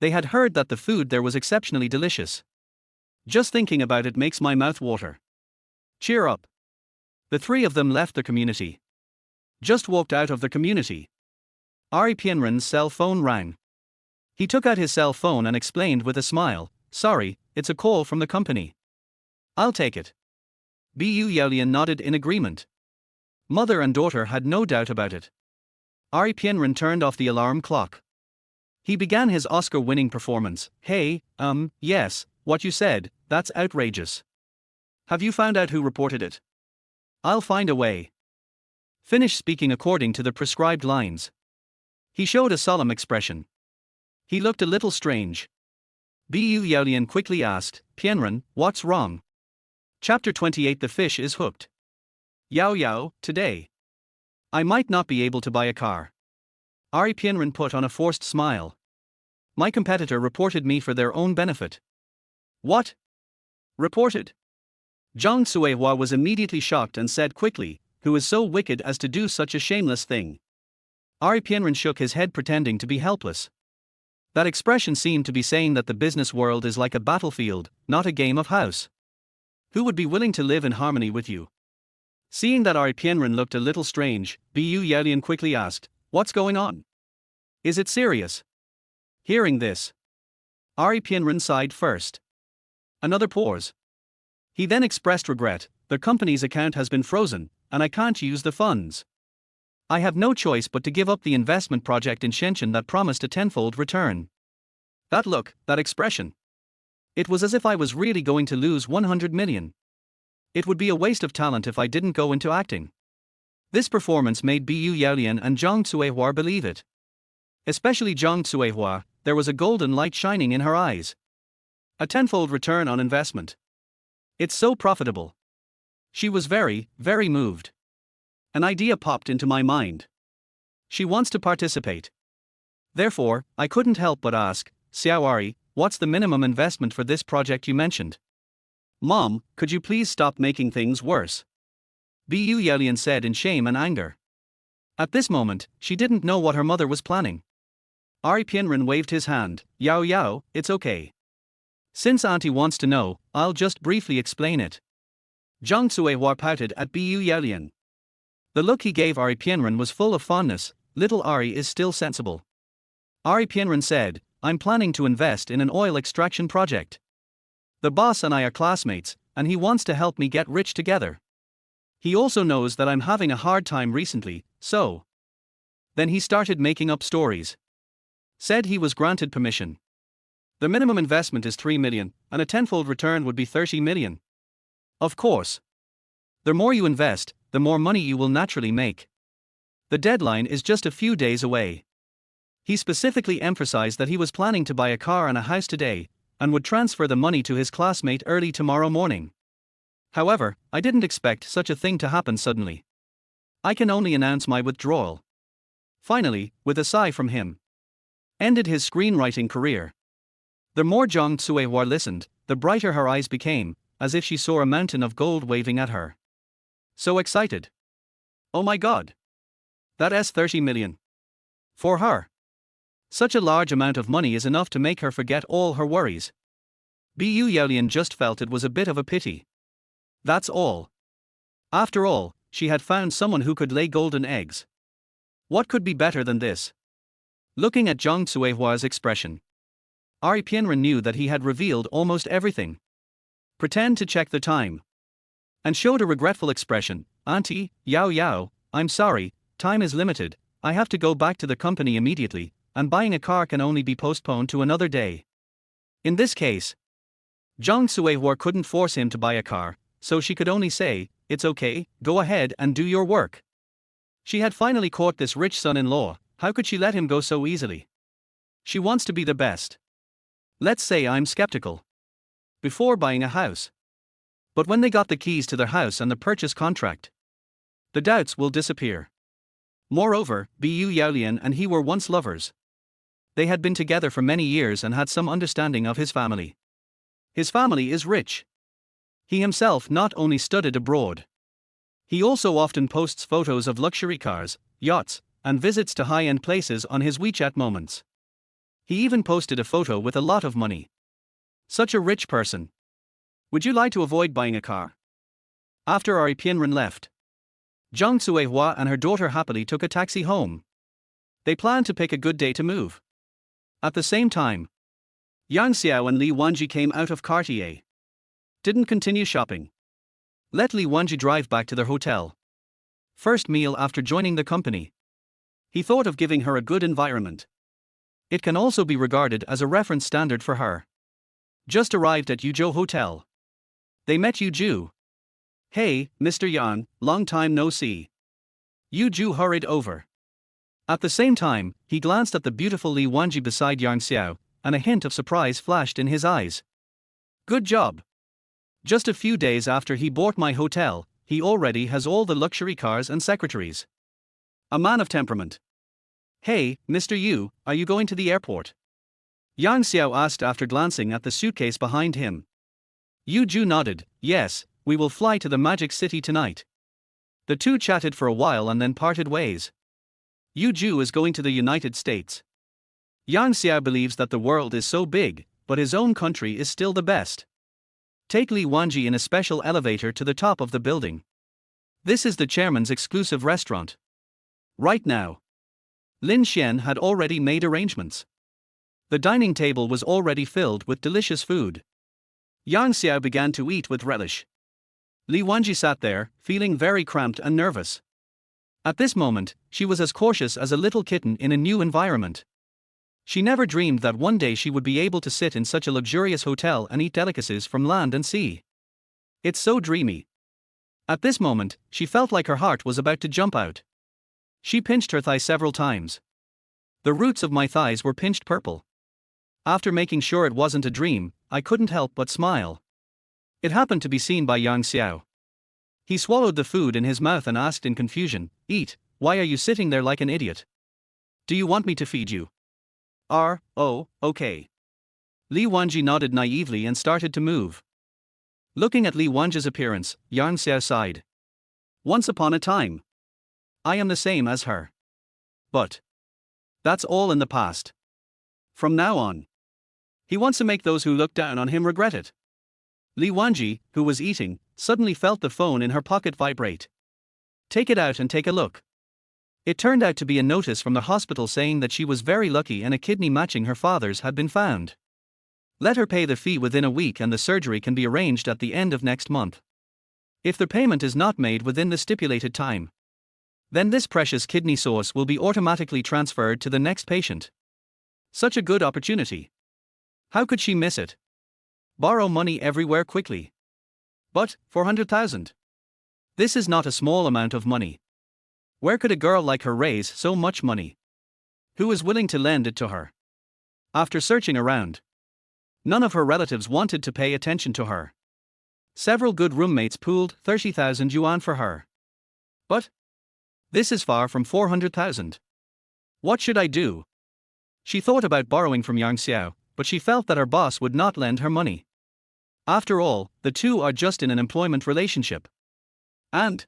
They had heard that the food there was exceptionally delicious. Just thinking about it makes my mouth water. Cheer up. The three of them left the community. Just walked out of the community. Ari Pianren's cell phone rang. He took out his cell phone and explained with a smile, "Sorry, it's a call from the company." "I'll take it." Bu Yaolian nodded in agreement. Mother and daughter had no doubt about it. Ari Pianren turned off the alarm clock. He began his Oscar-winning performance. "Hey, yes, what you said, that's outrageous. Have you found out who reported it? I'll find a way." Finish speaking according to the prescribed lines. He showed a solemn expression. He looked a little strange. Bu Yaolian quickly asked, "Pianren, what's wrong?" Chapter 28. The fish is hooked. Yao, today I might not be able to buy a car. Ari Pianren put on a forced smile. My competitor reported me for their own benefit. What? Reported? Zhang Suihua was immediately shocked and said quickly, "Who is so wicked as to do such a shameless thing?" Ari Pianren shook his head pretending to be helpless. That expression seemed to be saying that the business world is like a battlefield, not a game of house. Who would be willing to live in harmony with you? Seeing that Ari Pianren looked a little strange, Bu Yaolian quickly asked, "What's going on? Is it serious?" Hearing this, Ari Pianren sighed first. Another pause. He then expressed regret, "The company's account has been frozen, and I can't use the funds. I have no choice but to give up the investment project in Shenzhen that promised a tenfold return." That look, that expression. It was as if I was really going to lose 100 million. It would be a waste of talent if I didn't go into acting. This performance made Bu Yaolian and Zhang Suihua believe it. Especially Zhang Suihua, there was a golden light shining in her eyes. A tenfold return on investment. It's so profitable. She was very, very moved. An idea popped into my mind. She wants to participate. Therefore, I couldn't help but ask, "Xiao Ari, what's the minimum investment for this project you mentioned?" "Mom, could you please stop making things worse?" Bu Yaolian said in shame and anger. At this moment, she didn't know what her mother was planning. Ari Pianren waved his hand, Yao, it's okay. Since Auntie wants to know, I'll just briefly explain it." Zhang Suihua pouted at Bu Yaolian. The look he gave Ari Pianren was full of fondness. "Little Ari is still sensible." Ari Pianren said, "I'm planning to invest in an oil extraction project. The boss and I are classmates, and he wants to help me get rich together. He also knows that I'm having a hard time recently, so. Then he started making up stories. Said he was granted permission. The minimum investment is 3 million, and a tenfold return would be 30 million. Of course. The more you invest, the more money you will naturally make. The deadline is just a few days away. He specifically emphasized that he was planning to buy a car and a house today, and would transfer the money to his classmate early tomorrow morning. However, I didn't expect such a thing to happen suddenly. I can only announce my withdrawal. Finally, with a sigh from him. Ended his screenwriting career. The more Zhang Cuihua listened, the brighter her eyes became, as if she saw a mountain of gold waving at her. So excited. Oh my god. That's 30 million. For her. Such a large amount of money is enough to make her forget all her worries. Bu Yaolian just felt it was a bit of a pity. That's all. After all, she had found someone who could lay golden eggs. What could be better than this? Looking at Zhang Cuihua's expression, Ari Pianren knew that he had revealed almost everything. Pretend to check the time. And showed a regretful expression. Auntie, Yao, I'm sorry, time is limited, I have to go back to the company immediately, and buying a car can only be postponed to another day. In this case, Zhang Cuihua couldn't force him to buy a car, so she could only say, it's okay, go ahead and do your work. She had finally caught this rich son-in-law, how could she let him go so easily? She wants to be the best. Let's say I'm skeptical. Before buying a house. But when they got the keys to their house and the purchase contract, the doubts will disappear. Moreover, Bu Yaolian and he were once lovers. They had been together for many years and had some understanding of his family. His family is rich. He himself not only studied abroad. He also often posts photos of luxury cars, yachts, and visits to high-end places on his WeChat moments. He even posted a photo with a lot of money. Such a rich person. Would you like to avoid buying a car? After Ari Pianren left, Zhang Cuihua and her daughter happily took a taxi home. They planned to pick a good day to move. At the same time, Yang Xiao and Li Wanji came out of Cartier. Didn't continue shopping. Let Li Wanji drive back to their hotel. First meal after joining the company. He thought of giving her a good environment. It can also be regarded as a reference standard for her. Just arrived at Yuzhou Hotel. They met Yuju. Hey, Mr. Yan, long time no see. Yuju hurried over. At the same time, he glanced at the beautiful Li Wanji beside Yang Xiao, and a hint of surprise flashed in his eyes. Good job. Just a few days after he bought my hotel, he already has all the luxury cars and secretaries. A man of temperament. Hey, Mr. Yu, are you going to the airport? Yang Xiao asked after glancing at the suitcase behind him. Yuju nodded, yes, we will fly to the Magic City tonight. The two chatted for a while and then parted ways. Yuju is going to the United States. Yang Xiao believes that the world is so big, but his own country is still the best. Take Li Wanji in a special elevator to the top of the building. This is the chairman's exclusive restaurant. Right now. Lin Xian had already made arrangements. The dining table was already filled with delicious food. Yang Xiao began to eat with relish. Li Wanji sat there, feeling very cramped and nervous. At this moment, she was as cautious as a little kitten in a new environment. She never dreamed that one day she would be able to sit in such a luxurious hotel and eat delicacies from land and sea. It's so dreamy. At this moment, she felt like her heart was about to jump out. She pinched her thigh several times. The roots of my thighs were pinched purple. After making sure it wasn't a dream, I couldn't help but smile. It happened to be seen by Yang Xiao. He swallowed the food in his mouth and asked in confusion, Eat, why are you sitting there like an idiot? Do you want me to feed you? Oh, okay. Li Wanji nodded naively and started to move. Looking at Li Wanji's appearance, Yang Xiao sighed. Once upon a time. I am the same as her. But that's all in the past. From now on. He wants to make those who look down on him regret it. Li Wanji, who was eating, suddenly felt the phone in her pocket vibrate. Take it out and take a look. It turned out to be a notice from the hospital saying that she was very lucky and a kidney matching her father's had been found. Let her pay the fee within a week and the surgery can be arranged at the end of next month. If the payment is not made within the stipulated time, then this precious kidney source will be automatically transferred to the next patient. Such a good opportunity. How could she miss it? Borrow money everywhere quickly. But, 400,000. This is not a small amount of money. Where could a girl like her raise so much money? Who is willing to lend it to her? After searching around, none of her relatives wanted to pay attention to her. Several good roommates pooled 30,000 yuan for her. But this is far from 400,000. What should I do? She thought about borrowing from Xiao, but she felt that her boss would not lend her money. After all, the two are just in an employment relationship. And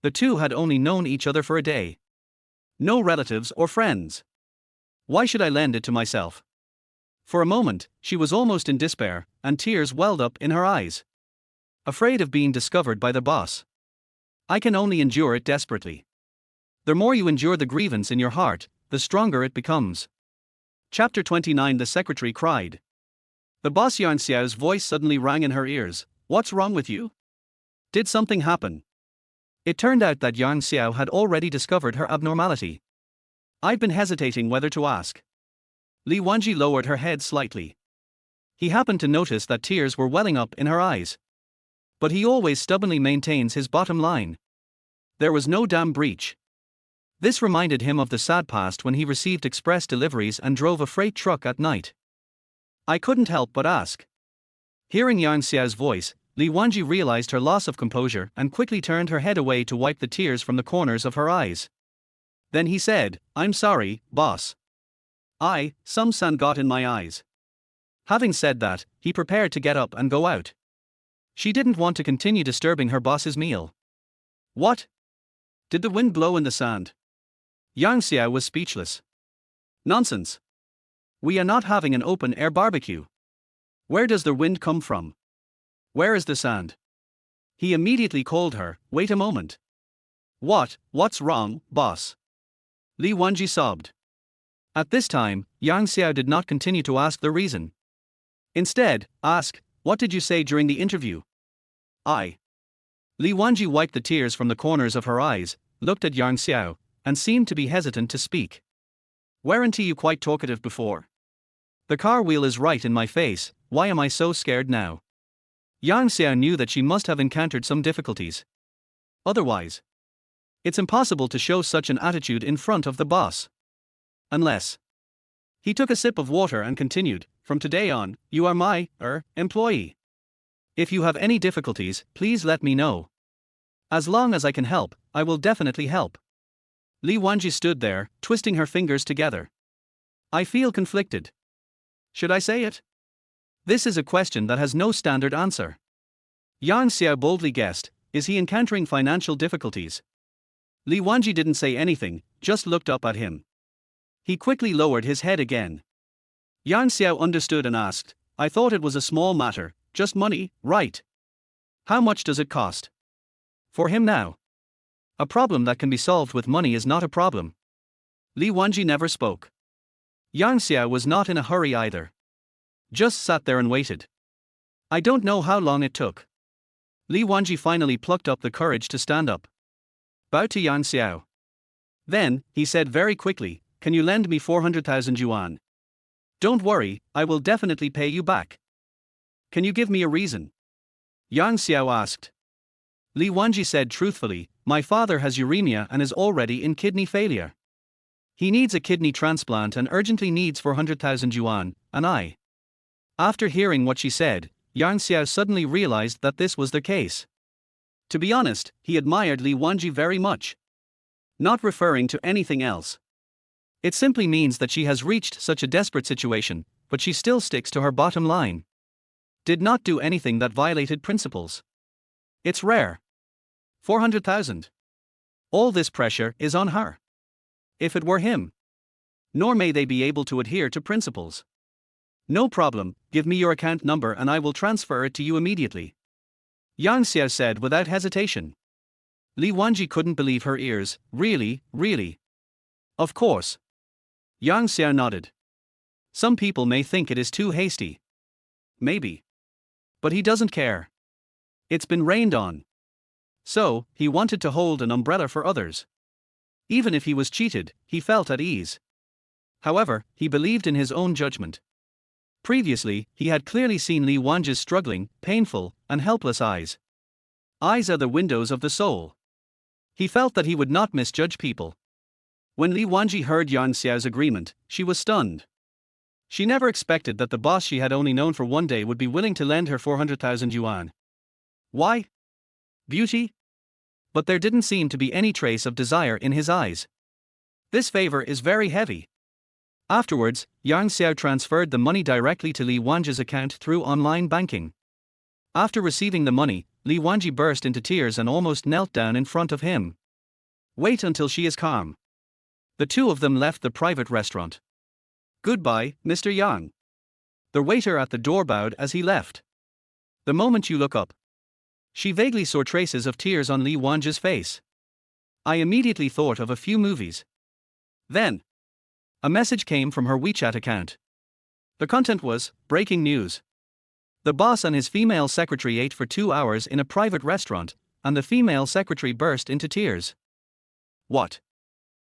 the two had only known each other for a day. No relatives or friends. Why should I lend it to myself? For a moment, she was almost in despair, and tears welled up in her eyes. Afraid of being discovered by the boss. I can only endure it desperately. The more you endure the grievance in your heart, the stronger it becomes. Chapter 29. The secretary cried. The boss Xiao's voice suddenly rang in her ears. What's wrong with you? Did something happen? It turned out that Xiao had already discovered her abnormality. I've been hesitating whether to ask. Li Wanji lowered her head slightly. He happened to notice that tears were welling up in her eyes. But he always stubbornly maintains his bottom line. There was no dam breach. This reminded him of the sad past when he received express deliveries and drove a freight truck at night. I couldn't help but ask. Hearing Xiao's voice, Li Wanji realized her loss of composure and quickly turned her head away to wipe the tears from the corners of her eyes. Then he said, I'm sorry, boss. Some sand got in my eyes. Having said that, he prepared to get up and go out. She didn't want to continue disturbing her boss's meal. What? Did the wind blow in the sand? Xiao was speechless. Nonsense. We are not having an open-air barbecue. Where does the wind come from? Where is the sand? He immediately called her. Wait a moment. What's wrong, boss? Li Wanji sobbed. At this time, Xiao did not continue to ask the reason. Instead, ask, what did you say during the interview? Li Wanji wiped the tears from the corners of her eyes, looked at Xiao, and seemed to be hesitant to speak. Weren't you quite talkative before? The car wheel is right in my face, why am I so scared now? Xiao knew that she must have encountered some difficulties. Otherwise, it's impossible to show such an attitude in front of the boss. Unless. He took a sip of water and continued, from today on, you are my, employee. If you have any difficulties, please let me know. As long as I can help, I will definitely help. Li Wanji stood there, twisting her fingers together. I feel conflicted. Should I say it? This is a question that has no standard answer. Xiao boldly guessed, is he encountering financial difficulties? Li Wanji didn't say anything, just looked up at him. He quickly lowered his head again. Xiao understood and asked, I thought it was a small matter, just money, right? How much does it cost? For him now. A problem that can be solved with money is not a problem. Li Wanji never spoke. Xiao was not in a hurry either. Just sat there and waited. I don't know how long it took. Li Wanji finally plucked up the courage to stand up. Bowed to Xiao. Then, he said very quickly, can you lend me 400,000 yuan? Don't worry, I will definitely pay you back. Can you give me a reason? Xiao asked. Li Wanji said truthfully, my father has uremia and is already in kidney failure. He needs a kidney transplant and urgently needs 400,000 yuan, and I. After hearing what she said, Xiao suddenly realized that this was the case. To be honest, he admired Li Wanji very much. Not referring to anything else. It simply means that she has reached such a desperate situation, but she still sticks to her bottom line. Did not do anything that violated principles. It's rare. 400,000. All this pressure is on her. If it were him. Nor may they be able to adhere to principles. No problem, give me your account number and I will transfer it to you immediately. Xiao said without hesitation. Li Wanji couldn't believe her ears, really? Of course. Xiao nodded. Some people may think it is too hasty. maybe. But he doesn't care. It's been rained on. So, he wanted to hold an umbrella for others. Even if he was cheated, he felt at ease. However, he believed in his own judgment. Previously, he had clearly seen Li Wanji's struggling, painful, and helpless eyes. Eyes are the windows of the soul. He felt that he would not misjudge people. When Li Wanji heard Yang Xiao's agreement, she was stunned. She never expected that the boss she had only known for one day would be willing to lend her 400,000 yuan. Why? Beauty? But there didn't seem to be any trace of desire in his eyes. This favor is very heavy. Afterwards, Yang Xiao transferred the money directly to Li Wanji's account through online banking. After receiving the money, Li Wanji burst into tears and almost knelt down in front of him. Wait until she is calm. The two of them left the private restaurant. Goodbye, Mr. Yang. The waiter at the door bowed as he left. The moment you look up, she vaguely saw traces of tears on Li Wanji's face. I immediately thought of a few movies. Then, a message came from her WeChat account. The content was, breaking news. The boss and his female secretary ate for 2 hours in a private restaurant, and the female secretary burst into tears. What?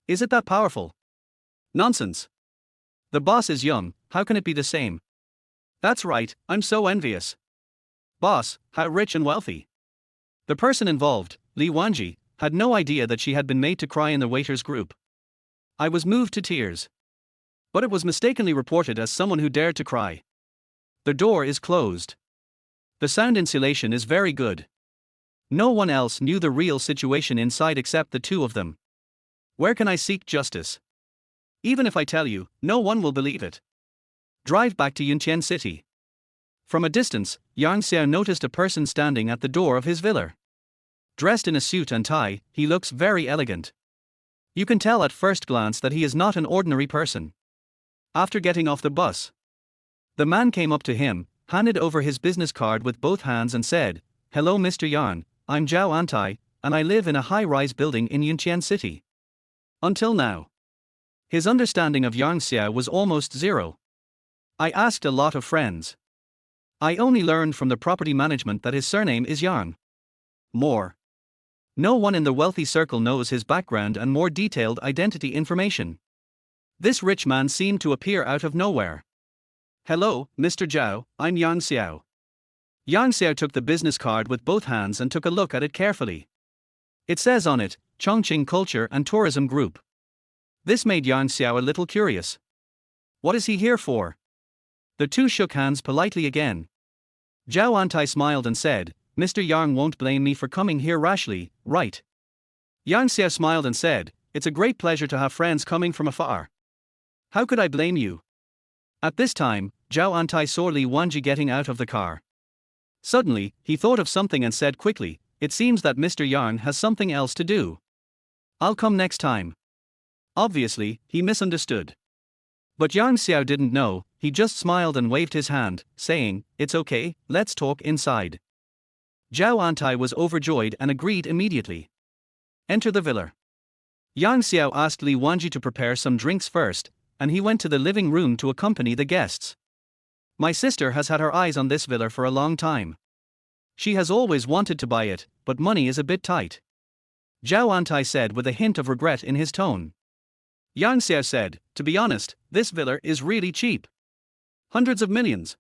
Is it that powerful? Nonsense. The boss is young, how can it be the same? That's right, I'm so envious. Boss, how rich and wealthy. The person involved, Li Wanji, had no idea that she had been made to cry in the waiters group. I was moved to tears. But it was mistakenly reported as someone who dared to cry. The door is closed. The sound insulation is very good. No one else knew the real situation inside except the two of them. Where can I seek justice? Even if I tell you, no one will believe it. Drive back to Yunqian City. From a distance, Yang Xiao noticed a person standing at the door of his villa. Dressed in a suit and tie, he looks very elegant. You can tell at first glance that he is not an ordinary person. After getting off the bus, the man came up to him, handed over his business card with both hands and said, "Hello Mr. Yang, I'm Xiao Antai, and I live in a high-rise building in Yunqian City." Until now, his understanding of Yang Xiao was almost zero. I asked a lot of friends. I only learned from the property management that his surname is Yang. More. No one in the wealthy circle knows his background and more detailed identity information. This rich man seemed to appear out of nowhere. "Hello, Mr. Zhao, I'm Yang Xiao." Yang Xiao took the business card with both hands and took a look at it carefully. It says on it, Chongqing Culture and Tourism Group. This made Yang Xiao a little curious. What is he here for? The two shook hands politely again. Zhao Antai smiled and said, "Mr. Yang won't blame me for coming here rashly, right?" Yang Xiao smiled and said, "It's a great pleasure to have friends coming from afar. How could I blame you?" At this time, Zhao Antai saw Li Wanji getting out of the car. Suddenly, he thought of something and said quickly, "It seems that Mr. Yang has something else to do. I'll come next time." Obviously, he misunderstood. But Yang Xiao didn't know, he just smiled and waved his hand, saying, "It's okay, let's talk inside." Zhao Antai was overjoyed and agreed immediately. Enter the villa. Yang Xiao asked Li Wanji to prepare some drinks first, and he went to the living room to accompany the guests. My sister has had her eyes on this villa for a long time. She has always wanted to buy it, but money is a bit tight. Zhao Antai said with a hint of regret in his tone. Yang Xiao said, "To be honest, this villa is really cheap. Hundreds of millions.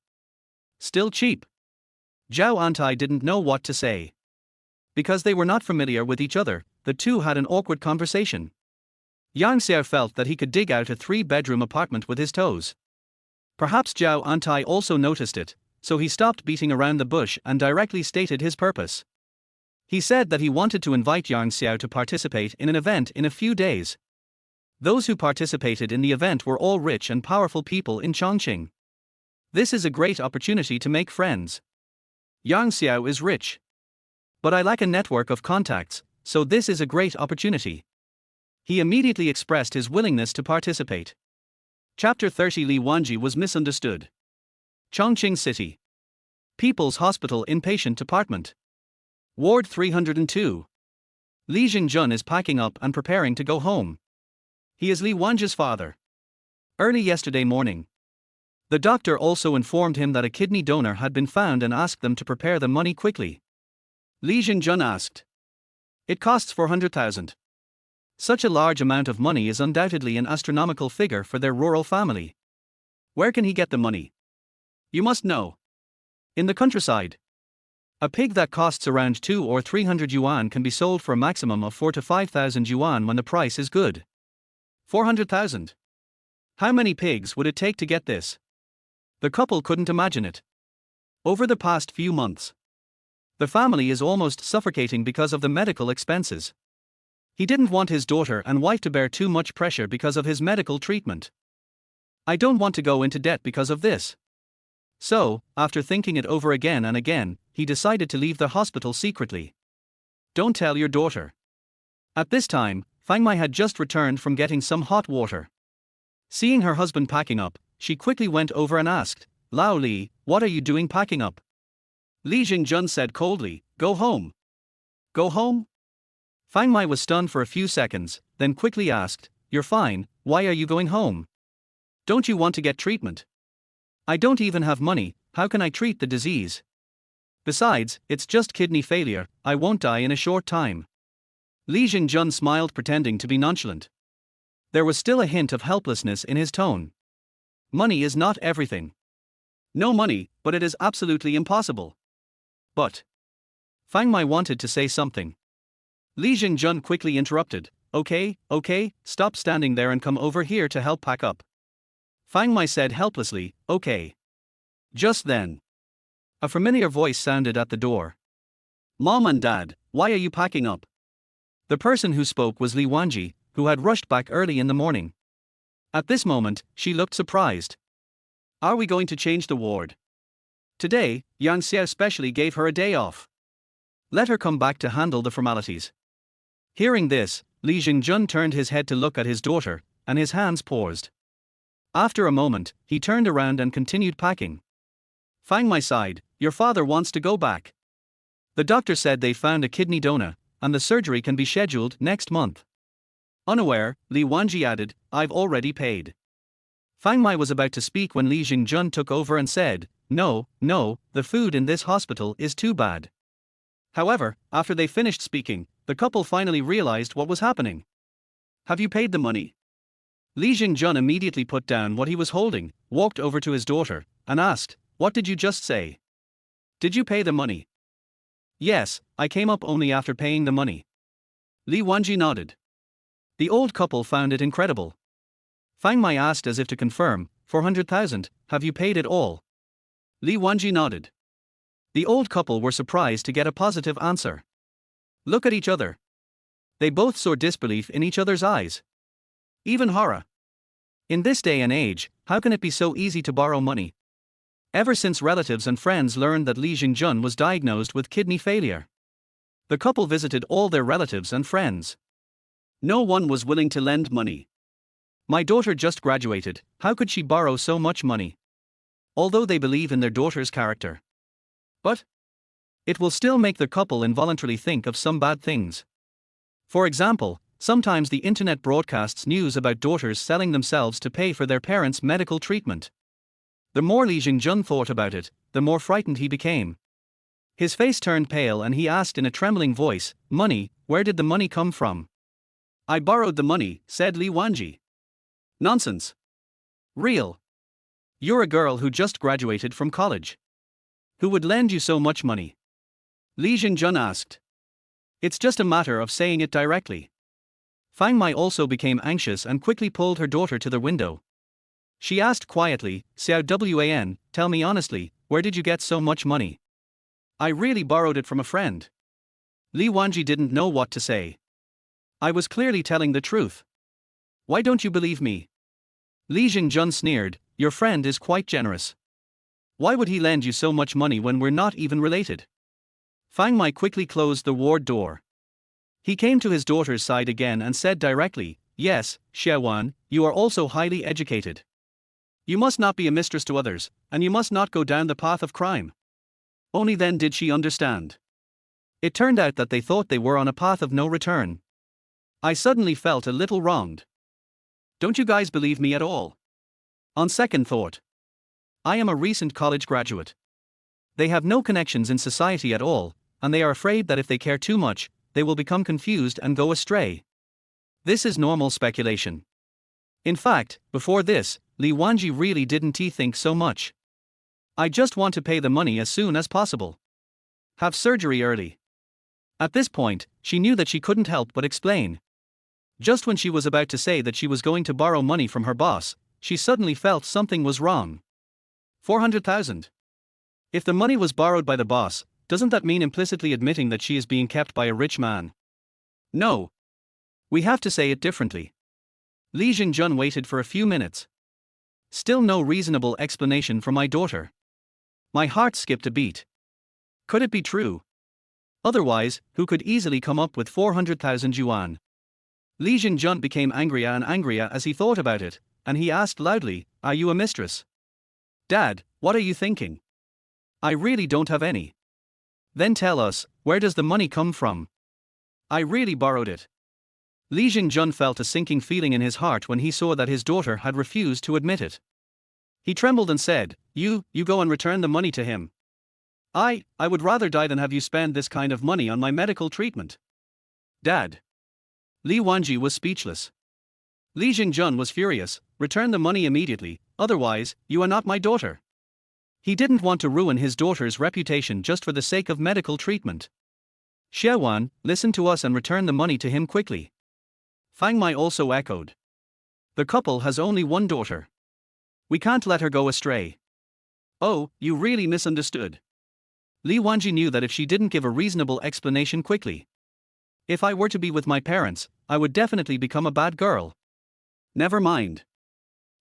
Still cheap." Zhao Antai didn't know what to say. Because they were not familiar with each other, the two had an awkward conversation. Yang Xiao felt that he could dig out a 3-bedroom apartment with his toes. Perhaps Zhao Antai also noticed it, so he stopped beating around the bush and directly stated his purpose. He said that he wanted to invite Yang Xiao to participate in an event in a few days. Those who participated in the event were all rich and powerful people in Chongqing. This is a great opportunity to make friends. Yang Xiao is rich. But I lack a network of contacts, so this is a great opportunity. He immediately expressed his willingness to participate. Chapter 30. Li Wanji was misunderstood. Chongqing City. People's Hospital Inpatient Department. Ward 302. Li Jingjun is packing up and preparing to go home. He is Li Wanji's father. Early yesterday morning, The doctor also informed him that a kidney donor had been found and asked them to prepare the money quickly. Li Xingjun asked. It costs 400,000. Such a large amount of money is undoubtedly an astronomical figure for their rural family. Where can he get the money? You must know. In the countryside. A pig that costs around 2 or 300 yuan can be sold for a maximum of 4 to 5,000 yuan when the price is good. 400,000. How many pigs would it take to get this? The couple couldn't imagine it. Over the past few months, the family is almost suffocating because of the medical expenses. He didn't want his daughter and wife to bear too much pressure because of his medical treatment. I don't want to go into debt because of this. So, after thinking it over again and again, he decided to leave the hospital secretly. Don't tell your daughter. At this time, Fang Mai had just returned from getting some hot water. Seeing her husband packing up, she quickly went over and asked, Lao Li, what are you doing packing up? Li Xingjun said coldly, Go home. Go home? Fang Mai was stunned for a few seconds, then quickly asked, You're fine, why are you going home? Don't you want to get treatment? I don't even have money, how can I treat the disease? Besides, it's just kidney failure, I won't die in a short time. Li Xingjun smiled, pretending to be nonchalant. There was still a hint of helplessness in his tone. Money is not everything. No money, but it is absolutely impossible. But Fang Mai wanted to say something. Li Xingjun quickly interrupted. Okay, stop standing there and come over here to help pack up. Fang Mai said helplessly, Okay. Just then, a familiar voice sounded at the door. Mom and Dad, why are you packing up? The person who spoke was Li Wanji, who had rushed back early in the morning. At this moment, she looked surprised. Are we going to change the ward? Today, Yang Xiao specially gave her a day off. Let her come back to handle the formalities. Hearing this, Li Xingjun turned his head to look at his daughter, and his hands paused. After a moment, he turned around and continued packing. Fang Mai sighed, Your father wants to go back. The doctor said they found a kidney donor, and the surgery can be scheduled next month. Unaware, Li Wanji added, I've already paid. Fang Mai was about to speak when Li Xingjun took over and said, No, the food in this hospital is too bad. However, after they finished speaking, the couple finally realized what was happening. Have you paid the money? Li Xingjun immediately put down what he was holding, walked over to his daughter, and asked, What did you just say? Did you pay the money? Yes, I came up only after paying the money. Li Wanji nodded. The old couple found it incredible. Fang Mai asked as if to confirm, 400,000, have you paid it all? Li Wanji nodded. The old couple were surprised to get a positive answer. Look at each other. They both saw disbelief in each other's eyes. Even horror. In this day and age, how can it be so easy to borrow money? Ever since relatives and friends learned that Li Xingjun was diagnosed with kidney failure, the couple visited all their relatives and friends. No one was willing to lend money. My daughter just graduated, how could she borrow so much money? Although they believe in their daughter's character. But it will still make the couple involuntarily think of some bad things. For example, sometimes the internet broadcasts news about daughters selling themselves to pay for their parents' medical treatment. The more Li Xingjun thought about it, the more frightened he became. His face turned pale and he asked in a trembling voice, Money, where did the money come from? I borrowed the money, said Li Wanji. Nonsense. Real. You're a girl who just graduated from college. Who would lend you so much money? Li Xingjun asked. It's just a matter of saying it directly. Fang Mai also became anxious and quickly pulled her daughter to the window. She asked quietly, Xiao Wan, tell me honestly, where did you get so much money? I really borrowed it from a friend. Li Wanji didn't know what to say. I was clearly telling the truth. Why don't you believe me? Li Xingjun sneered, your friend is quite generous. Why would he lend you so much money when we're not even related? Fang Mai quickly closed the ward door. He came to his daughter's side again and said directly, Yes, Xiao, you are also highly educated. You must not be a mistress to others, and you must not go down the path of crime. Only then did she understand. It turned out that they thought they were on a path of no return. I suddenly felt a little wronged. Don't you guys believe me at all? On second thought. I am a recent college graduate. They have no connections in society at all, and they are afraid that if they care too much, they will become confused and go astray. This is normal speculation. In fact, before this, Li Wanji really didn't think so much. I just want to pay the money as soon as possible. Have surgery early. At this point, she knew that she couldn't help but explain. Just when she was about to say that she was going to borrow money from her boss, she suddenly felt something was wrong. 400,000. If the money was borrowed by the boss, doesn't that mean implicitly admitting that she is being kept by a rich man? No. We have to say it differently. Li Jingjun waited for a few minutes. Still no reasonable explanation for my daughter. My heart skipped a beat. Could it be true? Otherwise, who could easily come up with 400,000 yuan? Li Jingjun became angrier and angrier as he thought about it, and he asked loudly, "Are you a mistress?" "Dad, what are you thinking? I really don't have any." "Then tell us, where does the money come from?" "I really borrowed it." Li Jingjun felt a sinking feeling in his heart when he saw that his daughter had refused to admit it. He trembled and said, You go and return the money to him. I would rather die than have you spend this kind of money on my medical treatment." "Dad." Li Wanji was speechless. Li Jingjun was furious, "Return the money immediately, otherwise, you are not my daughter." He didn't want to ruin his daughter's reputation just for the sake of medical treatment. "Xiao, listen to us and return the money to him quickly." Fang Mai also echoed. "The couple has only one daughter. We can't let her go astray." "Oh, you really misunderstood." Li Wanji knew that if she didn't give a reasonable explanation quickly, if I were to be with my parents, I would definitely become a bad girl. Never mind.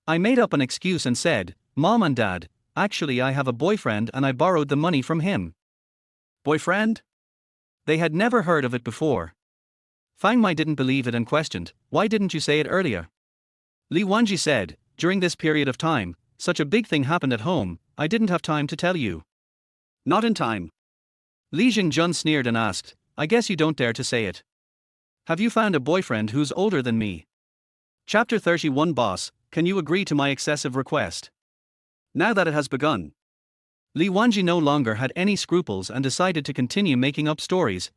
I made up an excuse and said, "Mom and Dad, actually I have a boyfriend and I borrowed the money from him." Boyfriend? They had never heard of it before. Fang Mai didn't believe it and questioned, "Why didn't you say it earlier?" Li Wanji said, "During this period of time, such a big thing happened at home, I didn't have time to tell you." "Not in time." Li Jingjun sneered and asked, "I guess you don't dare to say it. Have you found a boyfriend who's older than me?" Chapter 31 Boss, can you agree to my excessive request? Now that it has begun. Li Wanji no longer had any scruples and decided to continue making up stories.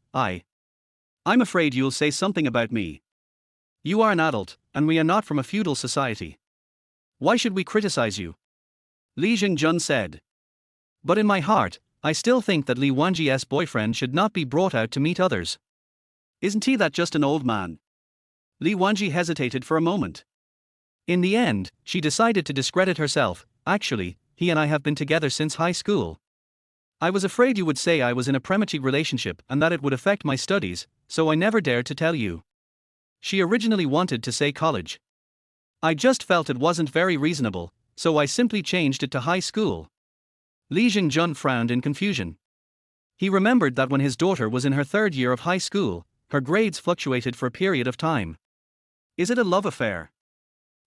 I'm afraid you'll say something about me. You are an adult, and we are not from a feudal society. Why should we criticize you?" Li Jingjun said. But in my heart, I still think that Li Wanji's boyfriend should not be brought out to meet others. Isn't he that just an old man? Li Wanji hesitated for a moment. In the end, she decided to discredit herself. "Actually, he and I have been together since high school. I was afraid you would say I was in a premature relationship and that it would affect my studies, so I never dared to tell you." She originally wanted to say college. I just felt it wasn't very reasonable, so I simply changed it to high school. Li Jingjun frowned in confusion. He remembered that when his daughter was in her third year of high school, her grades fluctuated for a period of time. Is it a love affair?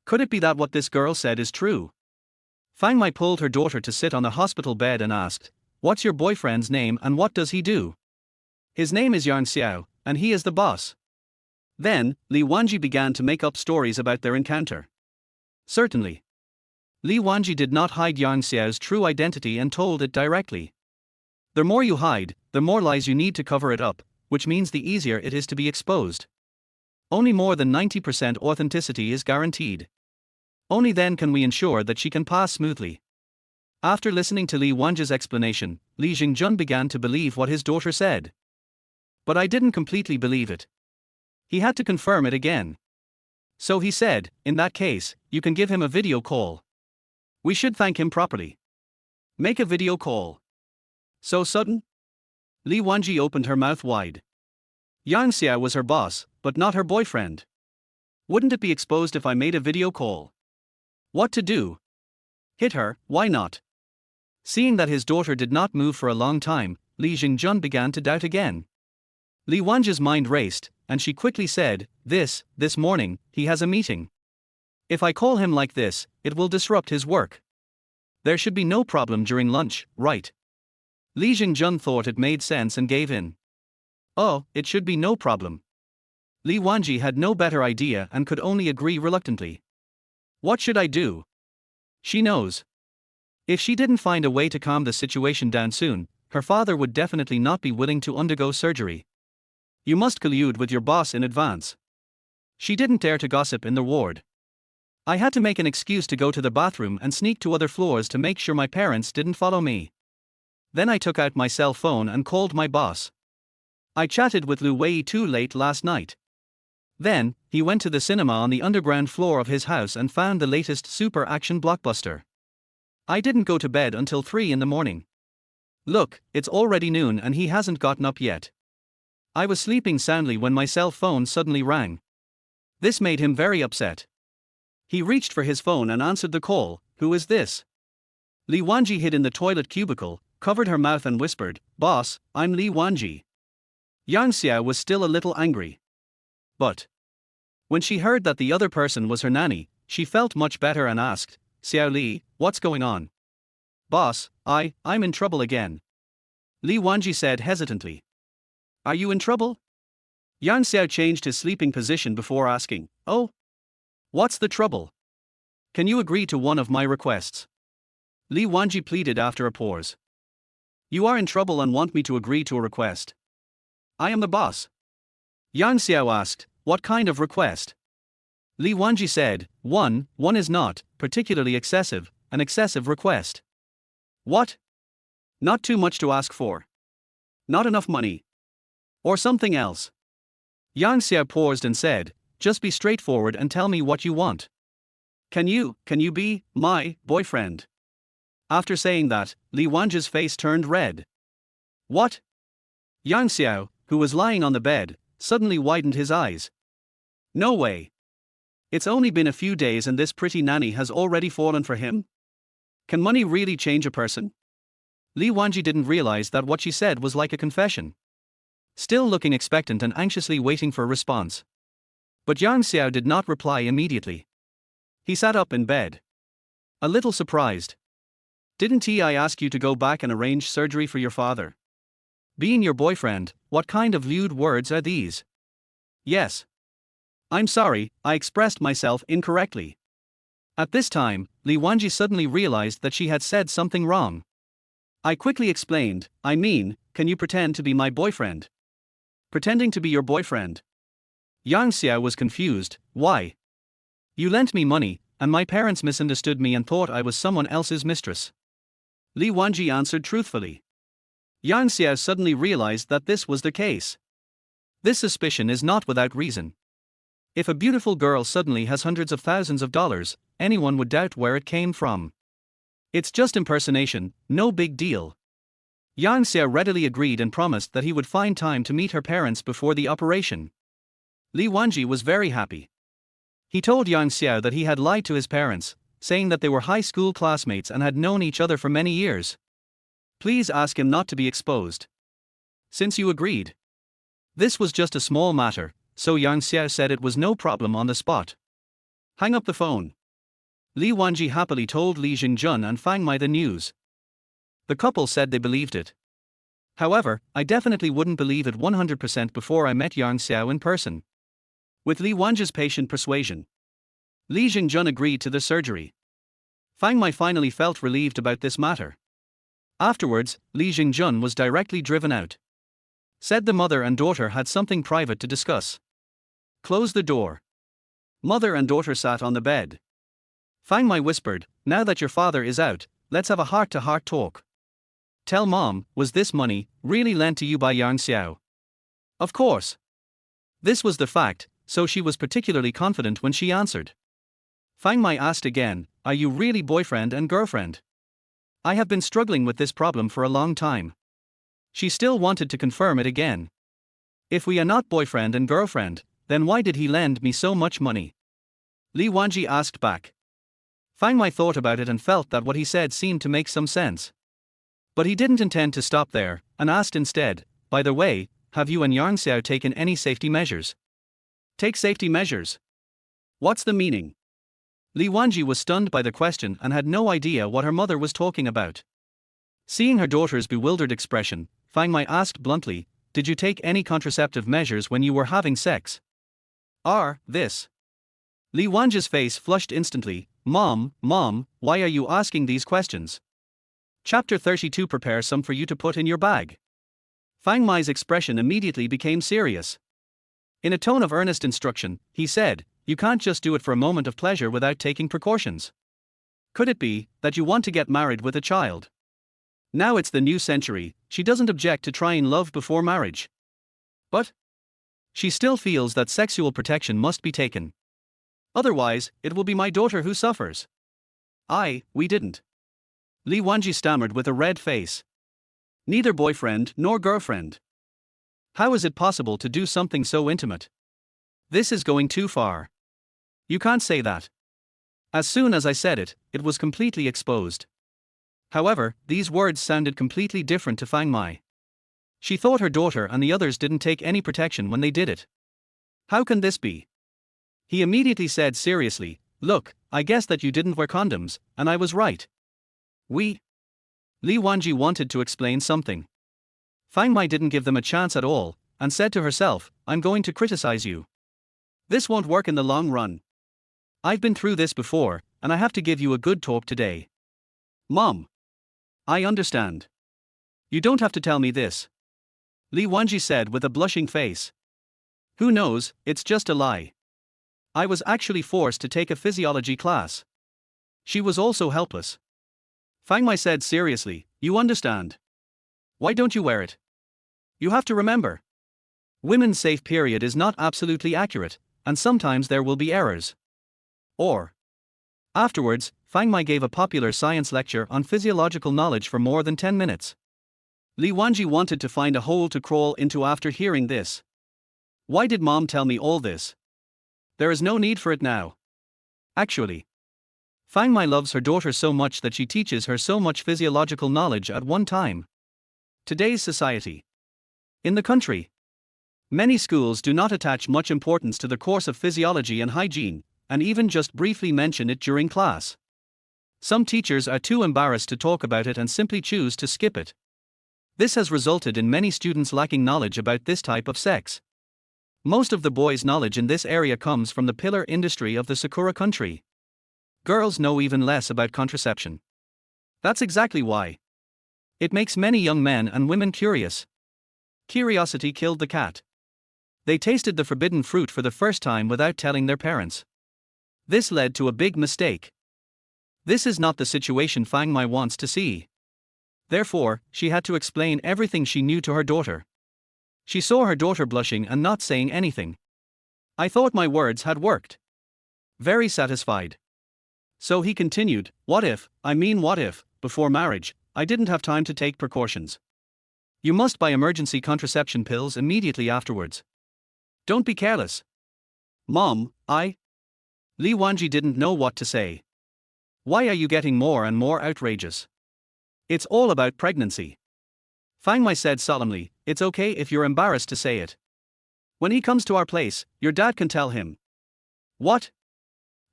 Could it be that what this girl said is true? Fang Mai pulled her daughter to sit on the hospital bed and asked, "What's your boyfriend's name and what does he do?" "His name is Xiao, and he is the boss." Then, Li Wanji began to make up stories about their encounter. Certainly. Li Wanji did not hide Xiao's true identity and told it directly. The more you hide, the more lies you need to cover it up, which means the easier it is to be exposed. Only more than 90% authenticity is guaranteed. Only then can we ensure that she can pass smoothly. After listening to Li Wanji's explanation, Li Jingjun began to believe what his daughter said. But I didn't completely believe it. He had to confirm it again. So he said, "In that case, you can give him a video call. We should thank him properly." "Make a video call. So sudden?" Li Wanji opened her mouth wide. Xiao was her boss, but not her boyfriend. Wouldn't it be exposed if I made a video call? What to do? Hit her, why not? Seeing that his daughter did not move for a long time, Li Jingjun began to doubt again. Li Wanji's mind raced, and she quickly said, This morning, he has a meeting. If I call him like this, it will disrupt his work. There should be no problem during lunch, right?" Li Jingjun thought it made sense and gave in. "Oh, it should be no problem." Li Wanji had no better idea and could only agree reluctantly. "What should I do?" "She knows." If she didn't find a way to calm the situation down soon, her father would definitely not be willing to undergo surgery. You must collude with your boss in advance. She didn't dare to gossip in the ward. I had to make an excuse to go to the bathroom and sneak to other floors to make sure my parents didn't follow me. Then I took out my cell phone and called my boss. I chatted with Lu Wei too late last night. Then, he went to the cinema on the underground floor of his house and found the latest super action blockbuster. I didn't go to bed until 3 in the morning. Look, it's already noon and he hasn't gotten up yet. I was sleeping soundly when my cell phone suddenly rang. This made him very upset. He reached for his phone and answered the call. Who is this? Li Wanji hid in the toilet cubicle, covered her mouth and whispered, "Boss, I'm Li Wanji." Yang Xiao was still a little angry. But when she heard that the other person was her nanny, she felt much better and asked, "Xiao Li, what's going on?" "Boss, I'm in trouble again," Li Wanji said hesitantly. "Are you in trouble?" Yang Xiao changed his sleeping position before asking, "Oh? What's the trouble? Can you agree to one of my requests?" Li Wanji pleaded after a pause. "You are in trouble and want me to agree to a request. I am the boss." Yang Xiao asked, "What kind of request?" Li Wanji said, One is not particularly excessive, an excessive request." "What? Not too much to ask for? Not enough money? Or something else?" Yang Xiao paused and said, "Just be straightforward and tell me what you want. Can you be my boyfriend?" After saying that, Li Wanji's face turned red. "What?" Yang Xiao, who was lying on the bed, suddenly widened his eyes. "No way. It's only been a few days and this pretty nanny has already fallen for him? Can money really change a person?" Li Wanji didn't realize that what she said was like a confession. Still looking expectant and anxiously waiting for a response. But Yang Xiao did not reply immediately. He sat up in bed. A little surprised. "Didn't I ask you to go back and arrange surgery for your father? Being your boyfriend, what kind of lewd words are these?" "Yes. I'm sorry, I expressed myself incorrectly." At this time, Li Wanji suddenly realized that she had said something wrong. I quickly explained, can you pretend to be my boyfriend?" "Pretending to be your boyfriend?" Yang Xiao was confused. "Why? You lent me money, and my parents misunderstood me and thought I was someone else's mistress." Li Wanji answered truthfully. Yang Xiao suddenly realized that this was the case. This suspicion is not without reason. If a beautiful girl suddenly has hundreds of thousands of dollars, anyone would doubt where it came from. It's just impersonation, no big deal. Yang Xiao readily agreed and promised that he would find time to meet her parents before the operation. Li Wanji was very happy. He told Yang Xiao that he had lied to his parents, saying that they were high school classmates and had known each other for many years. Please ask him not to be exposed. Since you agreed. This was just a small matter, so Yang Xiao said it was no problem on the spot. Hang up the phone. Li Wanji happily told Li Xingjun and Fang Mai the news. The couple said they believed it. However, I definitely wouldn't believe it 100% before I met Yang Xiao in person. With Li Wanji's patient persuasion, Li Xingjun agreed to the surgery. Fang Mai finally felt relieved about this matter. Afterwards, Li Xingjun was directly driven out. Said the mother and daughter had something private to discuss. Close the door. Mother and daughter sat on the bed. Fang Mai whispered, "Now that your father is out, let's have a heart-to-heart talk. Tell mom, was this money really lent to you by Yang Xiao?" Of course. This was the fact, so she was particularly confident when she answered. Fang Mai asked again, "Are you really boyfriend and girlfriend?" "I have been struggling with this problem for a long time." She still wanted to confirm it again. "If we are not boyfriend and girlfriend, then why did he lend me so much money?" Li Wanji asked back. Fang Mai thought about it and felt that what he said seemed to make some sense. But he didn't intend to stop there, and asked instead, "By the way, have you and Yang Xiao taken any safety measures?" "Take safety measures? What's the meaning?" Li Wanji was stunned by the question and had no idea what her mother was talking about. Seeing her daughter's bewildered expression, Fang Mai asked bluntly, "Did you take any contraceptive measures when you were having sex?" This. Li Wanji's face flushed instantly. Mom, why are you asking these questions?" Chapter 32. Prepare some for you to put in your bag. Fang Mai's expression immediately became serious. In a tone of earnest instruction, he said, "You can't just do it for a moment of pleasure without taking precautions. Could it be that you want to get married with a child? Now it's the new century, she doesn't object to trying love before marriage. But she still feels that sexual protection must be taken. Otherwise, it will be my daughter who suffers." We didn't. Li Wanji stammered with a red face. "Neither boyfriend nor girlfriend. How is it possible to do something so intimate? This is going too far. You can't say that." As soon as I said it, it was completely exposed. However, these words sounded completely different to Fang Mai. She thought her daughter and the others didn't take any protection when they did it. How can this be? He immediately said seriously, "Look, I guess that you didn't wear condoms, and I was right." Li Wanji wanted to explain something. Fang Mai didn't give them a chance at all, and said to herself, "I'm going to criticize you. This won't work in the long run. I've been through this before, and I have to give you a good talk today." "Mom. I understand. You don't have to tell me this," Li Wanji said with a blushing face. "Who knows, it's just a lie. I was actually forced to take a physiology class." She was also helpless. Fang Mai said seriously, "You understand. Why don't you wear it? You have to remember. Women's safe period is not absolutely accurate, and sometimes there will be errors." Afterwards, Fang Mai gave a popular science lecture on physiological knowledge for more than 10 minutes. Li Wanji wanted to find a hole to crawl into after hearing this. Why did mom tell me all this? There is no need for it now. Actually, Fang Mai loves her daughter so much that she teaches her so much physiological knowledge at one time. Today's society. In the country, many schools do not attach much importance to the course of physiology and hygiene, and even just briefly mention it during class. Some teachers are too embarrassed to talk about it and simply choose to skip it. This has resulted in many students lacking knowledge about this type of sex. Most of the boys' knowledge in this area comes from the pillar industry of the Sakura country. Girls know even less about contraception. That's exactly why. It makes many young men and women curious. Curiosity killed the cat. They tasted the forbidden fruit for the first time without telling their parents. This led to a big mistake. This is not the situation Fang Mai wants to see. Therefore, she had to explain everything she knew to her daughter. She saw her daughter blushing and not saying anything. I thought my words had worked. Very satisfied. So he continued, what if, before marriage, I didn't have time to take precautions? You must buy emergency contraception pills immediately afterwards. Don't be careless. Mom, Li Wanji didn't know what to say. Why are you getting more and more outrageous? It's all about pregnancy. Fang Mai said solemnly, it's okay if you're embarrassed to say it. When he comes to our place, your dad can tell him. What?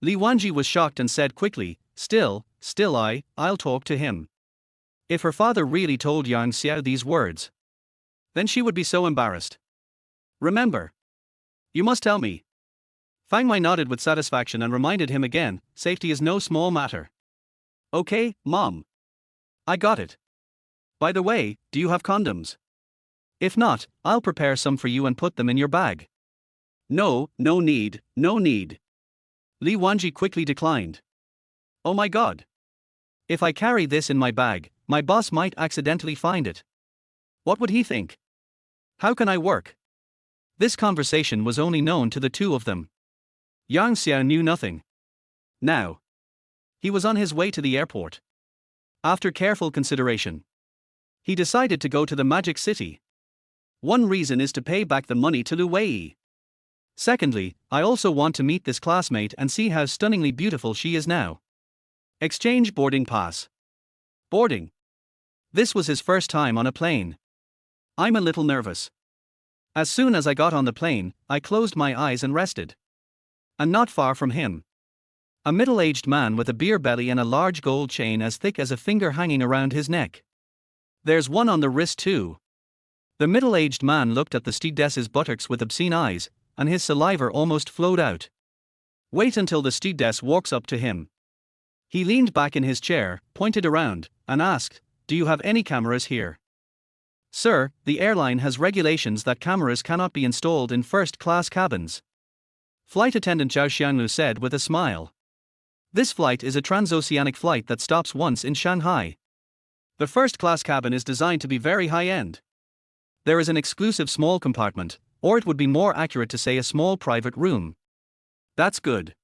Li Wanji was shocked and said quickly, Still, I'll talk to him. If her father really told Yang Xiao these words, then she would be so embarrassed. Remember. You must tell me. Fang Mai nodded with satisfaction and reminded him again, safety is no small matter. Okay, Mom. I got it. By the way, do you have condoms? If not, I'll prepare some for you and put them in your bag. No need. Li Wanji quickly declined. Oh my god. If I carry this in my bag, my boss might accidentally find it. What would he think? How can I work? This conversation was only known to the two of them. Yang Xiao knew nothing. Now, he was on his way to the airport. After careful consideration, he decided to go to the Magic City. One reason is to pay back the money to Lu Wei. Secondly, I also want to meet this classmate and see how stunningly beautiful she is now. Exchange boarding pass. Boarding. This was his first time on a plane. I'm a little nervous. As soon as I got on the plane, I closed my eyes and rested. And not far from him, a middle-aged man with a beer belly and a large gold chain as thick as a finger hanging around his neck. There's one on the wrist too. The middle-aged man looked at the stewardess's buttocks with obscene eyes, and his saliva almost flowed out. Wait until the stewardess walks up to him. He leaned back in his chair, pointed around, and asked, do you have any cameras here? Sir, the airline has regulations that cameras cannot be installed in first-class cabins. Flight attendant Zhao Xianglu said with a smile. This flight is a transoceanic flight that stops once in Shanghai. The first-class cabin is designed to be very high-end. There is an exclusive small compartment, or it would be more accurate to say a small private room. That's good.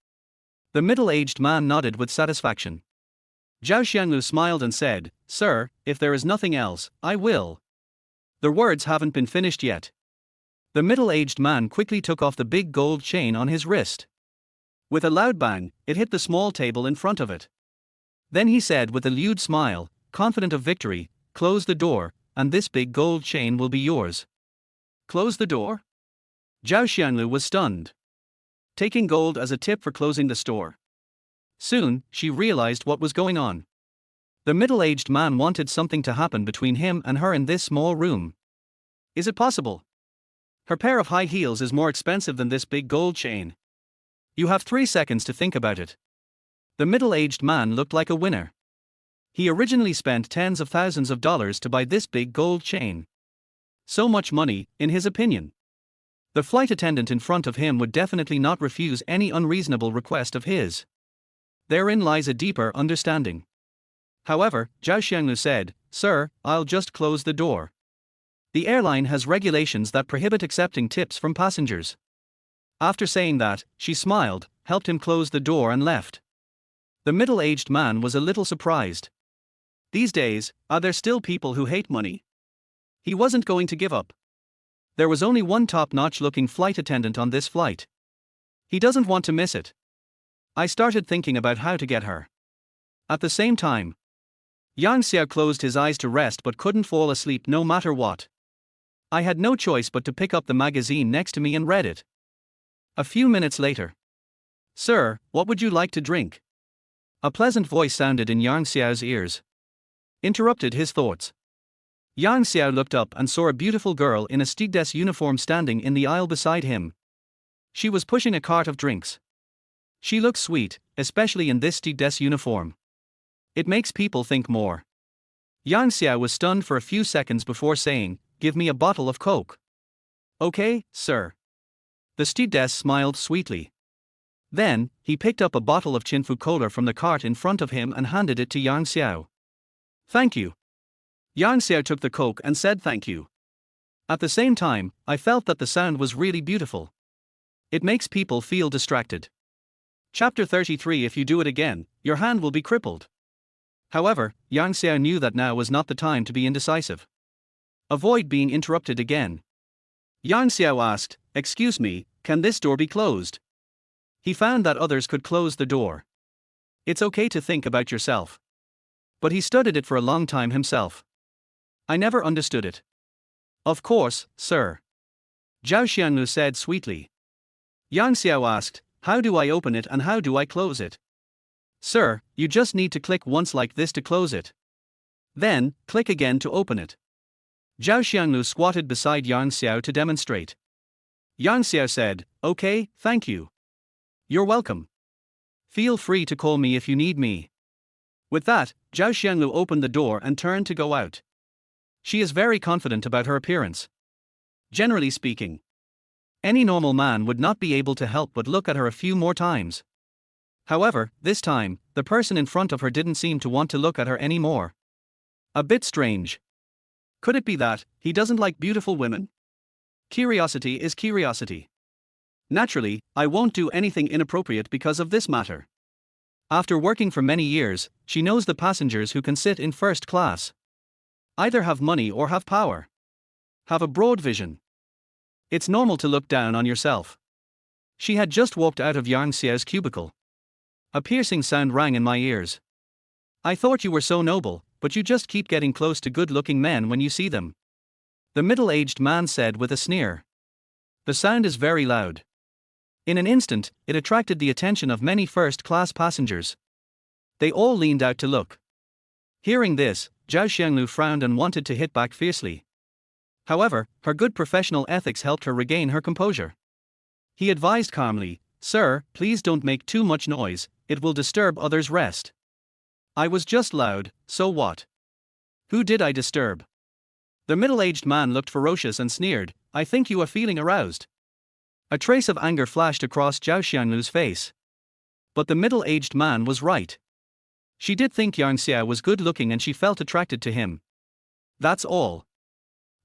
The middle-aged man nodded with satisfaction. Zhao Xianglu smiled and said, Sir, if there is nothing else, I will. The words haven't been finished yet. The middle-aged man quickly took off the big gold chain on his wrist. With a loud bang, it hit the small table in front of it. Then he said with a lewd smile, confident of victory, close the door, and this big gold chain will be yours. Close the door? Zhao Xianglu was stunned. Taking gold as a tip for closing the store. Soon, she realized what was going on. The middle-aged man wanted something to happen between him and her in this small room. Is it possible? Her pair of high heels is more expensive than this big gold chain. You have 3 seconds to think about it. The middle-aged man looked like a winner. He originally spent tens of thousands of dollars to buy this big gold chain. So much money, in his opinion. The flight attendant in front of him would definitely not refuse any unreasonable request of his. Therein lies a deeper understanding. However, Zhao Xianglu said, Sir, I'll just close the door. The airline has regulations that prohibit accepting tips from passengers. After saying that, she smiled, helped him close the door and left. The middle-aged man was a little surprised. These days, are there still people who hate money? He wasn't going to give up. There was only one top-notch looking flight attendant on this flight. He doesn't want to miss it. I started thinking about how to get her. At the same time, Xiao closed his eyes to rest but couldn't fall asleep no matter what. I had no choice but to pick up the magazine next to me and read it. A few minutes later. Sir, what would you like to drink? A pleasant voice sounded in Xiao's ears. Interrupted his thoughts. Xiao looked up and saw a beautiful girl in a stewardess uniform standing in the aisle beside him. She was pushing a cart of drinks. She looked sweet, especially in this stewardess uniform. It makes people think more. Xiao was stunned for a few seconds before saying, Give me a bottle of Coke. Okay, sir. The stewardess smiled sweetly. Then, he picked up a bottle of Chinfu Cola from the cart in front of him and handed it to Xiao. Thank you. Xiao took the Coke and said thank you. At the same time, I felt that the sound was really beautiful. It makes people feel distracted. Chapter 33 If you do it again, your hand will be crippled. However, Xiao knew that now was not the time to be indecisive. Avoid being interrupted again. Xiao asked, Excuse me, can this door be closed? He found that others could close the door. It's okay to think about yourself. But he studied it for a long time himself. I never understood it. Of course, sir. Zhao Xianglu said sweetly. Xiao asked, How do I open it and how do I close it? Sir, you just need to click once like this to close it. Then, click again to open it. Zhao Xianglu squatted beside Xiao to demonstrate. Xiao said, Okay, thank you. You're welcome. Feel free to call me if you need me. With that, Zhao Xianglu opened the door and turned to go out. She is very confident about her appearance. Generally speaking, any normal man would not be able to help but look at her a few more times. However, this time, the person in front of her didn't seem to want to look at her anymore. A bit strange. Could it be that he doesn't like beautiful women? Curiosity is curiosity. Naturally, I won't do anything inappropriate because of this matter. After working for many years, she knows the passengers who can sit in first class. Either have money or have power. Have a broad vision. It's normal to look down on yourself. She had just walked out of Xiao's cubicle. A piercing sound rang in my ears. I thought you were so noble, but you just keep getting close to good-looking men when you see them. The middle-aged man said with a sneer. The sound is very loud. In an instant, it attracted the attention of many first-class passengers. They all leaned out to look. Hearing this, Zhao Xianglu frowned and wanted to hit back fiercely. However, her good professional ethics helped her regain her composure. He advised calmly, Sir, please don't make too much noise, it will disturb others' rest. I was just loud, so what? Who did I disturb? The middle-aged man looked ferocious and sneered, I think you are feeling aroused. A trace of anger flashed across Zhao Xianglu's face. But the middle-aged man was right. She did think Yang Xiao was good-looking and she felt attracted to him. That's all.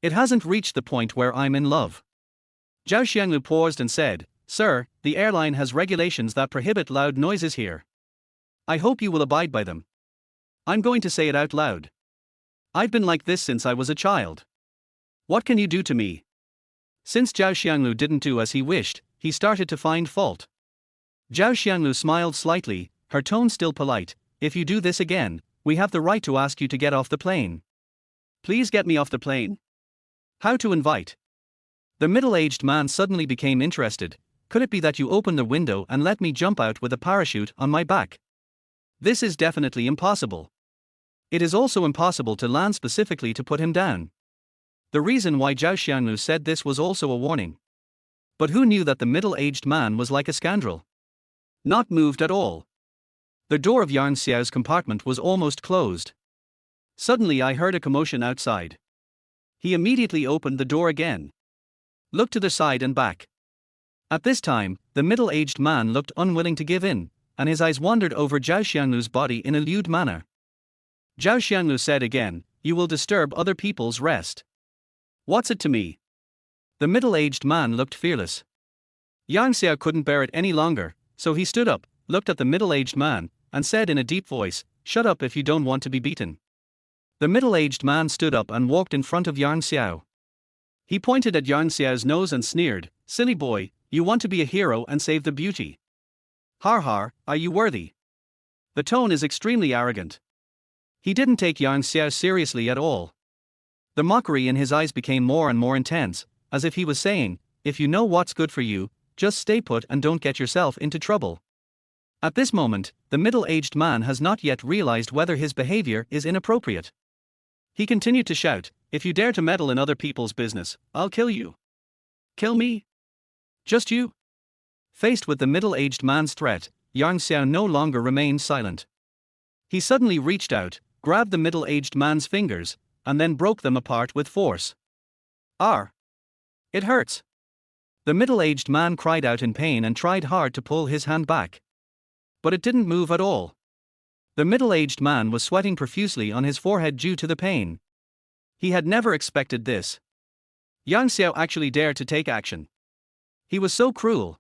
It hasn't reached the point where I'm in love. Zhao Xianglu paused and said, Sir, the airline has regulations that prohibit loud noises here. I hope you will abide by them. I'm going to say it out loud. I've been like this since I was a child. What can you do to me? Since Zhao Xianglu didn't do as he wished, he started to find fault. Zhao Xianglu smiled slightly, her tone still polite. If you do this again, we have the right to ask you to get off the plane. Please get me off the plane. How to invite? The middle-aged man suddenly became interested. Could it be that you open the window and let me jump out with a parachute on my back? This is definitely impossible. It is also impossible to land specifically to put him down. The reason why Zhao Xianglu said this was also a warning. But who knew that the middle-aged man was like a scoundrel? Not moved at all. The door of Yang Xiao's compartment was almost closed. Suddenly I heard a commotion outside. He immediately opened the door again. Looked to the side and back. At this time, the middle-aged man looked unwilling to give in, and his eyes wandered over Zhao Xianglu's body in a lewd manner. Zhao Xianglu said again, You will disturb other people's rest. What's it to me? The middle-aged man looked fearless. Yang Xiao couldn't bear it any longer, so he stood up, looked at the middle-aged man, and said in a deep voice, Shut up if you don't want to be beaten. The middle-aged man stood up and walked in front of Yang Xiao. He pointed at Yang Xiao's nose and sneered, Silly boy, you want to be a hero and save the beauty. Har har, are you worthy? The tone is extremely arrogant. He didn't take Yang Xiao seriously at all. The mockery in his eyes became more and more intense, as if he was saying, If you know what's good for you, just stay put and don't get yourself into trouble. At this moment, the middle-aged man has not yet realized whether his behavior is inappropriate. He continued to shout, If you dare to meddle in other people's business, I'll kill you. Kill me? Just you? Faced with the middle-aged man's threat, Yang Xiao no longer remained silent. He suddenly reached out, grabbed the middle-aged man's fingers, and then broke them apart with force. It hurts. The middle-aged man cried out in pain and tried hard to pull his hand back. But it didn't move at all. The middle-aged man was sweating profusely on his forehead due to the pain. He had never expected this. Yang Xiao actually dared to take action. He was so cruel.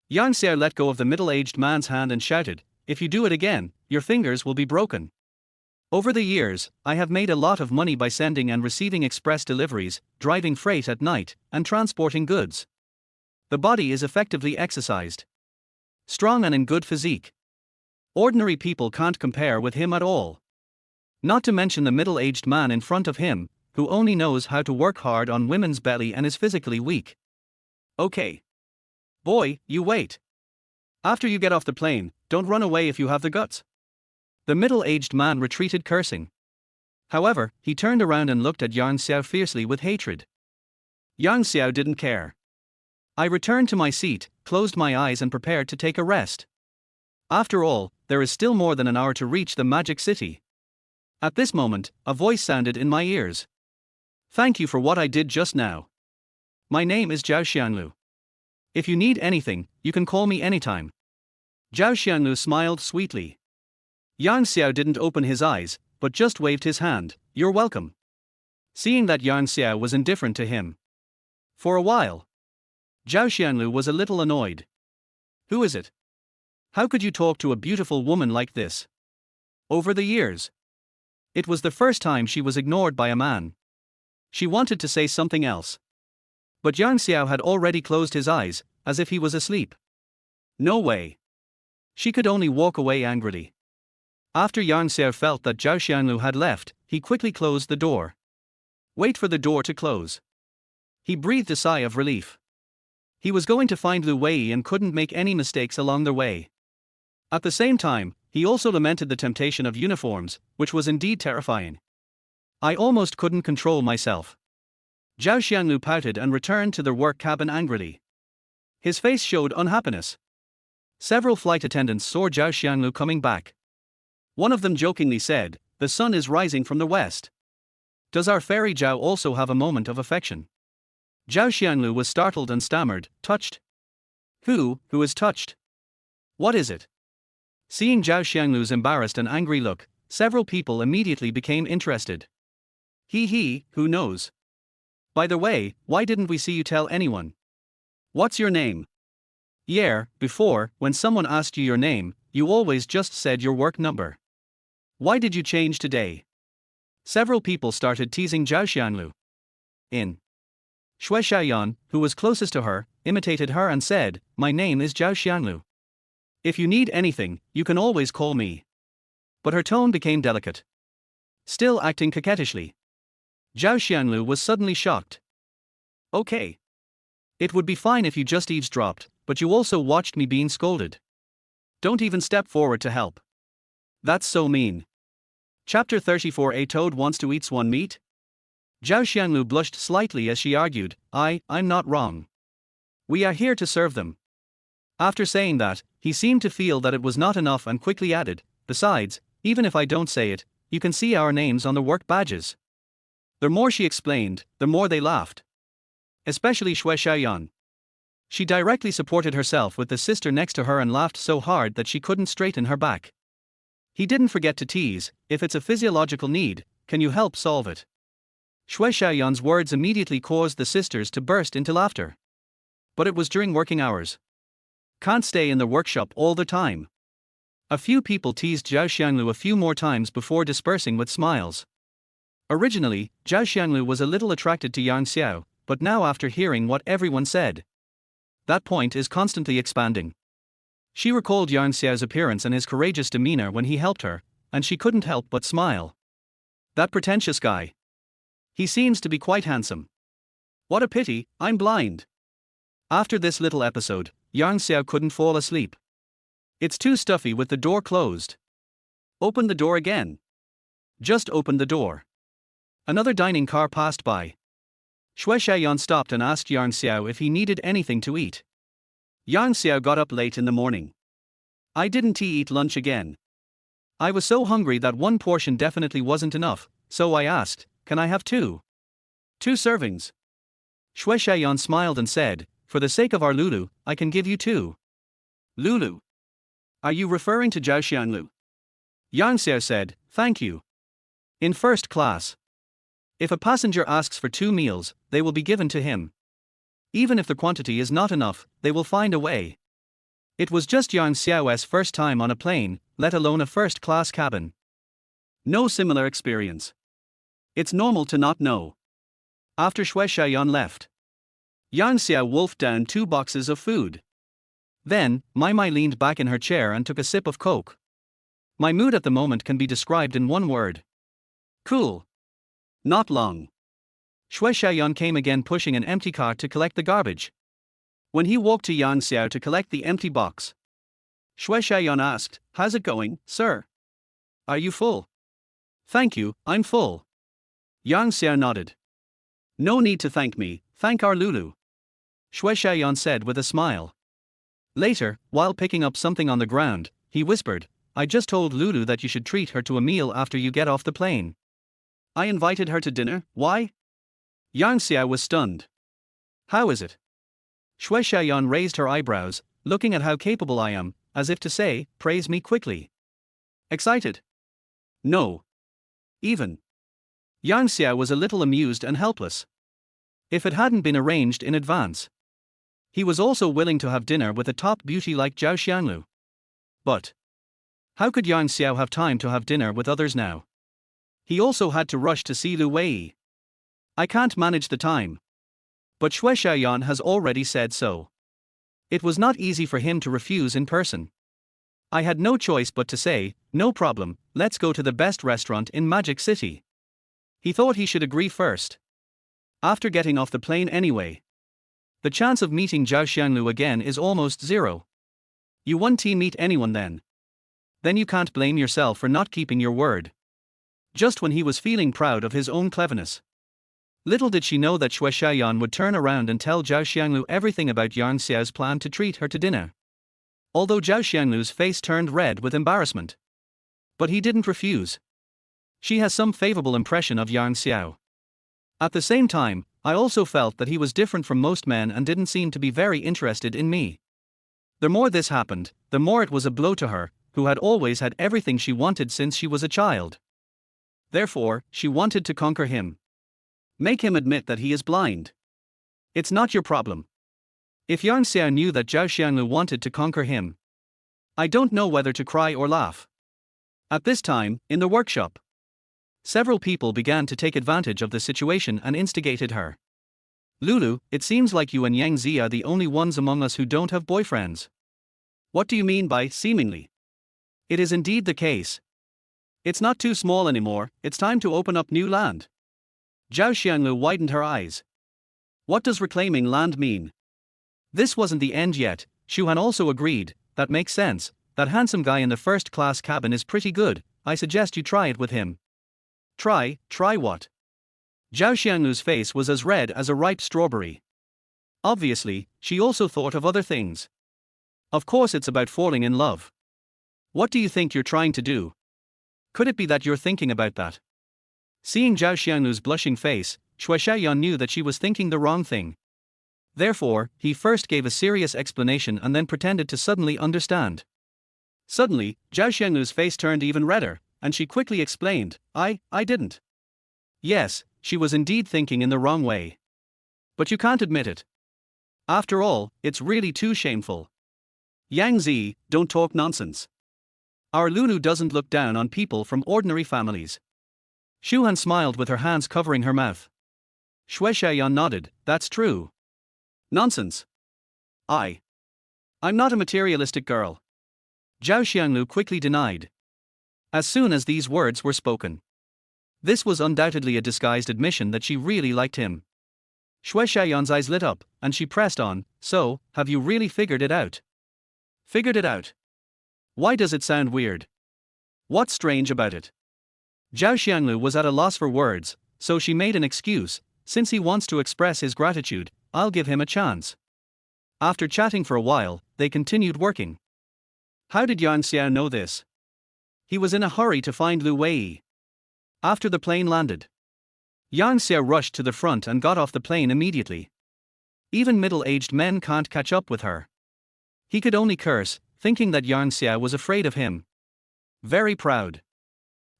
Yang Xiao let go of the middle-aged man's hand and shouted, If you do it again, your fingers will be broken. Over the years, I have made a lot of money by sending and receiving express deliveries, driving freight at night, and transporting goods. The body is effectively exercised. Strong and in good physique. Ordinary people can't compare with him at all. Not to mention the middle-aged man in front of him, who only knows how to work hard on women's belly and is physically weak. Okay. Boy, you wait. After you get off the plane, don't run away if you have the guts. The middle-aged man retreated cursing. However, he turned around and looked at Yang Xiao fiercely with hatred. Yang Xiao didn't care. I returned to my seat, closed my eyes and prepared to take a rest. After all, there is still more than an hour to reach the magic city. At this moment, a voice sounded in my ears. Thank you for what I did just now. My name is Zhao Xianglu. If you need anything, you can call me anytime. Zhao Xianglu smiled sweetly. Yang Xiao didn't open his eyes, but just waved his hand, You're welcome. Seeing that Yang Xiao was indifferent to him. For a while, Zhao Xianglu was a little annoyed. Who is it? How could you talk to a beautiful woman like this? Over the years, it was the first time she was ignored by a man. She wanted to say something else. But Yang Xiao had already closed his eyes, as if he was asleep. No way. She could only walk away angrily. After Yang Xiao felt that Zhao Xianglu had left, he quickly closed the door. Wait for the door to close. He breathed a sigh of relief. He was going to find Lu Wei and couldn't make any mistakes along the way. At the same time, he also lamented the temptation of uniforms, which was indeed terrifying. I almost couldn't control myself. Zhao Xianglu pouted and returned to the work cabin angrily. His face showed unhappiness. Several flight attendants saw Zhao Xianglu coming back. One of them jokingly said, The sun is rising from the west. Does our fairy Xiao also have a moment of affection? Zhao Xianglu was startled and stammered, touched? Who is touched? What is it? Seeing Zhao Xianglu's embarrassed and angry look, several people immediately became interested. Who knows? By the way, why didn't we see you tell anyone? What's your name? Before, when someone asked you your name, you always just said your work number. Why did you change today? Several people started teasing Zhao Xianglu. Shui Xiaoyan, who was closest to her, imitated her and said, "My name is Zhao Xianglu. If you need anything, you can always call me." But her tone became delicate. Still acting coquettishly. Zhao Xianglu was suddenly shocked. Okay. It would be fine if you just eavesdropped, but you also watched me being scolded. Don't even step forward to help. That's so mean. Chapter 34. A toad wants to eat swan meat? Zhao Xianglu blushed slightly as she argued, I'm not wrong. We are here to serve them. After saying that, he seemed to feel that it was not enough and quickly added, besides, even if I don't say it, you can see our names on the work badges. The more she explained, the more they laughed. Especially Shui Xiaoyan. She directly supported herself with the sister next to her and laughed so hard that she couldn't straighten her back. He didn't forget to tease, if it's a physiological need, can you help solve it? Shui Xiaoyan's words immediately caused the sisters to burst into laughter. But it was during working hours. Can't stay in the workshop all the time. A few people teased Zhao Xianglu a few more times before dispersing with smiles. Originally, Zhao Xianglu was a little attracted to Yang Xiao, but now after hearing what everyone said, that point is constantly expanding. She recalled Yang Xiao's appearance and his courageous demeanor when he helped her, and she couldn't help but smile. That pretentious guy. He seems to be quite handsome. What a pity, I'm blind. After this little episode, Yang Xiao couldn't fall asleep. It's too stuffy with the door closed. Open the door again. Just open the door. Another dining car passed by. Shui Xiaoyan stopped and asked Yang Xiao if he needed anything to eat. Yang Xiao got up late in the morning. I didn't eat lunch again. I was so hungry that one portion definitely wasn't enough, so I asked, can I have two? 2 servings. Shui Xiaoyan smiled and said, for the sake of our Lulu, I can give you 2. Lulu? Are you referring to Zhao Xianglu? Yang Xiao said, thank you. In first class. If a passenger asks for 2 meals, they will be given to him. Even if the quantity is not enough, they will find a way. It was just Yang Xiao's first time on a plane, let alone a first-class cabin. No similar experience. It's normal to not know. After Shui Xiaoyan left, Yang Xiao wolfed down 2 boxes of food. Then, Mai leaned back in her chair and took a sip of Coke. My mood at the moment can be described in one word. Cool. Not long. Shui Xiaoyan came again pushing an empty cart to collect the garbage. When he walked to Yang Xiao to collect the empty box, Shui Xiaoyan asked, how's it going, sir? Are you full? Thank you, I'm full. Yang Xiao nodded. No need to thank me, thank our Lulu. Shui Xiaoyan said with a smile. Later, while picking up something on the ground, he whispered, I just told Lulu that you should treat her to a meal after you get off the plane. I invited her to dinner, why? Yang Xiao was stunned. How is it? Shui Xiaoyan raised her eyebrows, looking at how capable I am, as if to say, praise me quickly. Excited? No. Even. Yang Xiao was a little amused and helpless. If it hadn't been arranged in advance. He was also willing to have dinner with a top beauty like Zhao Xianglu. But how could Yang Xiao have time to have dinner with others now? He also had to rush to see Lu Wei. I can't manage the time. But Shui Xiaoyan has already said so. It was not easy for him to refuse in person. I had no choice but to say, no problem, let's go to the best restaurant in Magic City. He thought he should agree first. After getting off the plane anyway. The chance of meeting Zhao Xianglu again is almost 0. You won't meet anyone then. Then you can't blame yourself for not keeping your word. Just when he was feeling proud of his own cleverness. Little did she know that Shui Xiaoyan would turn around and tell Zhao Xianglu everything about Yang Xiao's plan to treat her to dinner. Although Zhao Xianglu's face turned red with embarrassment. But he didn't refuse. She has some favorable impression of Yang Xiao. At the same time, I also felt that he was different from most men and didn't seem to be very interested in me. The more this happened, the more it was a blow to her, who had always had everything she wanted since she was a child. Therefore, she wanted to conquer him. Make him admit that he is blind. It's not your problem. If Yang Xiao knew that Zhao Xianglu wanted to conquer him, I don't know whether to cry or laugh. At this time, in the workshop, several people began to take advantage of the situation and instigated her. Lulu, it seems like you and Yang Zi are the only ones among us who don't have boyfriends. What do you mean by seemingly? It is indeed the case. It's not too small anymore, it's time to open up new land. Zhao Xianglu widened her eyes. What does reclaiming land mean? This wasn't the end yet. Xu Han also agreed. That makes sense. That handsome guy in the first-class cabin is pretty good. I suggest you try it with him. Try what? Zhao Xianglu's face was as red as a ripe strawberry. Obviously, she also thought of other things. Of course it's about falling in love. What do you think you're trying to do? Could it be that you're thinking about that? Seeing Zhao Xianglu's blushing face, Shui Xiaoyan knew that she was thinking the wrong thing. Therefore, he first gave a serious explanation and then pretended to suddenly understand. Suddenly, Zhao Xianglu's face turned even redder, and she quickly explained, I didn't. Yes, she was indeed thinking in the wrong way. But you can't admit it. After all, it's really too shameful. Yang Zi, don't talk nonsense. Our Lulu doesn't look down on people from ordinary families. Xu Han smiled with her hands covering her mouth. Shui Xiaoyan nodded, that's true. Nonsense. I'm not a materialistic girl. Zhao Xianglu quickly denied. As soon as these words were spoken, this was undoubtedly a disguised admission that she really liked him. Shui Xiaoyan's eyes lit up, and she pressed on, so, have you really figured it out? Figured it out? Why does it sound weird? What's strange about it? Zhao Xianglu was at a loss for words, so she made an excuse. Since he wants to express his gratitude, I'll give him a chance. After chatting for a while, they continued working. How did Yang Xiao know this? He was in a hurry to find Lu Wei. After the plane landed, Yang Xiao rushed to the front and got off the plane immediately. Even middle-aged men can't catch up with her. He could only curse, thinking that Yang Xiao was afraid of him. Very proud.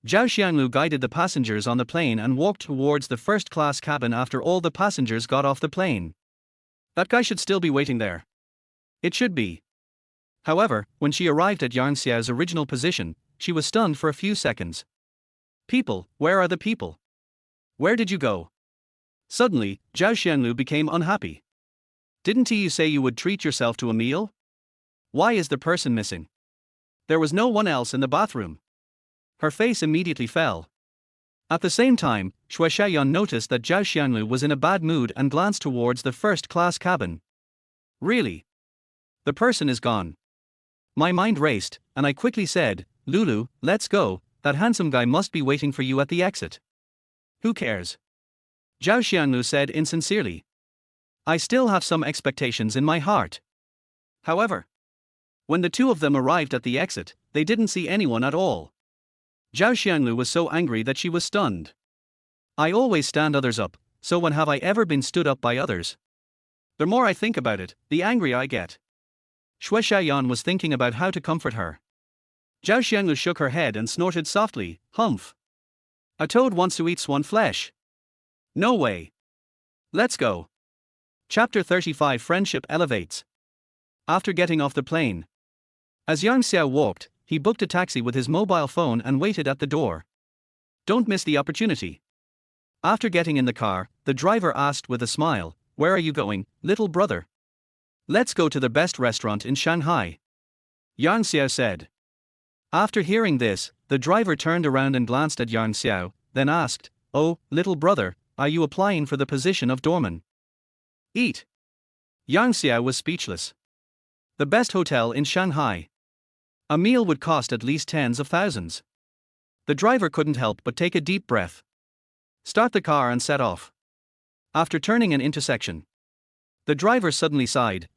Zhao Xianglu guided the passengers on the plane and walked towards the first-class cabin after all the passengers got off the plane. That guy should still be waiting there. It should be. However, when she arrived at Yang Xiao's original position, she was stunned for a few seconds. People, where are the people? Where did you go? Suddenly, Zhao Xianglu became unhappy. Didn't you say you would treat yourself to a meal? Why is the person missing? There was no one else in the bathroom. Her face immediately fell. At the same time, Shui Xiaoyan noticed that Zhao Xianglu was in a bad mood and glanced towards the first-class cabin. Really? The person is gone. My mind raced, and I quickly said, Lulu, let's go, that handsome guy must be waiting for you at the exit. Who cares? Zhao Xianglu said insincerely. I still have some expectations in my heart. However, when the two of them arrived at the exit, they didn't see anyone at all. Zhao Xianglu was so angry that she was stunned. I always stand others up, so when have I ever been stood up by others? The more I think about it, the angrier I get. Shui Xiaoyan was thinking about how to comfort her. Zhao Xianglu shook her head and snorted softly, humph. A toad wants to eat swan flesh. No way. Let's go. Chapter 35 Friendship Elevates. After getting off the plane, as Yang Xiao walked, he booked a taxi with his mobile phone and waited at the door. Don't miss the opportunity. After getting in the car, the driver asked with a smile, where are you going, little brother? Let's go to the best restaurant in Shanghai. Yang Xiao said. After hearing this, the driver turned around and glanced at Yang Xiao, then asked, oh, little brother, are you applying for the position of doorman? Eat. Yang Xiao was speechless. The best hotel in Shanghai. A meal would cost at least tens of thousands. The driver couldn't help but take a deep breath. Start the car and set off. After turning an intersection, the driver suddenly sighed,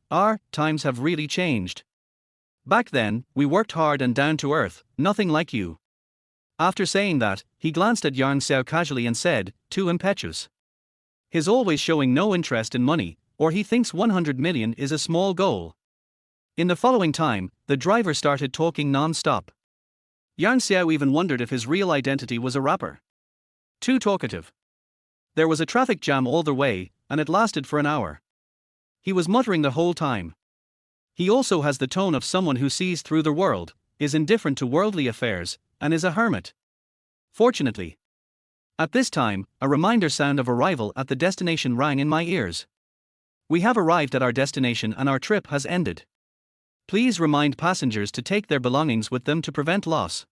times have really changed. Back then, we worked hard and down to earth, nothing like you. After saying that, he glanced at Yang Xiao casually and said, too impetuous. He's always showing no interest in money, or he thinks 100 million is a small goal. In the following time, the driver started talking non-stop. Yang Xiao even wondered if his real identity was a rapper. Too talkative. There was a traffic jam all the way, and it lasted for an hour. He was muttering the whole time. He also has the tone of someone who sees through the world, is indifferent to worldly affairs, and is a hermit. Fortunately, at this time, a reminder sound of arrival at the destination rang in my ears. We have arrived at our destination and our trip has ended. Please remind passengers to take their belongings with them to prevent loss.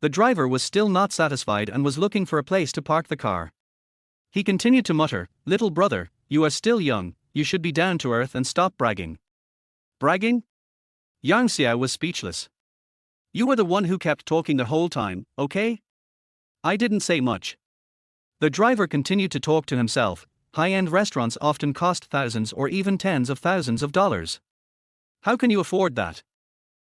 The driver was still not satisfied and was looking for a place to park the car. He continued to mutter, "Little brother, you are still young, you should be down to earth and stop bragging." Bragging? Yang Xiao was speechless. You were the one who kept talking the whole time, okay? I didn't say much. The driver continued to talk to himself. High-end restaurants often cost thousands or even tens of thousands of dollars. How can you afford that?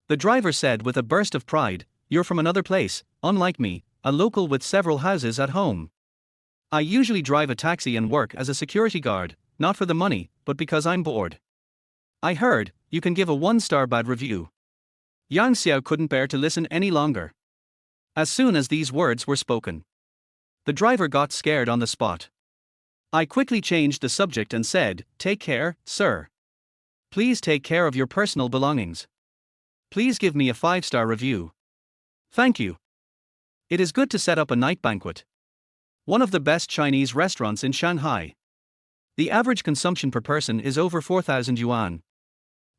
The driver said with a burst of pride, "You're from another place, unlike me, a local with several houses at home. I usually drive a taxi and work as a security guard, not for the money, but because I'm bored. I heard, you can give a 1-star bad review." Yang Xiao couldn't bear to listen any longer. As soon as these words were spoken, the driver got scared on the spot. I quickly changed the subject and said, "Take care, sir. Please take care of your personal belongings. Please give me a 5-star review. Thank you. It is good to set up a night banquet. One of the best Chinese restaurants in Shanghai. The average consumption per person is over 4,000 yuan.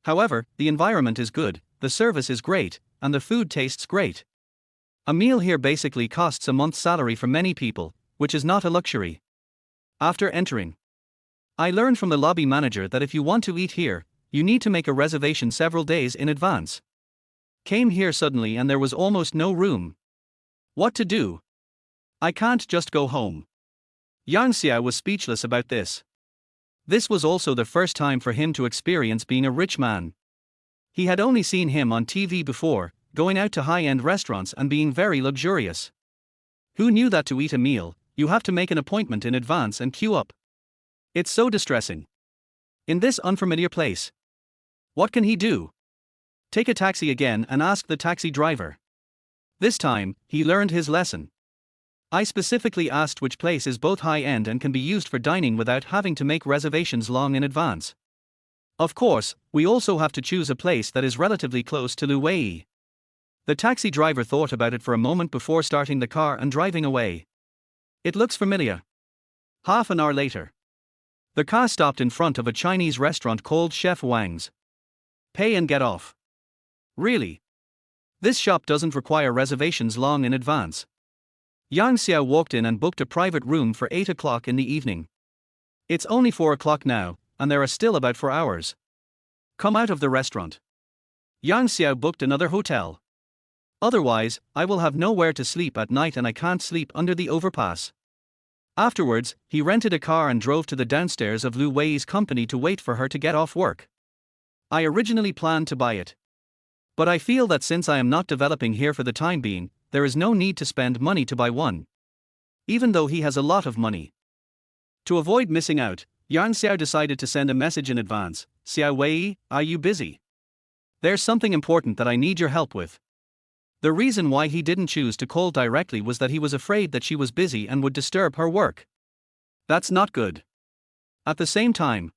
However, the environment is good, the service is great, and the food tastes great. A meal here basically costs a month's salary for many people, which is not a luxury." After entering, I learned from the lobby manager that if you want to eat here, you need to make a reservation several days in advance. Came here suddenly and there was almost no room. What to do? I can't just go home. Yang Xiao was speechless about this. This was also the first time for him to experience being a rich man. He had only seen him on TV before, going out to high-end restaurants and being very luxurious. Who knew that to eat a meal, you have to make an appointment in advance and queue up? It's so distressing. In this unfamiliar place, what can he do? Take a taxi again and ask the taxi driver. This time, he learned his lesson. I specifically asked which place is both high-end and can be used for dining without having to make reservations long in advance. Of course, we also have to choose a place that is relatively close to Luwei. The taxi driver thought about it for a moment before starting the car and driving away. It looks familiar. Half an hour later, the car stopped in front of a Chinese restaurant called Chef Wang's. Pay and get off. Really? This shop doesn't require reservations long in advance. Yang Xiao walked in and booked a private room for 8 o'clock in the evening. It's only 4 o'clock now, and there are still about 4 hours. Come out of the restaurant. Yang Xiao booked another hotel. Otherwise, I will have nowhere to sleep at night and I can't sleep under the overpass. Afterwards, he rented a car and drove to the downstairs of Lu Wei's company to wait for her to get off work. I originally planned to buy it. But I feel that since I am not developing here for the time being, there is no need to spend money to buy one. Even though he has a lot of money. To avoid missing out, Yang Xiao decided to send a message in advance. "Xiao Wei, are you busy? There's something important that I need your help with." The reason why he didn't choose to call directly was that he was afraid that she was busy and would disturb her work. That's not good. At the same time,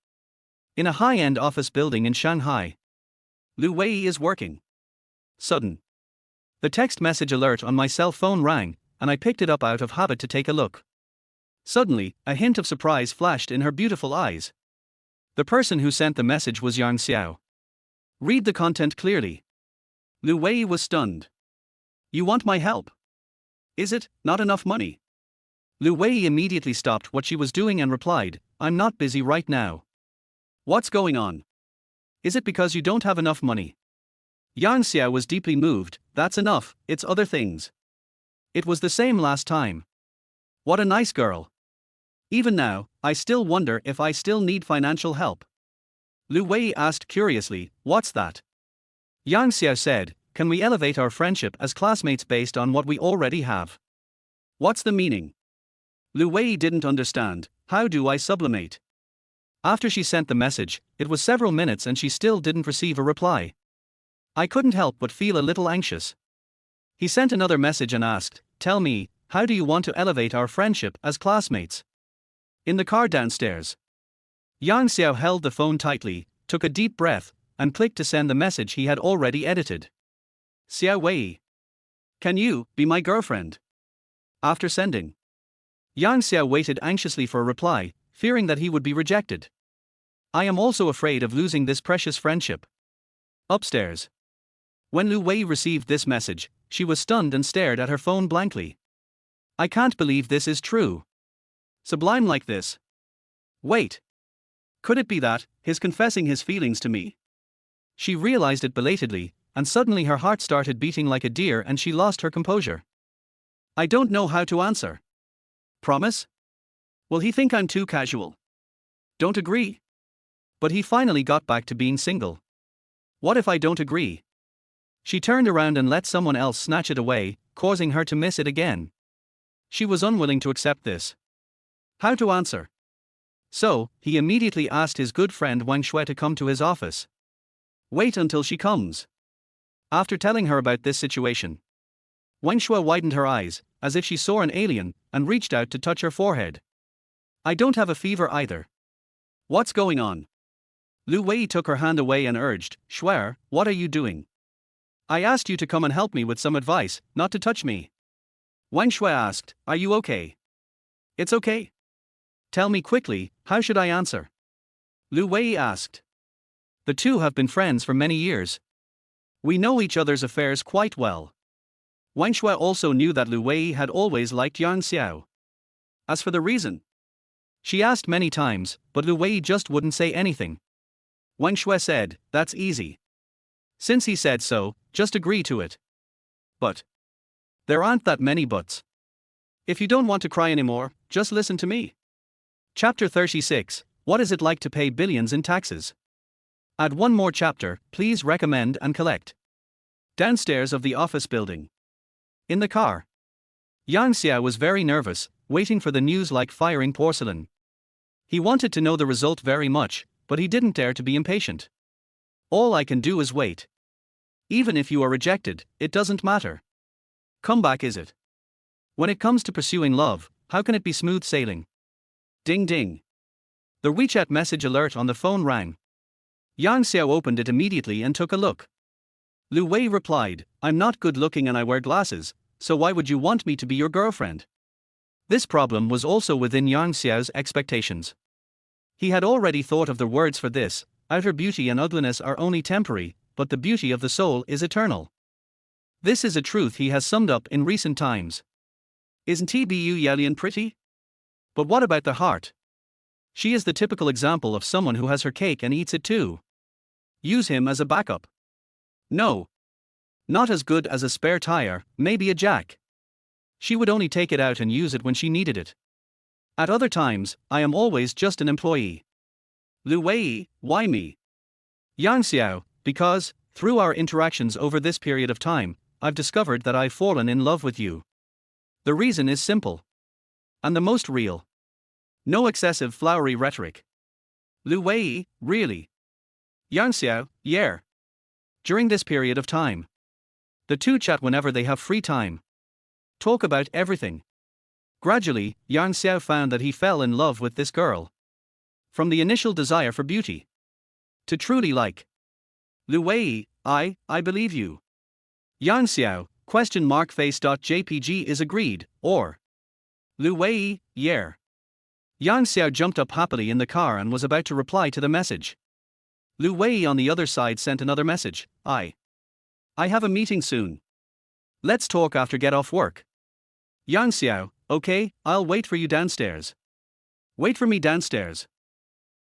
in a high-end office building in Shanghai, Lu Wei is working. Sudden. The text message alert on my cell phone rang, and I picked it up out of habit to take a look. Suddenly, a hint of surprise flashed in her beautiful eyes. The person who sent the message was Yang Xiao. Read the content clearly. Lu Wei was stunned. "You want my help? Is it not enough money?" Lu Wei immediately stopped what she was doing and replied, "I'm not busy right now." "What's going on? Is it because you don't have enough money?" Yang Xiao was deeply moved. "That's enough, it's other things. It was the same last time. What a nice girl. Even now, I still wonder if I still need financial help." Lu Wei asked curiously, "What's that?" Yang Xiao said, "Can we elevate our friendship as classmates based on what we already have?" "What's the meaning?" Lu Wei didn't understand. How do I sublimate? After she sent the message, it was several minutes and she still didn't receive a reply. I couldn't help but feel a little anxious. He sent another message and asked, "Tell me, how do you want to elevate our friendship as classmates?" In the car downstairs, Yang Xiao held the phone tightly, took a deep breath, and clicked to send the message he had already edited. "Xiao Wei, can you be my girlfriend?" After sending, Yang Xiao waited anxiously for a reply, fearing that he would be rejected. I am also afraid of losing this precious friendship. Upstairs, when Lu Wei received this message, she was stunned and stared at her phone blankly. I can't believe this is true. Sublime like this. Wait. Could it be that he's confessing his feelings to me? She realized it belatedly, and suddenly her heart started beating like a deer and she lost her composure. I don't know how to answer. Promise? Will he think I'm too casual? Don't agree? But he finally got back to being single. What if I don't agree? She turned around and let someone else snatch it away, causing her to miss it again. She was unwilling to accept this. How to answer? So, he immediately asked his good friend Wang Shui to come to his office. Wait until she comes. After telling her about this situation, Wang Shui widened her eyes, as if she saw an alien, and reached out to touch her forehead. I don't have a fever either. What's going on? Lu Wei took her hand away and urged, Shui, what are you doing? I asked you to come and help me with some advice, not to touch me. Wang Shui asked, are you okay? It's okay. Tell me quickly, how should I answer? Lu Wei asked. The two have been friends for many years. We know each other's affairs quite well. Wang Shui also knew that Lu Wei had always liked Yang Xiao. As for the reason, she asked many times, but Lu Wei just wouldn't say anything. Wang Shui said, that's easy. Since he said so, just agree to it. But there aren't that many buts. If you don't want to cry anymore, just listen to me. Chapter 36, What is it like to pay billions in taxes? Add one more chapter, please recommend and collect. Downstairs of the office building. In the car, Yang Xiao was very nervous, waiting for the news like firing porcelain. He wanted to know the result very much, but he didn't dare to be impatient. All I can do is wait. Even if you are rejected, it doesn't matter. Comeback is it? When it comes to pursuing love, how can it be smooth sailing? Ding ding. The WeChat message alert on the phone rang. Yang Xiao opened it immediately and took a look. Lu Wei replied, I'm not good looking and I wear glasses, so why would you want me to be your girlfriend? This problem was also within Yang Xiao's expectations. He had already thought of the words for this, outer beauty and ugliness are only temporary, but the beauty of the soul is eternal. This is a truth he has summed up in recent times. Isn't Tbu Yelian pretty? But what about the heart? She is the typical example of someone who has her cake and eats it too. Use him as a backup. No. Not as good as a spare tire, maybe a jack. She would only take it out and use it when she needed it. At other times, I am always just an employee. Lu Wei, why me? Yang Xiao, because, through our interactions over this period of time, I've discovered that I've fallen in love with you. The reason is simple. And the most real. No excessive flowery rhetoric. Lu Wei, really? Yang Xiao, yeah. During this period of time, the two chat whenever they have free time. Talk about everything. Gradually, Yang Xiao found that he fell in love with this girl. From the initial desire for beauty to truly like. Lu Wei, I believe you. Yang Xiao, ?face.jpg is agreed, or Lu Wei, yeah. Yang Xiao jumped up happily in the car and was about to reply to the message. Lu Wei on the other side sent another message, I have a meeting soon. Let's talk after get off work. Yang Xiao, okay, I'll wait for you downstairs. Wait for me downstairs.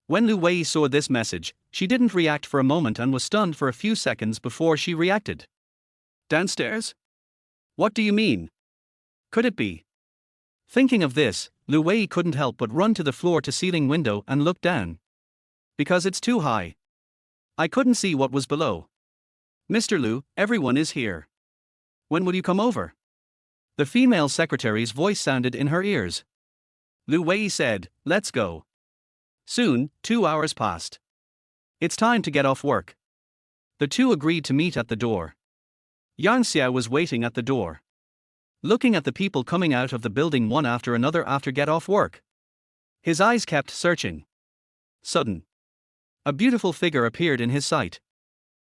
When Lu Wei saw this message, she didn't react for a moment and was stunned for a few seconds before she reacted. Downstairs? What do you mean? Could it be? Thinking of this, Lu Wei couldn't help but run to the floor-to-ceiling window and look down. Because it's too high. I couldn't see what was below. Mr. Lu, everyone is here. When will you come over? The female secretary's voice sounded in her ears. Lu Wei said, let's go. Soon, 2 hours passed. It's time to get off work. The two agreed to meet at the door. Yang Xiao was waiting at the door, looking at the people coming out of the building one after another after get off work. His eyes kept searching. Sudden, a beautiful figure appeared in his sight.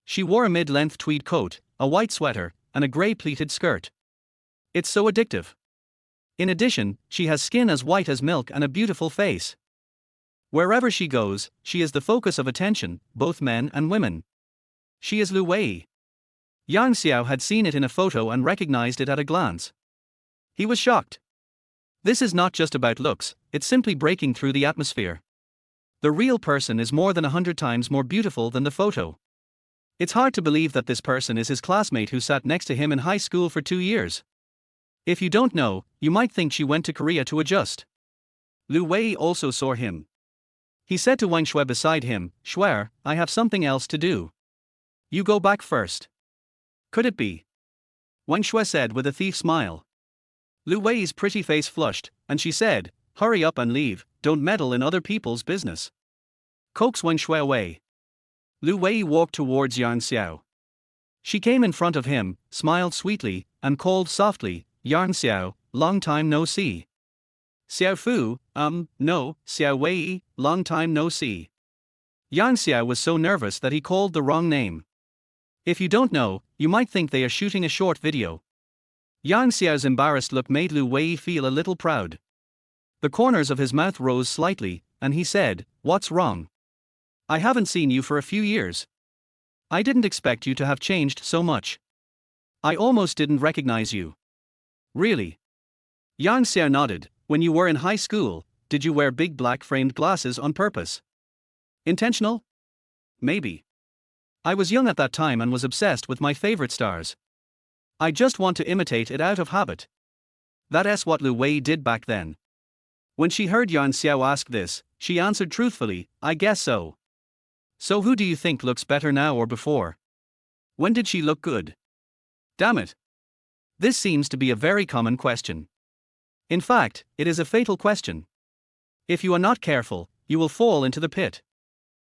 She wore a mid-length tweed coat, a white sweater, and a grey pleated skirt. It's so addictive. In addition, she has skin as white as milk and a beautiful face. Wherever she goes, she is the focus of attention, both men and women. She is Lu Wei. Yang Xiao had seen it in a photo and recognized it at a glance. He was shocked. This is not just about looks, it's simply breaking through the atmosphere. The real person is more than 100 times more beautiful than the photo. It's hard to believe that this person is his classmate who sat next to him in high school for 2 years. If you don't know, you might think she went to Korea to adjust. Lu Wei also saw him. He said to Wang Shui beside him, Shuer, I have something else to do. You go back first. Could it be? Wang Shui said with a thief smile. Lu Wei's pretty face flushed, and she said, hurry up and leave, don't meddle in other people's business. Coax Wang Shui away. Lu Wei walked towards Yang Xiao. She came in front of him, smiled sweetly, and called softly, Yang Xiao, long time no see. Xiao Fu, no, Xiao Wei, long time no see. Yang Xiao was so nervous that he called the wrong name. If you don't know, you might think they are shooting a short video. Yang Xiao's embarrassed look made Lu Wei feel a little proud. The corners of his mouth rose slightly, and he said, what's wrong? I haven't seen you for a few years. I didn't expect you to have changed so much. I almost didn't recognize you. Really? Yang Xiao nodded. When you were in high school, did you wear big black framed glasses on purpose? Intentional? Maybe. I was young at that time and was obsessed with my favorite stars. I just want to imitate it out of habit. That's what Lu Wei did back then. When she heard Yang Xiao ask this, she answered truthfully, I guess so. So who do you think looks better now or before? When did she look good? Damn it. This seems to be a very common question. In fact, it is a fatal question. If you are not careful, you will fall into the pit.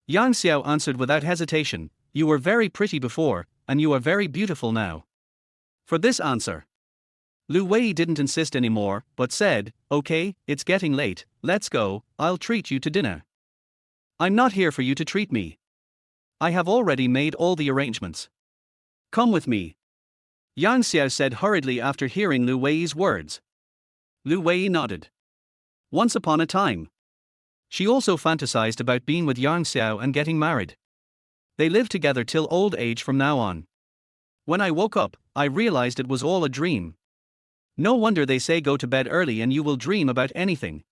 Yang Xiao answered without hesitation, you were very pretty before, and you are very beautiful now. For this answer, Lu Wei didn't insist anymore, but said, okay, it's getting late, let's go, I'll treat you to dinner. I'm not here for you to treat me. I have already made all the arrangements. Come with me. Yang Xiao said hurriedly after hearing Lu Wei's words. Lu Wei nodded. Once upon a time. She also fantasized about being with Yang Xiao and getting married. They lived together till old age from now on. When I woke up, I realized it was all a dream. No wonder they say go to bed early and you will dream about anything.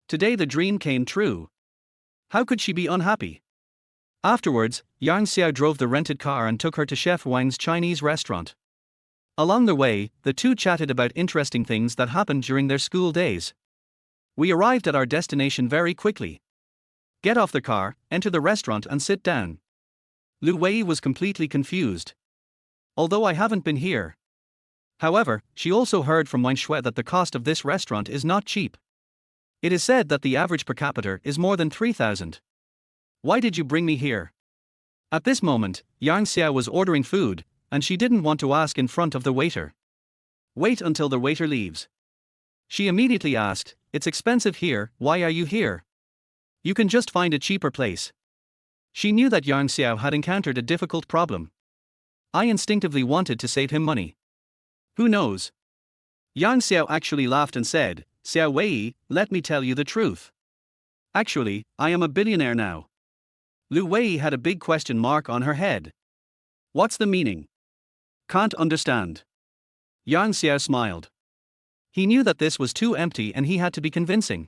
Today the dream came true. How could she be unhappy? Afterwards, Yang Xiao drove the rented car and took her to Chef Wang's Chinese restaurant. Along the way, the two chatted about interesting things that happened during their school days. We arrived at our destination very quickly. Get off the car, enter the restaurant and sit down. Lu Wei was completely confused. Although I haven't been here. However, she also heard from Wang Shui that the cost of this restaurant is not cheap. It is said that the average per capita is more than 3,000. Why did you bring me here? At this moment, Yang Xiao was ordering food, and she didn't want to ask in front of the waiter. Wait until the waiter leaves. She immediately asked, it's expensive here, why are you here? You can just find a cheaper place. She knew that Yang Xiao had encountered a difficult problem. I instinctively wanted to save him money. Who knows? Yang Xiao actually laughed and said, Xiao Wei, let me tell you the truth. Actually, I am a billionaire now. Lu Wei had a big question mark on her head. What's the meaning? Can't understand. Yang Xiao smiled. He knew that this was too empty and he had to be convincing.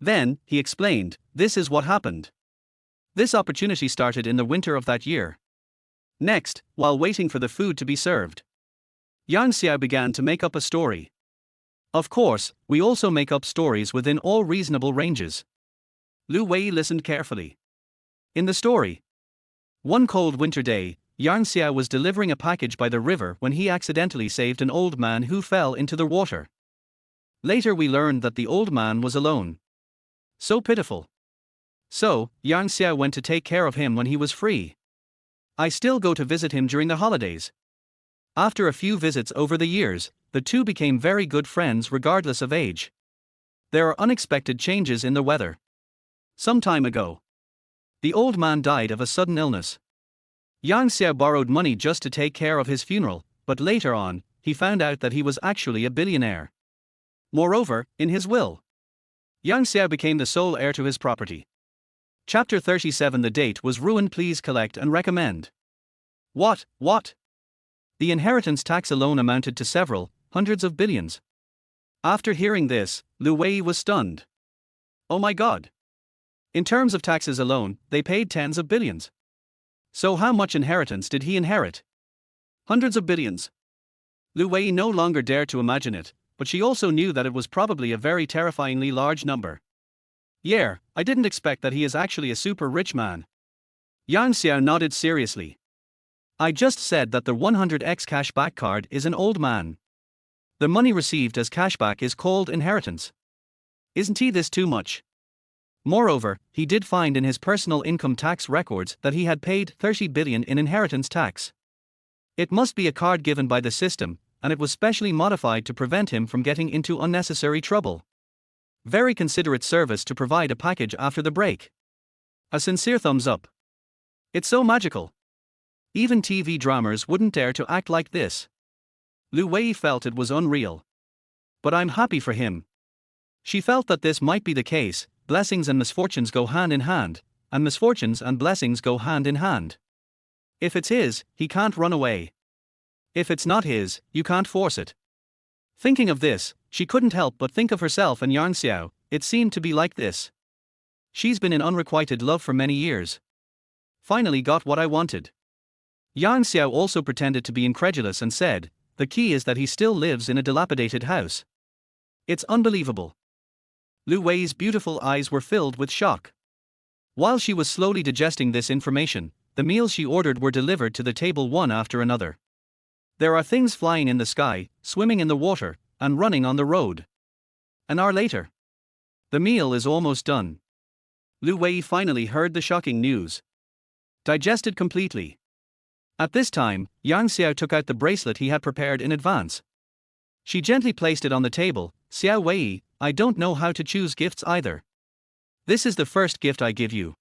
Then, he explained, this is what happened. This opportunity started in the winter of that year. Next, while waiting for the food to be served, Yang Xiao began to make up a story. Of course, we also make up stories within all reasonable ranges. Lu Wei listened carefully. In the story, one cold winter day, Yang Xiao was delivering a package by the river when he accidentally saved an old man who fell into the water. Later we learned that the old man was alone. So pitiful. So, Yang Xiao went to take care of him when he was free. I still go to visit him during the holidays. After a few visits over the years, the two became very good friends regardless of age. There are unexpected changes in the weather. Some time ago, the old man died of a sudden illness. Yang Xiao borrowed money just to take care of his funeral, but later on, he found out that he was actually a billionaire. Moreover, in his will, Yang Xiao became the sole heir to his property. Chapter 37. The date was ruined. Please collect and recommend. What? The inheritance tax alone amounted to several hundreds of billions. After hearing this, Lu Wei was stunned. Oh my god. In terms of taxes alone, they paid tens of billions. So how much inheritance did he inherit? Hundreds of billions. Lu Wei no longer dared to imagine it, but she also knew that it was probably a very terrifyingly large number. Yeah, I didn't expect that he is actually a super rich man. Yang Xiao nodded seriously. I just said that the 100x cashback card is an old man. The money received as cashback is called inheritance. Isn't this too much? Moreover, he did find in his personal income tax records that he had paid 30 billion in inheritance tax. It must be a card given by the system, and it was specially modified to prevent him from getting into unnecessary trouble. Very considerate service to provide a package after the break. A sincere thumbs up. It's so magical. Even TV dramas wouldn't dare to act like this. Lu Wei felt it was unreal. But I'm happy for him. She felt that this might be the case. Blessings and misfortunes go hand in hand, and misfortunes and blessings go hand in hand. If it's his, he can't run away. If it's not his, you can't force it. Thinking of this, she couldn't help but think of herself and Yang Xiao. It seemed to be like this. She's been in unrequited love for many years. Finally got what I wanted. Yang Xiao also pretended to be incredulous and said, the key is that he still lives in a dilapidated house. It's unbelievable. Lu Wei's beautiful eyes were filled with shock. While she was slowly digesting this information, the meals she ordered were delivered to the table one after another. There are things flying in the sky, swimming in the water, and running on the road. An hour later, the meal is almost done. Lu Wei finally heard the shocking news. Digested completely. At this time, Yang Xiao took out the bracelet he had prepared in advance. She gently placed it on the table. Xiao Wei, I don't know how to choose gifts either. This is the first gift I give you.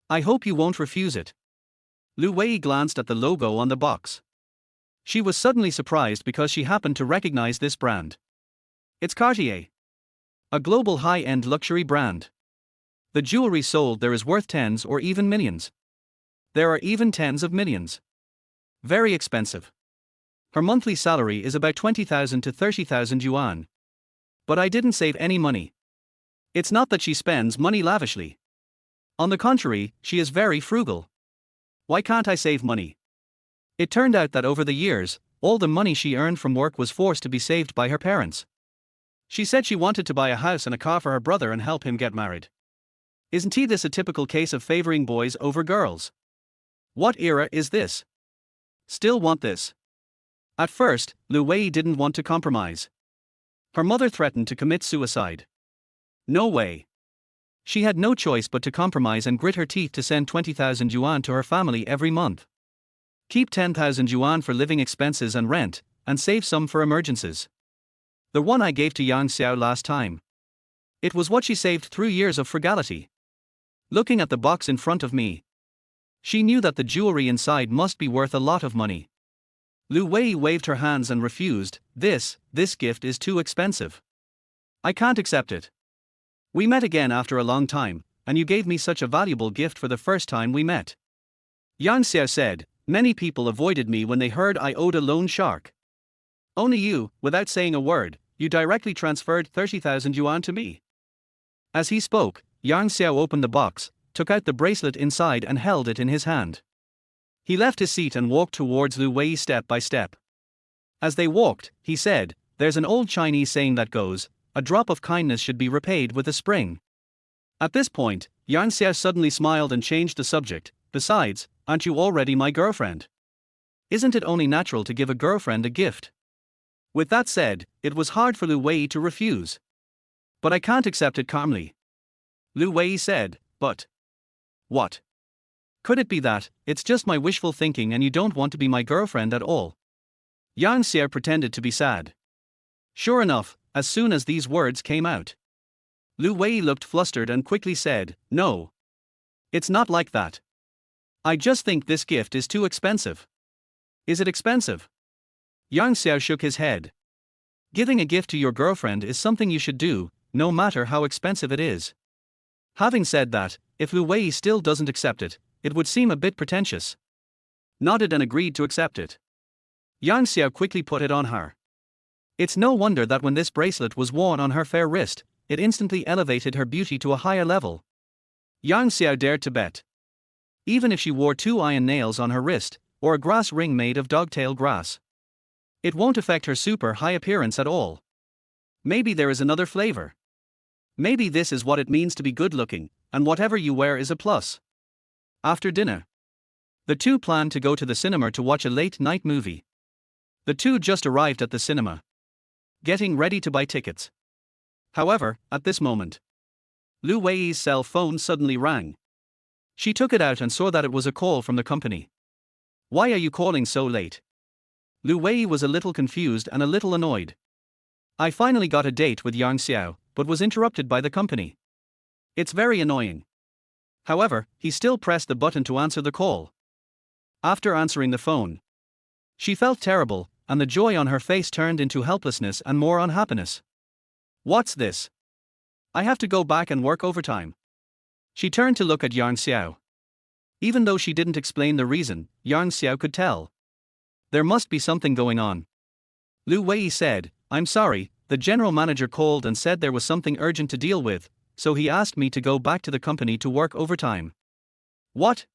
I hope you won't refuse it. Lu Wei glanced at the logo on the box. She was suddenly surprised because she happened to recognize this brand. It's Cartier. A global high-end luxury brand. The jewelry sold there is worth tens or even millions. There are even tens of millions. Very expensive. Her monthly salary is about 20,000 to 30,000 yuan. But I didn't save any money. It's not that she spends money lavishly. On the contrary, she is very frugal. Why can't I save money? It turned out that over the years, all the money she earned from work was forced to be saved by her parents. She said she wanted to buy a house and a car for her brother and help him get married. Isn't this a typical case of favoring boys over girls? What era is this? Still want this? At first, Lu Wei didn't want to compromise. Her mother threatened to commit suicide. No way. She had no choice but to compromise and grit her teeth to send 20,000 yuan to her family every month. Keep 10,000 yuan for living expenses and rent, and save some for emergencies. The one I gave to Yang Xiao last time. It was what she saved through years of frugality. Looking at the box in front of me, she knew that the jewelry inside must be worth a lot of money. Lu Wei waved her hands and refused. This gift is too expensive. I can't accept it. We met again after a long time, and you gave me such a valuable gift for the first time we met. Yang Xiao said, many people avoided me when they heard I owed a loan shark. Only you, without saying a word, you directly transferred 30,000 yuan to me. As he spoke, Yang Xiao opened the box, took out the bracelet inside and held it in his hand. He left his seat and walked towards Lu Wei step by step. As they walked, he said, there's an old Chinese saying that goes, a drop of kindness should be repaid with a spring. At this point, Yang Xiao suddenly smiled and changed the subject. Besides, aren't you already my girlfriend? Isn't it only natural to give a girlfriend a gift? With that said, it was hard for Lu Wei to refuse. But I can't accept it calmly. Lu Wei said, but. What? Could it be that it's just my wishful thinking and you don't want to be my girlfriend at all? Yang Xiao pretended to be sad. Sure enough, as soon as these words came out, Lu Wei looked flustered and quickly said, no. It's not like that. I just think this gift is too expensive. Is it expensive? Yang Xiao shook his head. Giving a gift to your girlfriend is something you should do, no matter how expensive it is. Having said that, if Lu Wei still doesn't accept it, it would seem a bit pretentious. Nodded and agreed to accept it. Yang Xiao quickly put it on her. It's no wonder that when this bracelet was worn on her fair wrist, it instantly elevated her beauty to a higher level. Yang Xiao dared to bet. Even if she wore 2 iron nails on her wrist, or a grass ring made of dogtail grass, it won't affect her super high appearance at all. Maybe there is another flavor. Maybe this is what it means to be good looking, and whatever you wear is a plus. After dinner, the two planned to go to the cinema to watch a late night movie. The two just arrived at the cinema, getting ready to buy tickets. However, at this moment, Lu Wei's cell phone suddenly rang. She took it out and saw that it was a call from the company. Why are you calling so late? Lu Wei was a little confused and a little annoyed. I finally got a date with Yang Xiao, but was interrupted by the company. It's very annoying. However, he still pressed the button to answer the call. After answering the phone, she felt terrible, and the joy on her face turned into helplessness and more unhappiness. What's this? I have to go back and work overtime. She turned to look at Yang Xiao. Even though she didn't explain the reason, Yang Xiao could tell. There must be something going on. Lu Wei said, I'm sorry, the general manager called and said there was something urgent to deal with, so he asked me to go back to the company to work overtime. What?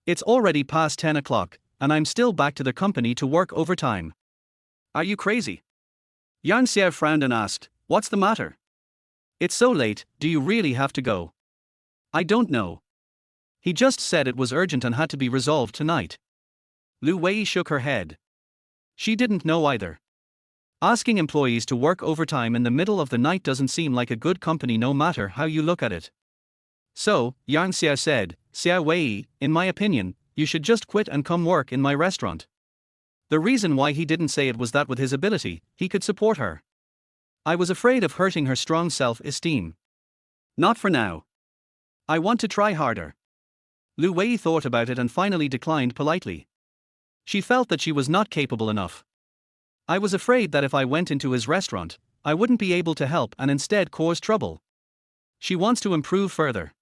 It's already past 10 o'clock, and I'm still back to the company to work overtime. Are you crazy? Yang Xiao frowned and asked, what's the matter? It's so late, do you really have to go? I don't know. He just said it was urgent and had to be resolved tonight. Lu Wei shook her head. She didn't know either. Asking employees to work overtime in the middle of the night doesn't seem like a good company no matter how you look at it. So, Yang Xiao said, Xiao Wei, in my opinion, you should just quit and come work in my restaurant. The reason why he didn't say it was that with his ability, he could support her. I was afraid of hurting her strong self-esteem. Not for now. I want to try harder. Lu Wei thought about it and finally declined politely. She felt that she was not capable enough. I was afraid that if I went into his restaurant, I wouldn't be able to help and instead cause trouble. She wants to improve further.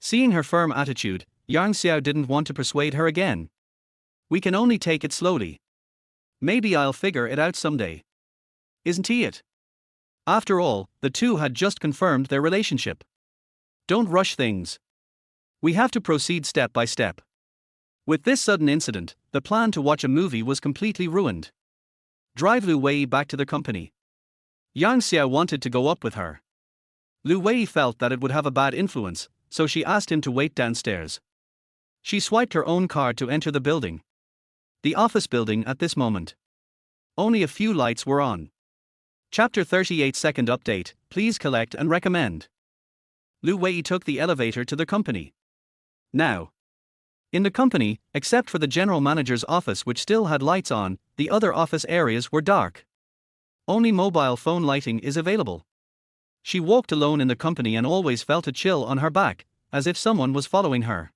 Seeing her firm attitude, Yang Xiao didn't want to persuade her again. We can only take it slowly. Maybe I'll figure it out someday. Isn't he it? After all, the two had just confirmed their relationship. Don't rush things. We have to proceed step by step. With this sudden incident, the plan to watch a movie was completely ruined. Drive Lu Wei back to the company. Yang Xiao wanted to go up with her. Lu Wei felt that it would have a bad influence, so she asked him to wait downstairs. She swiped her own card to enter the building. The office building at this moment. Only a few lights were on. Chapter 38 Second update, please collect and recommend. Lu Wei took the elevator to the company. Now, in the company, except for the general manager's office which still had lights on, the other office areas were dark. Only mobile phone lighting is available. She walked alone in the company and always felt a chill on her back, as if someone was following her.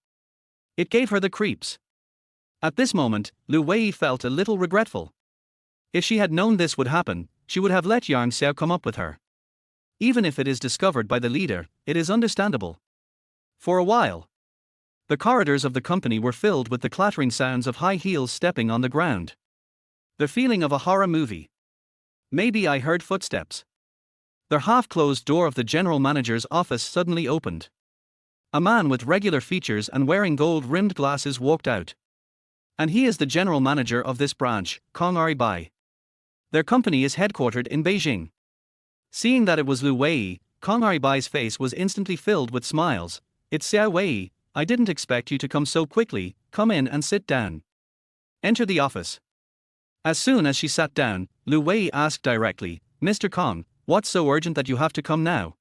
It gave her the creeps. At this moment, Lu Wei felt a little regretful. If she had known this would happen, she would have let Yang Xiao come up with her. Even if it is discovered by the leader, it is understandable. For a while, the corridors of the company were filled with the clattering sounds of high heels stepping on the ground. The feeling of a horror movie. Maybe I heard footsteps. The half-closed door of the general manager's office suddenly opened. A man with regular features and wearing gold-rimmed glasses walked out. And he is the general manager of this branch, Kong Bai. Their company is headquartered in Beijing. Seeing that it was Lu Wei, Kong Bai's face was instantly filled with smiles. It's Xiao Wei, I didn't expect you to come so quickly, come in and sit down. Enter the office. As soon as she sat down, Lu Wei asked directly, "Mr. Kong, what's so urgent that you have to come now?"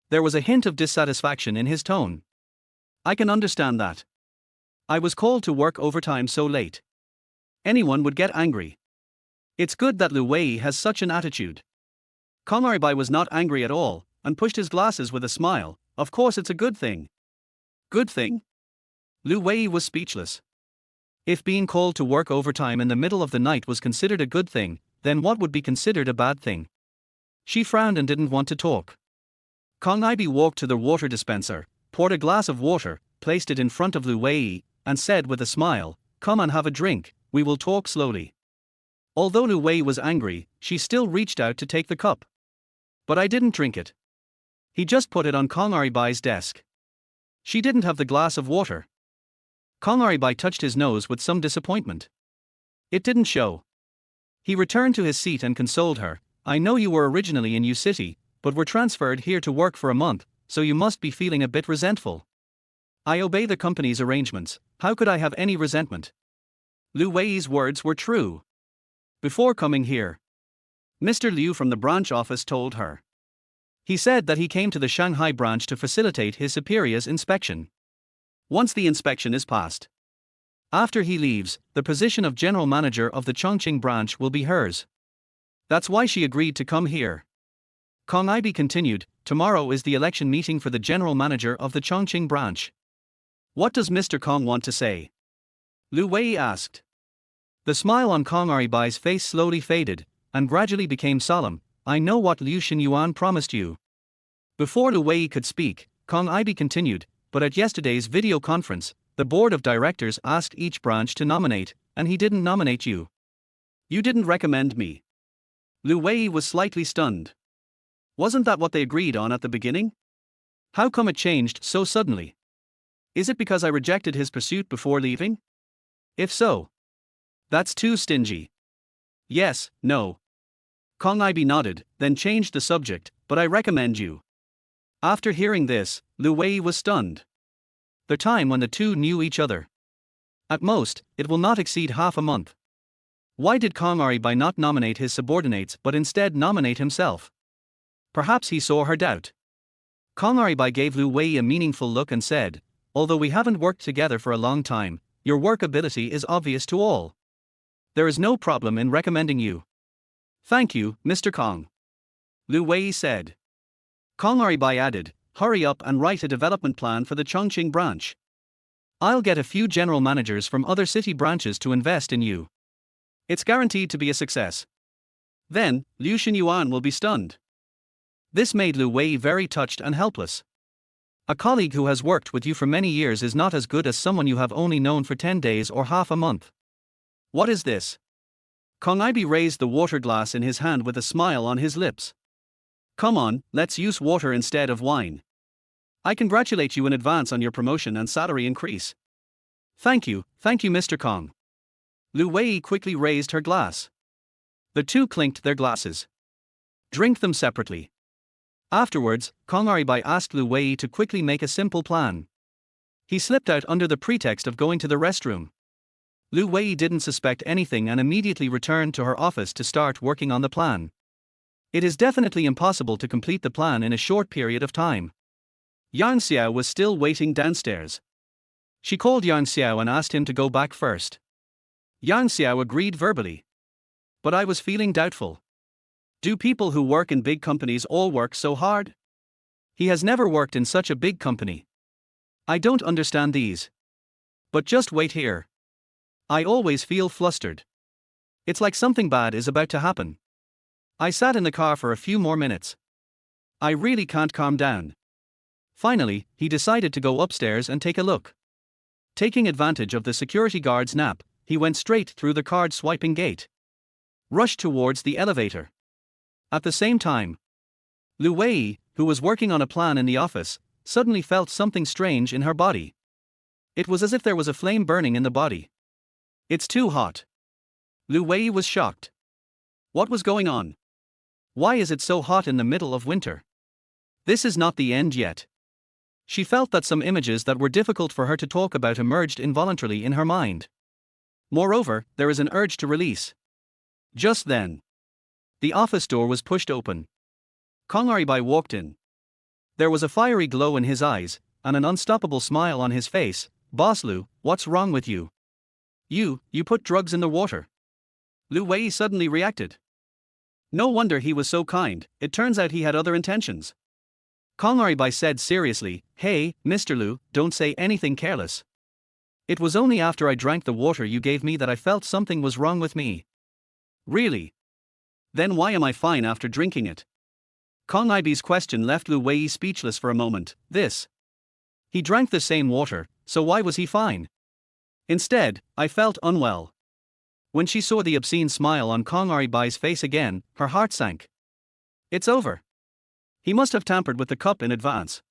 There was a hint of dissatisfaction in his tone. "I can understand that. I was called to work overtime so late. Anyone would get angry." It's good that Lu Wei has such an attitude. Kong Aribai was not angry at all, and pushed his glasses with a smile. "Of course it's a good thing." "Good thing?" Lu Wei was speechless. If being called to work overtime in the middle of the night was considered a good thing, then what would be considered a bad thing? She frowned and didn't want to talk. Kong Aibi walked to the water dispenser, poured a glass of water, placed it in front of Lu Wei, and said with a smile, "Come and have a drink, we will talk slowly." Although Lu Wei was angry, she still reached out to take the cup. "But I didn't drink it." He just put it on Kong Aribai's desk. She didn't have the glass of water. Kong Aribai touched his nose with some disappointment. It didn't show. He returned to his seat and consoled her. "I know you were originally in U City, but were transferred here to work for a month, so you must be feeling a bit resentful." "I obey the company's arrangements, how could I have any resentment?" Lu Wei's words were true. Before coming here, Mr. Liu from the branch office told her. He said that he came to the Shanghai branch to facilitate his superior's inspection. Once the inspection is passed, after he leaves, the position of general manager of the Chongqing branch will be hers. That's why she agreed to come here. Kong Aibi continued, "Tomorrow is the election meeting for the general manager of the Chongqing branch. What does Mr. Kong want to say?" Lu Wei asked. The smile on Kong Aribai's face slowly faded, and gradually became solemn. "I know what Liu Xinyuan promised you." Before Lu Wei could speak, Kong Aibi continued, "But at yesterday's video conference, the board of directors asked each branch to nominate, and he didn't nominate you. You didn't recommend me." Lu Wei was slightly stunned. Wasn't that what they agreed on at the beginning? How come it changed so suddenly? Is it because I rejected his pursuit before leaving? If so, that's too stingy. Yes, no. Kong Aibi nodded, then changed the subject, "But I recommend you." After hearing this, Lu Wei was stunned. The time when the two knew each other. At most, it will not exceed half a month. Why did Kong Aribai not nominate his subordinates but instead nominate himself? Perhaps he saw her doubt. Kong Aribai gave Lu Wei a meaningful look and said, "Although we haven't worked together for a long time, your work ability is obvious to all. There is no problem in recommending you." "Thank you, Mr. Kong," Lu Wei said. Kong Aribai added, "Hurry up and write a development plan for the Chongqing branch. I'll get a few general managers from other city branches to invest in you. It's guaranteed to be a success." Then, Liu Xinyuan will be stunned. This made Lu Wei very touched and helpless. A colleague who has worked with you for many years is not as good as someone you have only known for 10 days or half a month. What is this? Kong Aibi raised the water glass in his hand with a smile on his lips. "Come on, let's use water instead of wine. I congratulate you in advance on your promotion and salary increase." Thank you, Mr. Kong." Lu Wei quickly raised her glass. The two clinked their glasses. "Drink them separately." Afterwards, Kong Aribai asked Lu Wei to quickly make a simple plan. He slipped out under the pretext of going to the restroom. Lu Wei didn't suspect anything and immediately returned to her office to start working on the plan. It is definitely impossible to complete the plan in a short period of time. Yang Xiao was still waiting downstairs. She called Yang Xiao and asked him to go back first. Yang Xiao agreed verbally. "But I was feeling doubtful. Do people who work in big companies all work so hard? He has never worked in such a big company. I don't understand these. But just wait here. I always feel flustered. It's like something bad is about to happen." I sat in the car for a few more minutes. I really can't calm down. Finally, he decided to go upstairs and take a look. Taking advantage of the security guard's nap, he went straight through the card swiping gate. Rushed towards the elevator. At the same time, Lu Wei, who was working on a plan in the office, suddenly felt something strange in her body. It was as if there was a flame burning in the body. "It's too hot." Lu Wei was shocked. What was going on? Why is it so hot in the middle of winter? This is not the end yet. She felt that some images that were difficult for her to talk about emerged involuntarily in her mind. Moreover, there is an urge to release. Just then, The office door was pushed open. Kong Aribai walked in. There was a fiery glow in his eyes, and an unstoppable smile on his face. "Boss Lu, what's wrong with you? You put drugs in the water." Lu Wei suddenly reacted. No wonder he was so kind, it turns out he had other intentions. Kong Aribai said seriously, "Hey, Mr. Lu, don't say anything careless. It was only after I drank the water you gave me that I felt something was wrong with me." "Really? Then why am I fine after drinking it?" Kong Ibai's question left Lu Wei speechless for a moment. He drank the same water, so why was he fine? "Instead, I felt unwell." When she saw the obscene smile on Kong Aribai's face again, her heart sank. It's over. He must have tampered with the cup in advance.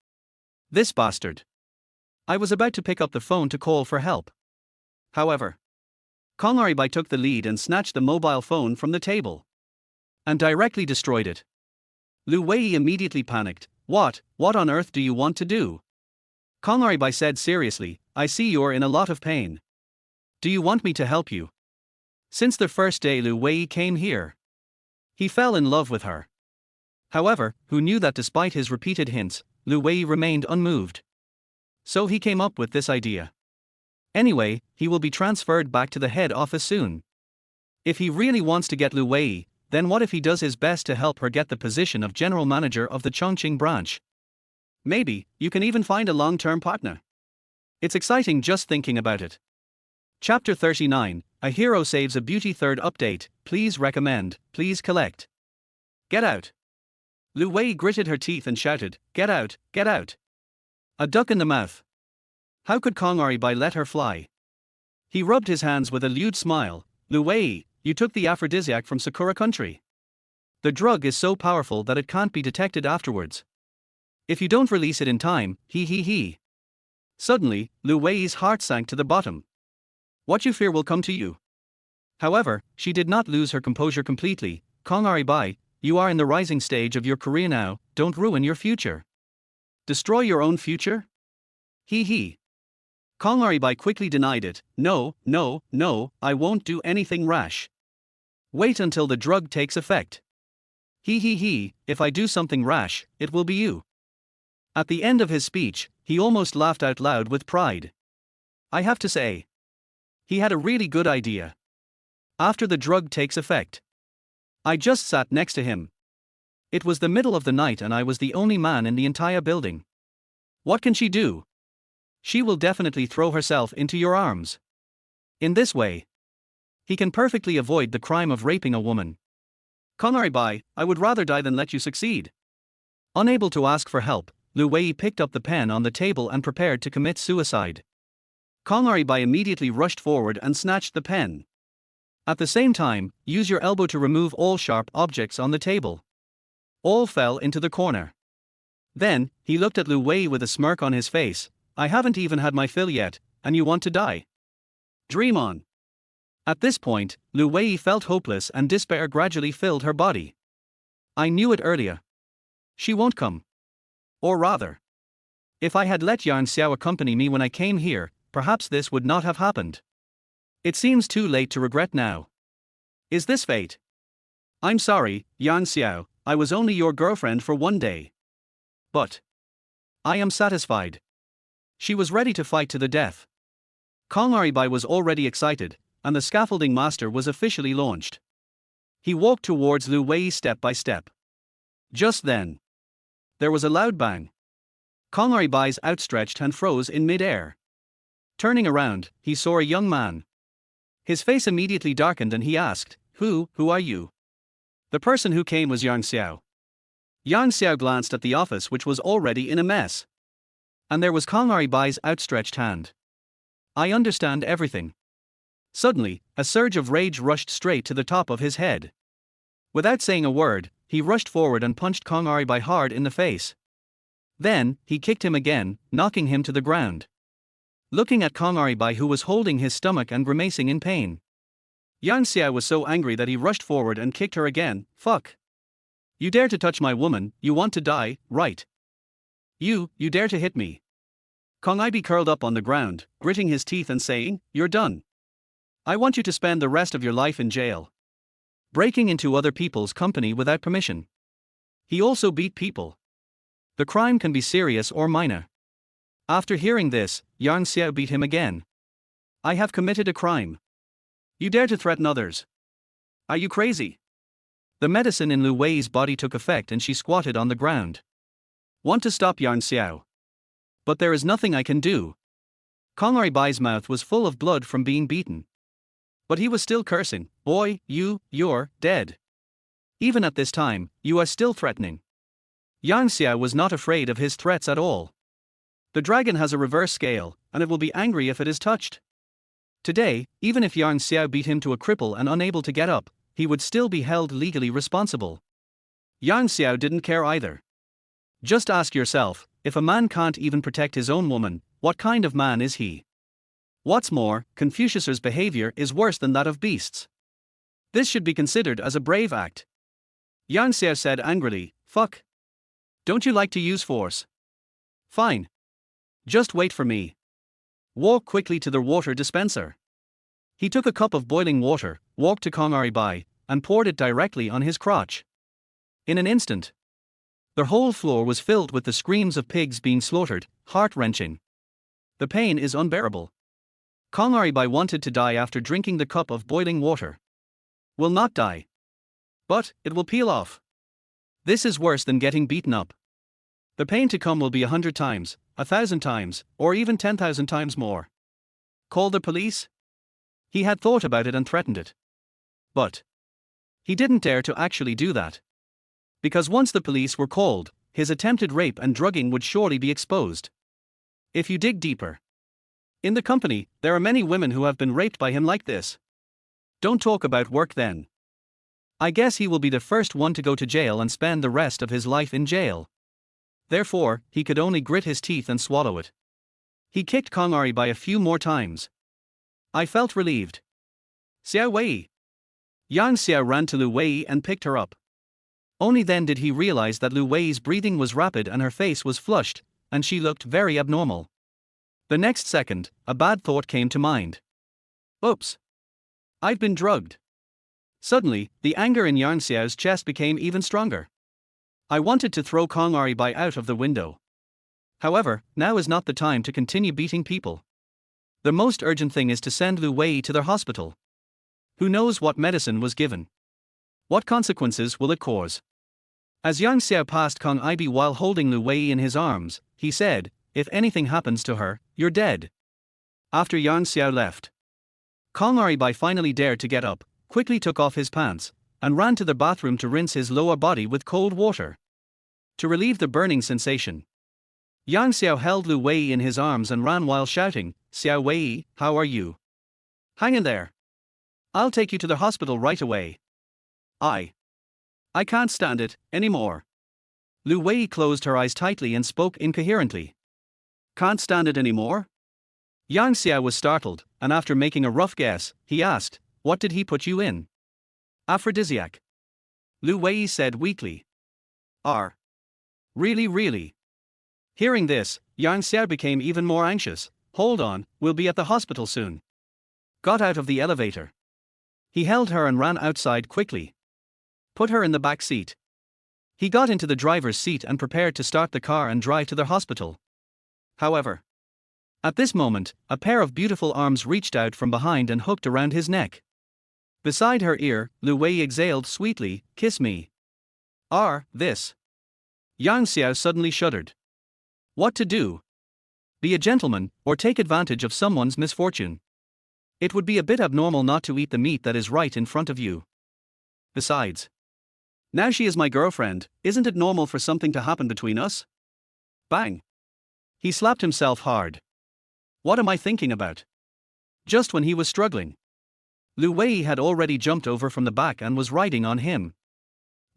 This bastard. I was about to pick up the phone to call for help. However, Kong Aribai took the lead and snatched the mobile phone from the table and directly destroyed it. Lu Wei immediately panicked. What on earth do you want to do?" Kong Aribai said seriously, "I see you're in a lot of pain. Do you want me to help you?" Since the first day Lu Wei came here, he fell in love with her. However, who knew that despite his repeated hints, Lu Wei remained unmoved. So he came up with this idea. Anyway, he will be transferred back to the head office soon. If he really wants to get Lu Wei, then what if he does his best to help her get the position of general manager of the Chongqing branch? Maybe you can even find a long-term partner. It's exciting just thinking about it. Chapter 39, A Hero Saves a Beauty. Third update, please recommend, please collect. Get out. Lu Wei gritted her teeth and shouted, Get out, get out. A duck in the mouth. How could Kong Aribai let her fly? He rubbed his hands with a lewd smile. Lu Wei, you took the aphrodisiac from Sakura country. The drug is so powerful that it can't be detected afterwards. If you don't release it in time, he. Suddenly, Lu Wei's heart sank to the bottom. What you fear will come to you. However, she did not lose her composure completely. Kong Aribai, you are in the rising stage of your career now, don't ruin your future. Destroy your own future? He. Kong Aribai quickly denied it. No, I won't do anything rash. Wait until the drug takes effect. He, if I do something rash, it will be you. At the end of his speech, he almost laughed out loud with pride. I have to say, he had a really good idea. After the drug takes effect, I just sat next to him. It was the middle of the night and I was the only man in the entire building. What can she do? She will definitely throw herself into your arms. In this way, he can perfectly avoid the crime of raping a woman. Kong Aribai, I would rather die than let you succeed. Unable to ask for help, Lu Wei picked up the pen on the table and prepared to commit suicide. Kong Aribai immediately rushed forward and snatched the pen. At the same time, use your elbow to remove all sharp objects on the table. All fell into the corner. Then, he looked at Lu Wei with a smirk on his face. I haven't even had my fill yet, and you want to die? Dream on. At this point, Lu Wei felt hopeless and despair gradually filled her body. I knew it earlier. She won't come. Or rather, if I had let Xiao accompany me when I came here, perhaps this would not have happened. It seems too late to regret now. Is this fate? I'm sorry, Xiao, I was only your girlfriend for one day. But I am satisfied. She was ready to fight to the death. Kong Aribai was already excited, and the scaffolding master was officially launched. He walked towards Lu Wei step by step. Just then, there was a loud bang. Kong Aribai's outstretched hand froze in mid-air. Turning around, he saw a young man. His face immediately darkened and he asked, Who are you? The person who came was Xiao. Xiao glanced at the office which was already in a mess. And there was Kong Aribai's outstretched hand. I understand everything. Suddenly, a surge of rage rushed straight to the top of his head. Without saying a word, he rushed forward and punched Kong Aribai hard in the face. Then, he kicked him again, knocking him to the ground. Looking at Kong Aribai who was holding his stomach and grimacing in pain, Xiao was so angry that he rushed forward and kicked her again. Fuck. You dare to touch my woman, you want to die, right? You dare to hit me. Kong Aribai curled up on the ground, gritting his teeth and saying, You're done. I want you to spend the rest of your life in jail. breaking into other people's company without permission. He also beat people. The crime can be serious or minor. After hearing this, Xiao beat him again. I have committed a crime. You dare to threaten others? Are you crazy? The medicine in Lu Wei's body took effect and she squatted on the ground. Want to stop Xiao? But there is nothing I can do. Kong Bai's mouth was full of blood from being beaten. But he was still cursing. Boy, you're dead. Even at this time, you are still threatening. Xiao was not afraid of his threats at all. The dragon has a reverse scale, and it will be angry if it is touched. Today, even if Xiao beat him to a cripple and unable to get up, he would still be held legally responsible. Xiao didn't care either. Just ask yourself, if a man can't even protect his own woman, what kind of man is he? What's more, Confucius's behavior is worse than that of beasts. This should be considered as a brave act. Xiao said angrily, fuck. Don't you like to use force? Fine. Just wait for me. Walk quickly to the water dispenser. He took a cup of boiling water, walked to Kong Bai, and poured it directly on his crotch. In an instant, the whole floor was filled with the screams of pigs being slaughtered, heart-wrenching. The pain is unbearable. Kong Bai wanted to die after drinking the cup of boiling water. Will not die. But it will peel off. This is worse than getting beaten up. The pain to come will be 100 times, 1,000 times, or even 10,000 times more. Call the police? He had thought about it and threatened it. But he didn't dare to actually do that. Because once the police were called, his attempted rape and drugging would surely be exposed. If you dig deeper in the company, there are many women who have been raped by him like this. Don't talk about work then. I guess he will be the first one to go to jail and spend the rest of his life in jail. Therefore, he could only grit his teeth and swallow it. He kicked Kong Bai a few more times. I felt relieved. Xiao Wei. Xiao ran to Lu Wei and picked her up. Only then did he realize that Lu Wei's breathing was rapid and her face was flushed, and she looked very abnormal. The next second, a bad thought came to mind. Oops. I'd been drugged. Suddenly, the anger in Xiao's chest became even stronger. I wanted to throw Kong Bai out of the window. However, now is not the time to continue beating people. The most urgent thing is to send Lu Wei to the hospital. Who knows what medicine was given? What consequences will it cause? As Xiao passed Kong Bai while holding Lu Wei in his arms, he said, if anything happens to her, you're dead. After Xiao left, Kong Bai finally dared to get up, quickly took off his pants, and ran to the bathroom to rinse his lower body with cold water. To relieve the burning sensation, Xiao held Lu Wei in his arms and ran while shouting, Xiao Wei, how are you? Hang in there. I'll take you to the hospital right away. I can't stand it anymore. Lu Wei closed her eyes tightly and spoke incoherently. Can't stand it anymore? Xiao was startled, and after making a rough guess, he asked, what did he put you in? Aphrodisiac. Lu Wei said weakly. Really? Hearing this, Xiao became even more anxious. Hold on, we'll be at the hospital soon. Got out of the elevator. He held her and ran outside quickly. Put her in the back seat. He got into the driver's seat and prepared to start the car and drive to the hospital. However, at this moment, a pair of beautiful arms reached out from behind and hooked around his neck. Beside her ear, Lu Wei exhaled sweetly, kiss me. This. Xiao suddenly shuddered. What to do? Be a gentleman, or take advantage of someone's misfortune. It would be a bit abnormal not to eat the meat that is right in front of you. Besides, now she is my girlfriend, isn't it normal for something to happen between us? Bang. He slapped himself hard. What am I thinking about? Just when he was struggling, Lu Wei had already jumped over from the back and was riding on him.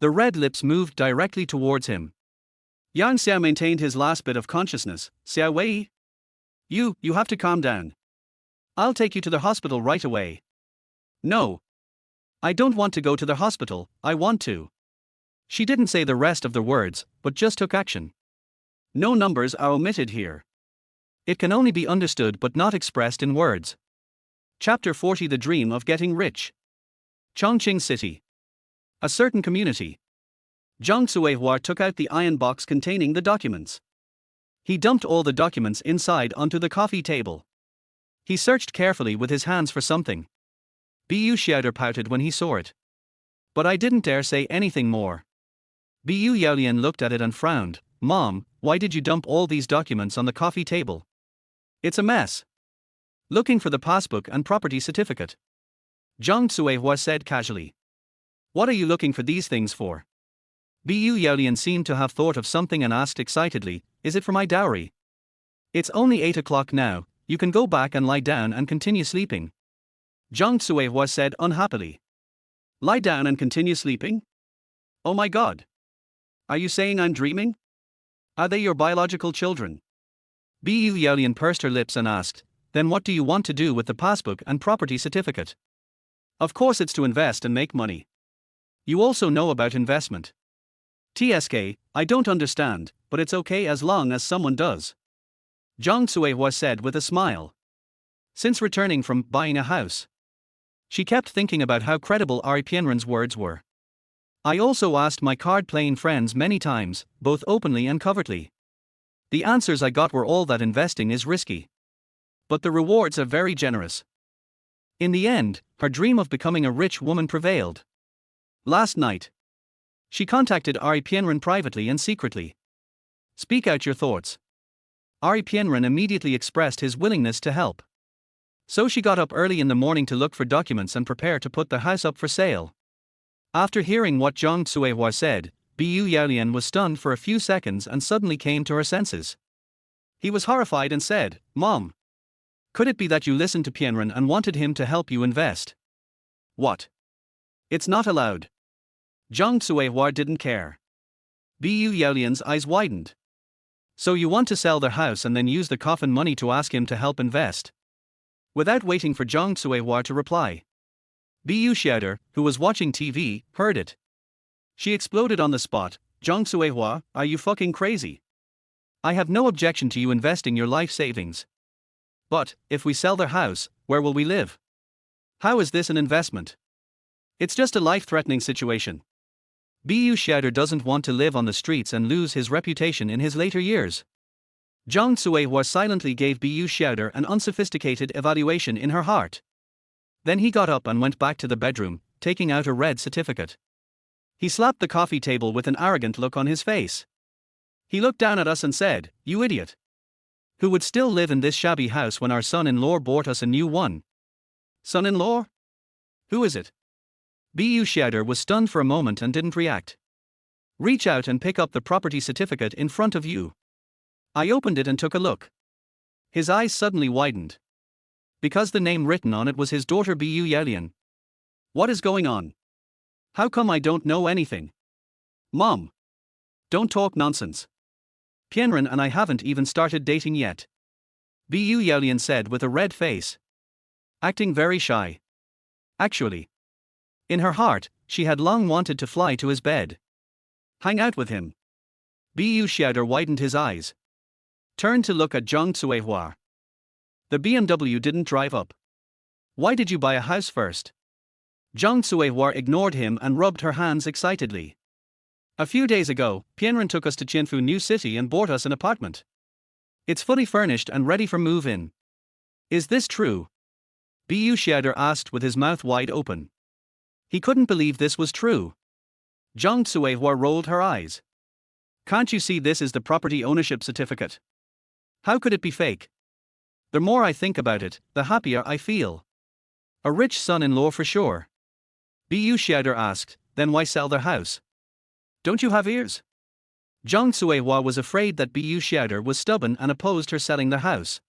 The red lips moved directly towards him. Xiao maintained his last bit of consciousness. Xiao Wei? You have to calm down. I'll take you to the hospital right away. No. I don't want to go to the hospital, I want to. She didn't say the rest of the words, but just took action. No numbers are omitted here. It can only be understood but not expressed in words. Chapter 40 The Dream of Getting Rich. Chongqing City. A certain community. Zhang Suihua took out the iron box containing the documents. He dumped all the documents inside onto the coffee table. He searched carefully with his hands for something. Bu Xiao pouted when he saw it. But I didn't dare say anything more. Bu Yaolian looked at it and frowned. Mom, why did you dump all these documents on the coffee table? It's a mess. Looking for the passbook and property certificate. Zhang Suihua said casually. What are you looking for these things for? Bu Yaolian seemed to have thought of something and asked excitedly, is it for my dowry? It's only 8 o'clock now, you can go back and lie down and continue sleeping. Zhang Suihua said unhappily. Lie down and continue sleeping? Oh my god. Are you saying I'm dreaming? Are they your biological children? Bu Yaolian pursed her lips and asked, then what do you want to do with the passbook and property certificate? Of course it's to invest and make money. You also know about investment. TSK, I don't understand, but it's okay as long as someone does. Zhang Suihua said with a smile. Since returning from buying a house, she kept thinking about how credible Ari Pienren's words were. I also asked my card-playing friends many times, both openly and covertly. The answers I got were all that investing is risky. But the rewards are very generous. In the end, her dream of becoming a rich woman prevailed. Last night, she contacted Ari Pienren privately and secretly. Speak out your thoughts. Ari Pienren immediately expressed his willingness to help. So she got up early in the morning to look for documents and prepare to put the house up for sale. After hearing what Zhang Suihua said, Bu Yaolian was stunned for a few seconds and suddenly came to her senses. He was horrified and said, Mom, could it be that you listened to Pienren and wanted him to help you invest? What? It's not allowed. Zhang Suihua didn't care. Bu Yaolian's eyes widened. So you want to sell their house and then use the coffin money to ask him to help invest? Without waiting for Zhang Suihua to reply, Bu Xiao, who was watching TV, heard it. She exploded on the spot. Zhang Suihua, are you fucking crazy? I have no objection to you investing your life savings. But, if we sell their house, where will we live? How is this an investment? It's just a life-threatening situation. Bu Xiao doesn't want to live on the streets and lose his reputation in his later years. Zhang Suihua silently gave Bu Xiao an unsophisticated evaluation in her heart. Then he got up and went back to the bedroom, taking out a red certificate. He slapped the coffee table with an arrogant look on his face. He looked down at us and said, you idiot. Who would still live in this shabby house when our son-in-law bought us a new one? Son-in-law? Who is it? Bu Xiao was stunned for a moment and didn't react. Reach out and pick up the property certificate in front of you. I opened it and took a look. His eyes suddenly widened. Because the name written on it was his daughter Bu Yaolian. What is going on? How come I don't know anything? Mom! Don't talk nonsense. Pienren and I haven't even started dating yet. Bu Yaolian said with a red face. Acting very shy. Actually, in her heart, she had long wanted to fly to his bed. Hang out with him. Bu Xiao widened his eyes. Turned to look at Zhang Suihua. The BMW didn't drive up. Why did you buy a house first? Zhang Suihua ignored him and rubbed her hands excitedly. A few days ago, Pienren took us to Chinfu New City and bought us an apartment. It's fully furnished and ready for move-in. Is this true? Bu Xiao asked with his mouth wide open. He couldn't believe this was true. Zhang Suihua rolled her eyes. Can't you see this is the property ownership certificate? How could it be fake? The more I think about it, the happier I feel. A rich son-in-law for sure. Bu Xiao asked, then why sell their house? Don't you have ears? Zhang Suihua was afraid that Bu Xiao was stubborn and opposed her selling the house.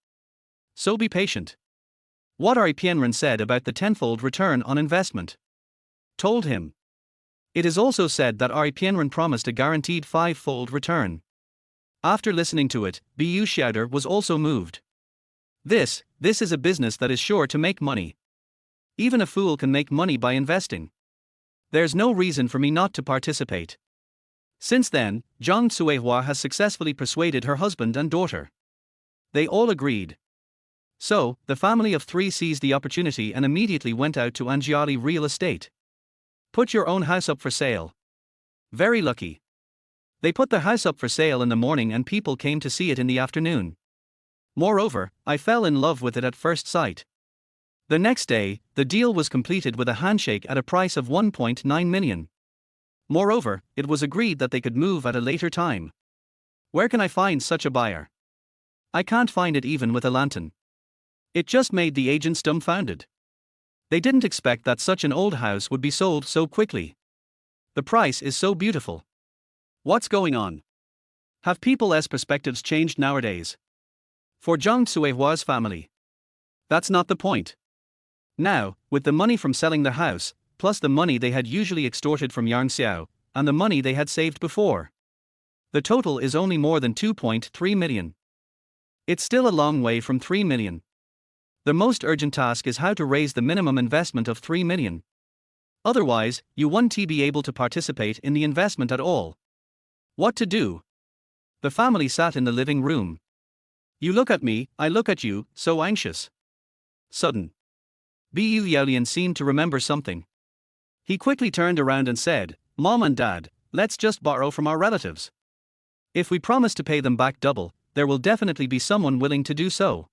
So be patient. What Ari Pienren said about the tenfold return on investment. Told him. It is also said that Ari Pienren promised a guaranteed five-fold return. After listening to it, Bu Xiao was also moved. This is a business that is sure to make money. Even a fool can make money by investing. There's no reason for me not to participate. Since then, Zhang Suihua has successfully persuaded her husband and daughter. They all agreed. So, the family of three seized the opportunity and immediately went out to Anjiali real estate. Put your own house up for sale. Very lucky. They put their house up for sale in the morning and people came to see it in the afternoon. Moreover, I fell in love with it at first sight. The next day, the deal was completed with a handshake at a price of 1.9 million. Moreover, it was agreed that they could move at a later time. Where can I find such a buyer? I can't find it even with a lantern. It just made the agents dumbfounded. They didn't expect that such an old house would be sold so quickly. The price is so beautiful. What's going on? Have people's perspectives changed nowadays? For Zhang Cuihua's family. That's not the point. Now, with the money from selling their house, plus the money they had usually extorted from Xiao, and the money they had saved before, the total is only more than 2.3 million. It's still a long way from 3 million. The most urgent task is how to raise the minimum investment of 3 million. Otherwise, you won't be able to participate in the investment at all. What to do? The family sat in the living room. You look at me, I look at you, so anxious. Sudden. Bu Yaolian seemed to remember something. He quickly turned around and said, Mom and Dad, let's just borrow from our relatives. If we promise to pay them back double, there will definitely be someone willing to do so.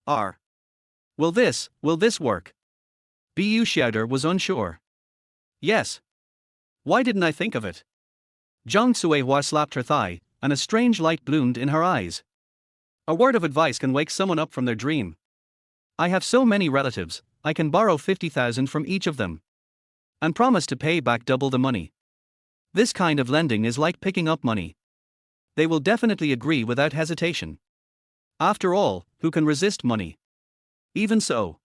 Will this work? Bu Xiao was unsure. Yes. Why didn't I think of it? Zhang Cuihua slapped her thigh, and a strange light bloomed in her eyes. A word of advice can wake someone up from their dream. I have so many relatives, I can borrow 50,000 from each of them. And promise to pay back double the money. This kind of lending is like picking up money. They will definitely agree without hesitation. After all, who can resist money? Even so,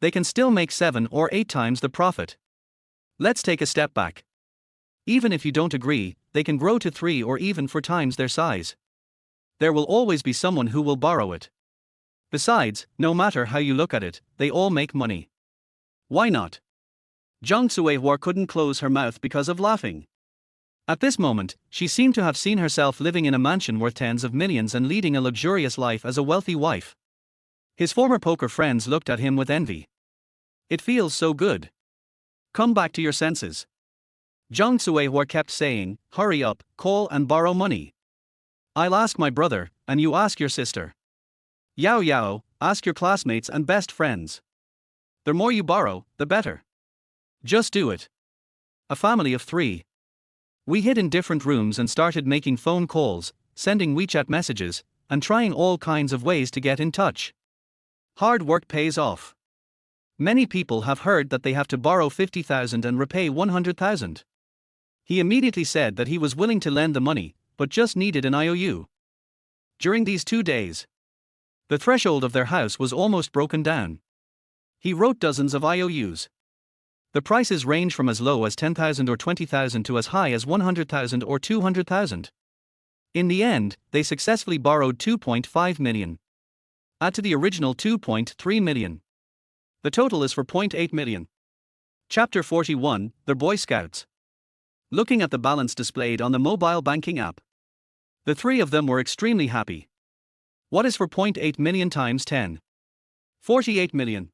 they can still make 7 or 8 times the profit. Let's take a step back. Even if you don't agree, they can grow to 3 or even 4 times their size. There will always be someone who will borrow it. Besides, no matter how you look at it, they all make money. Why not? Zhang Cuihua couldn't close her mouth because of laughing. At this moment, she seemed to have seen herself living in a mansion worth tens of millions and leading a luxurious life as a wealthy wife. His former poker friends looked at him with envy. It feels so good. Come back to your senses. Zhang Cuihua kept saying, hurry up, call and borrow money. I'll ask my brother, and you ask your sister. Yao, ask your classmates and best friends. The more you borrow, the better. Just do it. A family of 3. We hid in different rooms and started making phone calls, sending WeChat messages, and trying all kinds of ways to get in touch. Hard work pays off. Many people have heard that they have to borrow 50,000 and repay 100,000. He immediately said that he was willing to lend the money, but just needed an IOU. During these 2 days, the threshold of their house was almost broken down. He wrote dozens of IOUs. The prices range from as low as 10,000 or 20,000 to as high as 100,000 or 200,000. In the end, they successfully borrowed 2.5 million. Add to the original 2.3 million. The total is 4.8 million. Chapter 41, The Boy Scouts. Looking at the balance displayed on the mobile banking app, the 3 of them were extremely happy. What is 4.8 million times 10? 48 million.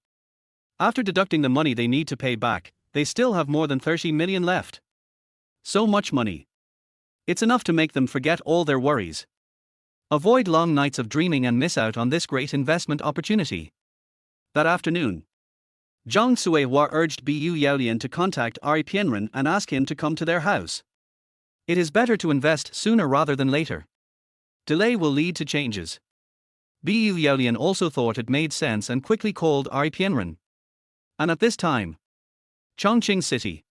After deducting the money they need to pay back, they still have more than 30 million left. So much money. It's enough to make them forget all their worries. Avoid long nights of dreaming and miss out on this great investment opportunity. That afternoon, Zhang Cuihua urged Bu Yaolian to contact Ari Pianren and ask him to come to their house. It is better to invest sooner rather than later. Delay will lead to changes. Bu Yaolian also thought it made sense and quickly called Ari Pianren. And at this time, Chongqing City,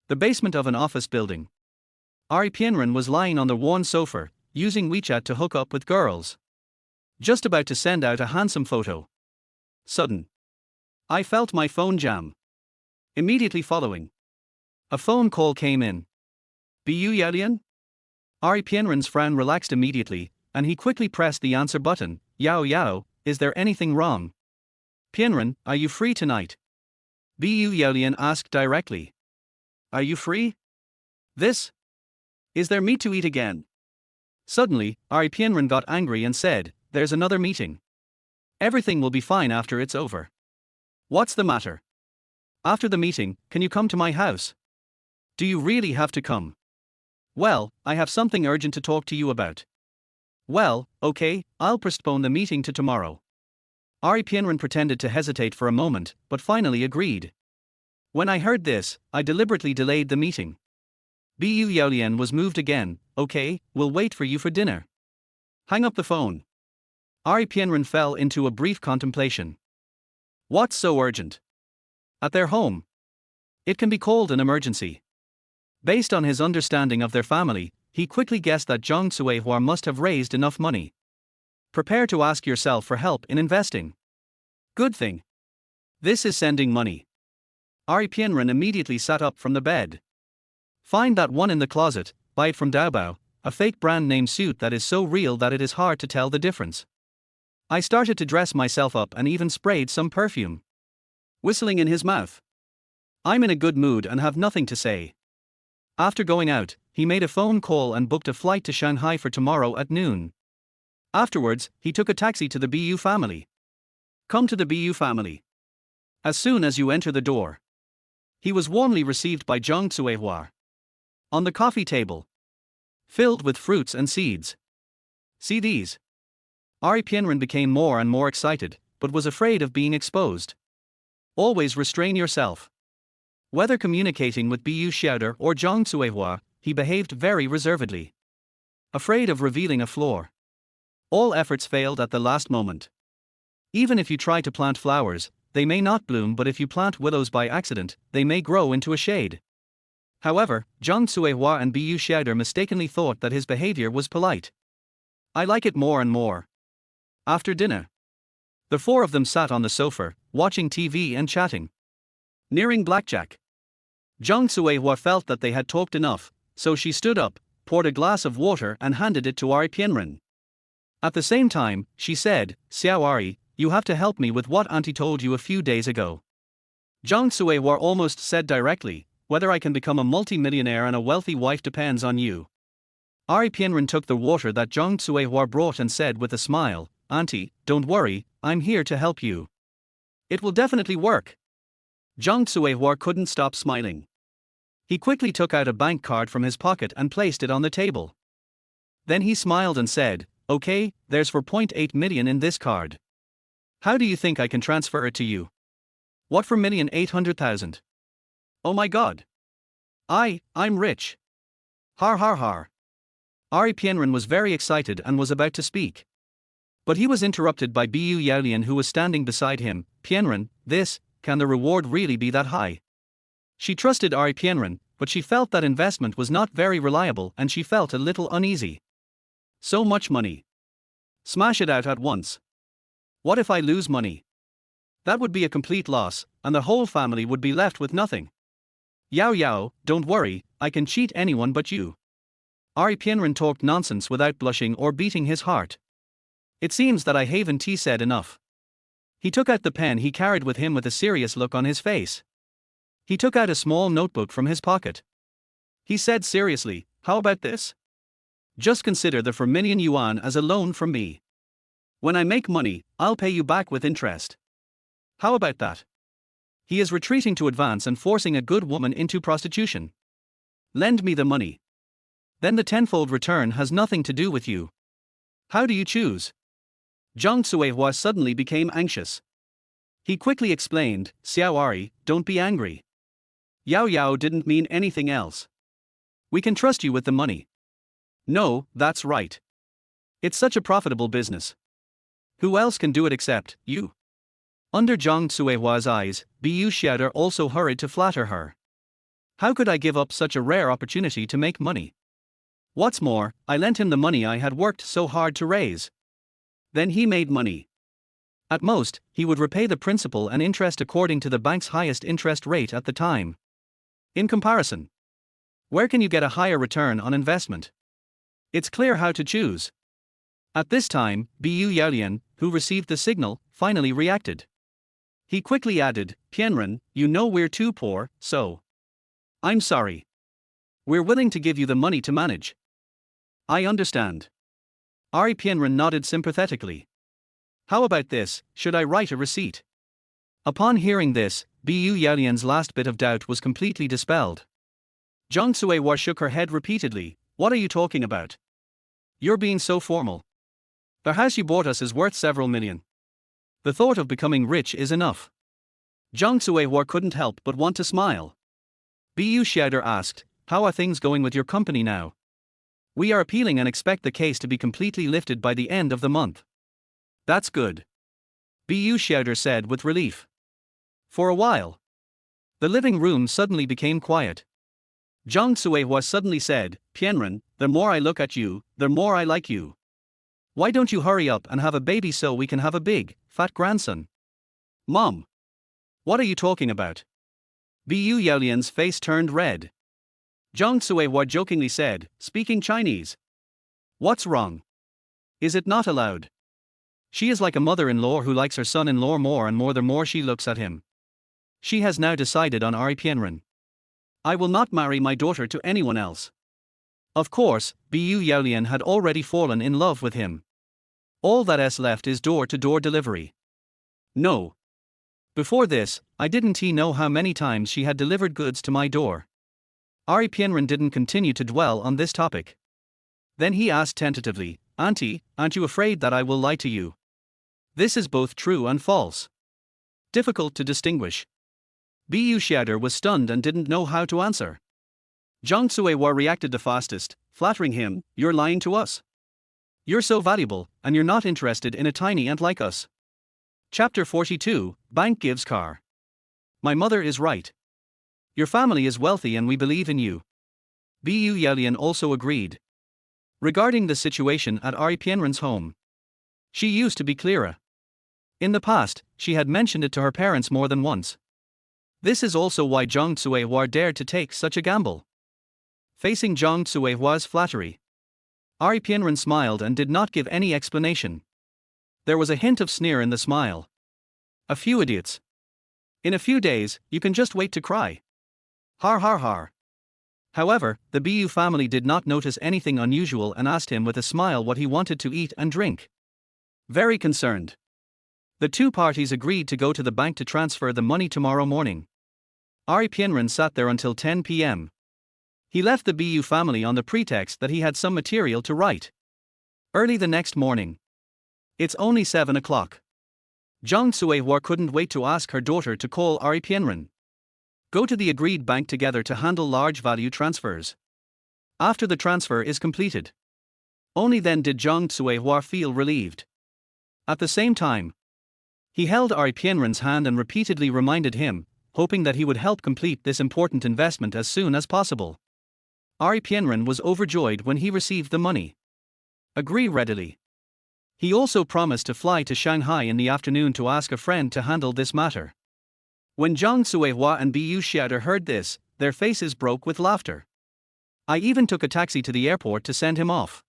the basement of an office building. Ari Pianren was lying on the worn sofa, using WeChat to hook up with girls. Just about to send out a handsome photo. Sudden. I felt my phone jam. Immediately following, a phone call came in. Bu Yaolian? Ari Pianren's frown relaxed immediately, and he quickly pressed the answer button. Yao, is there anything wrong? Pianren, are you free tonight? Bu Yaolian asked directly. Are you free? Is there meat to eat again? Suddenly, Ari Pianren got angry and said, there's another meeting. Everything will be fine after it's over. What's the matter? After the meeting, can you come to my house? Do you really have to come? Well, I have something urgent to talk to you about. Well, okay, I'll postpone the meeting to tomorrow. Ari Pianren pretended to hesitate for a moment, but finally agreed. When I heard this, I deliberately delayed the meeting. Bu Yaolian was moved again. Okay, we'll wait for you for dinner. Hang up the phone. Ari Pianren fell into a brief contemplation. What's so urgent? At their home. It can be called an emergency. Based on his understanding of their family, he quickly guessed that Zhang Cuihua must have raised enough money. Prepare to ask yourself for help in investing. Good thing. This is sending money. Ari Pianren immediately sat up from the bed. Find that one in the closet, buy it from Daobao, a fake brand name suit that is so real that it is hard to tell the difference. I started to dress myself up and even sprayed some perfume. Whistling in his mouth. I'm in a good mood and have nothing to say. After going out, he made a phone call and booked a flight to Shanghai for tomorrow at noon. Afterwards, he took a taxi to the Bu family. Come to the Bu family. As soon as you enter the door. He was warmly received by Zhang Cuihua. On the coffee table. Filled with fruits and seeds. See these. Ari Pianren became more and more excited, but was afraid of being exposed. Always restrain yourself. Whether communicating with Bu Xiao or Zhang Cuihua, he behaved very reservedly. Afraid of revealing a flaw. All efforts failed at the last moment. Even if you try to plant flowers, they may not bloom, but if you plant willows by accident, they may grow into a shade. However, Zhang Cuihua and Bu Xiao mistakenly thought that his behavior was polite. I like it more and more. After dinner, the four of them sat on the sofa, watching TV and chatting. Nearing blackjack. Zhang Cuihua felt that they had talked enough, so she stood up, poured a glass of water and handed it to Ari Pianren. At the same time, she said, Xiao Ari, you have to help me with what Auntie told you a few days ago. Zhang Cuihua almost said directly, whether I can become a multi-millionaire and a wealthy wife depends on you. Ari Pianren took the water that Zhang Cuihua brought and said with a smile, Auntie, don't worry, I'm here to help you. It will definitely work. Zhang Cuihua couldn't stop smiling. He quickly took out a bank card from his pocket and placed it on the table. Then he smiled and said, okay, there's 4.8 million in this card. How do you think I can transfer it to you? What for 1,800,000? Oh my god. I'm rich. Har har har. Ari Pianren was very excited and was about to speak. But he was interrupted by Bu Yaolian, who was standing beside him. Pianren, can the reward really be that high? She trusted Ari Pianren, but she felt that investment was not very reliable and she felt a little uneasy. So much money. Smash it out at once. What if I lose money? That would be a complete loss, and the whole family would be left with nothing. Yao, don't worry, I can cheat anyone but you. Ari Pianren talked nonsense without blushing or beating his heart. It seems that I haven't said enough. He took out the pen he carried with him with a serious look on his face. He took out a small notebook from his pocket. He said seriously, how about this? Just consider the 4 million yuan as a loan from me. When I make money, I'll pay you back with interest. How about that? He is retreating to advance and forcing a good woman into prostitution. Lend me the money. Then the tenfold return has nothing to do with you. How do you choose? Zhang Cuihua suddenly became anxious. He quickly explained, Xiao Ari, don't be angry. Yao didn't mean anything else. We can trust you with the money. No, that's right. It's such a profitable business. Who else can do it except you? Under Zhang Cuihua's eyes, Bu Xiao also hurried to flatter her. How could I give up such a rare opportunity to make money? What's more, I lent him the money I had worked so hard to raise. Then he made money. At most, he would repay the principal and interest according to the bank's highest interest rate at the time. In comparison, where can you get a higher return on investment? It's clear how to choose. At this time, Bu Yaolian, who received the signal, finally reacted. He quickly added, Pianren, you know we're too poor, so. I'm sorry. We're willing to give you the money to manage. I understand. Ari Pianren nodded sympathetically. How about this, should I write a receipt? Upon hearing this, Bu Yaolian's last bit of doubt was completely dispelled. Zhang Suihua shook her head repeatedly. What are you talking about? You're being so formal. The house you bought us is worth several million. The thought of becoming rich is enough. Zhang Suihua couldn't help but want to smile. Bu Xiao asked, how are things going with your company now? We are appealing and expect the case to be completely lifted by the end of the month. That's good. Bu Xiao said with relief. For a while, the living room suddenly became quiet. Zhang Suihua suddenly said, Pianren, the more I look at you, the more I like you. Why don't you hurry up and have a baby so we can have a big, fat grandson? Mom. What are you talking about? Bu Yaolian's face turned red. Zhang Suihua jokingly said, speaking Chinese. What's wrong? Is it not allowed? She is like a mother-in-law who likes her son-in-law more and more the more she looks at him. She has now decided on Ari Pianren. I will not marry my daughter to anyone else. Of course, Bu Yaolian had already fallen in love with him. All that is left is door-to-door delivery. No. Before this, I didn't know how many times she had delivered goods to my door. Ari Pianren didn't continue to dwell on this topic. Then he asked tentatively, Auntie, aren't you afraid that I will lie to you? This is both true and false. Difficult to distinguish. Bu Xiao was stunned and didn't know how to answer. Zhang Suihua reacted the fastest, flattering him, you're lying to us. You're so valuable, and you're not interested in a tiny ant like us. Chapter 42, Bank gives car. My mother is right. Your family is wealthy and we believe in you. Bu Yaolian also agreed. Regarding the situation at Ari Pianren's home, she used to be clearer. In the past, she had mentioned it to her parents more than once. This is also why Zhang Suihua dared to take such a gamble. Facing Zhang Suihua's flattery, Ari Pianren smiled and did not give any explanation. There was a hint of sneer in the smile. A few idiots. In a few days, you can just wait to cry. Har har har. However, the Bu family did not notice anything unusual and asked him with a smile what he wanted to eat and drink. Very concerned, the two parties agreed to go to the bank to transfer the money tomorrow morning. Ari Pianren sat there until 10 p.m. He left the Bu family on the pretext that he had some material to write. Early the next morning. It's only 7 o'clock. Zhang Suihua couldn't wait to ask her daughter to call Ari Pianren. Go to the agreed bank together to handle large value transfers. After the transfer is completed. Only then did Zhang Suihua feel relieved. At the same time, he held Ari Pianren's hand and repeatedly reminded him, hoping that he would help complete this important investment as soon as possible. Ari Pianren was overjoyed when he received the money. Agree readily. He also promised to fly to Shanghai in the afternoon to ask a friend to handle this matter. When Zhang Suihua and Bu Xiao heard this, their faces broke with laughter. I even took a taxi to the airport to send him off.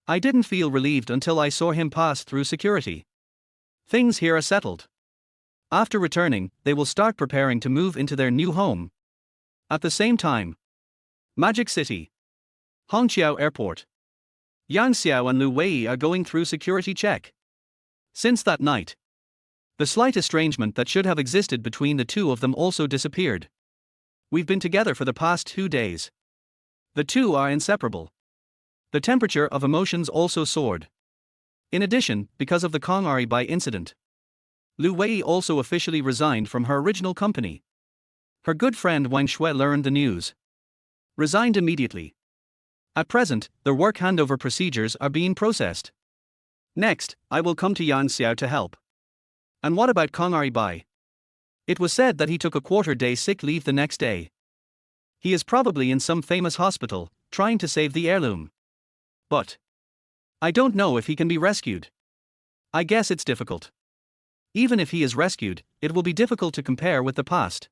I didn't feel relieved until I saw him pass through security. Things here are settled. After returning, they will start preparing to move into their new home. At the same time, Magic City, Hongqiao Airport. Yang Xiao and Lu Wei are going through security check. Since that night, the slight estrangement that should have existed between the two of them also disappeared. We've been together for the past 2 days. The two are inseparable. The temperature of emotions also soared. In addition, because of the Kong Ari Bai incident, Lu Wei also officially resigned from her original company. Her good friend Wang Shui learned the news. Resigned immediately. At present, their work handover procedures are being processed. Next, I will come to Yang Xiao to help. And what about Kong Ari Bai? It was said that he took a quarter-day sick leave the next day. He is probably in some famous hospital, trying to save the heirloom. But I don't know if he can be rescued. I guess it's difficult. Even if he is rescued, it will be difficult to compare with the past.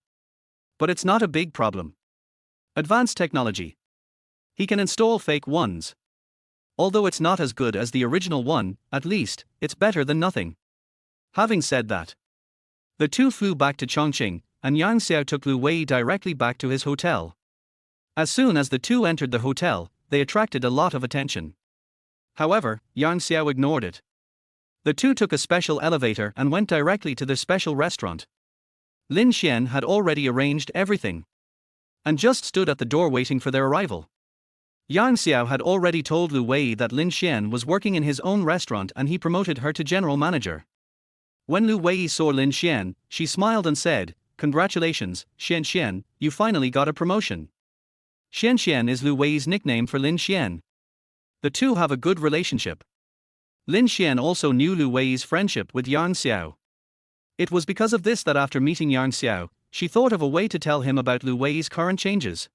But it's not a big problem. Advanced technology. He can install fake ones. Although it's not as good as the original one, at least, it's better than nothing. Having said that, the two flew back to Chongqing, and Yang Xiao took Lu Wei directly back to his hotel. As soon as the two entered the hotel, they attracted a lot of attention. However, Yang Xiao ignored it. The two took a special elevator and went directly to their special restaurant, Lin Xian had already arranged everything and just stood at the door waiting for their arrival. Yang Xiao had already told Lu Wei that Lin Xian was working in his own restaurant and he promoted her to general manager. When Lu Wei saw Lin Xian, she smiled and said, "Congratulations, Xian Xian, you finally got a promotion." Xian Xian is Lu Wei's nickname for Lin Xian. The two have a good relationship. Lin Xian also knew Lu Wei's friendship with Yang Xiao. It was because of this that after meeting Yang Xiao, she thought of a way to tell him about Lu Wei's current changes.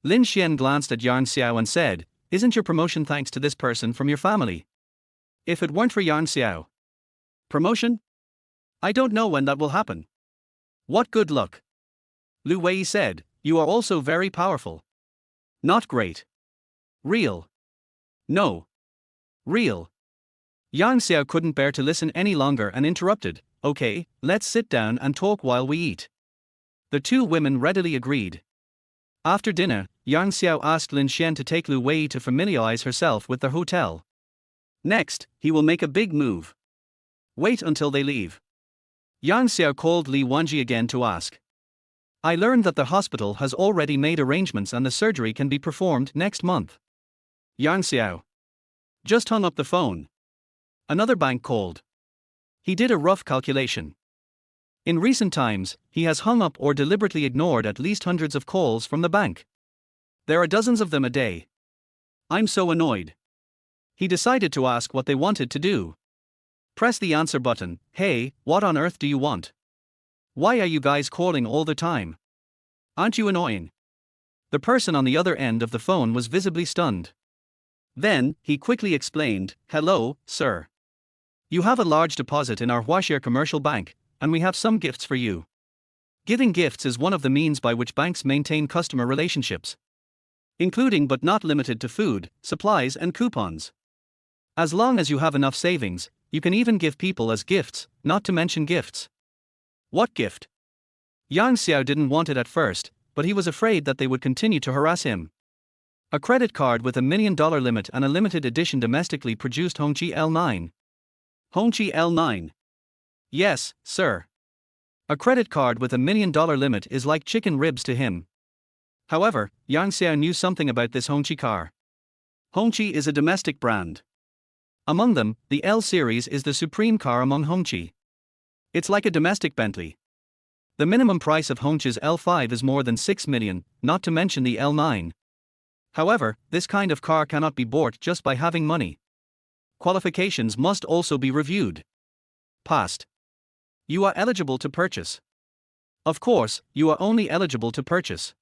Lin Xian glanced at Yang Xiao and said, "Isn't your promotion thanks to this person from your family? If it weren't for Yang Xiao." "Promotion? I don't know when that will happen." "What good luck." Lu Wei said, "You are also very powerful." "Not great." "Real." "No." "Real." Yang Xiao couldn't bear to listen any longer and interrupted, "Okay, let's sit down and talk while we eat." The two women readily agreed. After dinner, Yang Xiao asked Lin Xian to take Lu Wei to familiarize herself with the hotel. Next, he will make a big move. Wait until they leave. Yang Xiao called Li Wanji again to ask. "I learned that the hospital has already made arrangements and the surgery can be performed next month." Yang Xiao just hung up the phone. Another bank called. He did a rough calculation. In recent times, he has hung up or deliberately ignored at least hundreds of calls from the bank. There are dozens of them a day. "I'm so annoyed." He decided to ask what they wanted to do. Press the answer button. "Hey, what on earth do you want? Why are you guys calling all the time? Aren't you annoying?" The person on the other end of the phone was visibly stunned. Then, he quickly explained, "Hello, sir. You have a large deposit in our Huaxia Commercial Bank, and we have some gifts for you." Giving gifts is one of the means by which banks maintain customer relationships, including but not limited to food, supplies, and coupons. As long as you have enough savings, you can even give people as gifts, not to mention gifts. What gift? Yang Xiao didn't want it at first, but he was afraid that they would continue to harass him. A credit card with $1 million limit and a limited edition domestically produced Hongqi L9. Hongqi L9. Yes, sir. A credit card with $1 million limit is like chicken ribs to him. However, Yang Xiao knew something about this Hongqi car. Hongqi is a domestic brand. Among them, the L series is the supreme car among Hongqi. It's like a domestic Bentley. The minimum price of Hongqi's L5 is more than 6 million, not to mention the L9. However, this kind of car cannot be bought just by having money. Qualifications must also be reviewed. Passed. You are eligible to purchase. Of course, you are only eligible to purchase.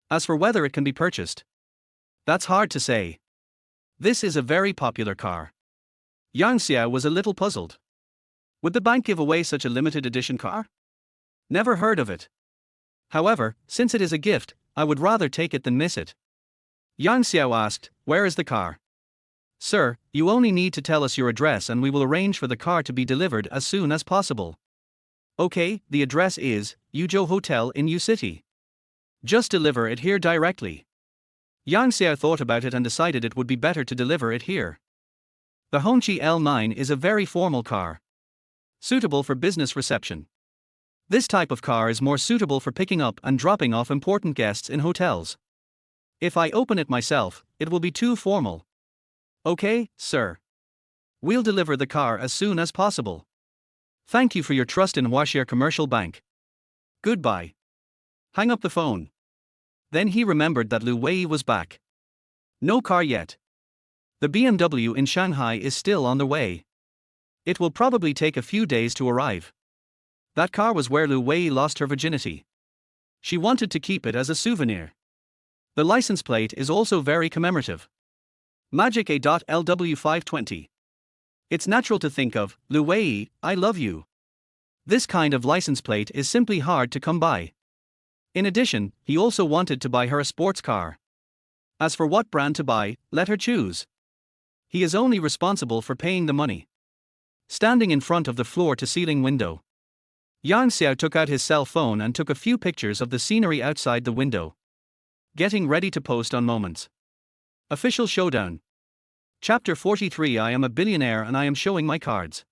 As for whether it can be purchased, that's hard to say. This is a very popular car. Yang Xiao was a little puzzled. Would the bank give away such a limited edition car? Never heard of it. However, since it is a gift, I would rather take it than miss it. Yang Xiao asked, "Where is the car?" "Sir, you only need to tell us your address and we will arrange for the car to be delivered as soon as possible." "Okay, the address is Yuzhou Hotel in U City. Just deliver it here directly." Yang Xiao thought about it and decided it would be better to deliver it here. The Hongqi L9 is a very formal car, suitable for business reception. This type of car is more suitable for picking up and dropping off important guests in hotels. If I open it myself, it will be too formal. "Okay, sir. We'll deliver the car as soon as possible. Thank you for your trust in Huaxia Commercial Bank. Goodbye." Hang up the phone. Then he remembered that Lu Wei was back. No car yet. The BMW in Shanghai is still on the way. It will probably take a few days to arrive. That car was where Lu Wei lost her virginity. She wanted to keep it as a souvenir. The license plate is also very commemorative. Magic A.LW520. It's natural to think of, "Lu Wei, I love you." This kind of license plate is simply hard to come by. In addition, he also wanted to buy her a sports car. As for what brand to buy, let her choose. He is only responsible for paying the money. Standing in front of the floor-to-ceiling window, Yang Xiao took out his cell phone and took a few pictures of the scenery outside the window. Getting ready to post on Moments. Official Showdown. Chapter 43. I am a billionaire and I am showing my cards.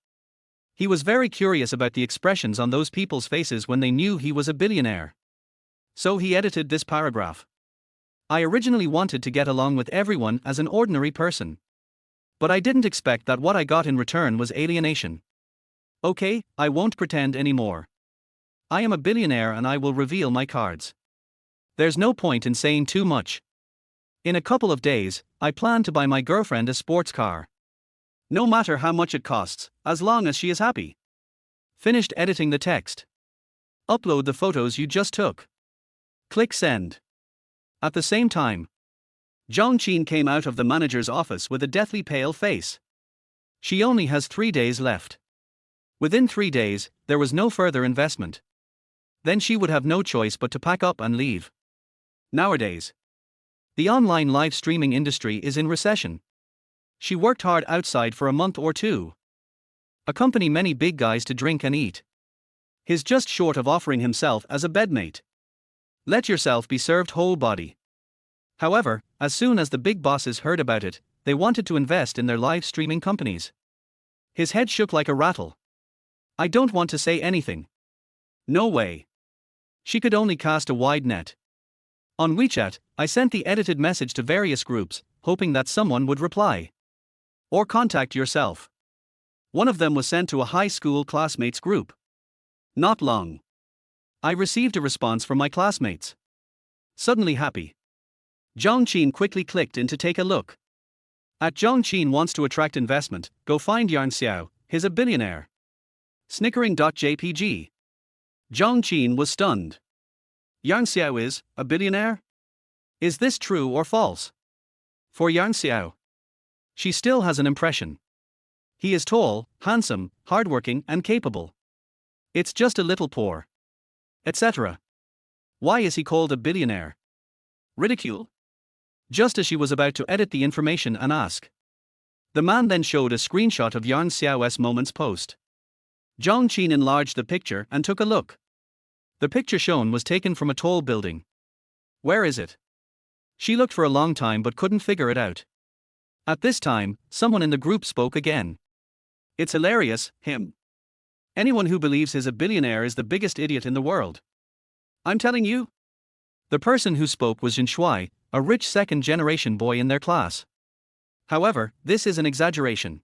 He was very curious about the expressions on those people's faces when they knew he was a billionaire. So he edited this paragraph. I originally wanted to get along with everyone as an ordinary person. But I didn't expect that what I got in return was alienation. Okay, I won't pretend anymore. I am a billionaire and I will reveal my cards. There's no point in saying too much. In a couple of days, I plan to buy my girlfriend a sports car. No matter how much it costs, as long as she is happy. Finished editing the text. Upload the photos you just took. Click send. At the same time, Zhang Qin came out of the manager's office with a deathly pale face. She only has 3 days left. Within 3 days, there was no further investment. Then she would have no choice but to pack up and leave. Nowadays, the online live streaming industry is in recession. She worked hard outside for a month or two. Accompany many big guys to drink and eat. He's just short of offering himself as a bedmate. Let yourself be served whole body. However, as soon as the big bosses heard about it, they wanted to invest in their live streaming companies. His head shook like a rattle. I don't want to say anything. No way. She could only cast a wide net. On WeChat, I sent the edited message to various groups, hoping that someone would reply. Or contact yourself. One of them was sent to a high school classmates group. Not long. I received a response from my classmates. Suddenly happy. Zhang Qin quickly clicked in to take a look. Zhang Qin wants to attract investment, go find Yarn Xiao, he's a billionaire. Snickering.jpg. Zhang Qin was stunned. Yarn Xiao is a billionaire? Is this true or false? For Yarn Xiao, she still has an impression. He is tall, handsome, hardworking, and capable. It's just a little poor. Etc. Why is he called a billionaire? Ridicule? Just as she was about to edit the information and ask. The man then showed a screenshot of Yarn Xiao's Moments post. Zhang Qin enlarged the picture and took a look. The picture shown was taken from a tall building. Where is it? She looked for a long time but couldn't figure it out. At this time, someone in the group spoke again. It's hilarious, him. Anyone who believes he's a billionaire is the biggest idiot in the world. I'm telling you. The person who spoke was Jin Shuai, a rich second-generation boy in their class. However, this is an exaggeration.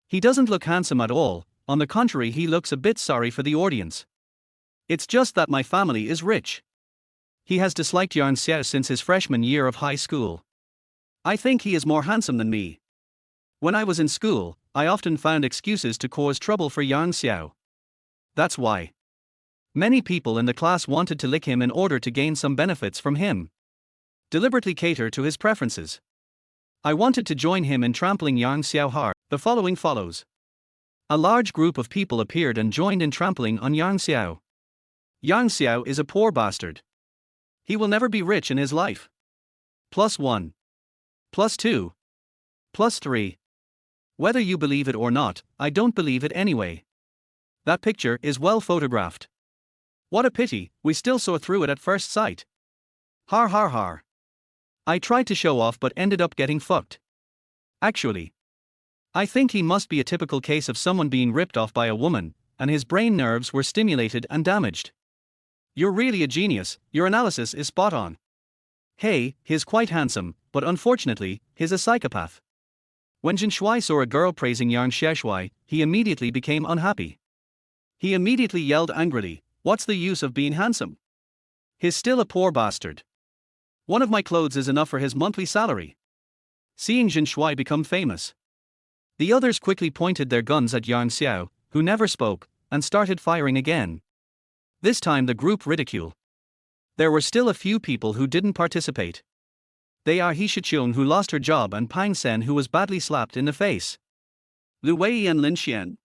He doesn't look handsome at all, on the contrary he looks a bit sorry for the audience. It's just that my family is rich. He has disliked Yarn Xiao since his freshman year of high school. I think he is more handsome than me. When I was in school, I often found excuses to cause trouble for Yarn Xiao. That's why. Many people in the class wanted to lick him in order to gain some benefits from him. Deliberately cater to his preferences. I wanted to join him in trampling Yarn Xiao hard. The following follows. A large group of people appeared and joined in trampling on Yarn Xiao. Yarn Xiao is a poor bastard. He will never be rich in his life. +1. +2. +3. Whether you believe it or not, I don't believe it anyway. That picture is well photographed. What a pity, we still saw through it at first sight. Har har har. I tried to show off but ended up getting fucked. Actually, I think he must be a typical case of someone being ripped off by a woman, and his brain nerves were stimulated and damaged. You're really a genius, your analysis is spot on. Hey, he's quite handsome, but unfortunately, he's a psychopath. When Jin Shuai saw a girl praising Yarn Xiaoshuai, he immediately became unhappy. He immediately yelled angrily, "What's the use of being handsome? He's still a poor bastard. One of my clothes is enough for his monthly salary." Seeing Jin Shuai become famous, the others quickly pointed their guns at Yarn Xiao, who never spoke, and started firing again. This time the group ridicule. There were still a few people who didn't participate. They are He Shiqiong who lost her job and Pang Sen who was badly slapped in the face. Lu Wei and Lin Xian.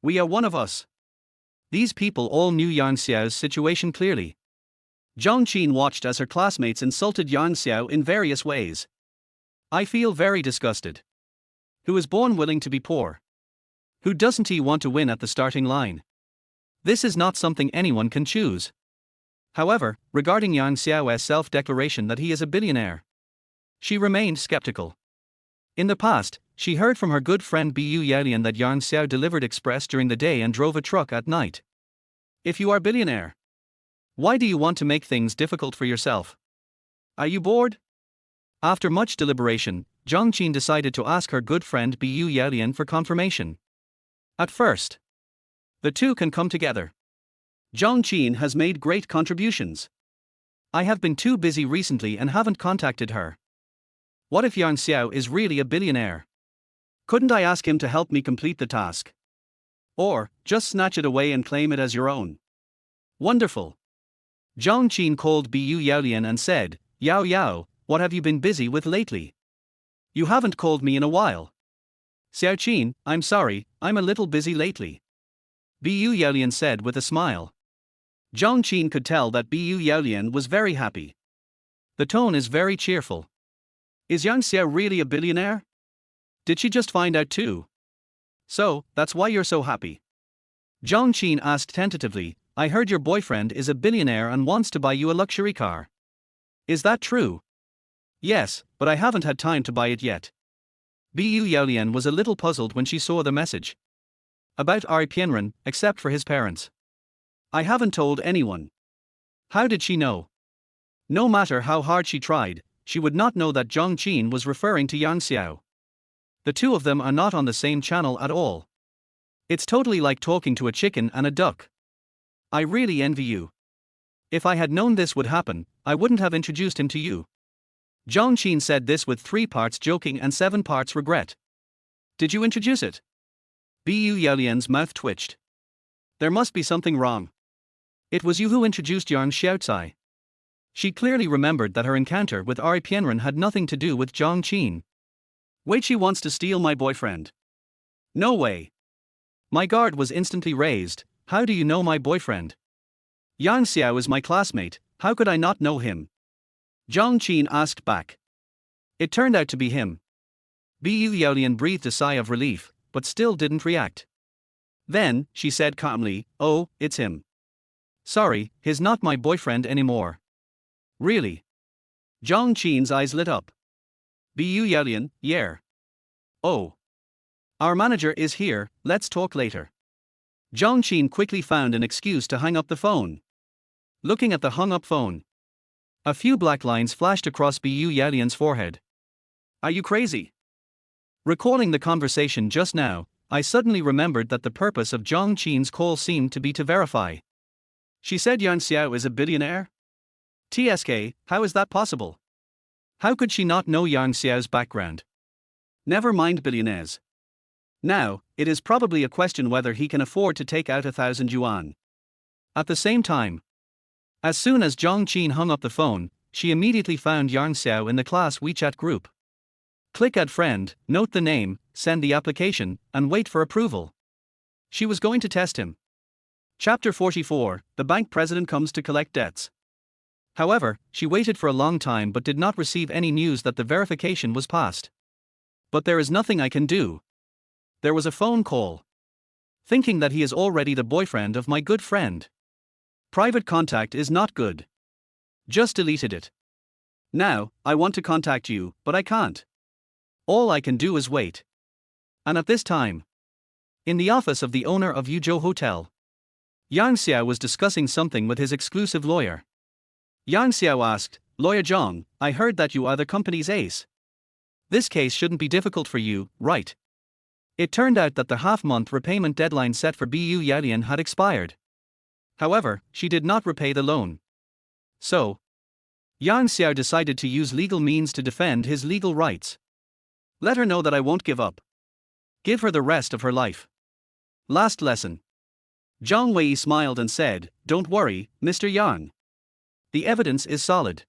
We are one of us. These people all knew Yarn Xiao's situation clearly. Zhang Qin watched as her classmates insulted Yarn Xiao in various ways. I feel very disgusted. Who is born willing to be poor? Who doesn't he want to win at the starting line? This is not something anyone can choose. However, regarding Yarn Xiao's self-declaration that he is a billionaire, she remained skeptical. In the past, she heard from her good friend Bu Yaolian that Yang Xiao delivered express during the day and drove a truck at night. If you are billionaire, why do you want to make things difficult for yourself? Are you bored? After much deliberation, Zhang Qin decided to ask her good friend Bu Yaolian for confirmation. At first, the two can come together. Zhang Qin has made great contributions. I have been too busy recently and haven't contacted her. What if Yang Xiao is really a billionaire? Couldn't I ask him to help me complete the task? Or, just snatch it away and claim it as your own? Wonderful. Zhang Qin called Bu Yaolian and said, Yao Yao, what have you been busy with lately? You haven't called me in a while. Xiao Qin, I'm sorry, I'm a little busy lately. Bu Yaolian said with a smile. Zhang Qin could tell that Bu Yaolian was very happy. The tone is very cheerful. Is Yang Xiao really a billionaire? Did she just find out too? So, that's why you're so happy. Zhang Qin asked tentatively, I heard your boyfriend is a billionaire and wants to buy you a luxury car. Is that true? Yes, but I haven't had time to buy it yet. Bu Yaolian was a little puzzled when she saw the message. About Ari Pianren, except for his parents. I haven't told anyone. How did she know? No matter how hard she tried, she would not know that Zhang Qin was referring to Yang Xiao. The two of them are not on the same channel at all. It's totally like talking to a chicken and a duck. I really envy you. If I had known this would happen, I wouldn't have introduced him to you. Zhang Qin said this with 3 parts joking and 7 parts regret. Did you introduce it? Bu Yaolian's mouth twitched. There must be something wrong. It was you who introduced Yang Xiaocai. She clearly remembered that her encounter with Ari Pianren had nothing to do with Zhang Qin. Wait, she wants to steal my boyfriend. No way. My guard was instantly raised. How do you know my boyfriend? Yang Xiao is my classmate, how could I not know him? Zhang Qin asked back. It turned out to be him. Bu Yaolian breathed a sigh of relief, but still didn't react. Then, she said calmly, oh, it's him. Sorry, he's not my boyfriend anymore. Really? Zhang Qin's eyes lit up. Bu Yaolian, yeah. Oh. Our manager is here, let's talk later. Zhang Qin quickly found an excuse to hang up the phone. Looking at the hung-up phone, a few black lines flashed across Bu Yaolian's forehead. Are you crazy? Recalling the conversation just now, I suddenly remembered that the purpose of Zhang Qin's call seemed to be to verify. She said Yang Xiao is a billionaire? TSK, how is that possible? How could she not know Yang Xiao's background? Never mind billionaires. Now, it is probably a question whether he can afford to take out 1,000 yuan. At the same time, as soon as Zhang Qin hung up the phone, she immediately found Yang Xiao in the class WeChat group. Click Add Friend, note the name, send the application, and wait for approval. She was going to test him. Chapter 44, The bank president comes to collect debts. However, she waited for a long time but did not receive any news that the verification was passed. But there is nothing I can do. There was a phone call. Thinking that he is already the boyfriend of my good friend. Private contact is not good. Just deleted it. Now, I want to contact you, but I can't. All I can do is wait. And at this time, in the office of the owner of Yuzhou Hotel, Yang Xiao was discussing something with his exclusive lawyer. Yang Xiao asked, Lawyer Zhang, I heard that you are the company's ace. This case shouldn't be difficult for you, right? It turned out that the half-month repayment deadline set for Bu Yaolian had expired. However, she did not repay the loan. So, Yang Xiao decided to use legal means to defend his legal rights. Let her know that I won't give up. Give her the rest of her life. Last lesson. Zhang Wei smiled and said, Don't worry, Mr. Yang. The evidence is solid.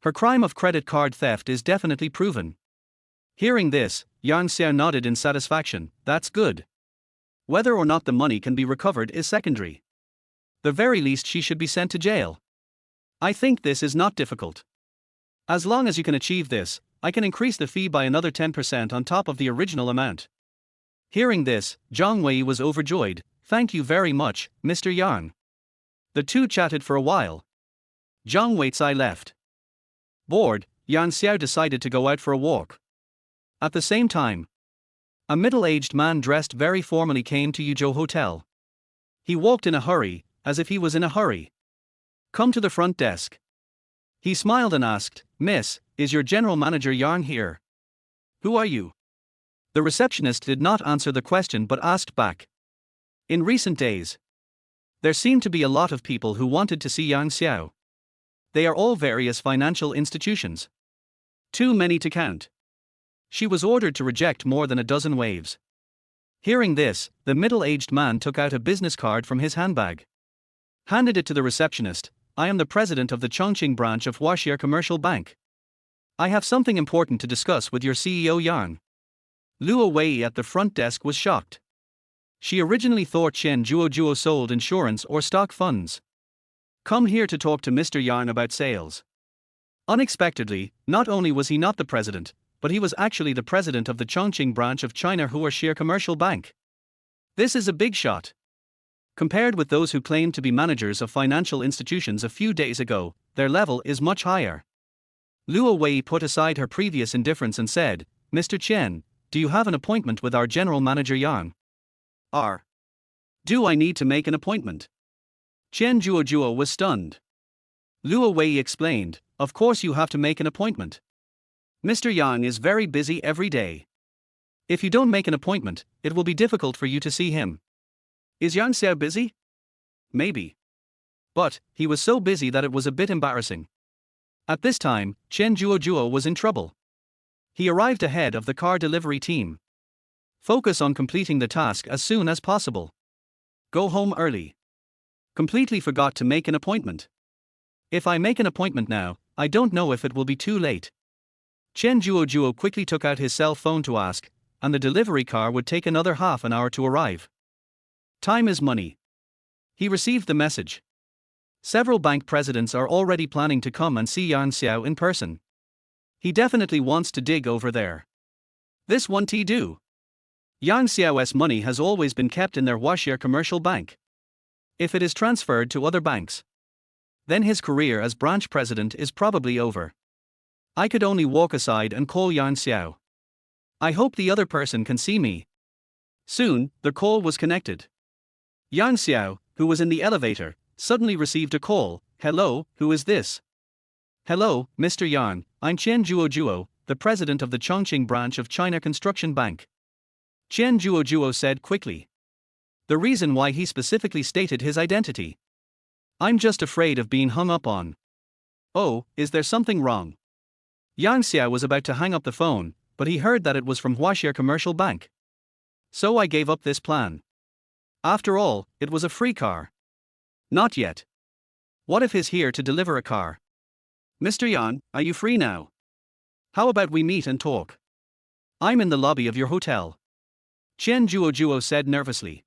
Her crime of credit card theft is definitely proven. Hearing this, Yang Xiao nodded in satisfaction, that's good. Whether or not the money can be recovered is secondary. The very least she should be sent to jail. I think this is not difficult. As long as you can achieve this, I can increase the fee by another 10% on top of the original amount. Hearing this, Zhang Wei was overjoyed, thank you very much, Mr. Yang. The two chatted for a while. Zhang Wei's eye left. Bored, Yang Xiao decided to go out for a walk. At the same time, a middle-aged man dressed very formally came to Yuzhou Hotel. He walked in a hurry, as if he was in a hurry. "Come to the front desk." He smiled and asked, "Miss, is your general manager Yang here?" "Who are you?" The receptionist did not answer the question but asked back. In recent days, there seemed to be a lot of people who wanted to see Yang Xiao. They are all various financial institutions. Too many to count. She was ordered to reject more than a dozen waves. Hearing this, the middle-aged man took out a business card from his handbag. Handed it to the receptionist. "I am the president of the Chongqing branch of Huaxia Commercial Bank. I have something important to discuss with your CEO Yang." Luo Wei at the front desk was shocked. She originally thought Chen Juojuo sold insurance or stock funds. "Come here to talk to Mr. Yang about sales." Unexpectedly, not only was he not the president, but he was actually the president of the Chongqing branch of China Huaxia Commercial Bank. This is a big shot. Compared with those who claimed to be managers of financial institutions a few days ago, their level is much higher. Luo Wei put aside her previous indifference and said, "Mr. Chen, do you have an appointment with our general manager Yang?" Do I need to make an appointment?" Chen Juojuo was stunned. Luo Wei explained, "Of course you have to make an appointment. Mr. Yang is very busy every day. If you don't make an appointment, it will be difficult for you to see him." "Is Yang Xiao busy?" "Maybe. But he was so busy that it was a bit embarrassing." At this time, Chen Juojuo was in trouble. He arrived ahead of the car delivery team. Focus on completing the task as soon as possible. Go home early. Completely forgot to make an appointment. If I make an appointment now, I don't know if it will be too late. Chen Juojuo quickly took out his cell phone to ask, and the delivery car would take another half an hour to arrive. Time is money. He received the message. Several bank presidents are already planning to come and see Yang Xiao in person. He definitely wants to dig over there. This won't he do? Yang Xiao's money has always been kept in their Huaxia Commercial Bank. If it is transferred to other banks, then his career as branch president is probably over. I could only walk aside and call Yang Xiao. I hope the other person can see me. Soon, the call was connected. Yang Xiao, who was in the elevator, suddenly received a call. "Hello, who is this?" "Hello, Mr. Yang, I'm Chen Juojuo, the president of the Chongqing branch of China Construction Bank." Chen Juojuo said quickly. The reason why he specifically stated his identity. "I'm just afraid of being hung up on." "Oh, is there something wrong?" Yang Xiao was about to hang up the phone, but he heard that it was from Huaxia Commercial Bank. "So I gave up this plan. After all, it was a free car." "Not yet. What if he's here to deliver a car?" "Mr. Yang, are you free now? How about we meet and talk? I'm in the lobby of your hotel." Chen Juojuo said nervously.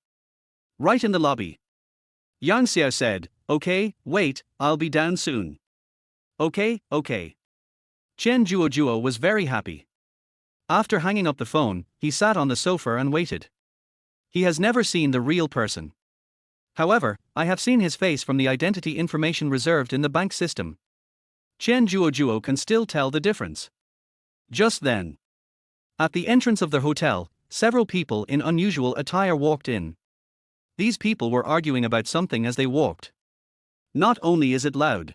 "Right in the lobby." Yang Xiao said, "Okay, wait, I'll be down soon." Okay. Chen Juojuo was very happy. After hanging up the phone, he sat on the sofa and waited. He has never seen the real person. However, I have seen his face from the identity information reserved in the bank system. Chen Juojuo can still tell the difference. Just then, at the entrance of the hotel, several people in unusual attire walked in. These people were arguing about something as they walked. Not only is it loud,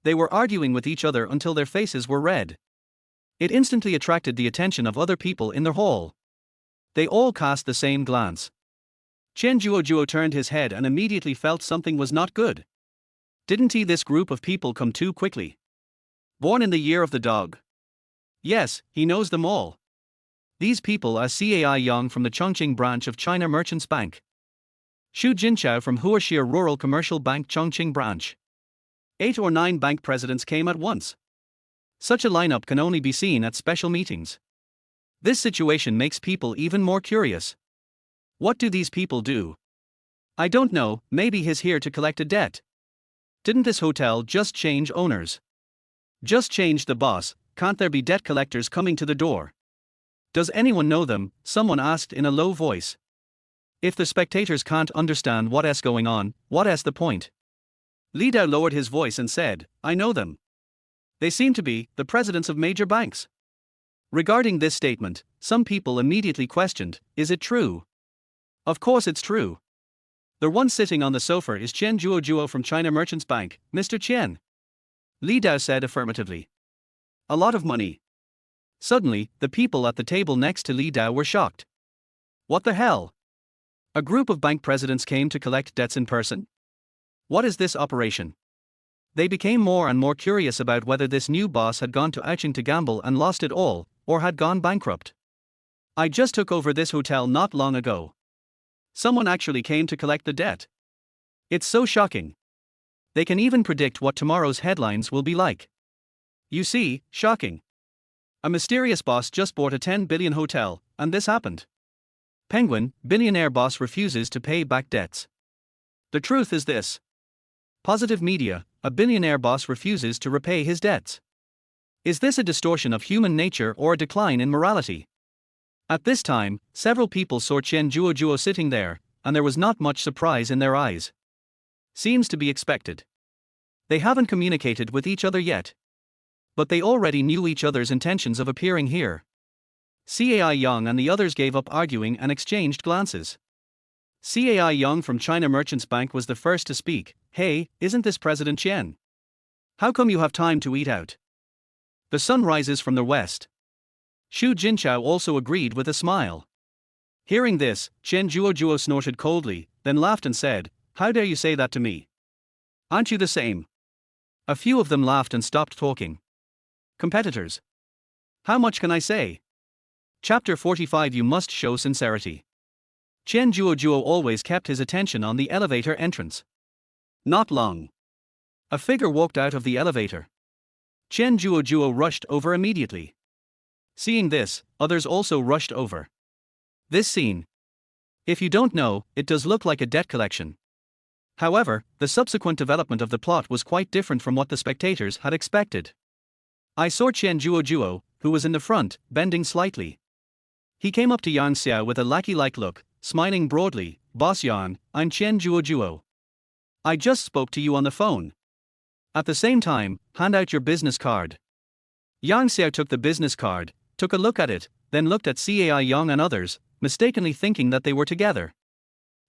they were arguing with each other until their faces were red. It instantly attracted the attention of other people in the hall. They all cast the same glance. Chen Juojuo turned his head and immediately felt something was not good. Didn't this group of people come too quickly? Born in the year of the dog. Yes, he knows them all. These people are Cai Yang from the Chongqing branch of China Merchants Bank. Xu Jinchao from Huaxia Rural Commercial Bank Chongqing branch. 8 or 9 bank presidents came at once. Such a lineup can only be seen at special meetings. This situation makes people even more curious. What do these people do? I don't know, maybe he's here to collect a debt. Didn't this hotel just change owners? Just change the boss, can't there be debt collectors coming to the door? Does anyone know them? Someone asked in a low voice. If the spectators can't understand what's going on, what's the point? Li Dao lowered his voice and said, "I know them. They seem to be the presidents of major banks. Regarding this statement, some people immediately questioned, is it true? Of course it's true. The one sitting on the sofa is Chen Juojuo from China Merchants Bank, Mr. Chen. Li Dao said affirmatively. A lot of money. Suddenly, the people at the table next to Li Dao were shocked. What the hell? A group of bank presidents came to collect debts in person? What is this operation? They became more and more curious about whether this new boss had gone to Ouching to gamble and lost it all, or had gone bankrupt. I just took over this hotel not long ago. Someone actually came to collect the debt. It's so shocking. They can even predict what tomorrow's headlines will be like. You see, shocking. A mysterious boss just bought a 10 billion hotel, and this happened. Penguin, billionaire boss refuses to pay back debts. The truth is this. Positive media, a billionaire boss refuses to repay his debts. Is this a distortion of human nature or a decline in morality? At this time, several people saw Chen Juojuo sitting there, and there was not much surprise in their eyes. Seems to be expected. They haven't communicated with each other yet. But they already knew each other's intentions of appearing here. Cai Yang and the others gave up arguing and exchanged glances. Cai Yang from China Merchants Bank was the first to speak. Hey, isn't this President Chen? How come you have time to eat out? The sun rises from the west. Xu Jinchao also agreed with a smile. Hearing this, Chen Juojuo snorted coldly, then laughed and said, how dare you say that to me? Aren't you the same? A few of them laughed and stopped talking. Competitors. How much can I say? Chapter 45. You must show sincerity. Chen Juojuo always kept his attention on the elevator entrance. Not long. A figure walked out of the elevator. Chen Juojuo rushed over immediately. Seeing this, others also rushed over. This scene. If you don't know, it does look like a debt collection. However, the subsequent development of the plot was quite different from what the spectators had expected. I saw Chen Juojuo, who was in the front, bending slightly. He came up to Yang Xiao with a lackey-like look, smiling broadly. Boss Yan, I'm Chen Juojuo. I just spoke to you on the phone. At the same time, hand out your business card. Yang Xiao took the business card, took a look at it, then looked at Cai Yang and others, mistakenly thinking that they were together.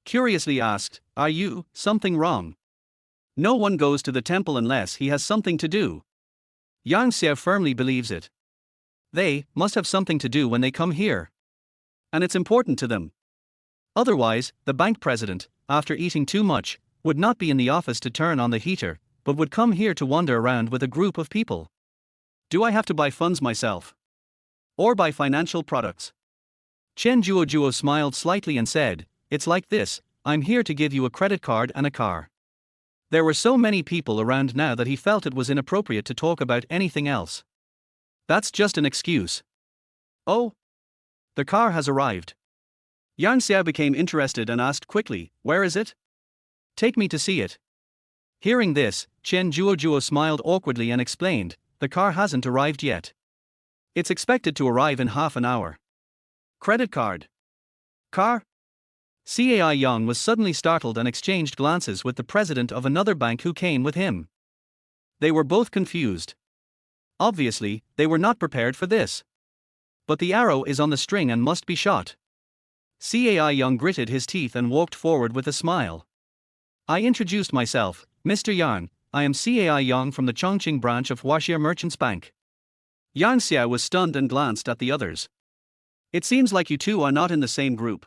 Curiously asked, are you, something wrong? No one goes to the temple unless he has something to do. Yang Xiao firmly believes it. They must have something to do when they come here. And it's important to them. Otherwise, the bank president, after eating too much, would not be in the office to turn on the heater, but would come here to wander around with a group of people. Do I have to buy funds myself? Or buy financial products? Chen Juojuo smiled slightly and said, it's like this, I'm here to give you a credit card and a car. There were so many people around now that he felt it was inappropriate to talk about anything else. That's just an excuse. Oh? The car has arrived. Yang Xiao became interested and asked quickly, where is it? Take me to see it. Hearing this, Chen Juojuo smiled awkwardly and explained, the car hasn't arrived yet. It's expected to arrive in half an hour. Credit card. Car? Cai Yang was suddenly startled and exchanged glances with the president of another bank who came with him. They were both confused. Obviously, they were not prepared for this. But the arrow is on the string and must be shot. Cai Yang gritted his teeth and walked forward with a smile. I introduced myself, Mr. Yang, I am Cai Yang from the Chongqing branch of Huaxia Merchants Bank. Yang Xiao was stunned and glanced at the others. It seems like you two are not in the same group.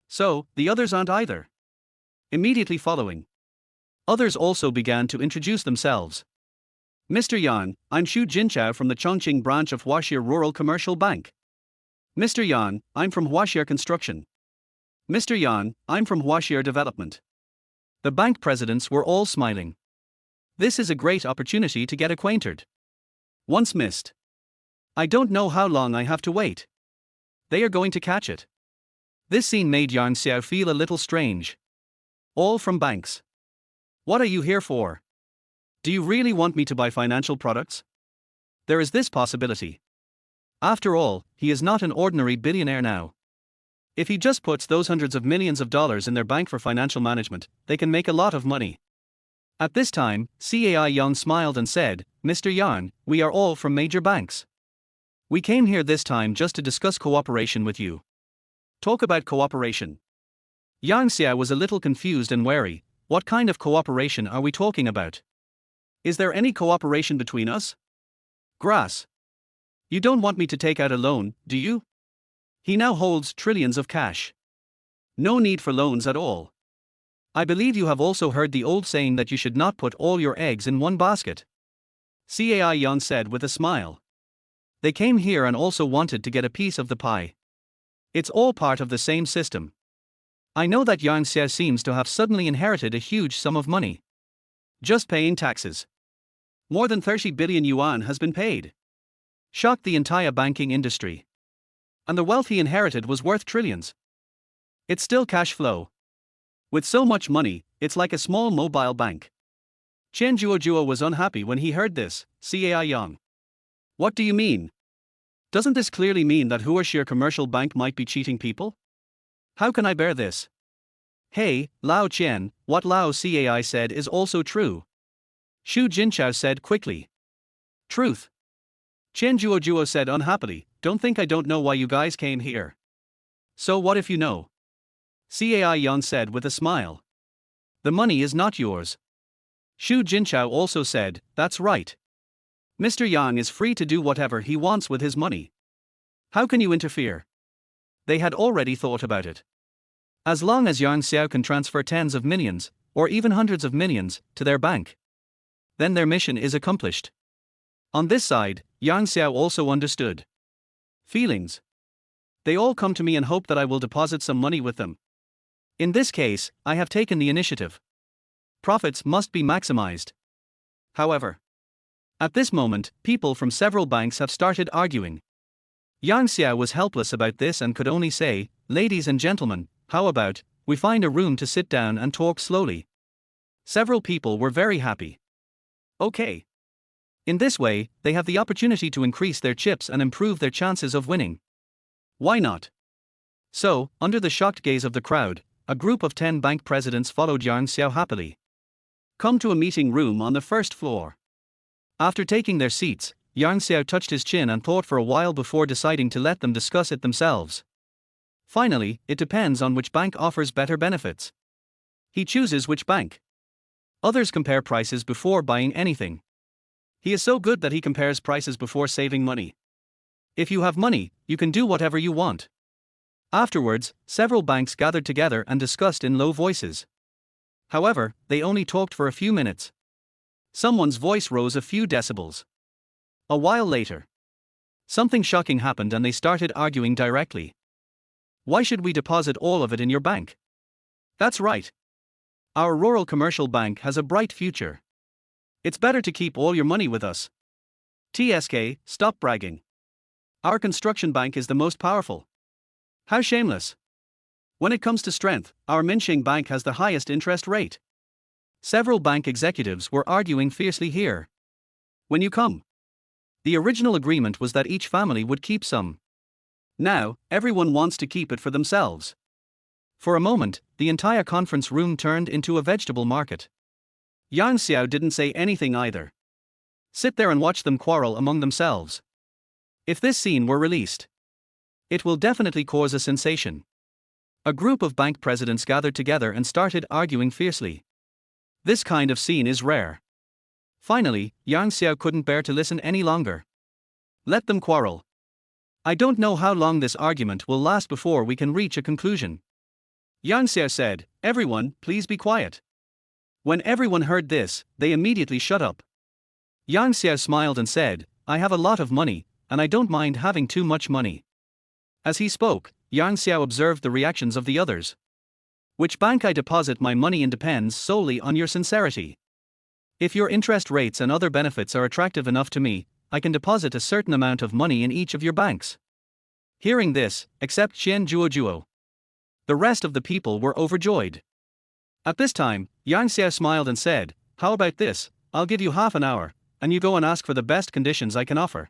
So, the others aren't either. Immediately following, others also began to introduce themselves. Mr. Yan, I'm Xu Jinchao from the Chongqing branch of Huaxia Commercial Bank. Mr. Yan, I'm from Huaxia Construction. Mr. Yan, I'm from Huaxia Development. The bank presidents were all smiling. This is a great opportunity to get acquainted. Once missed. I don't know how long I have to wait. They are going to catch it. This scene made Yang Xiao feel a little strange. All from banks. What are you here for? Do you really want me to buy financial products? There is this possibility. After all, he is not an ordinary billionaire now. If he just puts those hundreds of millions of dollars in their bank for financial management, they can make a lot of money. At this time, Cai Yang smiled and said, Mr. Yan, we are all from major banks. We came here this time just to discuss cooperation with you. Talk about cooperation. Yang Xiao was a little confused and wary. What kind of cooperation are we talking about? Is there any cooperation between us? Grass. You don't want me to take out a loan, do you? He now holds trillions of cash. No need for loans at all. I believe you have also heard the old saying that you should not put all your eggs in one basket. Cai Yan said with a smile. They came here and also wanted to get a piece of the pie. It's all part of the same system. I know that Yang Xiao seems to have suddenly inherited a huge sum of money. Just paying taxes. More than 30 billion yuan has been paid. Shocked the entire banking industry. And the wealth he inherited was worth trillions. It's still cash flow. With so much money, it's like a small mobile bank. Chen Juojuo was unhappy when he heard this. Cai Yang. What do you mean? Doesn't this clearly mean that Huaxia Commercial Bank might be cheating people? How can I bear this? Hey, Lao Qian, what Lao Cai said is also true. Xu Jinchao said quickly. Truth. Chen Juojuo said unhappily, don't think I don't know why you guys came here. So what if you know? Cai Yan said with a smile. The money is not yours. Xu Jinchao also said, that's right. Mr. Yang is free to do whatever he wants with his money. How can you interfere? They had already thought about it. As long as Yang Xiao can transfer tens of millions, or even hundreds of millions, to their bank, then their mission is accomplished. On this side, Yang Xiao also understood. Feelings. They all come to me and hope that I will deposit some money with them. In this case, I have taken the initiative. Profits must be maximized. However, at this moment, people from several banks have started arguing. Yang Xiao was helpless about this and could only say, ladies and gentlemen, how about we find a room to sit down and talk slowly? Several people were very happy. Okay. In this way, they have the opportunity to increase their chips and improve their chances of winning. Why not? So, under the shocked gaze of the crowd, a group of 10 bank presidents followed Yang Xiao happily. Come to a meeting room on the first floor. After taking their seats, Yang Xiao touched his chin and thought for a while before deciding to let them discuss it themselves. Finally, it depends on which bank offers better benefits. He chooses which bank. Others compare prices before buying anything. He is so good that he compares prices before saving money. If you have money, you can do whatever you want. Afterwards, several banks gathered together and discussed in low voices. However, they only talked for a few minutes. Someone's voice rose a few decibels. A while later, something shocking happened and they started arguing directly. Why should we deposit all of it in your bank? That's right. Our rural commercial bank has a bright future. It's better to keep all your money with us. TSK, stop bragging. Our construction bank is the most powerful. How shameless. When it comes to strength, our Minxing bank has the highest interest rate. Several bank executives were arguing fiercely here. When you come. The original agreement was that each family would keep some. Now, everyone wants to keep it for themselves. For a moment, the entire conference room turned into a vegetable market. Yang Xiao didn't say anything either. Sit there and watch them quarrel among themselves. If this scene were released, it will definitely cause a sensation. A group of bank presidents gathered together and started arguing fiercely. This kind of scene is rare. Finally, Yang Xiao couldn't bear to listen any longer. Let them quarrel. I don't know how long this argument will last before we can reach a conclusion. Yang Xiao said, everyone, please be quiet. When everyone heard this, they immediately shut up. Yang Xiao smiled and said, I have a lot of money, and I don't mind having too much money. As he spoke, Yang Xiao observed the reactions of the others. Which bank I deposit my money in depends solely on your sincerity. If your interest rates and other benefits are attractive enough to me, I can deposit a certain amount of money in each of your banks. Hearing this, except Chen Juojuo, the rest of the people were overjoyed. At this time, Yang Xiao smiled and said, how about this, I'll give you half an hour, and you go and ask for the best conditions I can offer.